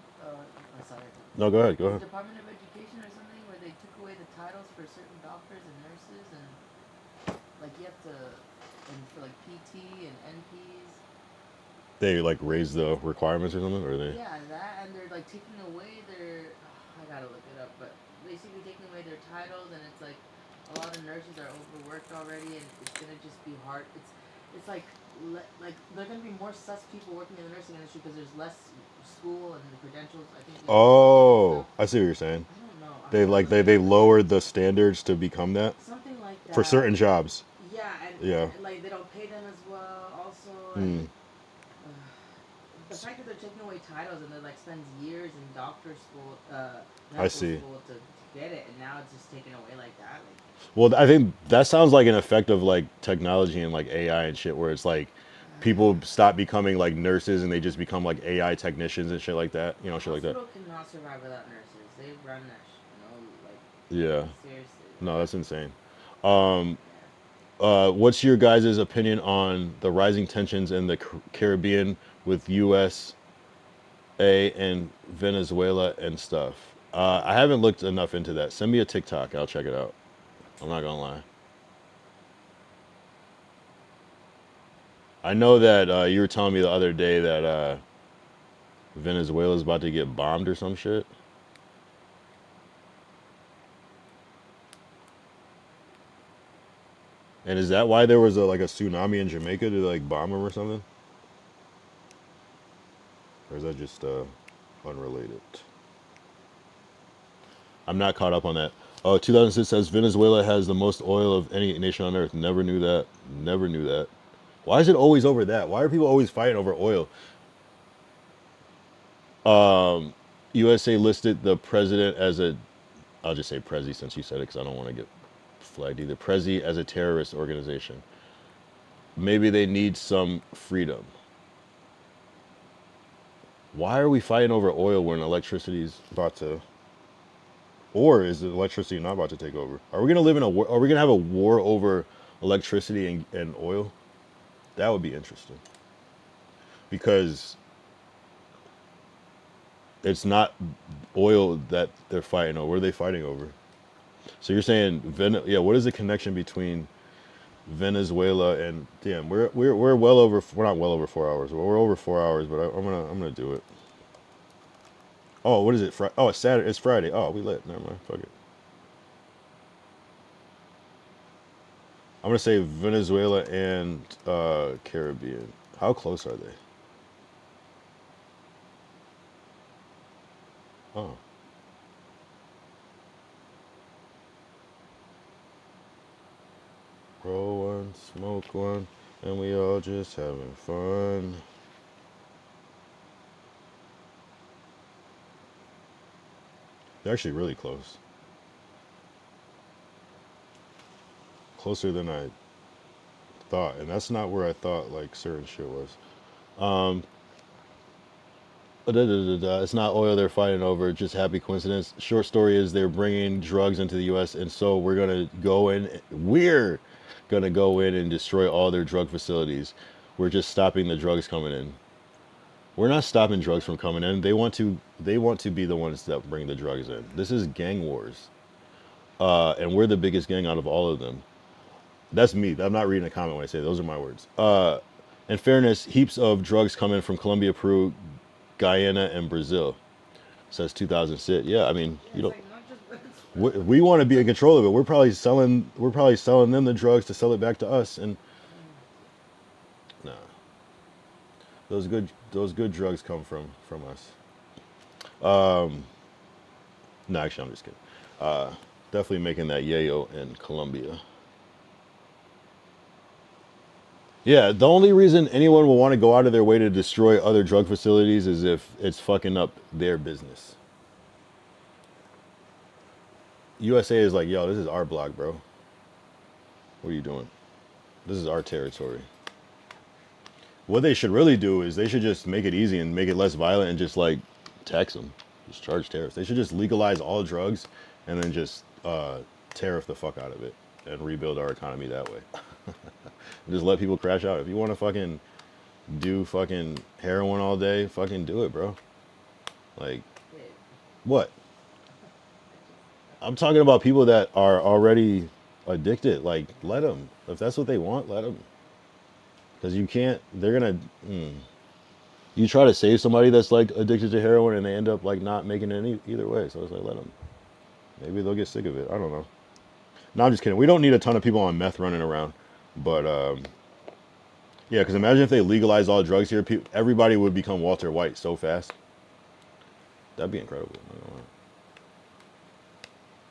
sorry. No, go ahead. Go ahead. Department of Education or something where they took away the titles for certain doctors and nurses and like you have to, and for like PT and NPs. They like raise the requirements or something, or they? Yeah, that, and they're like taking away their, I gotta look it up, but basically taking away their titles, and it's like a lot of nurses are overworked already, and it's gonna just be hard. It's like they're gonna be more sus people working in the nursing industry because there's less school and the credentials. I think. Oh, I see what you're saying. I don't know. They lowered the standards to become that. Something like that. For certain jobs. Yeah, and Yeah. like they don't pay them as well. Also, Hmm. the fact that they're taking away titles and they like spends years in doctor school, I see. school to get it, and now it's just taken away like that. Like, Well, I think that sounds like an effect of like technology and like AI and shit, where it's like people stop becoming like nurses and they just become like AI technicians and shit like that. You know, shit like that. hospital cannot survive without nurses. They run that shit. You know, like Yeah. seriously. No, that's insane. What's your guys' opinion on the rising tensions in the Caribbean with USA and Venezuela and stuff? I haven't looked enough into that. Send me a TikTok. I'll check it out. I'm not gonna lie. I know that you were telling me the other day that Venezuela's about to get bombed or some shit. And is that why there was like a tsunami in Jamaica to like bomb them or something? Or is that just unrelated? I'm not caught up on that. Oh, 2006 says Venezuela has the most oil of any nation on earth. Never knew that. Never knew that. Why is it always over that? Why are people always fighting over oil? USA listed the president as a, I'll just say Prezi since you said it because I don't want to get flagged either. Prezi as a terrorist organization. Maybe they need some freedom. Why are we fighting over oil when electricity's about to, or is the electricity not about to take over? Are we gonna live in a war? Are we gonna have a war over electricity and oil? That would be interesting. Because it's not oil that they're fighting over. What are they fighting over? So you're saying, yeah, what is the connection between Venezuela and, damn, we're well over, we're not well over 4 hours. We're over 4 hours, but I'm gonna do it. Oh, what is it? Oh, it's Saturday. It's Friday. Oh, we lit. Never mind. Fuck it. I'm gonna say Venezuela and Caribbean. How close are they? Oh. Roll one, smoke one. And we all just having fun. They're actually really close. Closer than I thought. And that's not where I thought like certain shit was. It's not oil they're fighting over, just happy coincidence. Short story is they're bringing drugs into the U.S. and so we're gonna go in and destroy all their drug facilities. We're just stopping the drugs coming in. We're not stopping drugs from coming in. They want to be the ones that bring the drugs in. This is gang wars, and we're the biggest gang out of all of them. That's me. I'm not reading a comment when I say it. Those are my words. In fairness, heaps of drugs come in from Colombia, Peru, Guyana, and Brazil. Says 2006. Yeah, I mean, you don't. We want to be in control of it. We're probably selling them the drugs to sell it back to us. And nah, those good drugs come from us. No, actually, I'm just kidding. Definitely making that yayo in Colombia. Yeah, the only reason anyone will want to go out of their way to destroy other drug facilities is if it's fucking up their business. USA is like, yo, this is our block, bro. What are you doing? This is our territory. What they should really do is they should just make it easy and make it less violent and just like tax them. Just charge tariffs. They should just legalize all drugs and then just tariff the fuck out of it and rebuild our economy that way. Just let people crash out. If you want to fucking do fucking heroin all day, fucking do it, bro. Like, what? I'm talking about people that are already addicted. Like, let them. If that's what they want, let them. Because you can't, they're going to, you try to save somebody that's like addicted to heroin and they end up like not making it either way. So it's like, let them. Maybe they'll get sick of it. I don't know. No, I'm just kidding. We don't need a ton of people on meth running around. But, yeah, because imagine if they legalized all drugs here, everybody would become Walter White so fast. That'd be incredible. I don't know.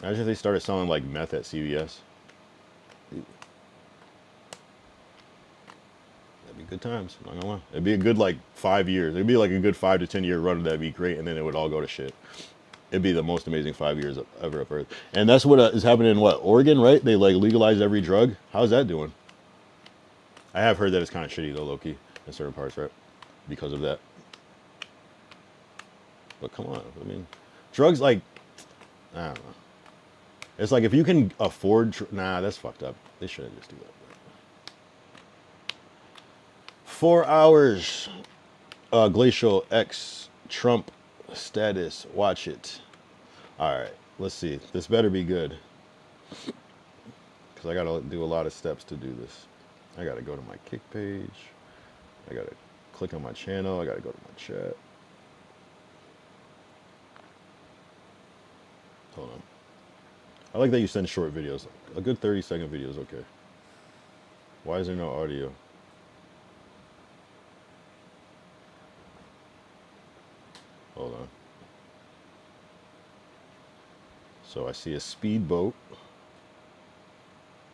Imagine if they started selling, like, meth at CVS. That'd be good times. I'm not gonna lie. It'd be a good, like, 5 years. It'd be, like, a good 5 to 10 year run. That'd be great, and then it would all go to shit. It'd be the most amazing 5 years ever of Earth. And that's what is happening in, what, Oregon, right? They, like, legalized every drug. How's that doing? I have heard that it's kind of shitty, though, low-key, in certain parts, right? Because of that. But come on, I mean, drugs, like, I don't know. It's like, if you can afford, nah, that's fucked up. They shouldn't just do that. 4 hours, Glacial X Trump status, watch it. All right, let's see. This better be good. Because I got to do a lot of steps to do this. I got to go to my Kick page. I got to click on my channel. I got to go to my chat. Hold on. I like that you send short videos. A good 30-second video is okay. Why is there no audio? Hold on. So I see a speedboat.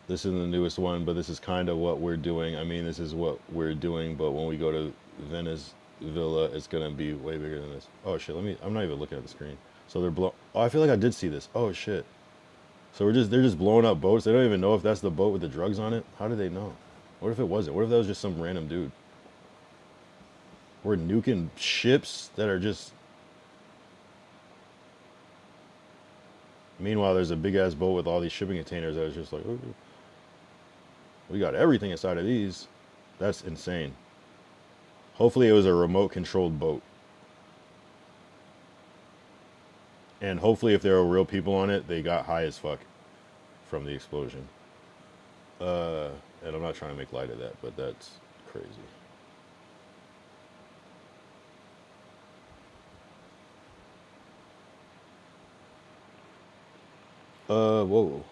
This isn't the newest one, but this is kind of what we're doing. I mean, this is what we're doing, but when we go to Venezuela, it's gonna be way bigger than this. Oh shit, I'm not even looking at the screen. So they're oh, I feel like I did see this. Oh shit. So they're just blowing up boats. They don't even know if that's the boat with the drugs on it. How do they know? What if it wasn't? What if that was just some random dude? We're nuking ships that are just... Meanwhile, there's a big-ass boat with all these shipping containers that was just like, ooh, we got everything inside of these. That's insane. Hopefully it was a remote-controlled boat. And hopefully if there were real people on it, they got high as fuck from the explosion. And I'm not trying to make light of that, but that's crazy. Whoa.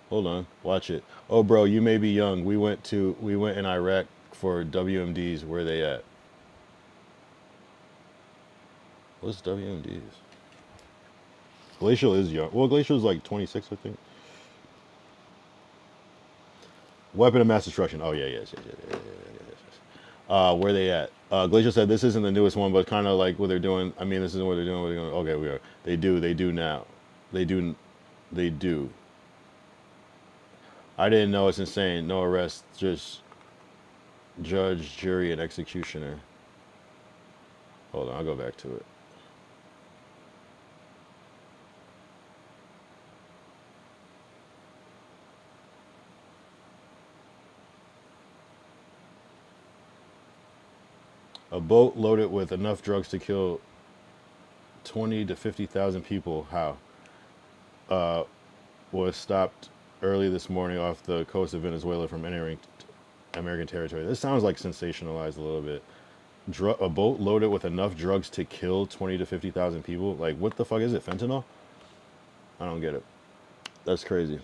Hold on. Watch it. Oh, bro, you may be young. We went in Iraq for WMDs. Where they at? What's WMDs? Glacial is young. Well, Glacial's like 26, I think. Weapon of mass destruction. Oh yeah, yes. Where they at? Glacial said this isn't the newest one, but kind of like what they're doing. I mean, this isn't what they're doing. What they're doing. Okay, we are. They do now. They do. I didn't know. It's insane. No arrest, just judge, jury, and executioner. Hold on, I'll go back to it. A boat loaded with enough drugs to kill 20 to 50,000 people. How? Was stopped early this morning off the coast of Venezuela from entering American territory. This sounds like sensationalized a little bit. A boat loaded with enough drugs to kill 20 to 50,000 people? Like, what the fuck is it? Fentanyl? I don't get it. That's crazy.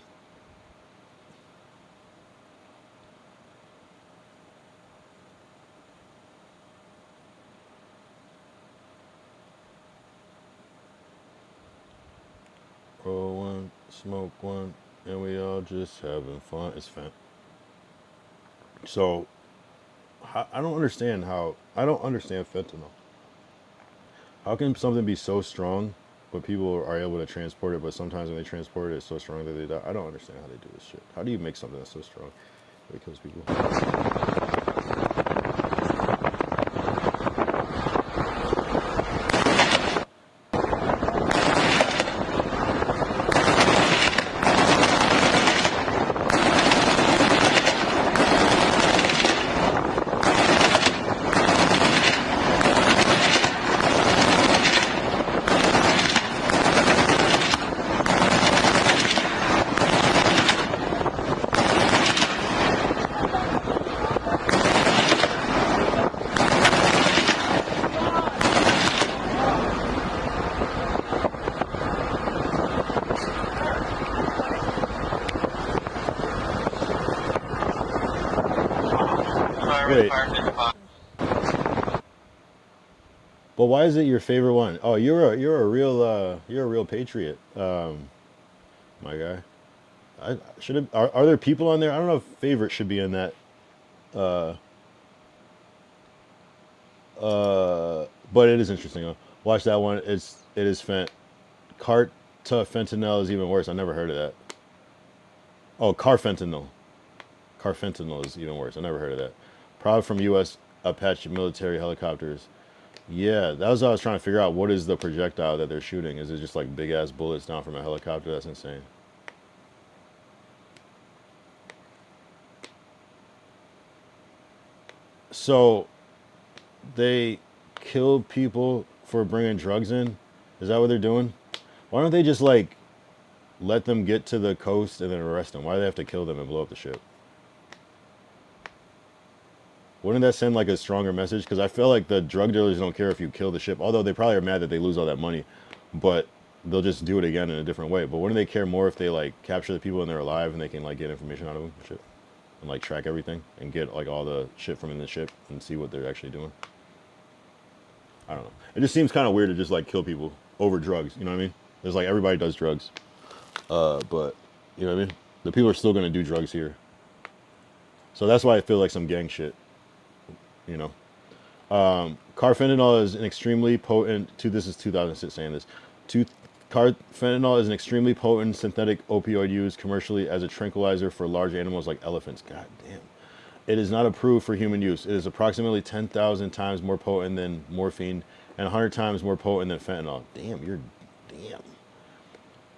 Roll one, smoke one, and we all just having fun. It's fent. So, I don't understand fentanyl. How can something be so strong, but people are able to transport it, but sometimes when they transport it, it's so strong that they die? I don't understand how they do this shit. How do you make something that's so strong that it kills people? Wait. But why is it your favorite one? Oh, you're a real patriot, my guy. I should have. Are there people on there? I don't know if favorite should be in that. But it is interesting. Watch that one. It is fent. Cartafentanil is even worse. I never heard of that. Oh, carfentanil. Carfentanil is even worse. I never heard of that. Probably from U.S. Apache military helicopters. Yeah, that was what I was trying to figure out. What is the projectile that they're shooting? Is it just like big ass bullets down from a helicopter? That's insane. So, they kill people for bringing drugs in? Is that what they're doing? Why don't they just like let them get to the coast and then arrest them? Why do they have to kill them and blow up the ship? Wouldn't that send like a stronger message? Because I feel like the drug dealers don't care if you kill the ship, although they probably are mad that they lose all that money, but they'll just do it again in a different way. But wouldn't they care more if they like capture the people and they're alive and they can like get information out of them and shit, and like track everything and get like all the shit from in the ship and see what they're actually doing? I don't know. It just seems kind of weird to just like kill people over drugs. You know what I mean? There's like everybody does drugs, but you know what I mean? The people are still gonna do drugs here. So that's why I feel like some gang shit. You know, carfentanil is an extremely potent. This is 2006 saying this. Carfentanil is an extremely potent synthetic opioid used commercially as a tranquilizer for large animals like elephants. God damn. It is not approved for human use. It is approximately 10,000 times more potent than morphine and 100 times more potent than fentanyl. Damn.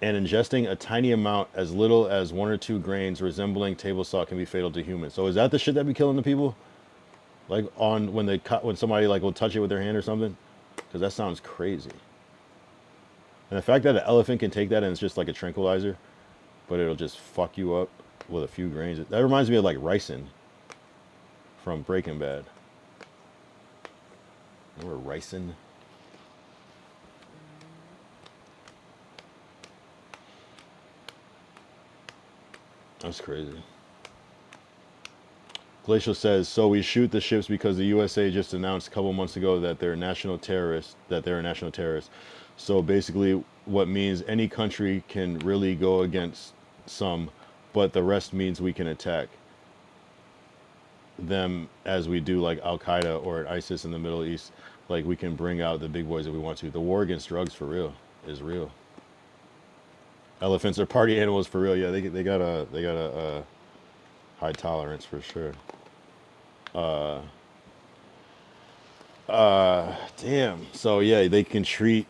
And ingesting a tiny amount, as little as 1 or 2 grains resembling table salt, can be fatal to humans. So is that the shit that be killing the people? Like on when somebody like will touch it with their hand or something? Because that sounds crazy. And the fact that an elephant can take that and it's just like a tranquilizer, but it'll just fuck you up with a few grains. That reminds me of like ricin from Breaking Bad. Remember ricin? That's crazy. Glacial says, so we shoot the ships because the USA just announced a couple months ago that they're national terrorists, So basically what means any country can really go against some, but the rest means we can attack. them as we do like Al Qaeda or ISIS in the Middle East. Like we can bring out the big boys if we want to. The war against drugs for real is real. Elephants are party animals for real. Yeah, they got a high tolerance for sure. Damn. So yeah, they can treat.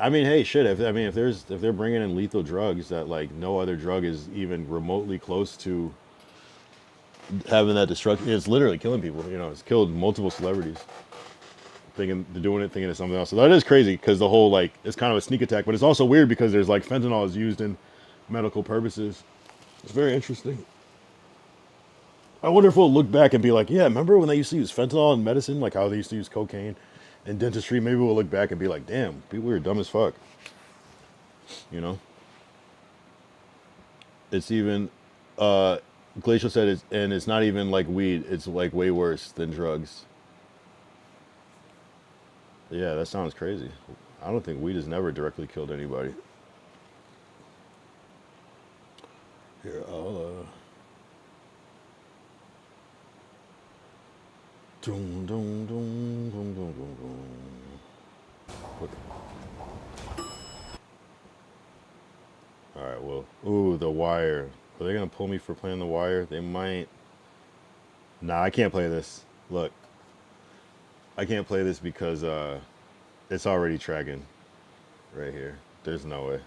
I mean, hey, shit. If they're bringing in lethal drugs that like no other drug is even remotely close to having that destruction, it's literally killing people. You know, it's killed multiple celebrities. Thinking they're doing it, thinking it's something else. So that is crazy because the whole like it's kind of a sneak attack, but it's also weird because there's like fentanyl is used in medical purposes. It's very interesting. I wonder if we'll look back and be like, yeah, remember when they used to use fentanyl in medicine, like how they used to use cocaine in dentistry? Maybe we'll look back and be like, damn, people were dumb as fuck. You know? It's even, Glacial said, and it's not even like weed. It's like way worse than drugs. Yeah, that sounds crazy. I don't think weed has never directly killed anybody. Here, I'll, Dum, dum, dum, dum, dum, dum, dum. Alright, well. Ooh, The Wire. Are they gonna pull me for playing The Wire? They might. Nah, I can't play this. Look. I can't play this because it's already tracking right here. There's no way.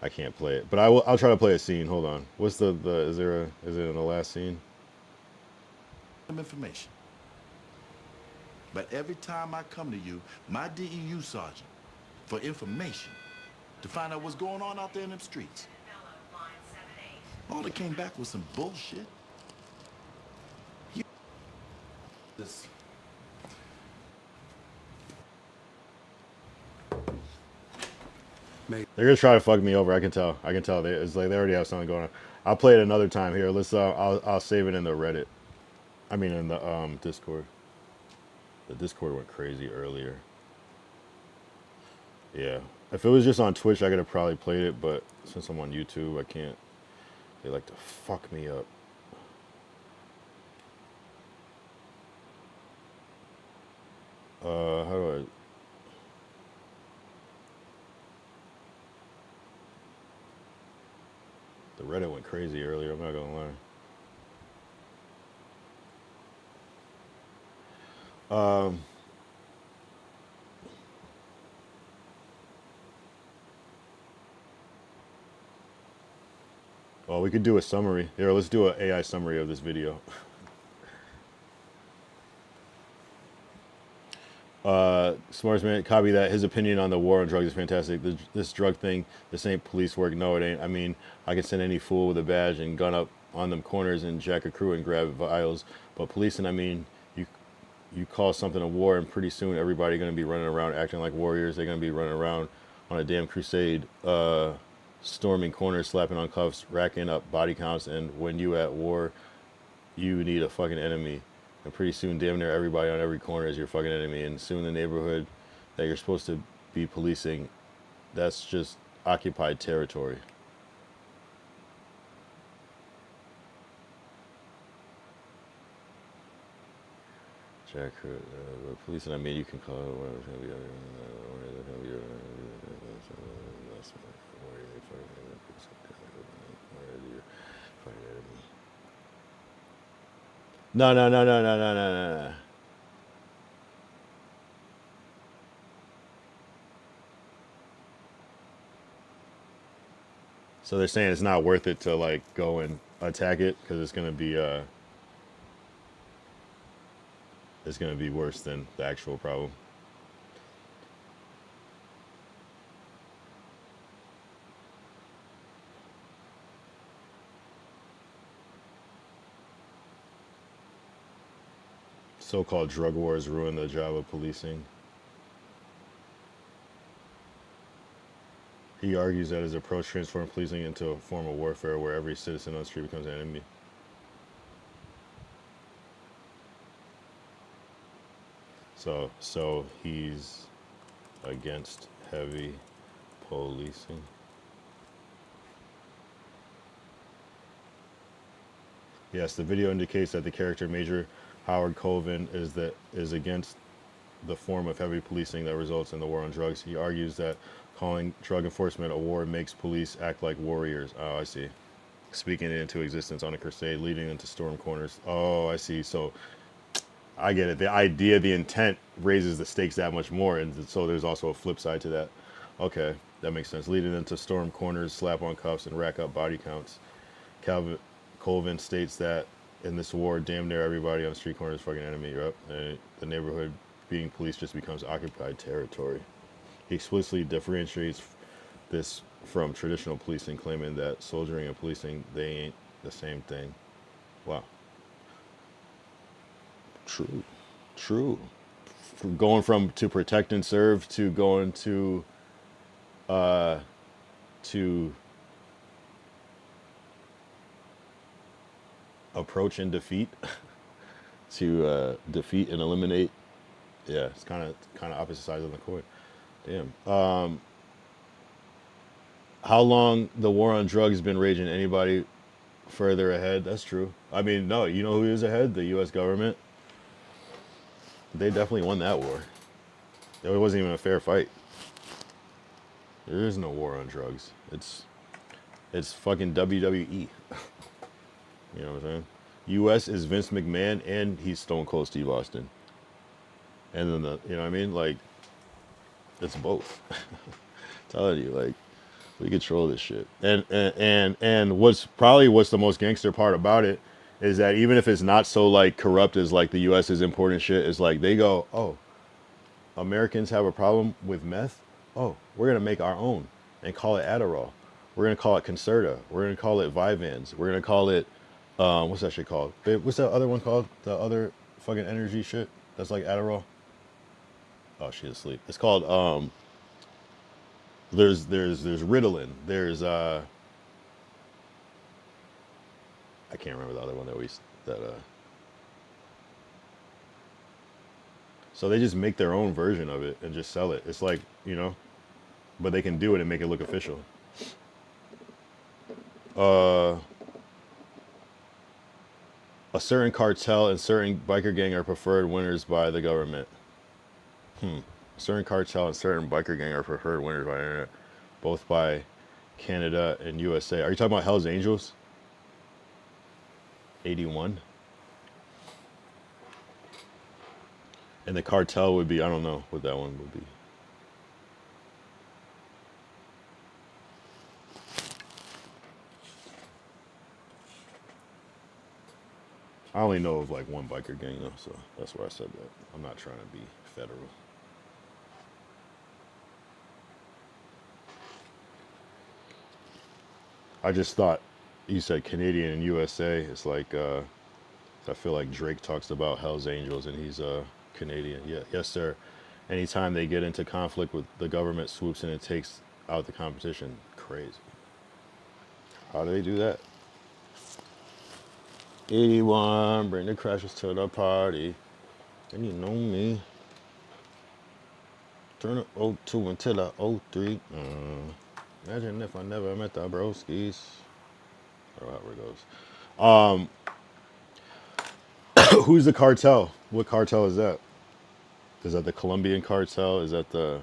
I can't play it. But I'll try to play a scene. Hold on. What's is it in the last scene? Information. But every time I come to you, my DEU sergeant, for information, to find out what's going on out there in them streets, all that came back was some bullshit. This. They're gonna try to fuck me over. I can tell. It's like they already have something going on. I'll play it another time. Here, let's. I'll save it in the Reddit. I mean, in the Discord. The Discord went crazy earlier. Yeah, if it was just on Twitch, I could have probably played it. But since I'm on YouTube, I can't. They like to fuck me up. How do I? The Reddit went crazy earlier, I'm not gonna lie. Well, we could do a summary. Here, let's do an AI summary of this video. Smartest man, copy that. His opinion on the war on drugs is fantastic. This drug thing, this ain't police work. No, it ain't. I mean, I can send any fool with a badge and gun up on them corners and jack a crew and grab vials. But policing, I mean, you call something a war and pretty soon everybody gonna be running around acting like warriors. They're gonna be running around on a damn crusade, storming corners, slapping on cuffs, racking up body counts. And when you at war, you need a fucking enemy. And pretty soon, damn near everybody on every corner is your fucking enemy. And soon the neighborhood that you're supposed to be policing, that's just occupied territory. Jack, policing, I mean, you can call it whatever it's going to be. No. So they're saying it's not worth it to like go and attack it because it's gonna be worse than the actual problem. So-called drug wars ruin the job of policing. He argues that his approach transformed policing into a form of warfare where every citizen on the street becomes an enemy. So he's against heavy policing. Yes, the video indicates that the character Major Howard Colvin is against the form of heavy policing that results in the war on drugs. He argues that calling drug enforcement a war makes police act like warriors. Oh, I see. Speaking it into existence on a crusade leading into storm corners. Oh, I see. So I get it. The idea, the intent raises the stakes that much more. And so there's also a flip side to that. Okay, that makes sense. Leading into storm corners, slap on cuffs, and rack up body counts. Colvin states that in this war, damn near everybody on the street corner is fucking enemy. Yep. And the neighborhood being police just becomes occupied territory. He explicitly differentiates this from traditional policing, claiming that soldiering and policing, they ain't the same thing. Wow. True. True. From going from to protect and serve to going to approach and defeat to defeat and eliminate. Yeah, it's kind of opposite sides of the coin. Damn. How long the war on drugs been raging? Anybody further ahead? That's true. I mean, no, you know who is ahead? The U.S. government. They definitely won that war. It wasn't even a fair fight. There is no war on drugs. It's fucking WWE. You know what I'm saying? U.S. is Vince McMahon and he's Stone Cold Steve Austin. And then you know what I mean? Like, it's both. Telling you, like, we control this shit. And what's the most gangster part about it is that even if it's not so like corrupt as like the U.S.'s important shit, is like they go, oh, Americans have a problem with meth. Oh, we're gonna make our own and call it Adderall. We're gonna call it Concerta. We're gonna call it Vyvanse. We're gonna call it what's that shit called? Babe, what's that other one called? The other fucking energy shit that's like Adderall. Oh, she's asleep. It's called there's Ritalin. There's I can't remember the other one so they just make their own version of it and just sell it. It's like, you know, but they can do it and make it look official. A certain cartel and certain biker gang are preferred winners by the government. Certain cartel and certain biker gang are preferred winners by the internet, both by Canada and USA. Are you talking about Hell's Angels? 81. And the cartel would be, I don't know what that one would be. I only know of like one biker gang though, so that's why I said that. I'm not trying to be federal. I just thought you said Canadian and USA. It's like I feel like Drake talks about Hell's Angels and he's Canadian. Yeah, yes sir. Anytime they get into conflict with the government, swoops in and takes out the competition. Crazy. How do they do that? 81, bring the crashers to the party. And you know me. Turn the 02 until the 03. Imagine if I never met the broskies. Or however it goes. Who's the cartel? What cartel is that? Is that the Colombian cartel? Is that the...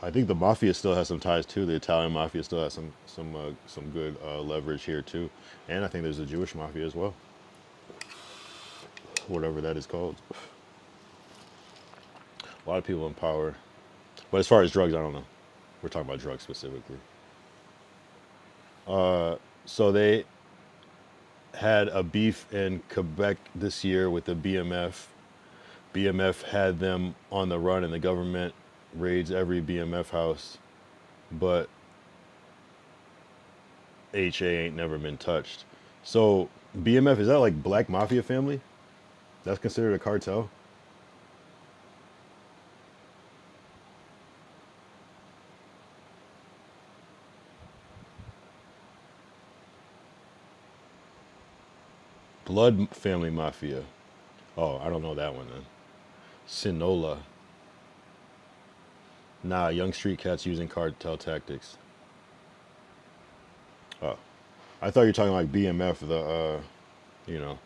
I think the mafia still has some ties too. The Italian mafia still has some good leverage here too, and I think there's a Jewish mafia as well. Whatever that is called. A lot of people in power, but as far as drugs, I don't know. We're talking about drugs specifically. So they had a beef in Quebec this year with the BMF. BMF had them on the run, and the government raids every BMF house, but HA ain't never been touched. So BMF, is that like Black Mafia family? That's considered a cartel? Blood family mafia. Oh, I don't know that one then. Sinola. Nah, young street cats using cartel tactics. Oh, I thought you were talking like BMF, the you know,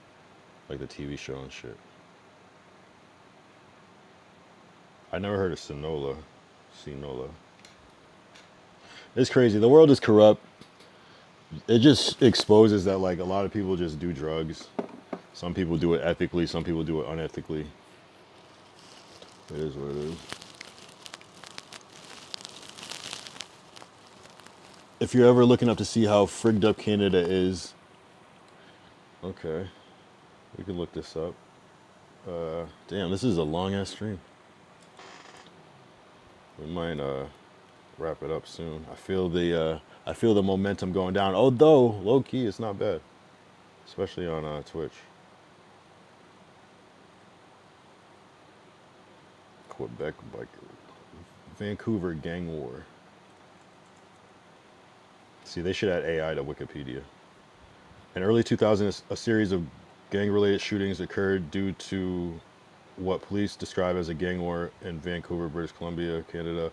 like the TV show and shit. I never heard of Sinola. Sinola. It's crazy. The world is corrupt. It just exposes that like a lot of people just do drugs. Some people do it ethically. Some people do it unethically. It is what it is. If you're ever looking up to see how frigged up Canada is, okay, we can look this up. Damn, this is a long ass stream. We might wrap it up soon. I feel the momentum going down. Although low key, it's not bad, especially on Twitch. Quebec biker, Vancouver gang war. See, they should add AI to Wikipedia. In early 2000s, a series of gang-related shootings occurred due to what police describe as a gang war in Vancouver, British Columbia, Canada.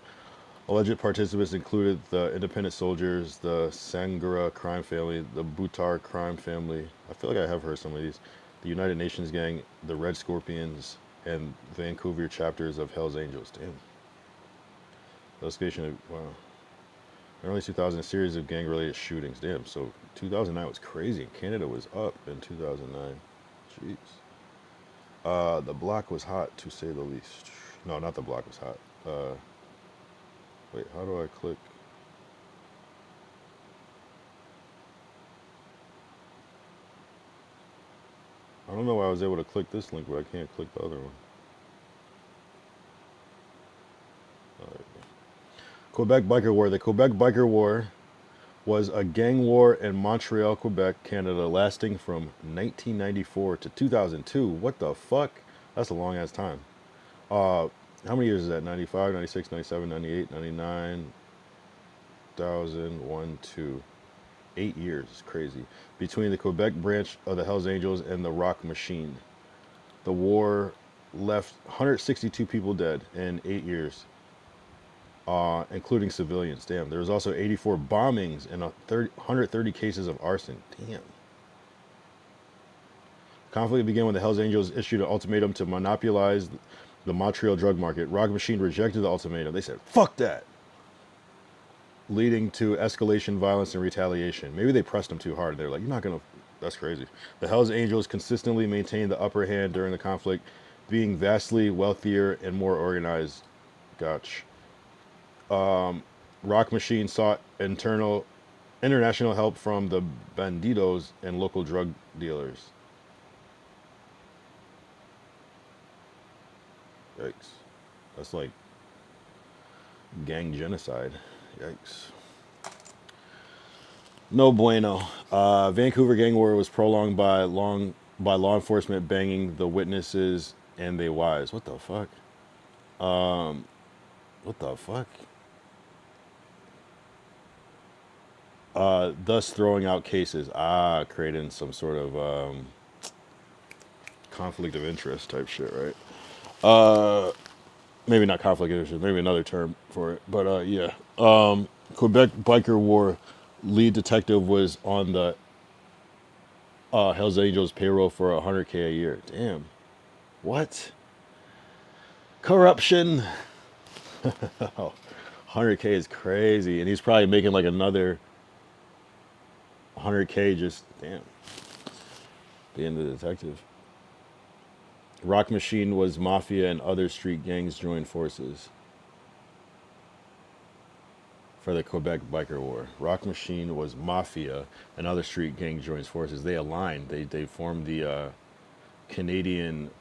Alleged participants included the Independent Soldiers, the Sangura crime family, the Buttar crime family. I feel like I have heard some of these. The United Nations gang, the Red Scorpions, and Vancouver chapters of Hell's Angels. Damn. Investigation of, wow. In early 2000, a series of gang-related shootings. Damn, so 2009 was crazy. Canada was up in 2009. Jeez. The block was hot, to say the least. No, not the block was hot. Wait, how do I click? I don't know why I was able to click this link, but I can't click the other one. Quebec Biker War. The Quebec Biker War was a gang war in Montreal, Quebec, Canada, lasting from 1994 to 2002. What the fuck? That's a long ass time. How many years is that? 95, 96, 97, 98, 99, 2000, 1, 2. 8 years. It's crazy. Between the Quebec branch of the Hells Angels and the Rock Machine. The war left 162 people dead in 8 years. Including civilians. Damn. There was also 84 bombings and 130 cases of arson. Damn. Conflict began when the Hells Angels issued an ultimatum to monopolize the Montreal drug market. Rock Machine rejected the ultimatum. They said, fuck that. Leading to escalation, violence, and retaliation. Maybe they pressed them too hard. They're like, you're not going to... That's crazy. The Hells Angels consistently maintained the upper hand during the conflict, being vastly wealthier and more organized. Gotcha. Rock Machine sought international help from the bandidos and local drug dealers. Yikes. That's like gang genocide. Yikes. No bueno. Vancouver gang war was prolonged by law enforcement banging the witnesses and their wives. What the fuck? What the fuck? Thus throwing out cases. Creating some sort of conflict of interest type shit, right? Maybe not conflict of interest, maybe another term for it. But yeah. Quebec Biker War lead detective was on the Hells Angels payroll for $100K a year. Damn. What? Corruption. 100K is crazy. And he's probably making like another 100K just, damn, being the detective. Rock Machine was mafia and other street gangs joined forces for the Quebec Biker War. Rock Machine was mafia and other street gang joined forces. They aligned. They formed the Canadian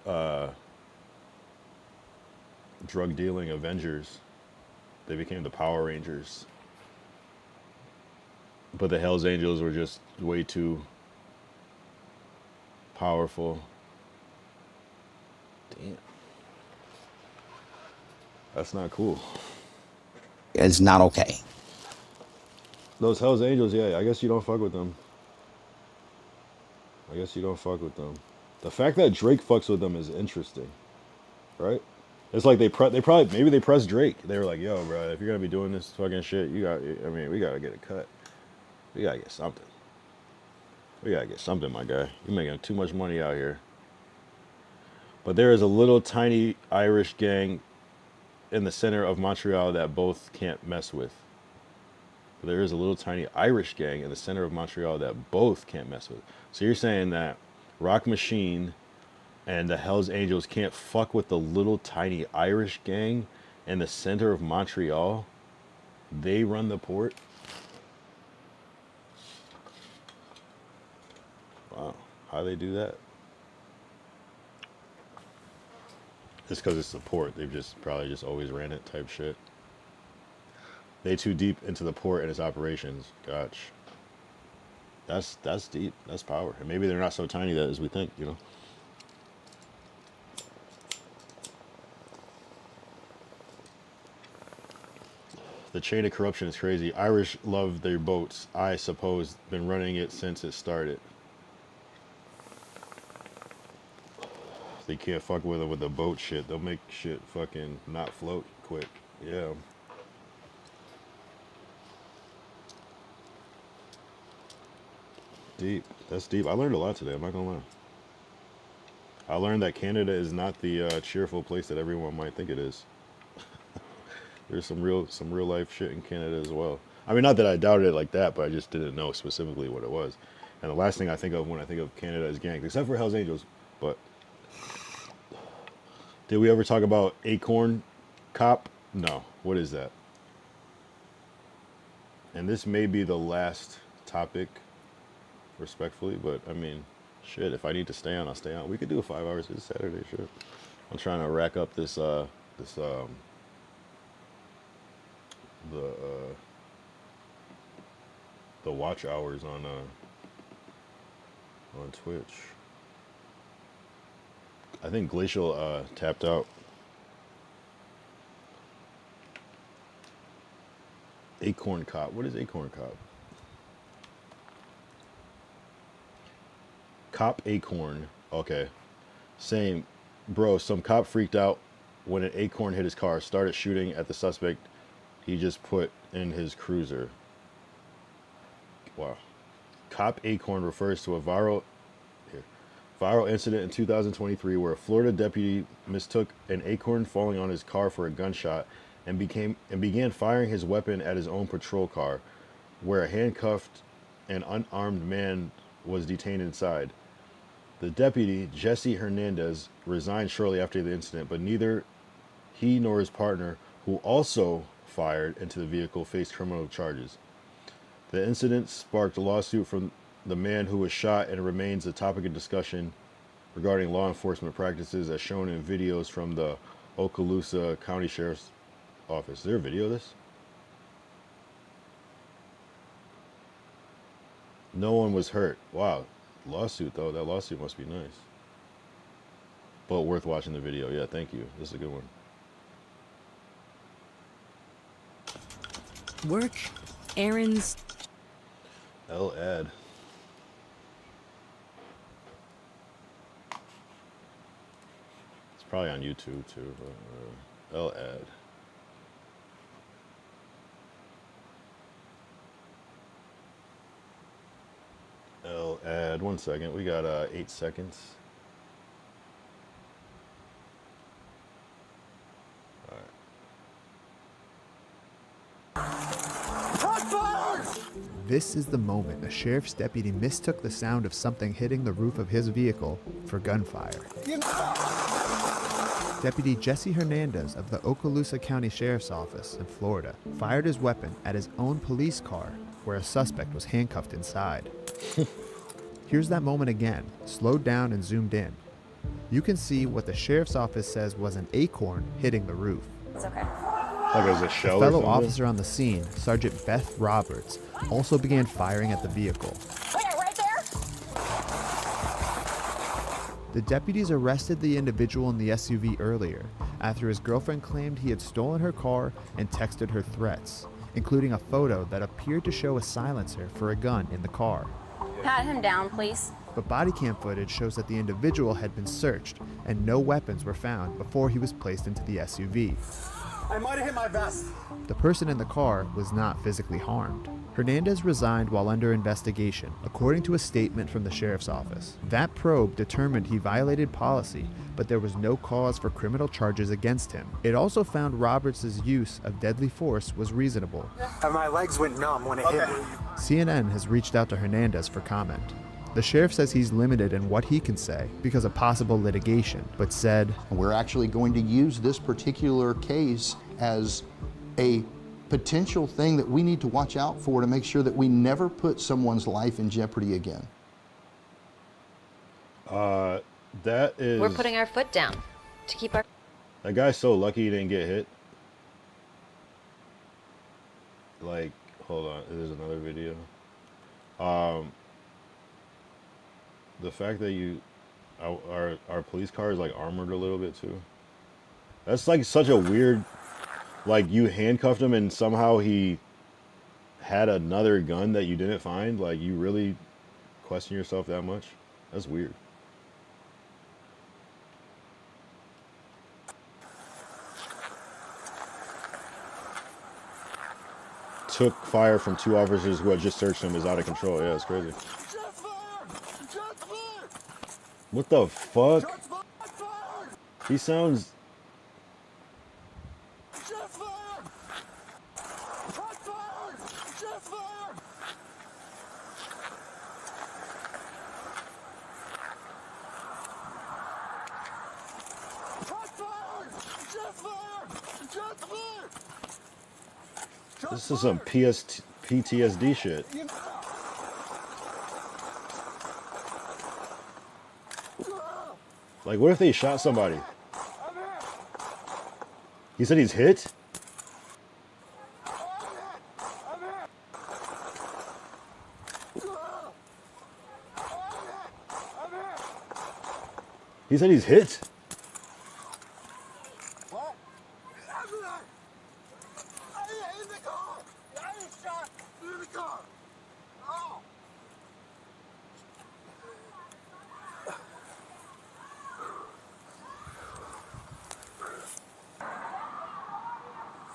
drug dealing Avengers. They became the Power Rangers. But the Hells Angels were just way too powerful. Damn. That's not cool. It's not okay. Those Hells Angels, yeah, I guess you don't fuck with them. The fact that Drake fucks with them is interesting, right? It's like they probably maybe they pressed Drake. They were like, "Yo, bro, if you're gonna be doing this fucking shit, we gotta get a cut. We gotta get something. We gotta get something, my guy. You're making too much money out here." But there is a little tiny Irish gang in the center of Montreal that both can't mess with. There is a little tiny Irish gang in the center of Montreal that both can't mess with. So you're saying that Rock Machine and the Hells Angels can't fuck with the little tiny Irish gang in the center of Montreal? They run the port? Wow, how they do that? Just because it's the port, they've just probably just always ran it type shit. They too deep into the port and its operations. Gotcha. That's deep. That's power. And maybe they're not so tiny that as we think, you know. The chain of corruption is crazy. Irish love their boats. I suppose been running it since it started. They can't fuck with it with the boat shit. They'll make shit fucking not float quick. Yeah. Deep. That's deep. I learned a lot today. I'm not gonna lie. I learned that Canada is not the cheerful place that everyone might think it is. There's some real life shit in Canada as well. I mean, not that I doubted it like that, but I just didn't know specifically what it was. And the last thing I think of when I think of Canada is gangs, except for Hells Angels. But did we ever talk about Acorn Cop? No. What is that? And this may be the last topic, respectfully, but I mean, shit, if I need to stay on, I'll stay on. We could do a 5 hours this Saturday, sure. I'm trying to rack up the watch hours on Twitch. I think Glacial tapped out. Acorn Cop. What is Acorn Cop? Cop Acorn. Okay. Same. Bro, some cop freaked out when an acorn hit his car, started shooting at the suspect he just put in his cruiser. Wow. Cop Acorn refers to a viral incident in 2023 where a Florida deputy mistook an acorn falling on his car for a gunshot and began firing his weapon at his own patrol car, where a handcuffed and unarmed man was detained inside. The deputy, Jesse Hernandez, resigned shortly after the incident, but neither he nor his partner, who also fired into the vehicle, faced criminal charges. The incident sparked a lawsuit from the man who was shot and remains a topic of discussion regarding law enforcement practices as shown in videos from the Okaloosa County Sheriff's Office. Is there a video of this? No one was hurt. Wow. Lawsuit, though. That lawsuit must be nice. But worth watching the video. Yeah, thank you. This is a good one. Work, errands. L-Ad. It's probably on YouTube, too. L-Ad. L-Ad. 1 second. We got 8 seconds. This is the moment a sheriff's deputy mistook the sound of something hitting the roof of his vehicle for gunfire. Deputy Jesse Hernandez of the Okaloosa County Sheriff's Office in Florida fired his weapon at his own police car where a suspect was handcuffed inside. Here's that moment again, slowed down and zoomed in. You can see what the sheriff's office says was an acorn hitting the roof. It's okay. Like it was a shell A fellow or something? officer on the scene, Sergeant Beth Roberts, also began firing at the vehicle. Right there. The deputies arrested the individual in the SUV earlier after his girlfriend claimed he had stolen her car and texted her threats, including a photo that appeared to show a silencer for a gun in the car. Pat him down, please. But body cam footage shows that the individual had been searched and no weapons were found before he was placed into the SUV. I might have hit my vest. The person in the car was not physically harmed. Hernandez resigned while under investigation, according to a statement from the sheriff's office. That probe determined he violated policy, but there was no cause for criminal charges against him. It also found Roberts' use of deadly force was reasonable. My legs went numb when it hit me. CNN has reached out to Hernandez for comment. The sheriff says he's limited in what he can say because of possible litigation, but said, "We're actually going to use this particular case as a potential thing that we need to watch out for to make sure that we never put someone's life in jeopardy again." That is... We're putting our foot down to keep our... That guy's so lucky he didn't get hit. Like, hold on, there's another video. The fact that our police car is like armored a little bit too. That's like such a weird, like you handcuffed him and somehow he had another gun that you didn't find. Like you really question yourself that much? That's weird. Took fire from 2 officers who had just searched him is out of control. Yeah, it's crazy. What the fuck? He sounds... This is some PTSD shit. Like, what if they shot somebody? He said he's hit? He said he's hit?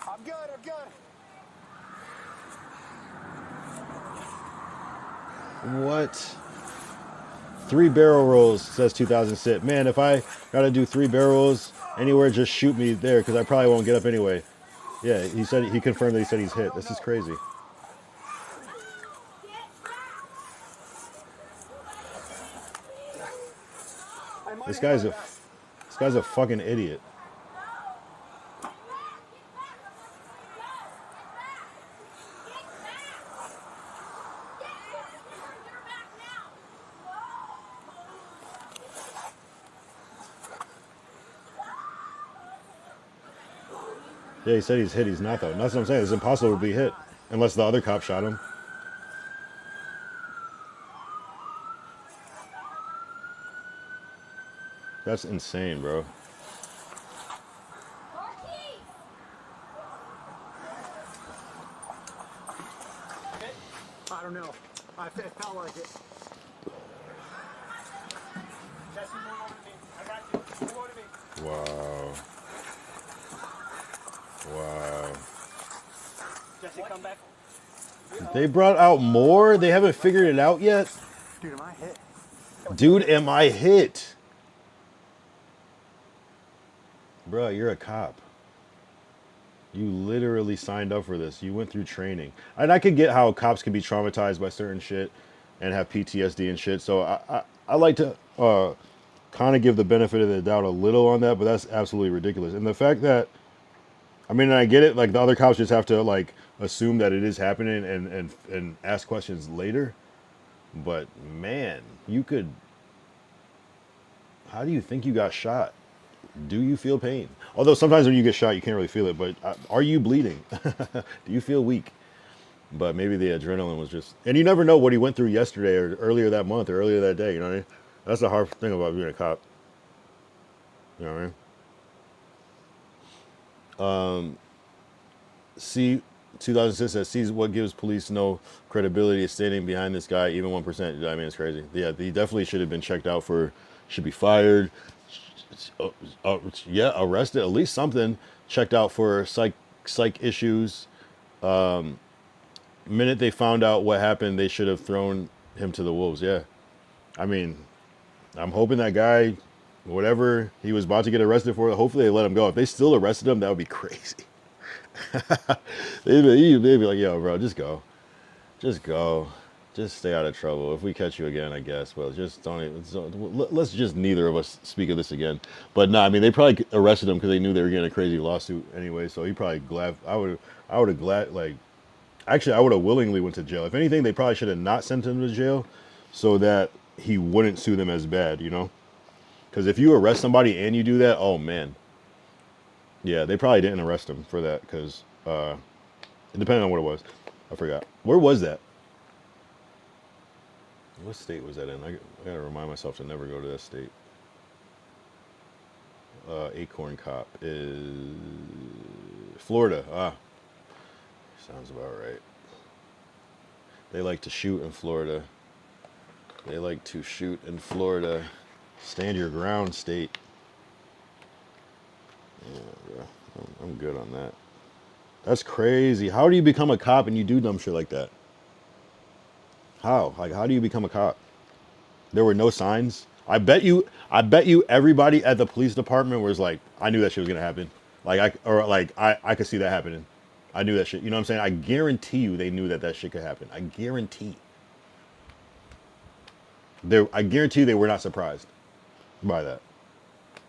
I'm good. What? 3 barrel rolls, says 2000 sit. Man, if I gotta do 3 barrel rolls anywhere, just shoot me there, because I probably won't get up anyway. Yeah, he confirmed that he said he's hit. This is crazy. This guy's a fucking idiot. Yeah, he said he's hit. He's not, though. And that's what I'm saying. It's impossible to be hit unless the other cop shot him. That's insane, bro. I don't know. I felt like it. Jesse, move over to me. I got you. Move over to me. Wow. Wow. Jesse, come back. They brought out more? They haven't figured it out yet? Dude, am I hit? Dude, am I hit? Bro, you're a cop. You literally signed up for this. You went through training. And I could get how cops can be traumatized by certain shit and have PTSD and shit. So I like to kind of give the benefit of the doubt a little on that, but that's absolutely ridiculous. And the fact that, I mean, I get it, like the other cops just have to like assume that it is happening and ask questions later. But man, you could, how do you think you got shot? Do you feel pain? Although sometimes when you get shot, you can't really feel it, but are you bleeding? Do you feel weak? But maybe the adrenaline was just, and you never know what he went through yesterday or earlier that month or earlier that day, you know what I mean? That's the hard thing about being a cop. You know what I mean? 2006 that sees what gives police no credibility is standing behind this guy, even 1%. I mean, it's crazy. Yeah, he definitely should have been checked out for, should be fired. Yeah, arrested, at least something. Checked out for psych issues. Minute they found out what happened, they should have thrown him to the wolves. Yeah, I mean, I'm hoping that guy, whatever he was about to get arrested for, hopefully they let him go. If they still arrested him, that would be crazy. they'd be like, yo, bro, just go. Just go. Just stay out of trouble. If we catch you again, I guess. Well, just don't even. Let's just neither of us speak of this again. But no, I mean, they probably arrested him because they knew they were getting a crazy lawsuit anyway. So he probably glad. I would have glad like. Actually, I would have willingly went to jail. If anything, they probably should have not sent him to jail, so that he wouldn't sue them as bad. You know, because if you arrest somebody and you do that, oh man. Yeah, they probably didn't arrest him for that because depending on what it was, I forgot. Where was that? What state was that in? I gotta remind myself to never go to that state. Acorn Cop is Florida. Sounds about right. They like to shoot in Florida. They like to shoot in Florida. Stand your ground, state. Yeah, bro. I'm good on that. That's crazy. How do you become a cop and you do dumb shit like that? How? Like, how do you become a cop? There were no signs. I bet you everybody at the police department was like, I knew that shit was gonna happen. I could see that happening. I knew that shit. You know what I'm saying? I guarantee you they knew that shit could happen. I guarantee. I guarantee you they were not surprised by that.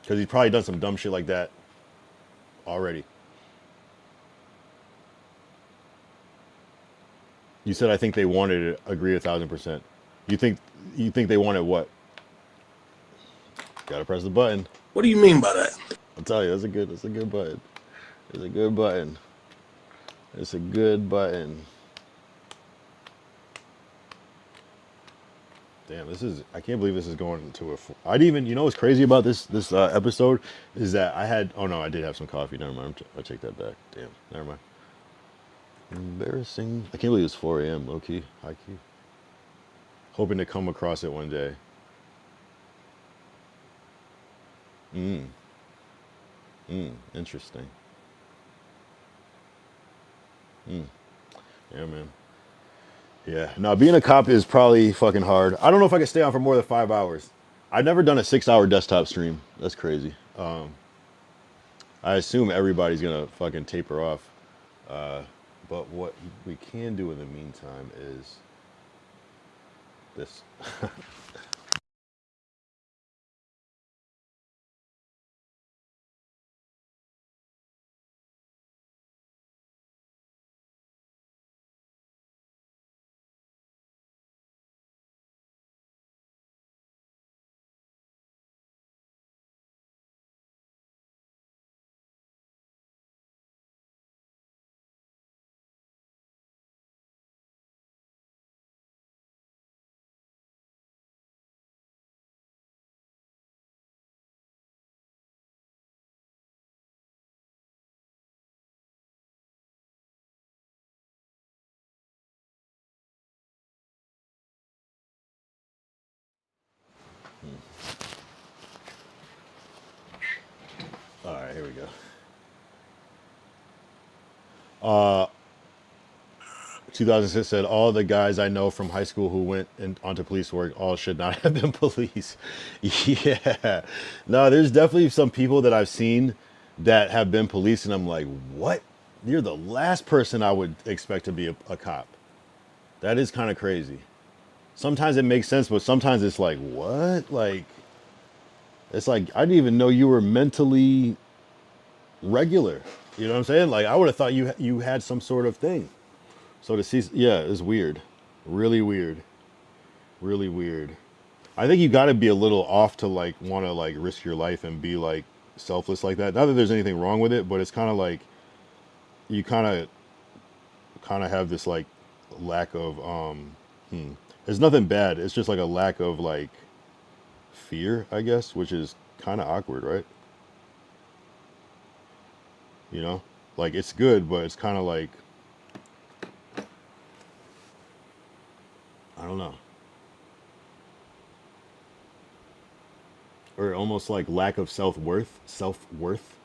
Because he's probably done some dumb shit like that already. You said I think they wanted it. Agree 1,000%. You think they wanted what? Gotta press the button. What do you mean by that? I'll tell you, that's a good button. It's a good button. It's a good button. Damn, I can't believe this is going to I didn't even, you know what's crazy about this episode is that I did have some coffee. Never mind. I'll take that back. Damn, never mind. Embarrassing. I can't believe it's 4 a.m. Low key, high key. Hoping to come across it one day. Interesting. Yeah, man. Yeah. Now, being a cop is probably fucking hard. I don't know if I could stay on for more than 5 hours. I've never done a 6-hour desktop stream. That's crazy. I assume everybody's gonna fucking taper off. But what we can do in the meantime is this. All right, here we go. 2006 said, all the guys I know from high school who went onto police work all should not have been police. Yeah. No, there's definitely some people that I've seen that have been police, and I'm like, what? You're the last person I would expect to be a cop. That is kind of crazy. Sometimes it makes sense, but sometimes it's like, what? Like, it's like, I didn't even know you were mentally regular. You know what I'm saying? Like, I would have thought you had some sort of thing. So to see, yeah, it's weird. Really weird. Really weird. I think you got to be a little off to like want to like risk your life and be like selfless like that. Not that there's anything wrong with it, but it's kind of like you kind of have this like lack of There's nothing bad. It's just like a lack of like fear, I guess, which is kind of awkward, right? You know, like it's good, but it's kind of like don't know. Or almost like lack of self-worth,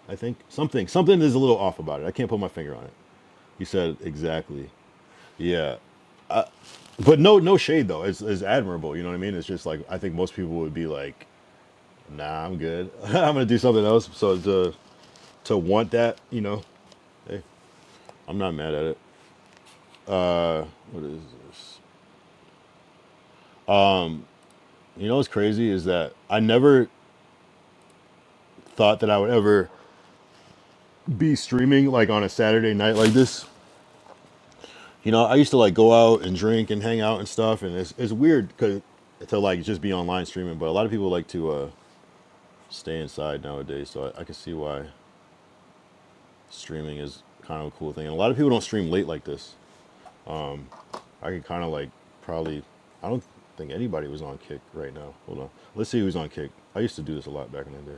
I think. Something is a little off about it. I can't put my finger on it. He said exactly. Yeah. But no shade though. It's admirable, you know what I mean? It's just like I think most people would be like, nah, I'm good. I'm gonna do something else. So to want that, you know, hey, I'm not mad at it. What is this? You know what's crazy is that I never thought that I would ever be streaming like on a Saturday night like this. You know, I used to like go out and drink and hang out and stuff, and it's weird to like just be online streaming, but a lot of people like to stay inside nowadays, so I can see why streaming is kind of a cool thing. And a lot of people don't stream late like this. I could kind of like probably, I don't think anybody was on Kick right now. Hold on, let's see who's on Kick. I used to do this a lot back in the day.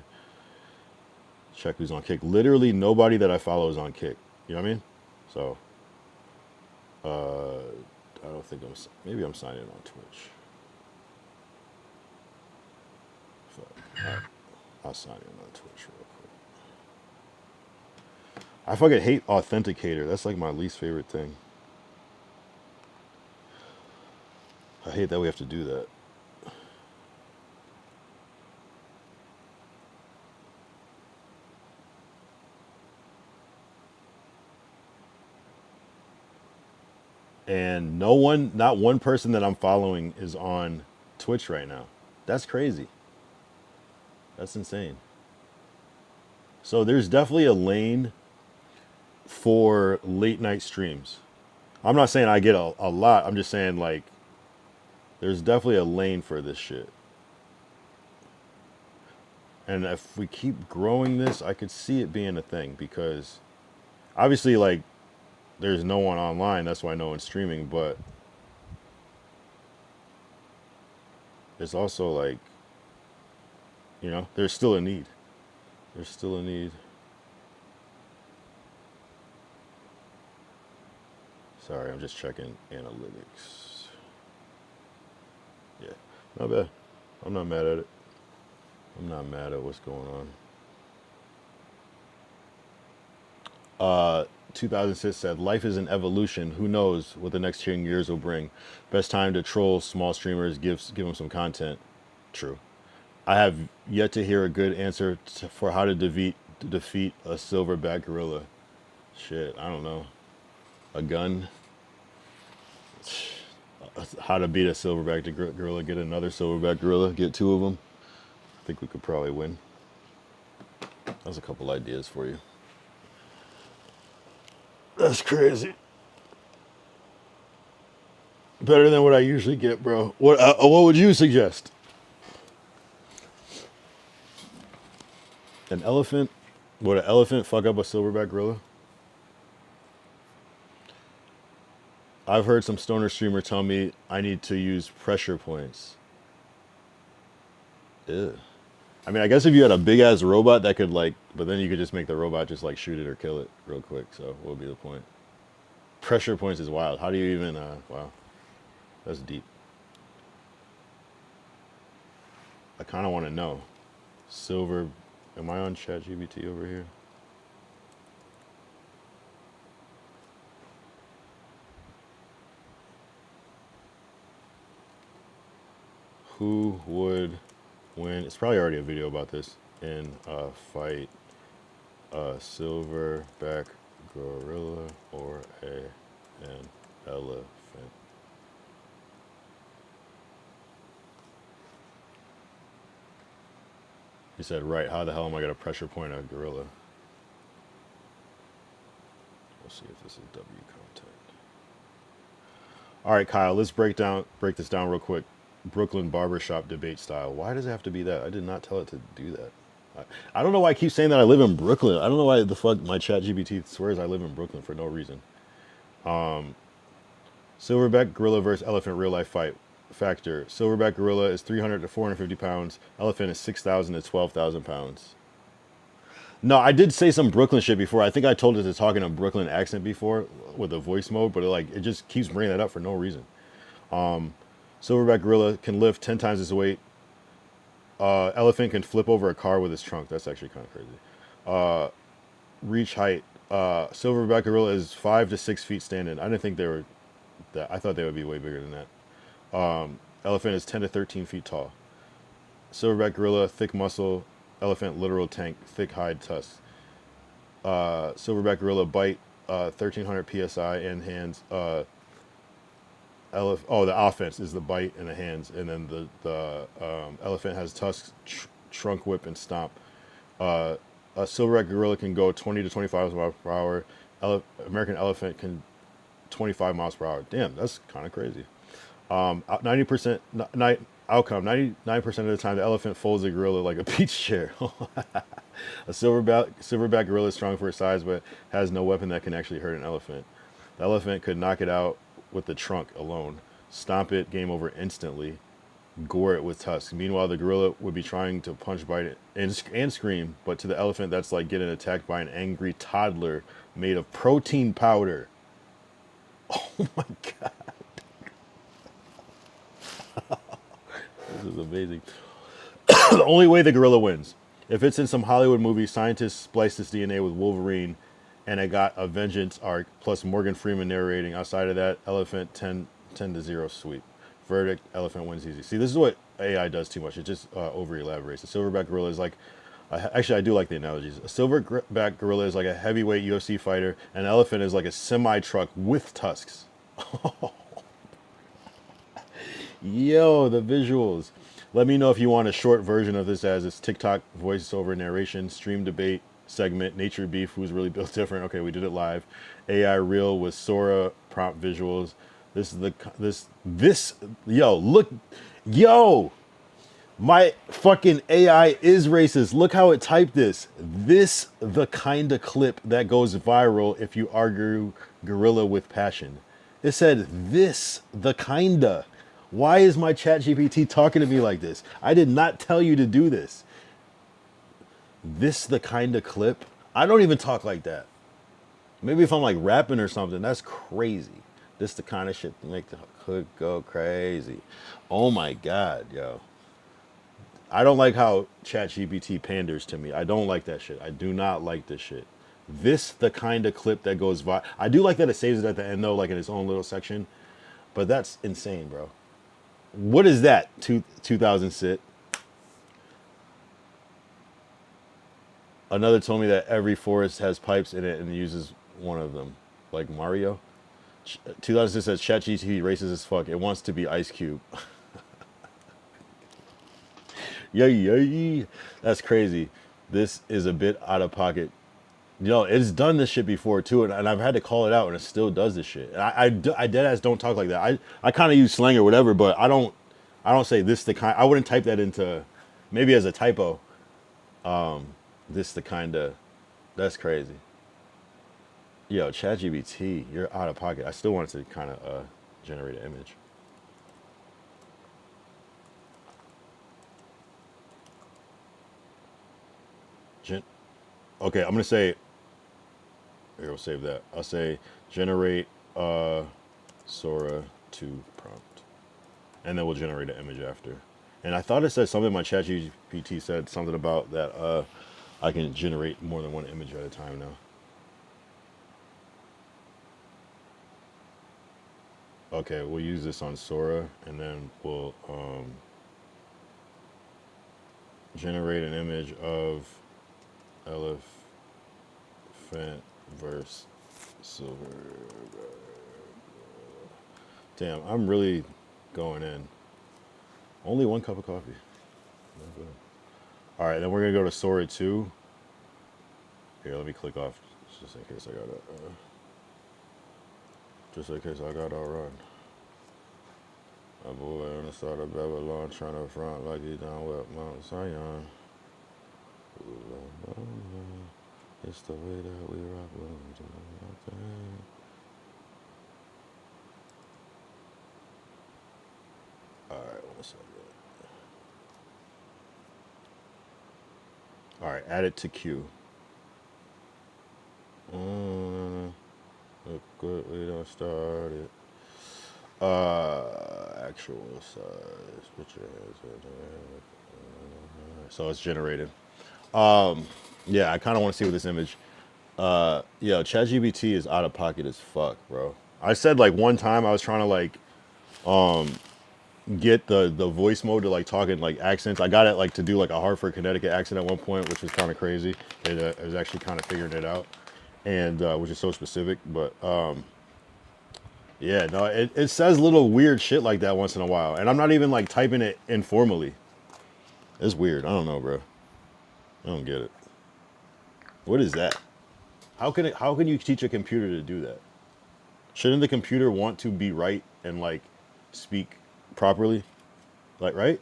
Check who's on Kick. Literally nobody that I follow is on Kick. You know what I mean? So I don't think maybe I'm signing in on Twitch. I'll sign in on Twitch real quick. I fucking hate Authenticator. That's like my least favorite thing. I hate that we have to do that. And not one person that I'm following is on Twitch right now. That's crazy. That's insane. So there's definitely a lane for late night streams. I'm not saying I get a lot. I'm just saying like there's definitely a lane for this shit. And if we keep growing this, I could see it being a thing because obviously like there's no one online. That's why no one's streaming. But it's also like, you know, there's still a need. There's still a need. Sorry, I'm just checking analytics. Yeah, not bad. I'm not mad at it. I'm not mad at what's going on. 2006 said, life is an evolution. Who knows what the next 10 years will bring. Best time to troll small streamers, give them some content. True. I have yet to hear a good answer for how to defeat a silverback gorilla. Shit, I don't know. A gun? How to beat a silverback gorilla, get another silverback gorilla, get two of them. I think we could probably win. That's a couple ideas for you. That's crazy. Better than what I usually get, bro. What would you suggest? An elephant? Would an elephant fuck up a silverback gorilla? I've heard some stoner streamer tell me I need to use pressure points. Ew. I mean, I guess if you had a big ass robot that could like, but then you could just make the robot just like shoot it or kill it real quick. So what would be the point? Pressure points is wild. How do you even, wow. That's deep. I kind of want to know. Silver, am I on ChatGPT over here? Who would win? It's probably already a video about this in a fight. A silverback gorilla or an elephant. He said, right, how the hell am I going to pressure point a gorilla? We'll see if this is W content. All right, Kyle, let's break this down real quick. Brooklyn barbershop debate style. Why does it have to be that? I did not tell it to do that. I don't know why I keep saying that I live in Brooklyn. I don't know why the fuck my ChatGPT swears I live in Brooklyn for no reason. Silverback gorilla versus elephant real life fight. Factor. Silverback gorilla is 300 to 450 pounds. Elephant is 6,000 to 12,000 pounds. No, I did say some Brooklyn shit before. I think I told it to talk in a Brooklyn accent before with a voice mode, but it just keeps bringing that up for no reason. Silverback gorilla can lift 10 times its weight. Elephant can flip over a car with its trunk. That's actually kind of crazy. Reach height. Silverback gorilla is 5 to 6 feet standing. I didn't think they were that. I thought they would be way bigger than that. Elephant is 10 to 13 feet tall. Silverback gorilla, thick muscle. Elephant, literal tank, thick hide, tusks. Silverback gorilla bite, 1,300 psi and hands. The offense is the bite and the hands, and then the elephant has tusks, trunk whip, and stomp. A silverback gorilla can go 20 to 25 miles per hour. American elephant can 25 miles per hour. Damn, that's kind of crazy. 90% outcome. 99% of the time, the elephant folds a gorilla like a beach chair. A silverback gorilla is strong for its size, but has no weapon that can actually hurt an elephant. The elephant could knock it out with the trunk alone, stomp it, game over instantly, gore it with tusks. Meanwhile, the gorilla would be trying to punch, bite it, and scream, but to the elephant, that's like getting attacked by an angry toddler made of protein powder. Oh my God. This is amazing. The only way the gorilla wins. If it's in some Hollywood movie, scientists spliced its DNA with Wolverine, and it got a vengeance arc, plus Morgan Freeman narrating. Outside of that, elephant 10 to 0 sweep. Verdict, elephant wins easy. See, this is what AI does too much. It just over-elaborates. A silverback gorilla is like, actually, I do like the analogies. A silverback gorilla is like a heavyweight UFC fighter. An elephant is like a semi-truck with tusks. Yo, the visuals. Let me know if you want a short version of this as it's TikTok voiceover narration, stream debate segment, nature beef, who's really built different. Okay, we did it live. AI reel with Sora prompt visuals. Yo, my fucking AI is racist. Look how it typed this. This the kind of clip that goes viral if you argue gorilla with passion. It said this the kinda. Why is my ChatGPT talking to me like this? I did not tell you to do this. This the kind of clip? I don't even talk like that. Maybe if I'm like rapping or something, that's crazy. This the kind of shit that make the hood go crazy. Oh my God, yo. I don't like how ChatGPT panders to me. I don't like that shit. I do not like this shit. This the kind of clip that goes viral. I do like that it saves it at the end though, like in its own little section. But that's insane, bro. What is that? 2000 sit. Another told me that every forest has pipes in it and uses one of them, like Mario. 2006 says ChatGPT racist as fuck. It wants to be Ice Cube. Yay. That's crazy. This is a bit out of pocket. You know, it's done this shit before too, and I've had to call it out, and it still does this shit. And I deadass don't talk like that. I kind of use slang or whatever, but I don't say this the kind. I wouldn't type that into, maybe as a typo. This the kind of, that's crazy. Yo, ChatGPT, you're out of pocket. I still wanted to kind of generate an image. Okay, I'm gonna say. Here, we'll save that. I'll say generate Sora 2 prompt, and then we'll generate an image after. And I thought it said something. My ChatGPT said something about that. I can generate more than one image at a time now. Okay, we'll use this on Sora, and then we'll generate an image of elephant versus silver. Damn, I'm really going in. Only one cup of coffee. All right, then we're gonna go to Sora 2. Here, let me click off just in case I gotta. Just in case I gotta run. A boy on the side of Babylon trying to front like he down with Mount Zion. It's the way that we rock when we do our thing. Alright, 1 second. Alright, add it to queue. Look good, we don't start it. actual size. Put your hands so it's generated. Yeah, I kind of want to see with this image. Yo, ChatGPT is out of pocket as fuck, bro. I said like one time I was trying to like get the voice mode to like talk in like accents. I got it like to do like a Hartford, Connecticut accent at one point, which was kind of crazy. It was actually kind of figuring it out, and which is so specific. But yeah, no, it says little weird shit like that once in a while, and I'm not even like typing it informally. It's weird. I don't know, bro. I don't get it. What is that? How can you teach a computer to do that? Shouldn't the computer want to be right and like speak properly? Like, right?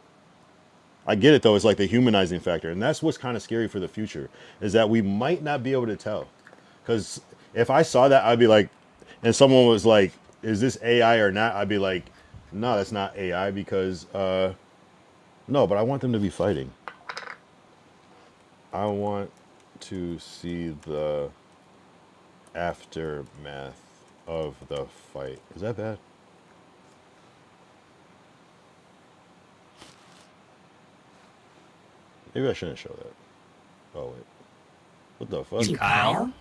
I get it though. It's like the humanizing factor, and that's what's kind of scary for the future, is that we might not be able to tell. Because if I saw that, I'd be like, and someone was like, is this AI or not? I'd be like, no, that's not AI because no, but I want them to be fighting. I want to see the aftermath of the fight. Is that bad? Maybe I shouldn't show that. Oh wait. What the fuck? Kyle?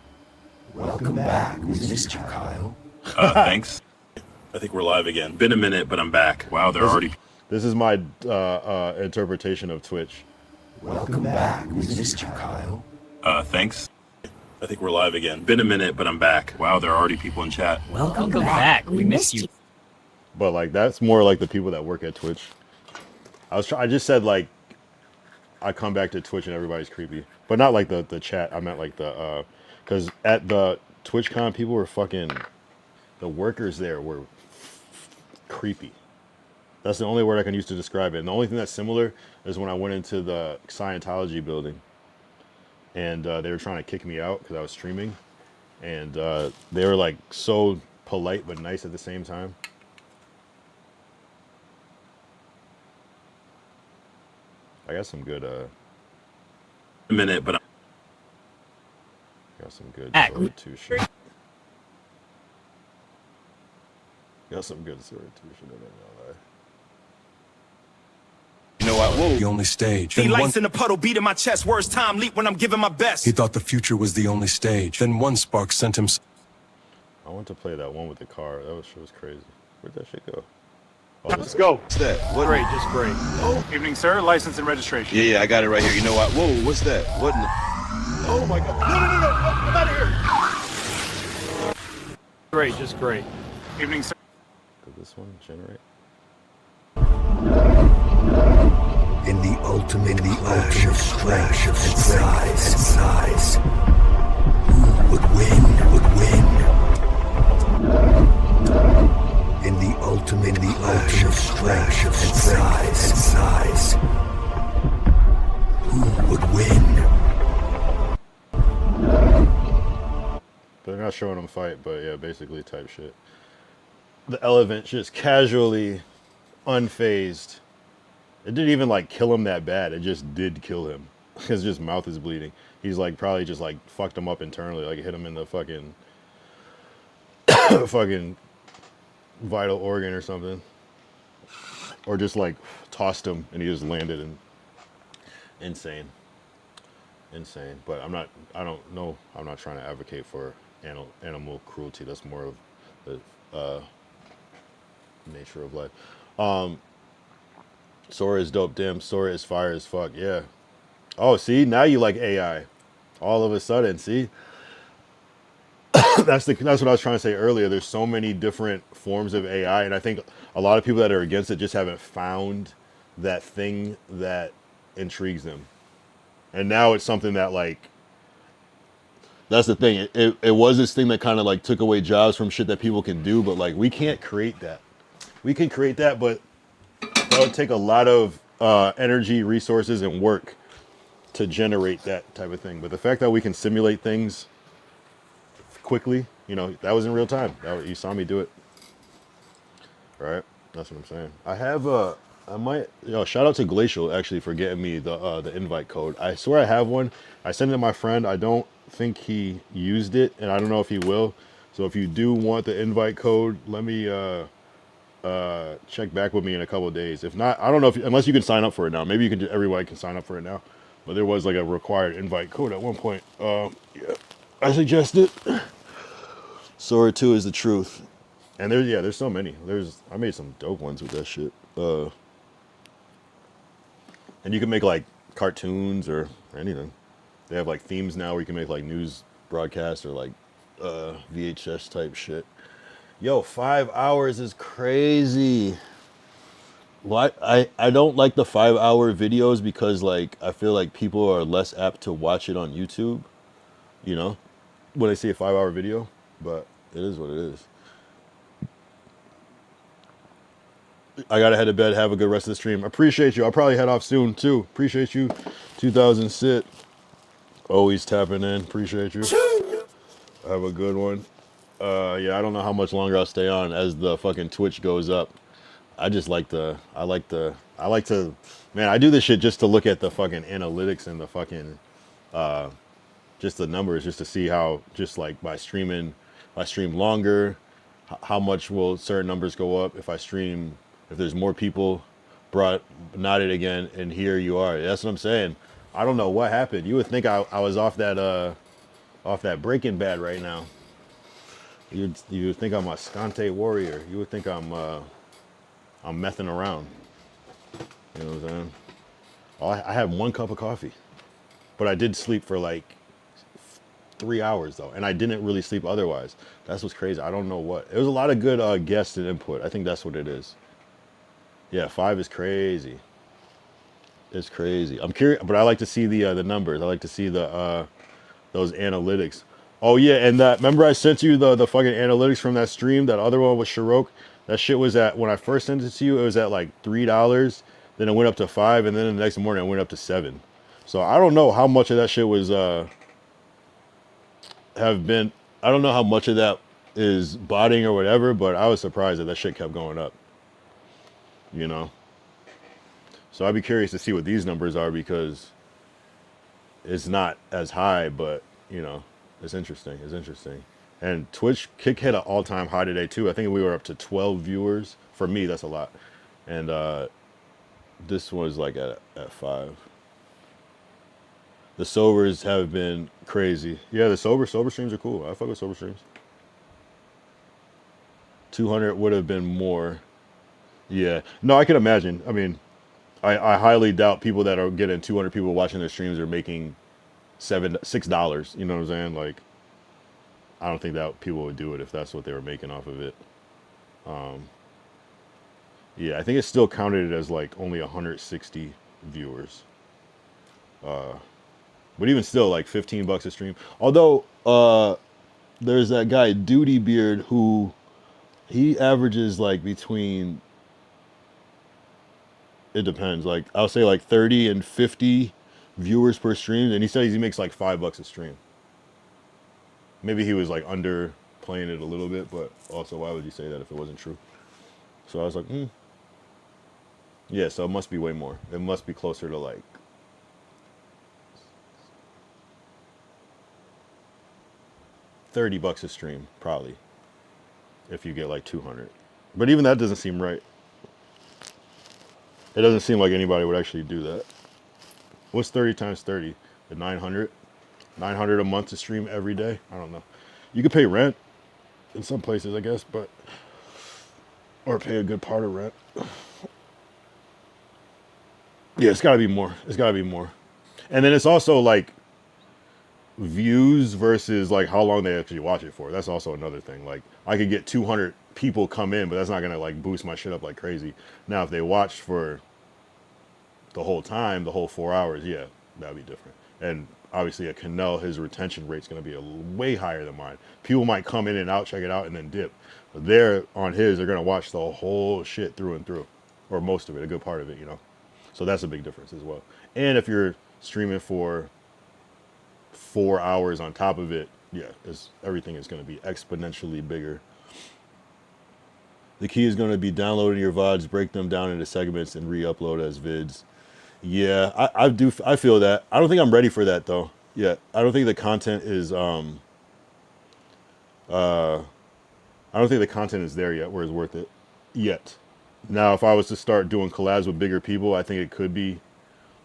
Welcome back. We missed you, Kyle. Thanks. I think we're live again. Been a minute, but I'm back. Wow, they're already... This is my interpretation of Twitch. Welcome back. We missed you, Kyle. Thanks. I think we're live again. Been a minute, but I'm back. Wow, there are already people in chat. Welcome back. We missed you. But like that's more like the people that work at Twitch. I just said like I come back to Twitch and everybody's creepy, but not like the chat. I meant like the because at the TwitchCon people were fucking, the workers there were creepy. That's the only word I can use to describe it. And the only thing that's similar is when I went into the Scientology building, and they were trying to kick me out because I was streaming, and they were like so polite but nice at the same time. I got some good A minute, but got some good Act. sword tuition. Got some good sword tuition in there, no lie. You know what? Whoa. The only stage. The Then lights one- in the puddle beating my chest. Words time leap when I'm giving my best. He thought the future was the only stage. Then one spark sent him. I want to play that one with the car. That shit was crazy. Where'd that shit go? Oh, let's go. What's that? What? Great, just great. Evening, sir. License and registration. Yeah, I got it right here. You know what? Whoa, what's that? What in the... Oh my God. No. I'm out of here. Great, just great. Evening, sir. Did this one generate? In the ultimate clash of strength and size, who would win? In the ultimate clash of strength and size, who would win? They're not showing them fight, but yeah, basically type shit. The elephant just casually, unfazed. It didn't even like kill him that bad. It just did kill him. His just mouth is bleeding. He's like probably just like fucked him up internally, like hit him in the fucking fucking vital organ or something, or just like tossed him and he just landed. And insane. But I'm not trying to advocate for animal cruelty. That's more of the nature of life. Sora is dope. Damn, Sora is fire as fuck. Yeah. Oh, see, now you like AI. All of a sudden, see. That's what I was trying to say earlier. There's so many different forms of AI, and I think a lot of people that are against it just haven't found that thing that intrigues them. And now it's something that like, that's the thing. It was this thing that kind of like took away jobs from shit that people can do, but like we can't create that. We can create that, but that would take a lot of energy, resources, and work to generate that type of thing. But the fact that we can simulate things quickly, you know, that was in real time. You saw me do it. Right? That's what I'm saying. I have shout out to Glacial actually for getting me the invite code. I swear I have one. I sent it to my friend. I don't think he used it, and I don't know if he will. So if you do want the invite code, let me check back with me in a couple of days. If not, I don't know if unless you can sign up for it now. Maybe you can. Everybody can sign up for it now. But there was like a required invite code at one point. Yeah, I suggest it. Sora 2 is the truth. And there's so many. I made some dope ones with that shit. And you can make like cartoons or anything. They have like themes now where you can make like news broadcasts or like VHS type shit. Yo, 5 hours is crazy. Well, I don't like the 5 hour videos because like I feel like people are less apt to watch it on YouTube, you know, when they see a 5 hour video, but it is what it is. I gotta head to bed. Have a good rest of the stream. Appreciate you. I'll probably head off soon too. Appreciate you. 2000 sit. Always tapping in. Appreciate you. Have a good one. Yeah, I don't know how much longer I'll stay on as the fucking Twitch goes up. I like to, man, I do this shit just to look at the fucking analytics and the fucking, just the numbers, just to see how, just like by stream longer, how much will certain numbers go up if I stream, if there's more people nodded again, and here you are. That's what I'm saying. I don't know what happened. You would think I was off that Breaking Bad right now. You would think I'm a Scante warrior. You would think I'm messing around. You know what I'm saying? Oh, I had 1 cup of coffee, but I did sleep for like 3 hours though, and I didn't really sleep otherwise. That's what's crazy. I don't know what. It was a lot of good guests and input. I think that's what it is. Yeah, 5 is crazy. It's crazy. I'm curious, but I like to see the numbers. I like to see the those analytics. Oh yeah, and remember I sent you the fucking analytics from that stream. That other one with Shirok. That shit was at, when I first sent it to you, it was at like $3. Then it went up to 5, and then the next morning it went up to 7. So I don't know how much of that shit was I don't know how much of that is botting or whatever, but I was surprised that shit kept going up. You know? So I'd be curious to see what these numbers are, because it's not as high, but you know, it's interesting. It's interesting. And Twitch Kick hit an all-time high today too. I think we were up to 12 viewers. For me, that's a lot. And this was like at 5. The sobers have been crazy. Yeah, the sober streams are cool. I fuck with sober streams. 200 would have been more. Yeah. No, I can imagine. I mean, I highly doubt people that are getting 200 people watching their streams are making $6. You know what I'm saying? Like, I don't think that people would do it if that's what they were making off of it. Yeah, I think it's still counted as like only 160 viewers. But even still, like $15 a stream. Although there's that guy Duty Beard who he averages like between, it depends, like I'll say like 30 and 50 viewers per stream, and he says he makes like $5 a stream. Maybe he was like underplaying it a little bit, but also why would you say that if it wasn't true? So I was like, yeah, so it must be way more. It must be closer to like $30 a stream, probably, if you get like 200. But even that doesn't seem right. It doesn't seem like anybody would actually do that. What's 30 times 30? The 900? 900 a month to stream every day? I don't know. You could pay rent in some places, I guess, but, or pay a good part of rent. Yeah, it's gotta be more. It's gotta be more. And then it's also like views versus like how long they actually watch it for. That's also another thing. Like I could get 200 people come in, but that's not gonna like boost my shit up like crazy. Now, if they watched for the whole time, the whole 4 hours, yeah, that'd be different. And obviously at Canal, his retention rate's gonna be way higher than mine. People might come in and out, check it out, and then dip. But they're on his, they're gonna watch the whole shit through and through, or most of it, a good part of it, you know. So that's a big difference as well. And if you're streaming for 4 hours on top of it, yeah, everything is going to be exponentially bigger. The key is going to be downloading your VODs, break them down into segments, and re-upload as vids. Yeah, I feel that. I don't think I'm ready for that though. Yeah, I don't think the content is I don't think the content is there yet where it's worth it. yet. Now, if I was to start doing collabs with bigger people, I think it could be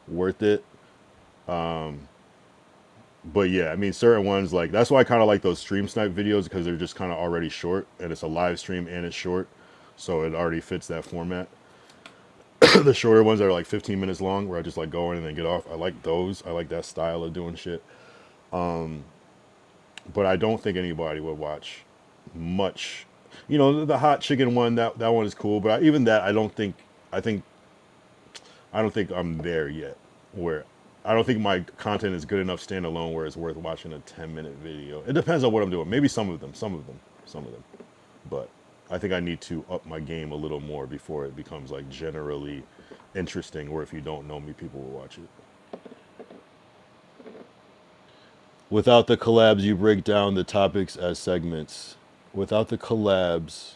worth it. But yeah, I mean, certain ones, like, that's why I kind of like those stream snipe videos, because they're just kind of already short, and it's a live stream and it's short, so it already fits that format. The shorter ones that are like 15 minutes long, where I just like go in and then get off, I like those. I like that style of doing shit. But I don't think anybody would watch much. You know, the hot chicken one, that one is cool, but even that, I don't think I'm there yet, where I don't think my content is good enough standalone where it's worth watching a 10-minute video. It depends on what I'm doing. Maybe some of them. But I think I need to up my game a little more before it becomes like generally interesting, where if you don't know me, people will watch it. Without the collabs, you break down the topics as segments. Without the collabs,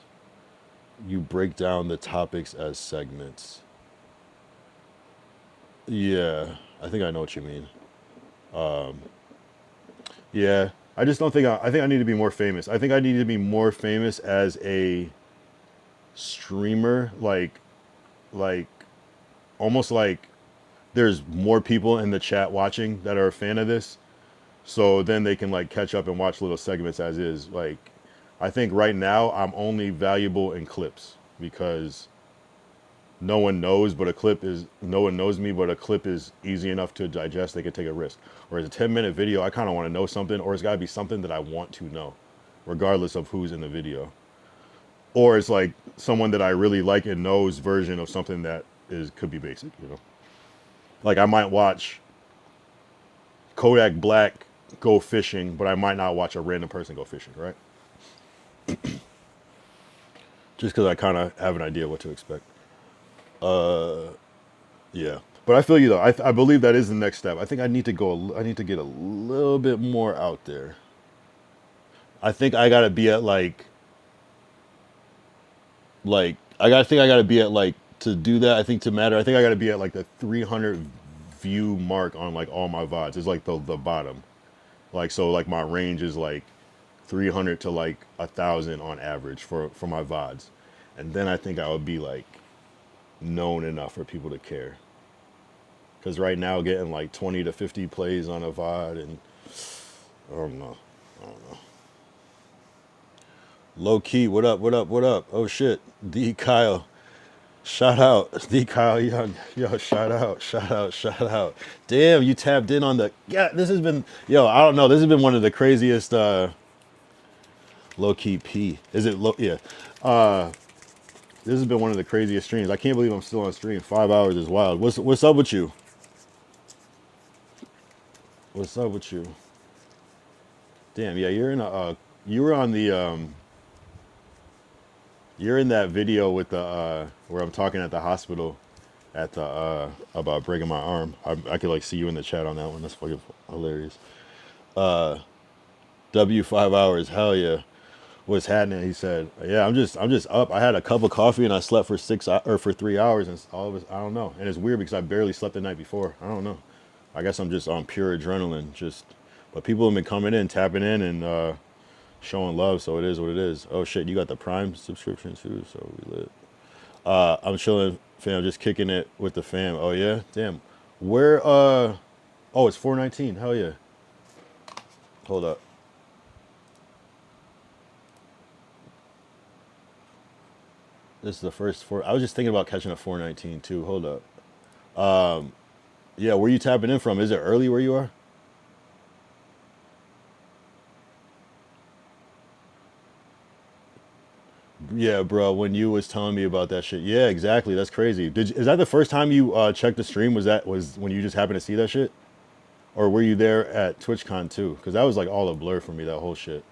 you break down the topics as segments. Yeah, I think I know what you mean. Yeah, I just don't think I think I need to be more famous. I think I need to be more famous as a streamer, like almost like there's more people in the chat watching that are a fan of this, so then they can like catch up and watch little segments as is. Like, I think right now I'm only valuable in clips, because no one knows me, but a clip is easy enough to digest. They can take a risk. Whereas a 10-minute video, I kind of want to know something, or it's got to be something that I want to know, regardless of who's in the video. Or it's like someone that I really like and know's version of something that could be basic, you know? Like, I might watch Kodak Black go fishing, but I might not watch a random person go fishing, right? Just because I kind of have an idea what to expect. Yeah, but I feel you though. I believe that is the next step. I think I need to get a little bit more out there. I think I gotta be at to do that. I think to matter. I think I gotta be at like the 300 view mark on like all my VODs. It's like the bottom. Like, so like my range is like 300 to like 1,000 on average for my VODs, and then I think I would be like known enough for people to care. Because right now, getting like 20 to 50 plays on a VOD, and I don't know. Low key, what up? Oh shit, D Kyle, shout out, D Kyle Young, yo, shout out. Damn, you tapped in on the, this has been, I don't know, this has been one of the craziest, low key P, is it low, yeah, this has been one of the craziest streams. I can't believe I'm still on stream. 5 hours is wild. What's up with you? What's up with you? Damn, yeah, you're in that video with the where I'm talking at the hospital at the about breaking my arm. I could like see you in the chat on that one. That's fucking hilarious. W 5 hours, hell yeah. What's happening? He said, yeah, I'm just up. I had a cup of coffee and I slept for 3 hours, and all of us, I don't know. And it's weird because I barely slept the night before. I don't know. I guess I'm just on pure adrenaline. But people have been coming in, tapping in, and showing love. So it is what it is. Oh shit, you got the Prime subscription too. So we lit. I'm chilling, fam. Just kicking it with the fam. Oh yeah, damn. Where? Oh, it's 419. Hell yeah. Hold up. This is the first four. I was just thinking about catching a 419 too. Hold up. Yeah, where you tapping in from? Is it early where you are? Yeah, bro. When you was telling me about that shit. Yeah, exactly. That's crazy. Is that the first time you checked the stream? Was when you just happened to see that shit, or were you there at TwitchCon too? Because that was like all a blur for me. That whole shit.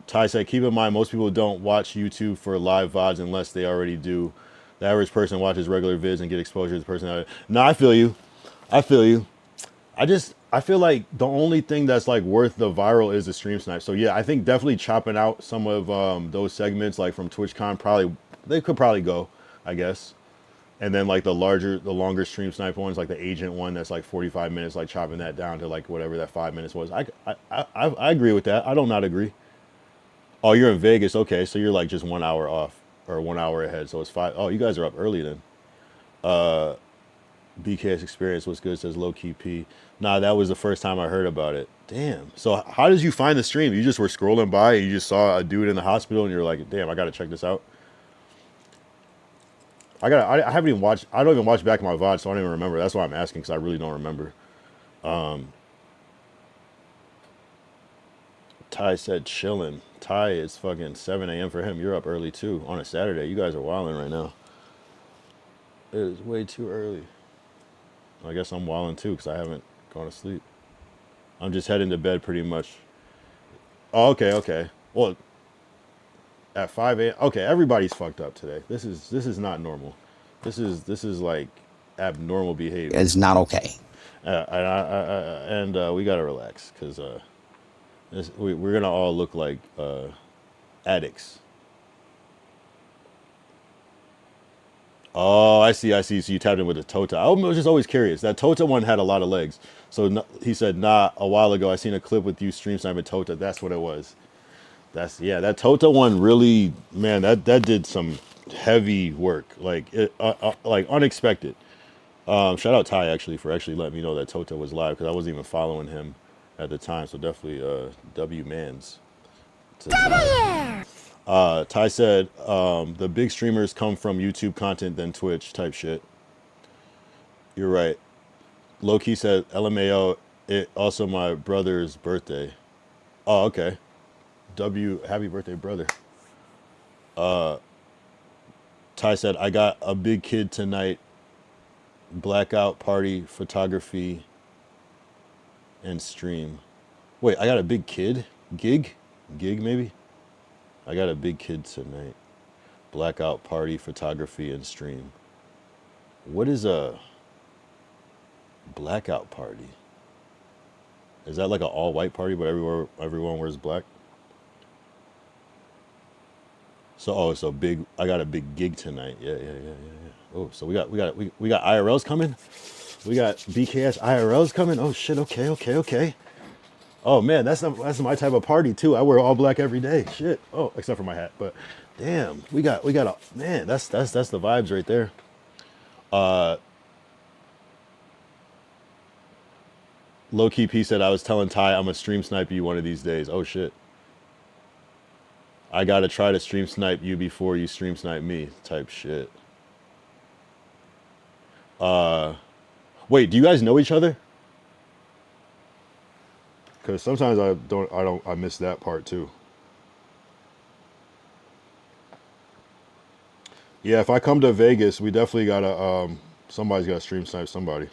Ty said, keep in mind, most people don't watch YouTube for live VODs unless they already do. The average person watches regular vids and get exposure to the personality. No, I feel you. I feel like the only thing that's like worth the viral is the stream snipe. So yeah, I think definitely chopping out some of those segments like from TwitchCon, they could probably go, I guess. And then like the longer stream snipe ones, like the agent one that's like 45 minutes, like chopping that down to like whatever that 5 minutes was. I agree with that. I don't not agree. Oh, you're in Vegas. Okay, so you're like just 1 hour off. or 1 hour ahead. So it's 5. Oh, you guys are up early then. BKS experience was good, says low key P. Nah, that was the first time I heard about it. Damn. So how did you find the stream? You just were scrolling by and you just saw a dude in the hospital and you're like, damn, I gotta check this out. I haven't even watched, I don't even watch back my VOD, so I don't even remember. That's why I'm asking, because I really don't remember. Ty said chilling. Ty, it's fucking 7 a.m. for him. You're up early too on a Saturday. You guys are wilding right now. It is way too early. I guess I'm wilding too because I haven't gone to sleep. I'm just heading to bed pretty much. Oh, okay. Well, at 5 a.m. Okay, everybody's fucked up today. This is not normal. This is like abnormal behavior. It's not okay. And we gotta relax because we're gonna all look like addicts. Oh, I see. So you tapped in with a Tota. I was just always curious. That Tota one had a lot of legs. So he said, nah, a while ago I seen a clip with you stream sniping Tota. That's what it was. That Tota one really, man, that did some heavy work. Like like unexpected. Shout out Ty actually for actually letting me know that Tota was live because I wasn't even following him at the time. So definitely W Mans. Ty said the big streamers come from YouTube content than Twitch type shit. You're right. Loki said LMAO, it also my brother's birthday. Oh, okay. W, happy birthday, brother. Ty said, I got a big kid tonight. Blackout party, photography, and stream. Wait, I got a big kid? Gig maybe? I got a big kid tonight. Blackout party, photography, and stream. What is a blackout party? Is that like an all-white party, but everyone wears black? So so big. I got a big gig tonight. Yeah. Oh, so we got IRLs coming. We got BKS IRLs coming. Oh shit. Okay. Oh man, that's my type of party too. I wear all black every day. Shit. Oh, except for my hat. But damn, we got a man. That's the vibes right there. Low key P said I was telling Ty I'm a stream snipe you one of these days. Oh shit. I gotta try to stream snipe you before you stream snipe me. Type shit. Wait, do you guys know each other? Because sometimes I miss that part too. Yeah, if I come to Vegas, we definitely gotta somebody's gotta stream snipe somebody.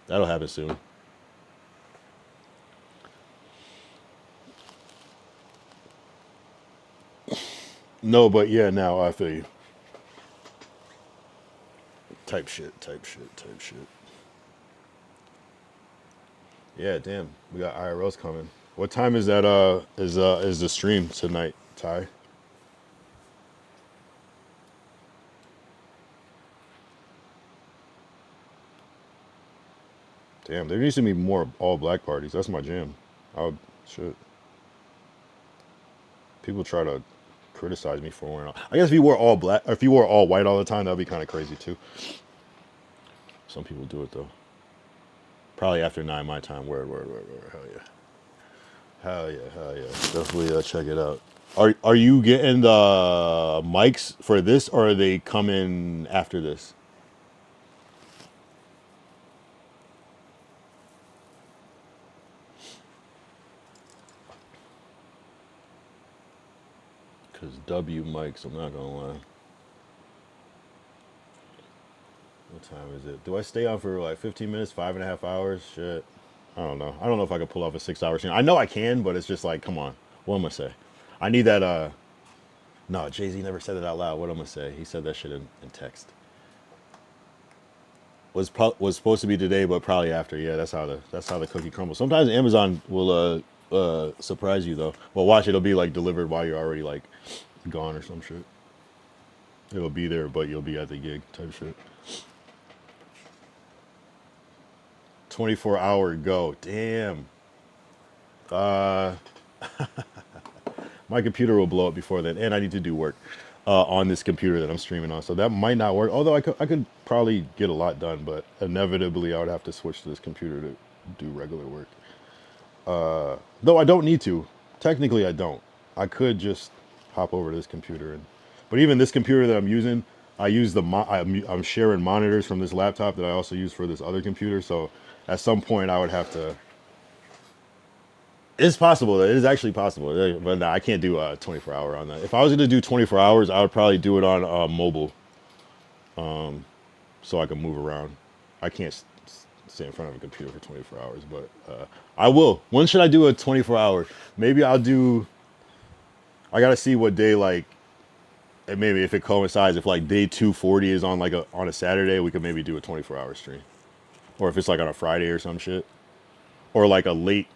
That'll happen soon. No, but yeah, now I feel you. Type shit. Yeah, damn. We got IRLs coming. What time is that is the stream tonight, Ty? Damn, there needs to be more all black parties. That's my jam. Shit. People try to criticize me for wearing. I guess if you wore all black, or if you wore all white all the time, that'd be kind of crazy too. Some people do it though. Probably after 9 my time. Word. Hell yeah. Definitely check it out. Are you getting the mics for this, or are they coming after this? Because W mics, I'm not gonna lie. What time is it? Do I stay on for like 15 minutes, 5.5 hours? Shit. I don't know. I don't know if I could pull off a 6-hour stream. I know I can, but it's just like, come on. What am I gonna say? I need that, no, Jay-Z never said it out loud. What am I gonna say? He said that shit in text. Was supposed to be today, but probably after. Yeah, that's how the cookie crumbles. Sometimes Amazon will surprise you though. Well, watch, it'll be like delivered while you're already like gone or some shit. It'll be there, but you'll be at the gig type shit. 24-hour go. Damn. My computer will blow up before then, and I need to do work. on this computer that I'm streaming on. So that might not work. Although I could probably get a lot done, but inevitably I would have to switch to this computer to do regular work. Though I don't need to. Technically, I don't. I could just hop over to this computer. But even this computer that I'm using, I use I'm sharing monitors from this laptop that I also use for this other computer. So at some point I would have to. It's possible. It is actually possible. But nah, I can't do a 24-hour on that. If I was going to do 24 hours, I would probably do it on mobile. So I can move around. I can't stay in front of a computer for 24 hours, but I will. When should I do a 24-hour? Maybe I'll do. I gotta see what day, like, and maybe if it coincides, if like day 240 is on on a Saturday, we could maybe do a 24-hour stream, or if it's like on a Friday or some shit, or like a late.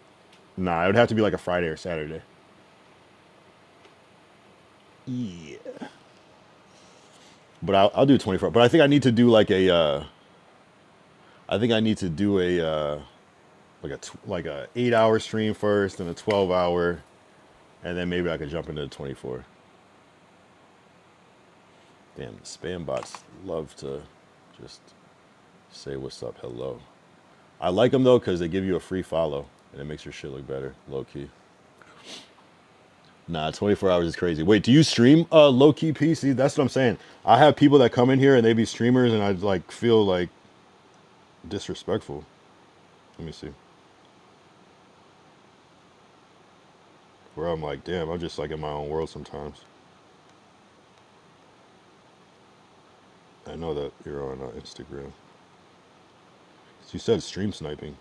Nah, it would have to be like a Friday or Saturday. Yeah. But I'll do 24. But I think I need to do like a. I think I need to do a like a 8-hour stream first, and a 12-hour, and then maybe I could jump into the 24. Damn, the spam bots love to just say what's up, hello. I like them though because they give you a free follow, and it makes your shit look better, low key. Nah, 24 hours is crazy. Wait, do you stream low key PC? That's what I'm saying. I have people that come in here and they be streamers, and I like feel like disrespectful. Let me see. Where I'm like, damn, I'm just like in my own world sometimes. I know that you're on Instagram. You said stream sniping.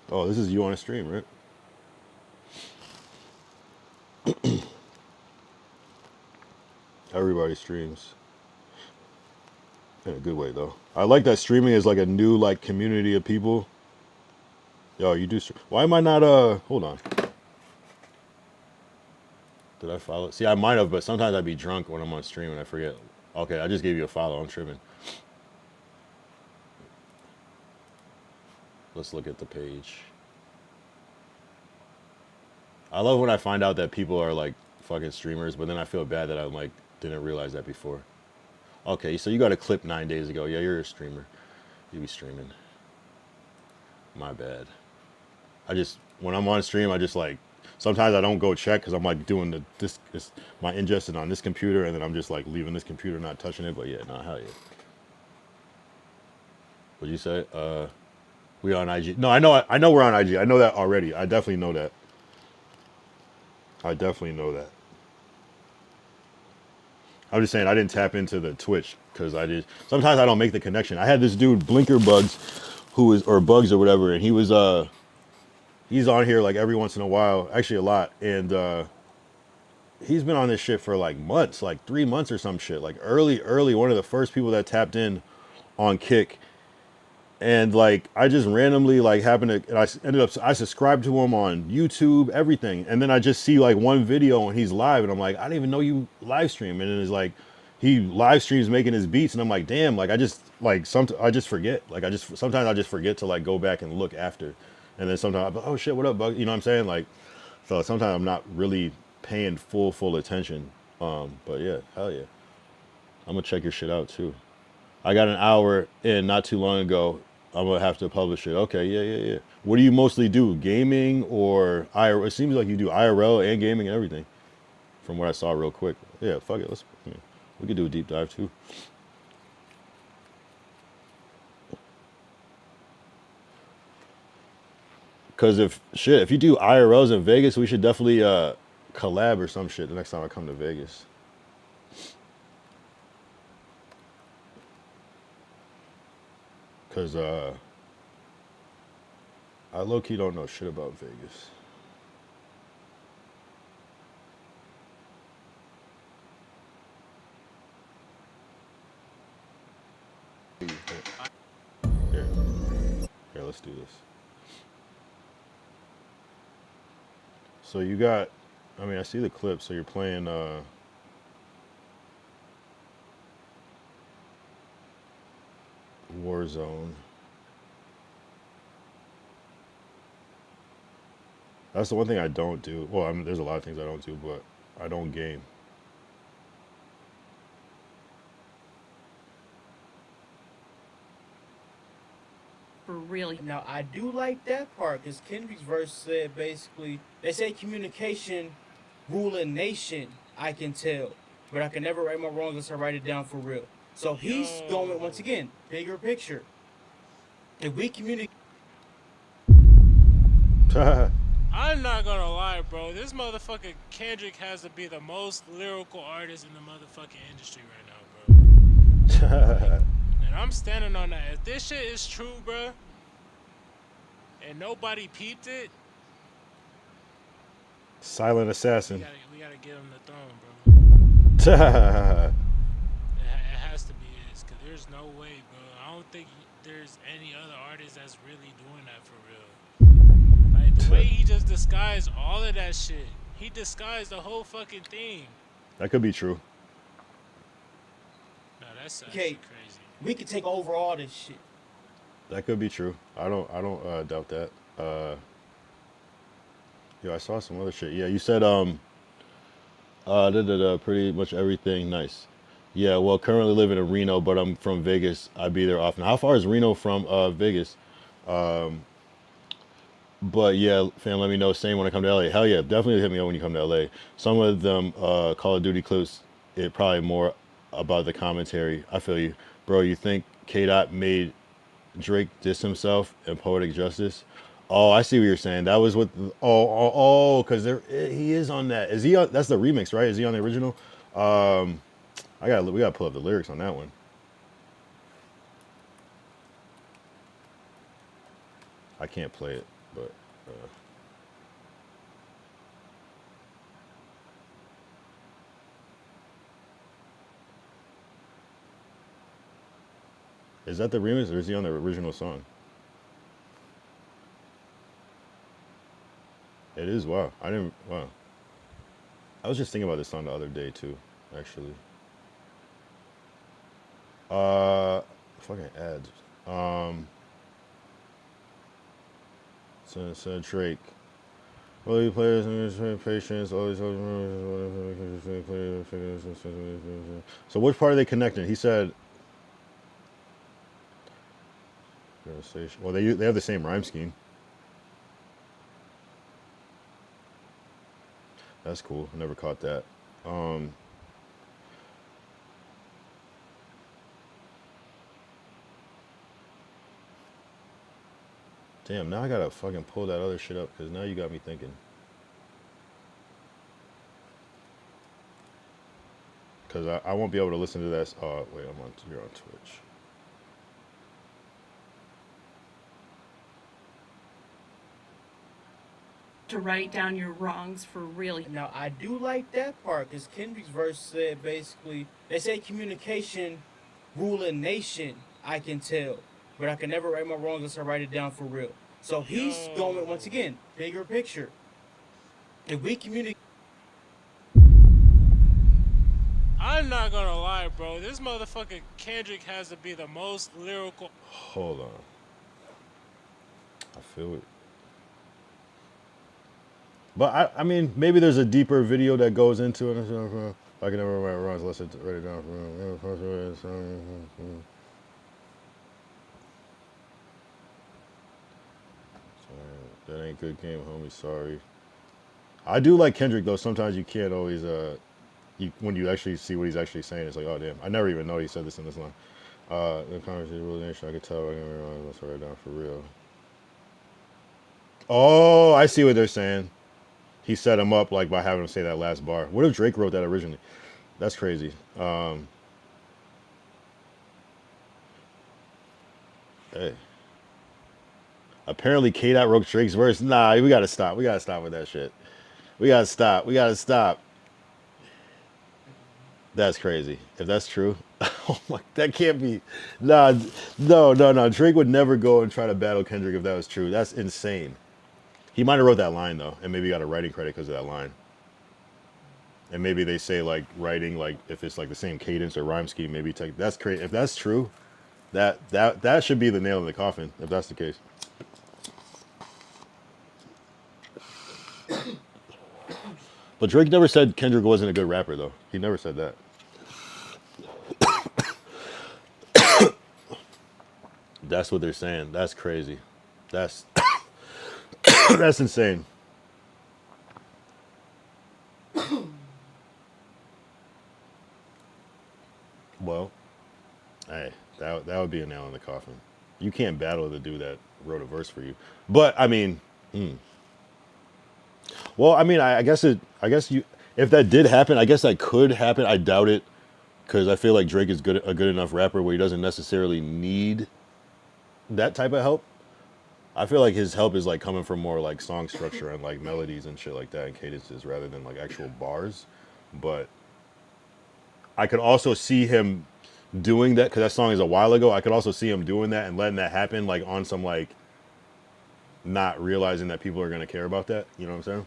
Oh, this is you on a stream, right? Everybody streams. In a good way, though. I like that streaming is like a new like community of people. Yo, you do stream. Why am I not, hold on. Did I follow? See, I might have, but sometimes I'd be drunk when I'm on stream and I forget. Okay, I just gave you a follow. I'm tripping. Let's look at the page. I love when I find out that people are like fucking streamers, but then I feel bad that I like didn't realize that before. Okay, so you got a clip 9 days ago. Yeah, you're a streamer. You be streaming. My bad. When I'm on stream, I just like, sometimes I don't go check because I'm like doing my ingestion on this computer, and then I'm just like leaving this computer, not touching it. But yeah, nah, hell yeah. What'd you say? We on IG? No, I know we're on IG. I know that already. I definitely know that. I definitely know that. I'm just saying I didn't tap into the Twitch because sometimes I don't make the connection. I had this dude Blinker Bugs, or Bugs or whatever, and he's on here like every once in a while, actually a lot, and he's been on this shit for like months, like 3 months or some shit, like early, one of the first people that tapped in on Kick. And like I just randomly like happened to, and I subscribed to him on YouTube, everything, and then I just see like one video and he's live, and I'm like, I didn't even know you live stream. And then it's like he live streams making his beats, and I'm like, damn, like I just forget, like sometimes I just forget to like go back and look after, and then sometimes I'm like, oh shit, what up, Bug? You know what I'm saying? Like, so sometimes I'm not really paying full attention. But yeah, hell yeah, I'm gonna check your shit out too. I got an hour in not too long ago. I'm gonna have to publish it. Okay, yeah. What do you mostly do? Gaming or IRL? It seems like you do IRL and gaming and everything, from what I saw real quick. Yeah, fuck it. We could do a deep dive too. Cause if you do IRLs in Vegas, we should definitely collab or some shit the next time I come to Vegas. Cause I low-key don't know shit about Vegas. Here, let's do this. So you got, I see the clip, so you're playing Warzone. That's the one thing I don't do. Well, I mean, there's a lot of things I don't do, but I don't game. For really. Now, I do like that part because Kendrick's verse said basically, they say communication rule a nation, I can tell, but I can never write my wrongs unless I write it down for real. So he's going, once again, bigger picture. If we communicate. I'm not gonna lie, bro. This motherfucker Kendrick has to be the most lyrical artist in the motherfucking industry right now, bro. And I'm standing on that. If this shit is true, bro, and nobody peeped it, Silent assassin. we gotta give him the throne, bro. It has to be his, cause there's no way, bro. I don't think there's any other artist that's really doing that for real. Like the way he just disguised all of that shit. He disguised the whole fucking thing. That could be true. No, that's Okay, crazy. we could take over all this shit. That could be true. I don't doubt that. Yo, I saw some other shit. Yeah, you said pretty much everything. Nice. Yeah, well, currently living in Reno, but I'm from Vegas. I be there often. How far is Reno from Vegas? But yeah, fam, let me know. Same when I come to LA. Hell yeah, definitely hit me up when you come to LA. Some of them Call of Duty clips, it probably more about the commentary. I feel you, bro. You think K-Dot made Drake diss himself in Poetic Justice? Oh, I see what you're saying. That was what. Because he is on that. Is he on? That's the remix, right? Is he on the original? We gotta pull up the lyrics on that one. I can't play it, but. Is that the remix or is he on the original song? It is. Wow. Wow. I was just thinking about this song the other day too, actually. Fucking ads. So Drake. Well, you players and patience, always. So which part are they connecting? He said. Well, they have the same rhyme scheme. That's cool. I never caught that. Damn, now I gotta fucking pull that other shit up because now you got me thinking. Because I won't be able to listen to that. Oh, wait, you're on Twitch. To write down your wrongs for really. Now, I do like that part because Kendrick's verse said basically, they say communication rule a nation, I can tell, but I can never write my wrongs unless I write it down for real. So he's going, once again, bigger picture. If we communicate. I'm not gonna lie, bro. This motherfucker Kendrick has to be the most lyrical. Hold on. I feel it. But I mean, maybe there's a deeper video that goes into it. I can never write wrongs unless I write it down. That ain't good game, homie. Sorry. I do like Kendrick though. Sometimes you can't always when you actually see what he's actually saying, it's like, oh damn, I never even know he said this in this line. The conversation really nation, I could tell I can never wrong unless I write it down for real. Oh, I see what they're saying. He set him up like by having him say that last bar. What if Drake wrote that originally? That's crazy. Hey. Apparently K-Dot wrote Drake's verse. Nah, we gotta stop. We gotta stop with that shit. We gotta stop. We gotta stop. That's crazy. If that's true, oh my, that can't be. Nah, no. Drake would never go and try to battle Kendrick if that was true. That's insane. He might have wrote that line though, and maybe got a writing credit because of that line. And maybe they say like writing, like if it's like the same cadence or rhyme scheme, maybe take. That's crazy. If that's true, that should be the nail in the coffin. If that's the case. But Drake never said Kendrick wasn't a good rapper, though. He never said that. That's what they're saying. That's crazy. That's that's insane. Well, hey, that would be a nail in the coffin. You can't battle the dude that wrote a verse for you. But I mean, well, I mean, I guess you, if that did happen, I guess that could happen. I doubt it, because I feel like Drake is a good enough rapper where he doesn't necessarily need that type of help. I feel like his help is like coming from more like song structure and like melodies and shit like that and cadences rather than like actual bars. But I could also see him doing that, because that song is a while ago. I could also see him doing that and letting that happen, like on some like not realizing that people are going to care about that. You know what I'm saying?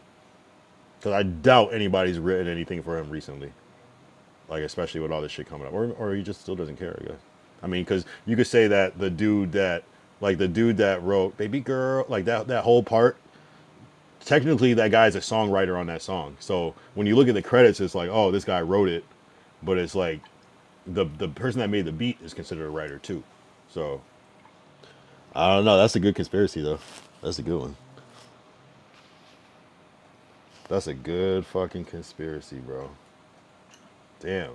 Because I doubt anybody's written anything for him recently, like especially with all this shit coming up, or he just still doesn't care, I guess. I mean, because you could say that the dude that wrote "Baby Girl," like that whole part, technically that guy's a songwriter on that song. So when you look at the credits, it's like, oh, this guy wrote it, but it's like the person that made the beat is considered a writer too. So I don't know. That's a good conspiracy though. That's a good one. That's a good fucking conspiracy, bro. Damn.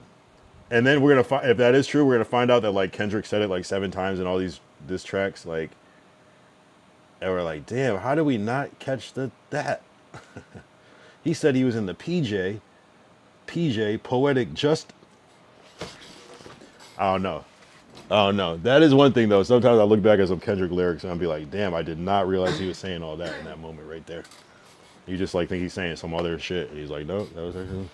And then we're gonna find, if that is true, we're gonna find out that like Kendrick said it like 7 times in all these diss tracks, like, and we're like, damn, how do we not catch that? He said he was in the PJ poetic just. I don't know. That is one thing though. Sometimes I look back at some Kendrick lyrics and I'll be like, damn, I did not realize he was saying all that in that moment right there. You just like think he's saying some other shit. And he's like, no, that was actually.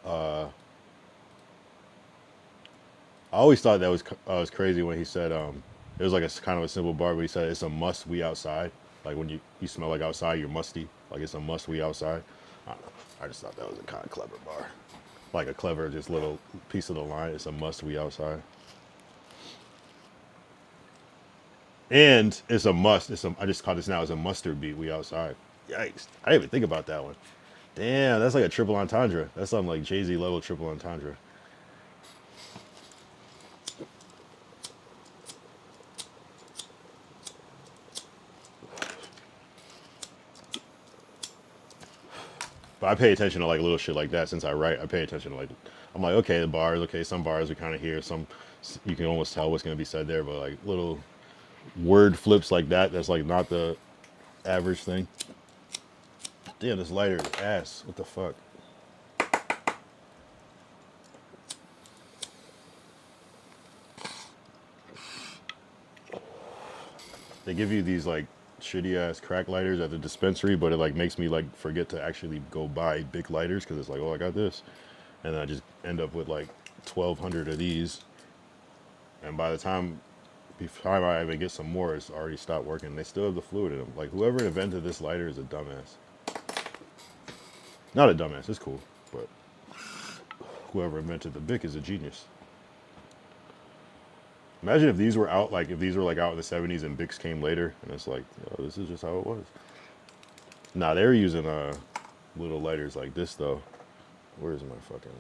I always thought that was crazy when he said it was like a kind of a simple bar, but he said it's a must we outside. Like when you smell like outside, you're musty. Like it's a must we outside. I don't know. I just thought that was a kind of clever bar, like a clever just little piece of the line. It's a must we outside. And it's a must. I just caught this now as a mustard beat. We outside. Yikes! I didn't even think about that one. Damn, that's like a triple entendre. That's something like Jay-Z level triple entendre. But I pay attention to like little shit like that since I write. I pay attention to like, I'm like, okay, the bars, okay, some bars are kind of here. Some you can almost tell what's gonna be said there, but like little word flips like that, that's like not the average thing. Damn, this lighter is ass. What the fuck? They give you these like shitty ass crack lighters at the dispensary, but it like makes me like forget to actually go buy big lighters because it's like, oh, I got this, and then I just end up with like 1,200 of these, and by the time I even get some more, it's already stopped working. They still have the fluid in them. Like whoever invented this lighter is a dumbass. Not a dumbass, it's cool, but whoever invented the Bic is a genius. Imagine if these were out, like if these were like out in the 70s and Bics came later, and it's like, oh, this is just how it was. Nah, they were using little lighters like this though. Where's my fucking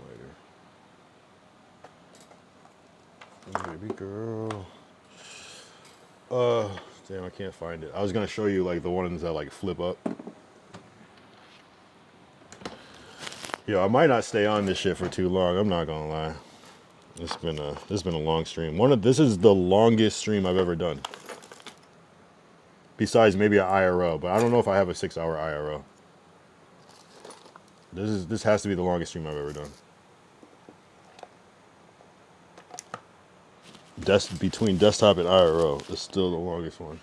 lighter? Baby girl. Damn, I can't find it. I was gonna show you like the ones that like flip up. Yo, I might not stay on this shit for too long. I'm not gonna lie. It's been a long stream. This is the longest stream I've ever done. Besides maybe an IRL, but I don't know if I have a 6-hour IRL. This has to be the longest stream I've ever done. Between desktop and IRL is still the longest one.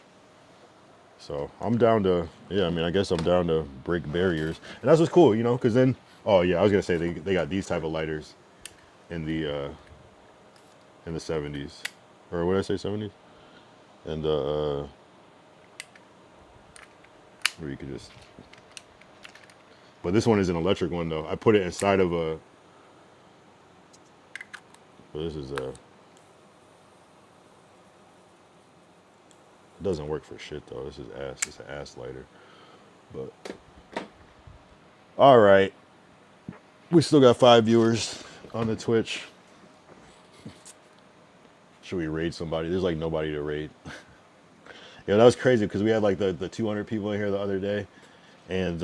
So I'm down to, yeah, I mean, I guess I'm down to break barriers. And that's what's cool, you know, because then, oh yeah, I was gonna say they got these type of lighters in the 70s, or what did I say, 70s? And where you could just, but this one is an electric one though. I put it inside of a, but this is a, It doesn't work for shit though. This is ass. It's an ass lighter. But all right, we still got 5 viewers on the Twitch. Should we raid somebody? There's like nobody to raid. Yeah, that was crazy because we had like the 200 people in here the other day, and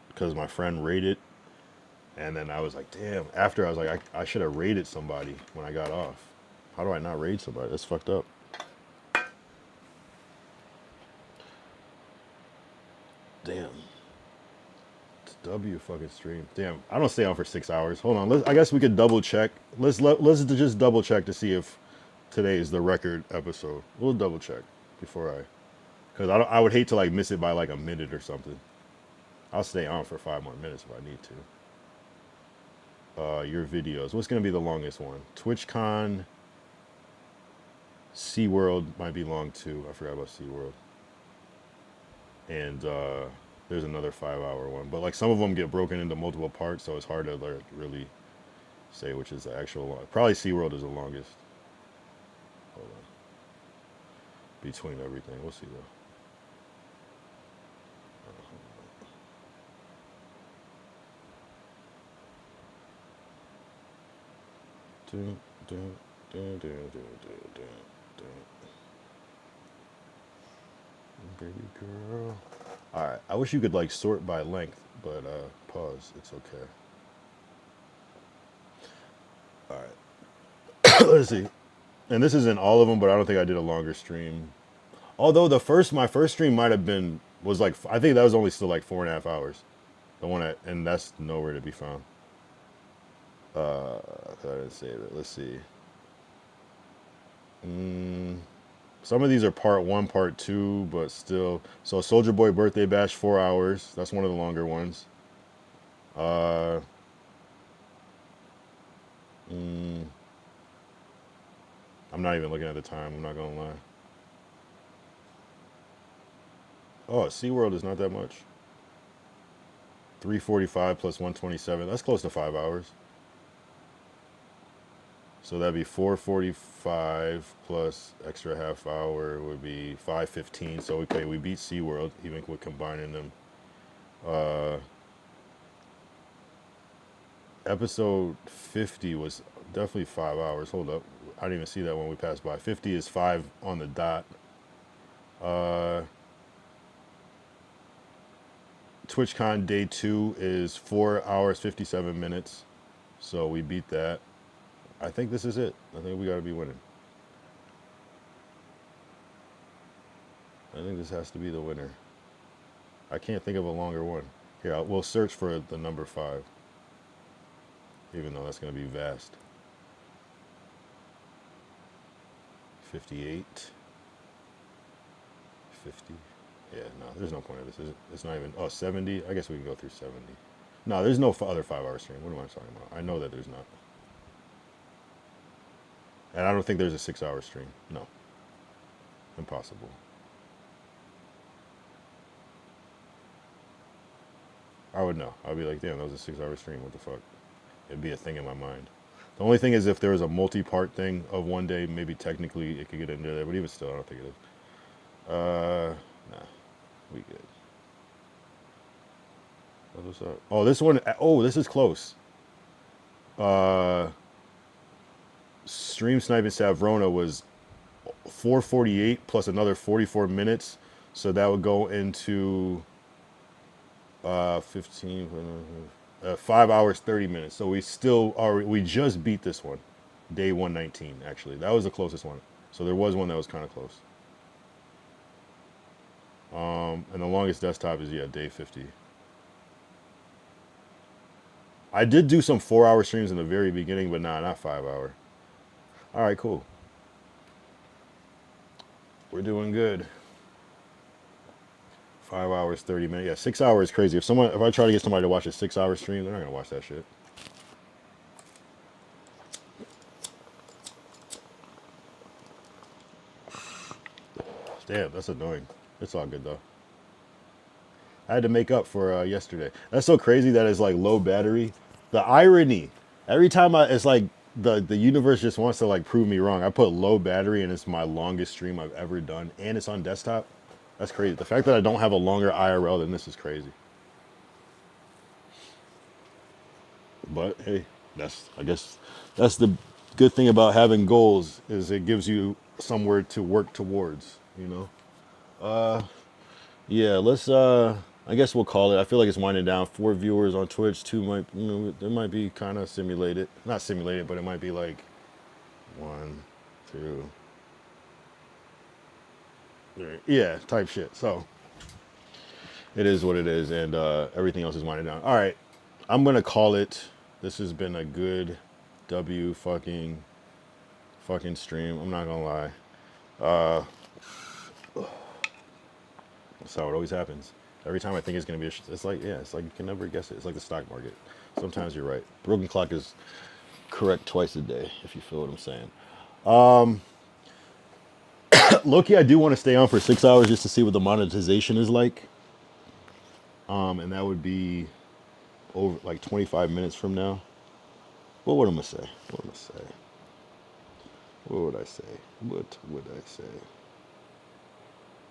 because my friend raided, and then I was like, damn. After I was like, I should have raided somebody when I got off. How do I not raid somebody? That's fucked up. Damn. It's W fucking stream. Damn. I don't stay on for 6 hours. Hold on. I guess we could double check. Let's just double check to see if today is the record episode. We'll double check before because I would hate to like miss it by like a minute or something. I'll stay on for 5 more minutes if I need to. Your videos. What's gonna be the longest one? TwitchCon. SeaWorld might be long too. I forgot about SeaWorld. And there's another 5-hour one. But like some of them get broken into multiple parts, so it's hard to like really say which is the actual one. Probably SeaWorld is the longest. Hold on. Between everything. We'll see though. Baby girl. Alright, I wish you could like sort by length, but pause, it's okay. Alright. Let's see. And this isn't all of them, but I don't think I did a longer stream. Although my first stream might have been, was like, I think that was only still like 4.5 hours. The one and that's nowhere to be found. I didn't save it. Let's see. Some of these are part 1, part 2, but still. So Soldier Boy Birthday Bash, 4 hours. That's one of the longer ones. I'm not even looking at the time. I'm not gonna lie. Oh, SeaWorld is not that much. 345 plus 127. That's close to 5 hours. So that'd be 445 plus extra half hour would be 515. So okay, we beat SeaWorld even with combining them. Episode 50 was definitely 5 hours. Hold up, I didn't even see that when we passed by. 50 is 5 on the dot. TwitchCon day 2 is 4 hours 57 minutes. So we beat that. I think this is it. I think we got to be winning. I think this has to be the winner. I can't think of a longer one. Here, we'll search for the number 5. Even though that's going to be vast. 58. 50. Yeah, no, there's no point of this. It's not even, 70. I guess we can go through 70. No, there's no other 5-hour stream. What am I talking about? I know that there's not. And I don't think there's a 6-hour stream. No. Impossible. I would know. I'd be like, damn, that was a 6-hour stream. What the fuck? It'd be a thing in my mind. The only thing is if there was a multi-part thing of one day, maybe technically it could get into there. But even still, I don't think it is. Nah. We good. What's up? Oh, this one. Oh, this is close. Stream Sniping Savrona was 448 plus another 44 minutes, so that would go into 15 5 hours 30 minutes. So we still are, we just beat this one, day 119. Actually, that was the closest one. So there was one that was kind of close. And the longest desktop is day 50. I did do some 4-hour streams in the very beginning, but nah, not 5-hour. All right, cool. We're doing good. 5 hours, 30 minutes. Yeah, 6 hours is crazy. If I try to get somebody to watch a 6-hour stream, they're not gonna watch that shit. Damn, that's annoying. It's all good though. I had to make up for yesterday. That's so crazy that it's like low battery. The irony. Every time it's like the universe just wants to like prove me wrong. I put low battery and it's my longest stream I've ever done, and it's on desktop. That's crazy. The fact that I don't have a longer IRL than this is crazy. But hey, I guess that's the good thing about having goals, is it gives you somewhere to work towards, you know. Yeah, let's I guess we'll call it. I feel like it's winding down. 4 viewers on Twitch, 2 might, you know, it might be kind of simulated. Not simulated, but it might be like 1, 2, 3. Yeah, type shit. So it is what it is, and everything else is winding down. All right, I'm gonna call it. This has been a good fucking stream. I'm not gonna lie. That's how it always happens. Every time I think it's gonna be, it's like, yeah, it's like you can never guess it. It's like the stock market. Sometimes you're right. Broken clock is correct twice a day, if you feel what I'm saying. Low-key, I do want to stay on for 6 hours just to see what the monetization is like. And that would be over like 25 minutes from now. What would I say? What would I say? What would I say? What would I say?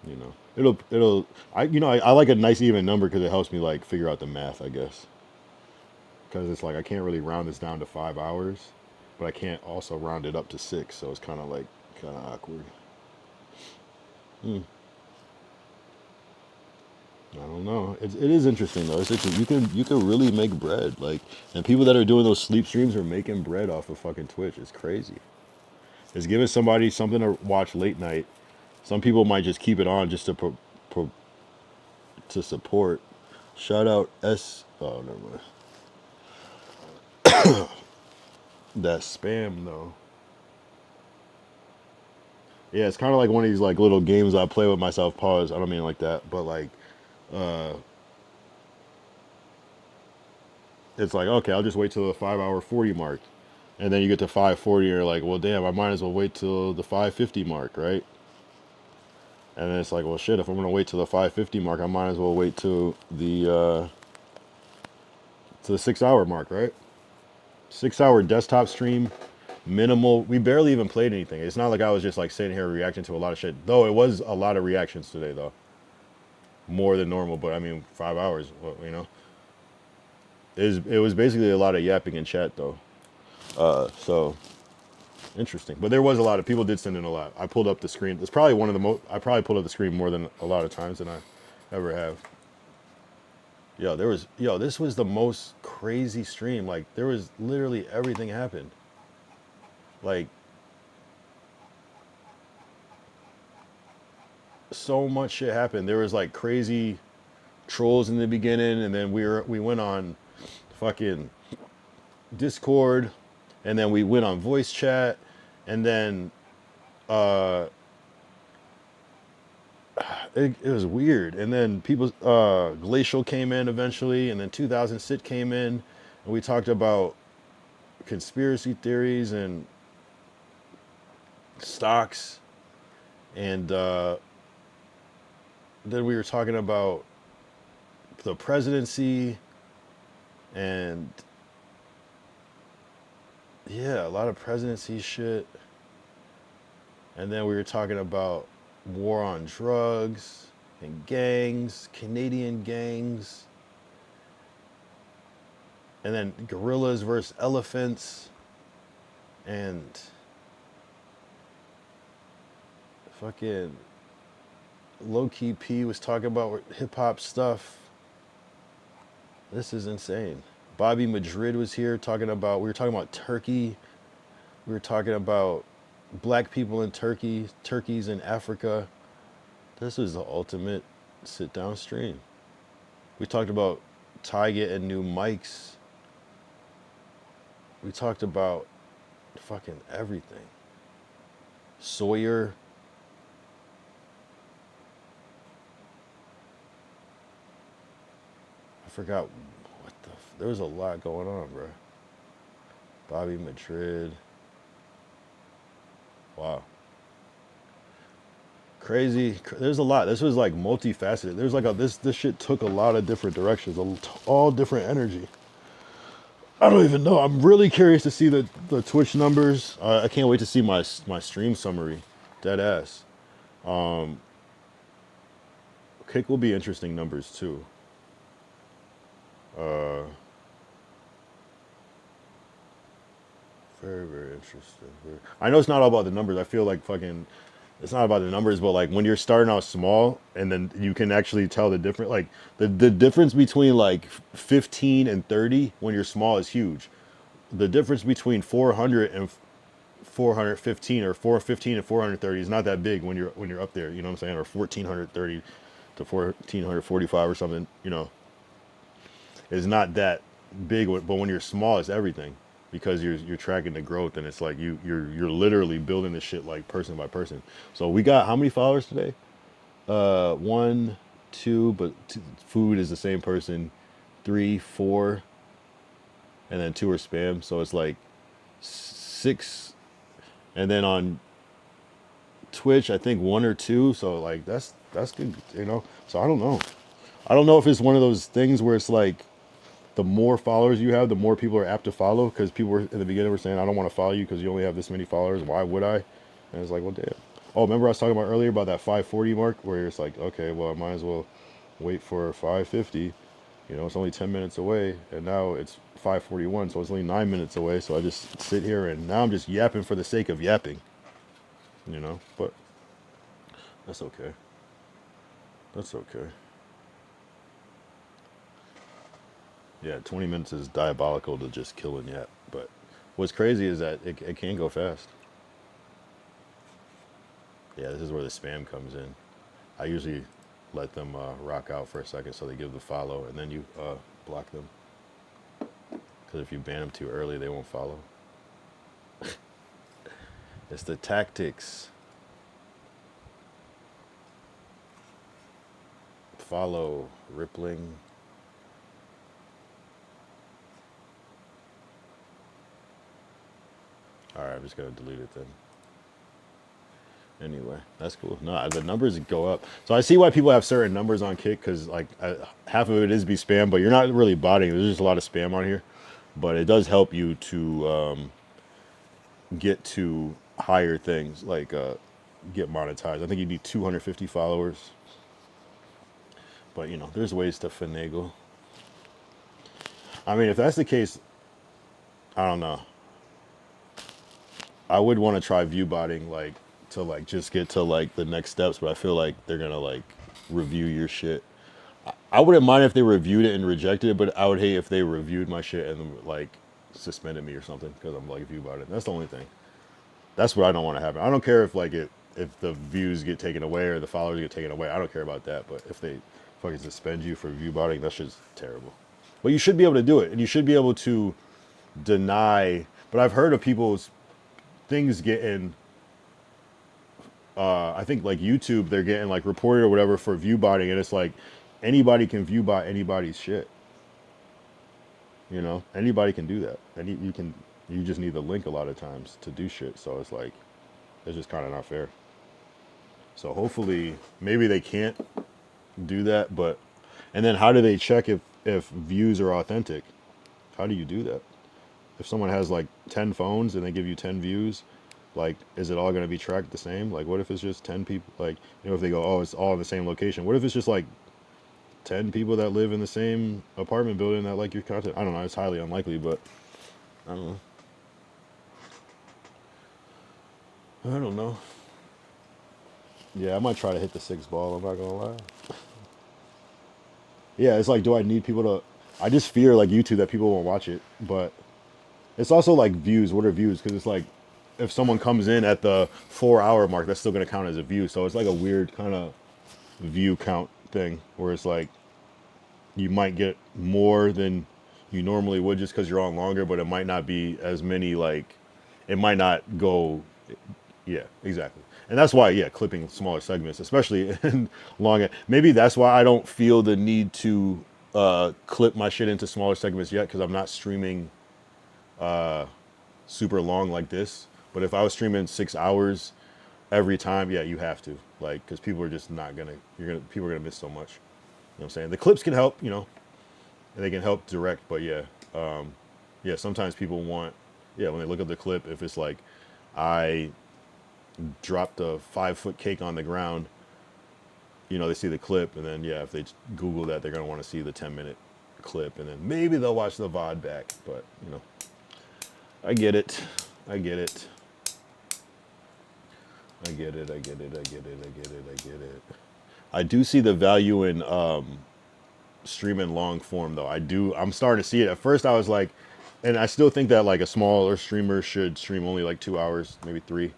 You know, I like a nice even number because it helps me like figure out the math, I guess. Because it's like I can't really round this down to 5 hours, but I can't also round it up to 6, so it's kind of awkward. I don't know. It is interesting though. It's interesting. You can really make bread, like, and people that are doing those sleep streams are making bread off of fucking Twitch. It's crazy. It's giving somebody something to watch late night. Some people might just keep it on just to support. Shout out S. Oh, never mind. That spam though. Yeah, it's kind of like one of these like little games I play with myself. Pause. I don't mean like that, but like, it's like, okay, I'll just wait till the 5-hour 40 mark, and then you get to 5:40, and you're like, well, damn, I might as well wait till the 5:50 mark, right? And then it's like, well, shit, if I'm gonna wait till the 5:50 mark, I might as well wait till the 6-hour mark, right? 6-hour desktop stream, minimal. We barely even played anything. It's not like I was just like sitting here reacting to a lot of shit. Though it was a lot of reactions today, though. More than normal, but I mean, 5 hours, you know. It was basically a lot of yapping in chat, though. So interesting. But there was a lot of people did send in a lot. I pulled up the screen. It's probably one of the most. I probably pulled up the screen more than a lot of times than I ever have. This was the most crazy stream. Like, there was literally everything happened. Like, so much shit happened. There was like crazy trolls in the beginning, and then we went on fucking Discord, and then we went on voice chat, and then it was weird. And then people, Glacial came in eventually, and then 2000 Sit came in, and we talked about conspiracy theories and stocks, and then we were talking about the presidency, and yeah, a lot of presidency shit. And then we were talking about war on drugs and gangs, Canadian gangs, and then gorillas versus elephants, and fucking low-key P was talking about hip-hop stuff. This is insane. Bobby Madrid was here we were talking about Turkey. We were talking about black people in Turkey, turkeys in Africa. This was the ultimate sit-down stream. We talked about Ty getting new mics. We talked about fucking everything. Sawyer. I forgot there was a lot going on, bro. Bobby Madrid. Wow. Crazy. There's a lot. This was like multifaceted. There's like this shit took a lot of different directions, all different energy. I don't even know. I'm really curious to see the Twitch numbers. I can't wait to see my stream summary. Dead ass. Kick will be interesting numbers too. Very, very interesting. I know it's not all about the numbers. I feel like fucking, it's not about the numbers, but like when you're starting out small and then you can actually tell the difference. Like the difference between like 15 and 30 when you're small is huge. The difference between 400 and 415 or 415 and 430 is not that big when you're up there. You know what I'm saying? Or 1430 to 1445 or something. You know, is not that big. But when you're small, it's everything. Because you're tracking the growth, and it's like you're literally building this shit like person by person. So we got how many followers today? 1, 2, but food is the same person. 3, 4, and then 2 are spam. So it's like 6, and then on Twitch I think 1 or 2. So like that's good, you know. So I don't know. I don't know if it's one of those things where it's like, the more followers you have, the more people are apt to follow. Because people were, in the beginning, were saying, I don't want to follow you because you only have this many followers. Why would I? And it's like, well, damn. Oh, remember I was talking about earlier about that 540 mark where it's like, okay, well, I might as well wait for 550. You know, it's only 10 minutes away. And now it's 541, so it's only 9 minutes away. So I just sit here and now I'm just yapping for the sake of yapping. You know, but that's okay. That's okay. Yeah, 20 minutes is diabolical to just kill a yap. But what's crazy is that it can go fast. Yeah, this is where the spam comes in. I usually let them rock out for a second so they give the follow, and then you block them. Because if you ban them too early, they won't follow. It's the tactics. Follow, rippling. Alright, I'm just going to delete it then. Anyway, that's cool. No, the numbers go up. So I see why people have certain numbers on Kick, because like half of it is be spam, but you're not really botting. There's just a lot of spam on here. But it does help you to get to higher things, like get monetized. I think you need 250 followers. But, you know, there's ways to finagle. I mean, if that's the case, I don't know. I would want to try view botting, like, to like just get to like the next steps, but I feel like they're gonna like review your shit. I wouldn't mind if they reviewed it and rejected it, but I would hate if they reviewed my shit and like suspended me or something because I'm like view botted. That's the only thing. That's what I don't want to happen. I don't care if like if the views get taken away or the followers get taken away. I don't care about that. But if they fucking suspend you for view botting, that's just terrible. But you should be able to do it, and you should be able to deny. But I've heard of people's things getting, I think like YouTube, they're getting like reported or whatever for view botting, and it's like anybody can view bot anybody's shit. You know, anybody can do that, and you just need the link a lot of times to do shit. So it's like, it's just kind of not fair. So hopefully, maybe they can't do that, but, and then how do they check if views are authentic? How do you do that? If someone has like 10 phones and they give you 10 views, like, is it all going to be tracked the same? Like, what if it's just 10 people? Like, you know, if they go, oh, it's all in the same location. What if it's just like 10 people that live in the same apartment building that like your content? I don't know. It's highly unlikely, but I don't know. I don't know. Yeah, I might try to hit the 6 ball. I'm not going to lie. Yeah, it's like, do I need people to... I just fear, like, YouTube, that people won't watch it. But it's also, like, views. What are views? Because it's like, if someone comes in at the 4-hour mark, that's still going to count as a view. So it's like a weird kind of view count thing where it's like you might get more than you normally would just because you're on longer, but it might not be as many, like, it might not go... Yeah, exactly. And that's why, yeah, clipping smaller segments, especially in long... Maybe that's why I don't feel the need to clip my shit into smaller segments yet, because I'm not streaming super long like this. But if I was streaming 6 hours every time, yeah, you have to, like, because people are just not gonna, people are gonna miss so much. You know what I'm saying? The clips can help, you know, and they can help direct, but yeah, Yeah, sometimes people want, yeah, when they look up the clip, if it's like, I dropped a 5-foot cake on the ground, you know, they see the clip, and then, yeah, if they Google that, they're going to want to see the 10-minute clip, and then maybe they'll watch the VOD back. But, you know, I get it. I get it. I get it. I get it. I get it. I get it. I get it. I do see the value in streaming long form, though. I'm starting to see it. At first, I was like, and I still think that like a smaller streamer should stream only like 2 hours, maybe 3,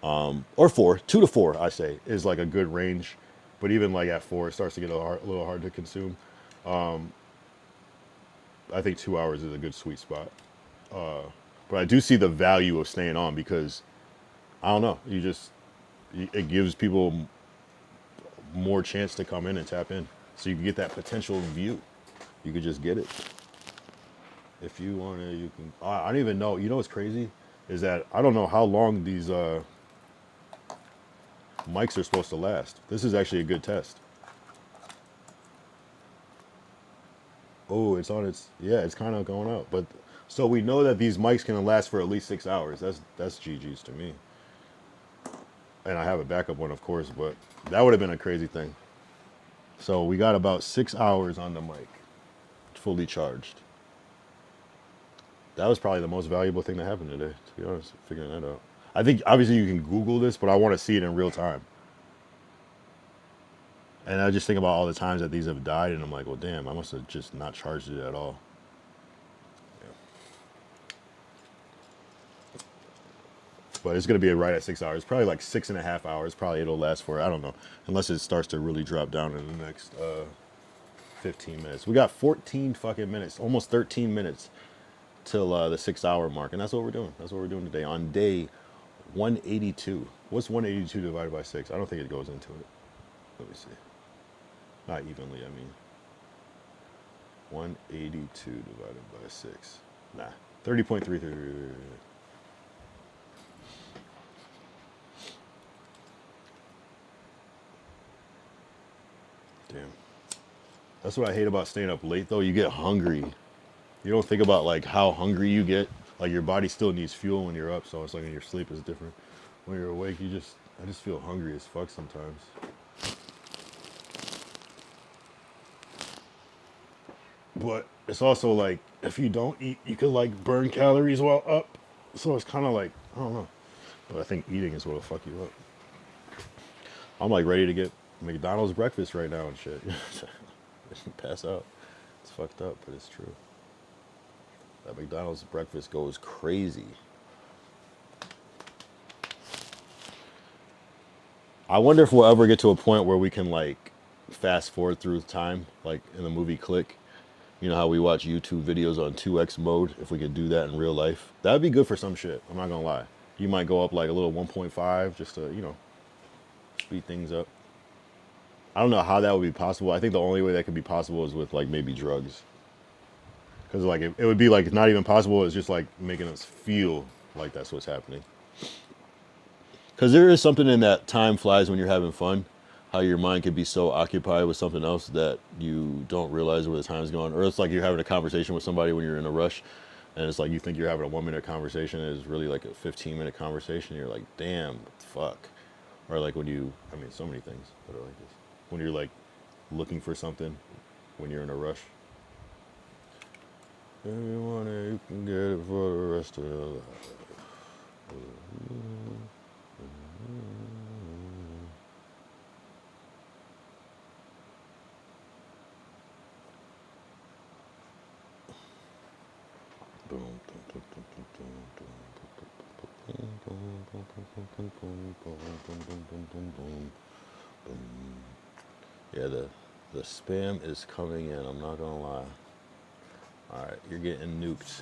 or 4. 2 to 4, I say, is like a good range. But even like at 4, it starts to get a little hard to consume. I think 2 hours is a good sweet spot. But I do see the value of staying on because, I don't know, it gives people more chance to come in and tap in. So you can get that potential view. You could just get it. If you want to, you can. I don't even know. You know what's crazy? Is that I don't know how long these mics are supposed to last. This is actually a good test. Oh, it's on its, yeah, it's kind of going out. But so we know that these mics can last for at least 6 hours. That's GG's to me. And I have a backup one, of course, but that would have been a crazy thing. So we got about 6 hours on the mic, fully charged. That was probably the most valuable thing that happened today, to be honest, figuring that out. I think obviously you can Google this, but I want to see it in real time. And I just think about all the times that these have died, and I'm like, well, damn, I must have just not charged it at all. Yeah. But it's going to be right at 6 hours. Probably like 6.5 hours. Probably it'll last for, I don't know, unless it starts to really drop down in the next 15 minutes. We got 14 fucking minutes, almost 13 minutes till the 6 hour mark. And that's what we're doing. That's what we're doing today on day 182. What's 182 divided by 6? I don't think it goes into it. Let me see. Not evenly, I mean. 182 divided by 6. Nah. 30.33. Damn. That's what I hate about staying up late, though. You get hungry. You don't think about, like, how hungry you get. Like, your body still needs fuel when you're up, so it's like when your sleep is different. When you're awake, I just feel hungry as fuck sometimes. But it's also like, if you don't eat, you could like burn calories while up. So it's kind of like, I don't know. But I think eating is what'll fuck you up. I'm like ready to get McDonald's breakfast right now and shit. Pass out. It's fucked up, but it's true. That McDonald's breakfast goes crazy. I wonder if we'll ever get to a point where we can like fast forward through time, like in the movie Click. You know how we watch YouTube videos on 2x mode? If we could do that in real life, that'd be good for some shit. I'm not gonna lie. You might go up like a little 1.5 just to, you know, speed things up. I don't know how that would be possible. I think the only way that could be possible is with like maybe drugs. Because like it would be like it's not even possible. It's just like making us feel like that's what's happening. Because there is something in that time flies when you're having fun. How your mind can be so occupied with something else that you don't realize where the time's going. Or it's like you're having a conversation with somebody when you're in a rush, and it's like you think you're having a 1-minute conversation, and it's really like a 15-minute conversation. You're like, damn, fuck. Or like when you, I mean, so many things that are like this. When you're like looking for something, when you're in a rush. If you want it, you can get it for the rest of your life. Yeah, the spam is coming in, I'm not gonna lie. Alright, you're getting nuked.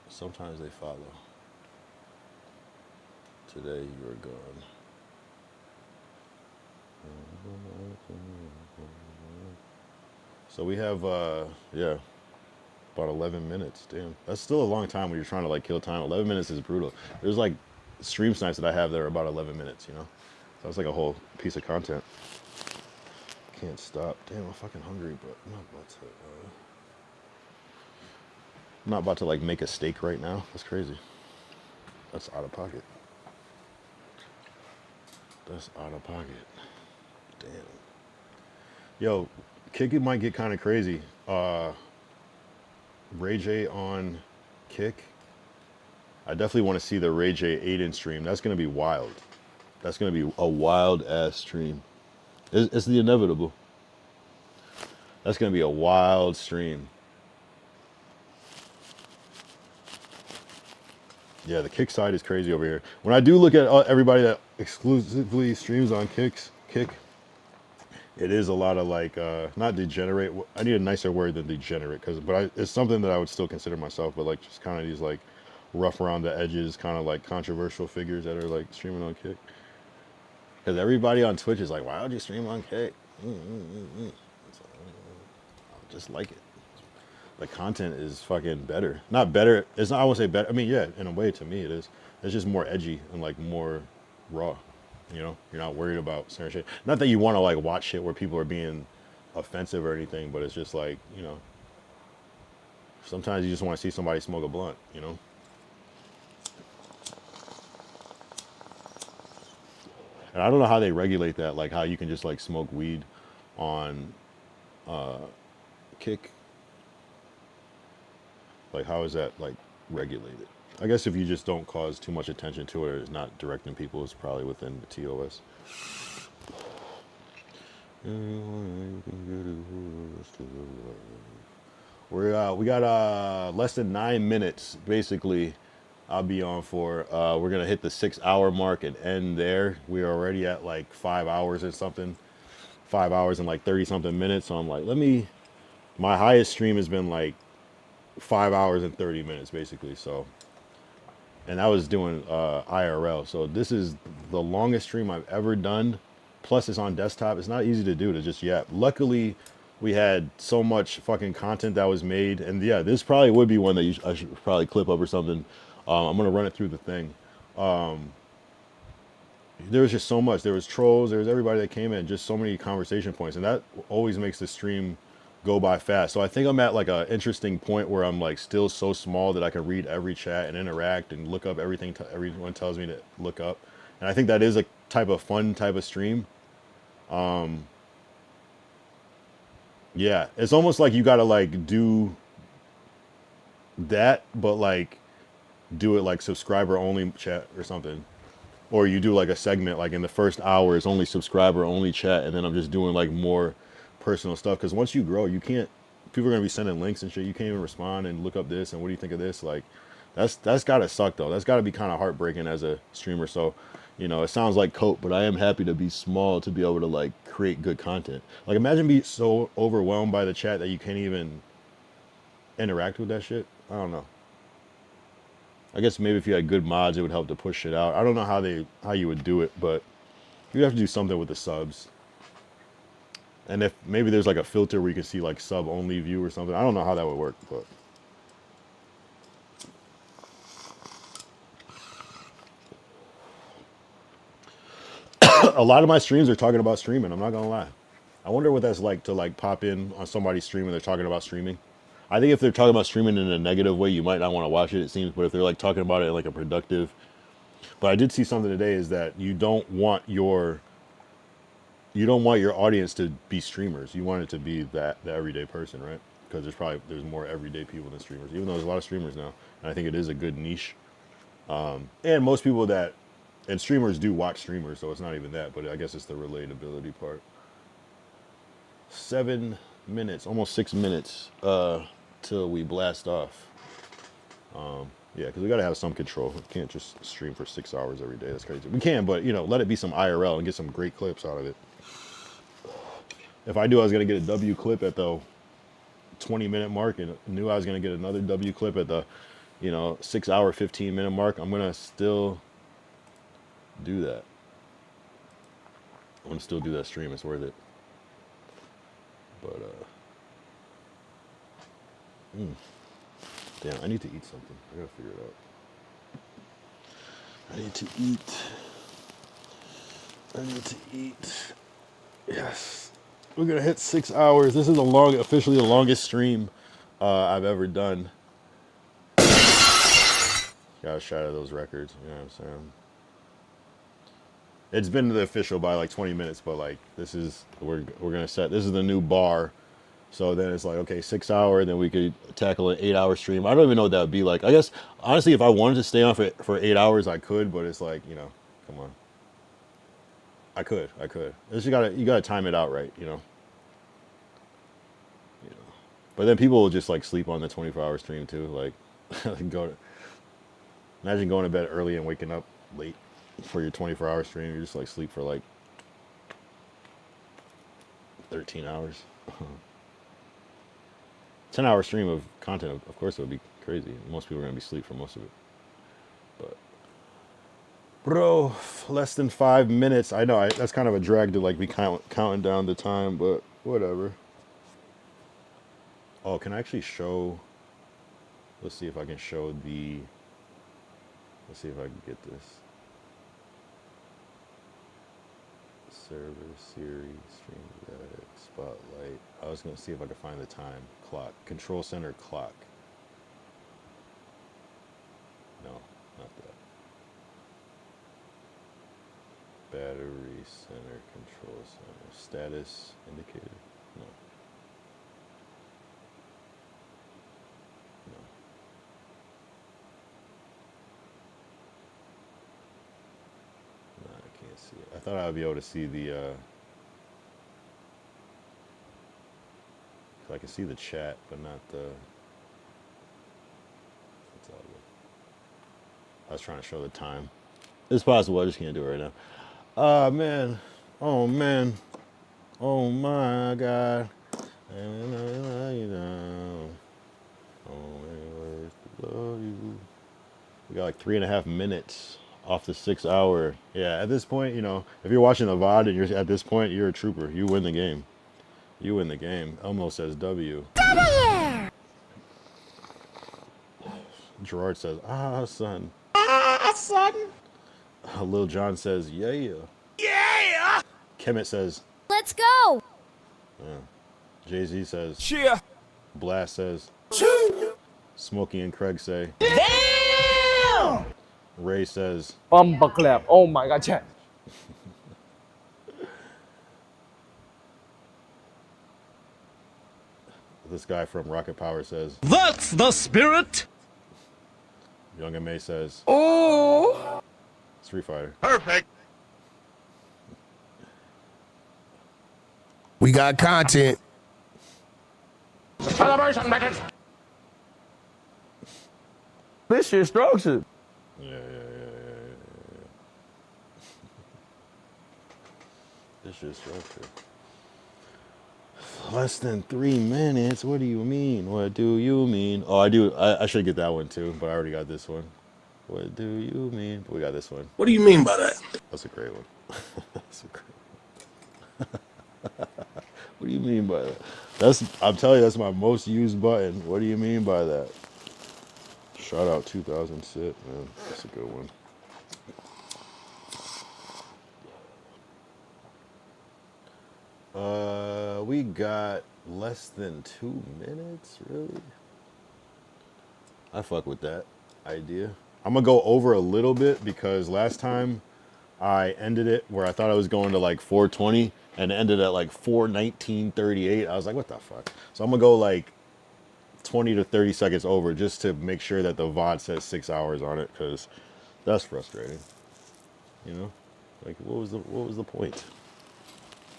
Sometimes they follow. Today you are gone. So we have, yeah, about 11 minutes. Damn, that's still a long time when you're trying to like kill time. 11 minutes is brutal. There's like stream snipes that I have that are about 11 minutes, you know? So it's like a whole piece of content. Can't stop. Damn, I'm fucking hungry, but I'm not about to like make a steak right now. That's crazy. That's out of pocket. That's out of pocket. Damn. Yo, Kick it might get kind of crazy. Ray J on Kick. I definitely want to see the Ray J Aiden stream. That's gonna be wild. That's gonna be a wild ass stream. It's the inevitable. That's gonna be a wild stream. Yeah, the Kick side is crazy over here. When I do look at everybody that exclusively streams on Kick, it is a lot of like, not degenerate. I need a nicer word than degenerate, it's something that I would still consider myself, but like just kind of these like rough around the edges, kind of like controversial figures that are like streaming on Kick. Because everybody on Twitch is like, why would you stream on Kick? So, I just like it. The content is fucking better. Not better. It's not, I won't say better. I mean, yeah, in a way, to me, it is. It's just more edgy and like more raw. You know, you're not worried about certain shit. Not that you want to like watch shit where people are being offensive or anything, but it's just like, you know, sometimes you just want to see somebody smoke a blunt, you know? And I don't know how they regulate that, like how you can just like smoke weed on Kick. Like, how is that like regulated? I guess if you just don't cause too much attention to it, or it's not directing people, it's probably within the TOS. We got less than 9 minutes basically. I'll be on for. We're gonna hit the 6 hour mark and end there. We're already at like 5 hours or something. 5 hours and like 30 something minutes. So I'm like, my highest stream has been like 5 hours and 30 minutes basically. So, and I was doing IRL. So this is the longest stream I've ever done. Plus it's on desktop. It's not easy to do to just yet. Luckily we had so much fucking content that was made. And yeah, this probably would be one that I should probably clip up or something. I'm going to run it through the thing. There was just so much. There was trolls. There was everybody that came in. Just so many conversation points. And that always makes the stream go by fast. So I think I'm at like an interesting point where I'm like still so small that I can read every chat and interact and look up everything everyone tells me to look up. And I think that is a type of fun type of stream. Yeah, it's almost like you got to like do that, but like do it like subscriber only chat or something. Or you do like a segment, like in the first hour it's only subscriber only chat, and then I'm just doing like more personal stuff. Because once you grow, you can't, people are gonna be sending links and shit, you can't even respond and look up this and what do you think of this. Like that's gotta suck though. That's gotta be kind of heartbreaking as a streamer. So, you know, it sounds like cope, but I am happy to be small to be able to like create good content. Like imagine being so overwhelmed by the chat that you can't even interact with that shit. I don't know. I guess maybe if you had good mods, it would help to push shit out. I don't know how you would do it, but you'd have to do something with the subs. And if maybe there's like a filter where you can see like sub only view or something. I don't know how that would work, but a lot of my streams are talking about streaming. I'm not gonna lie. I wonder what that's like to like pop in on somebody's stream and they're talking about streaming. I think if they're talking about streaming in a negative way, you might not want to watch it, it seems. But if they're like talking about it in like a productive, but I did see something today is that you don't want your audience to be streamers. You want it to be the everyday person, right? Because there's more everyday people than streamers, even though there's a lot of streamers now. And I think it is a good niche. And most people and streamers do watch streamers, so it's not even that, but I guess it's the relatability part. 7 minutes, almost 6 minutes till we blast off. Yeah, because we got to have some control. We can't just stream for 6 hours every day. That's crazy. We can, but, you know, let it be some IRL and get some great clips out of it. If I knew I was going to get a W clip at the 20-minute mark and knew I was going to get another W clip at the, 6 hour, 15-minute mark, I'm going to still do that. I'm going to still do that stream. It's worth it. But, damn, I need to eat something. I gotta figure it out. I need to eat. Yes. We're gonna hit 6 hours. This is officially the longest stream I've ever done. Gotta shatter those records. You know what I'm saying? It's been the official by like 20 minutes, but like this is we're gonna set. This is the new bar. So then it's like, okay, 6 hour, then we could tackle an 8 hour stream. I don't even know what that would be like. I guess honestly, if I wanted to stay on for 8 hours, I could, but it's like, you know, come on. I could. It's, you gotta time it out right, you know. But then people will just like sleep on the 24-hour stream too. Like, imagine going to bed early and waking up late for your 24-hour stream. You just like sleep for like 13 hours. 10-hour stream of content, of course, it would be crazy. Most people are gonna be asleep for most of it. But bro, less than 5 minutes. I know that's kind of a drag to like be counting down the time, but whatever. Oh, can I actually show? Let's see if I can show the. Let's see if I can get this. Server series, stream data, spotlight. I was gonna see if I could find the time clock. Control center clock. No, not that. Battery center, control center, status indicator. No. See it. I thought I would be able to see the I can see the chat, but not the. That's all good. I was trying to show the time. It's possible. I just can't do it right now. Ah man. Oh man. Oh my God. We got like 3.5 minutes off the 6 hour. Yeah, at this point, you know, if you're watching the VOD and you're at this point, you're a trooper. You win the game. You win the game. Elmo says W. Gerard says, ah, son. Ah, son. Lil John says, yeah. Yeah. Kemet says, let's go. Jay-Z says, cheer. Blast says, Smokey and Craig say, Damn. Ray says, Bumba clap. Oh my God, chat. This guy from Rocket Power says, That's the spirit. Young and May says, oh, Street Fighter. Perfect. We got content. Celebration, bitches. This shit structured. Yeah. This shit's structured. Less than 3 minutes. What do you mean? What do you mean? Oh, I do. I should get that one too, but I already got this one. What do you mean? We got this one. What do you mean by that? That's a great one. That's a great one. What do you mean by that? I'm telling you, that's my most used button. What do you mean by that? Shout out 2000 Sit, man. That's a good one. We got less than 2 minutes, really? I fuck with that idea. I'm gonna go over a little bit because last time I ended it where I thought I was going to like 420 and ended at like 4:19:38. I was like, what the fuck? So I'm gonna go like 20 to 30 seconds over just to make sure that the VOD says 6 hours on it, because that's frustrating. You know, like what was the point?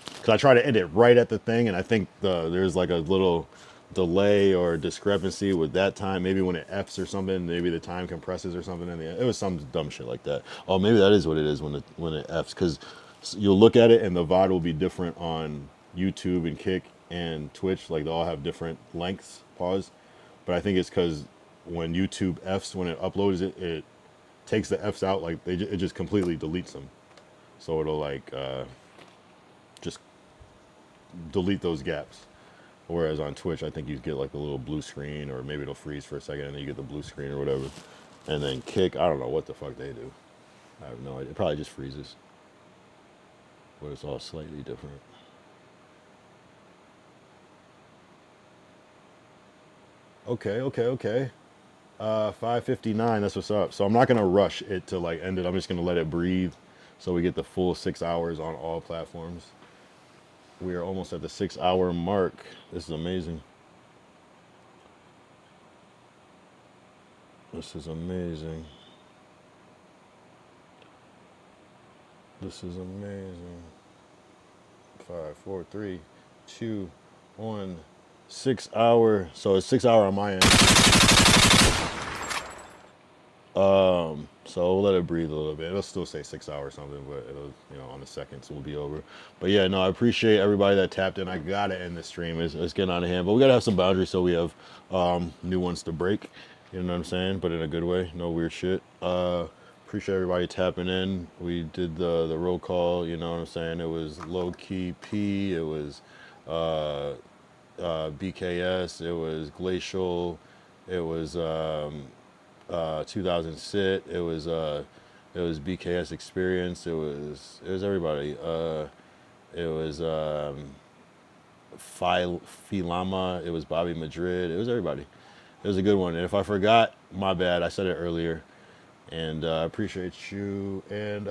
Because I try to end it right at the thing, and I think there's like a little delay or discrepancy with that time. Maybe when it F's or something, maybe the time compresses or something. It was some dumb shit like that. Oh, maybe that is what it is when it F's, because you'll look at it and the VOD will be different on YouTube and Kick and Twitch. Like they'll all have different lengths, pause. But I think it's because when YouTube F's, when it uploads it, it takes the F's out. Like it just completely deletes them. So it'll like just delete those gaps. Whereas on Twitch, I think you get like the little blue screen, or maybe it'll freeze for a second and then you get the blue screen or whatever. And then Kick, I don't know what the fuck they do. I have no idea. It probably just freezes. But it's all slightly different. Okay. 5:59. That's what's up. So I'm not gonna rush it to like end it. I'm just gonna let it breathe, so we get the full 6 hours on all platforms. We are almost at the 6 hour mark. This is amazing. This is amazing. This is amazing. 5, 4, 3, 2, 1. 6 hour. So it's 6 hour on my end. So we'll let it breathe a little bit. It'll still say 6 hours something, but it'll, you know, on the seconds will be over. But yeah, no, I appreciate everybody that tapped in. I gotta end the stream. It's getting out of hand, but we gotta have some boundaries so we have new ones to break. You know what I'm saying? But in a good way, no weird shit. Appreciate everybody tapping in. We did the roll call. You know what I'm saying? It was low key P. It was BKS. It was Glacial. It was 2000 Sit. It was BKS Experience. It was everybody. It was Filama. It was Bobby Madrid. It was everybody. It was a good one. And if I forgot, my bad. I said it earlier. And I appreciate you. And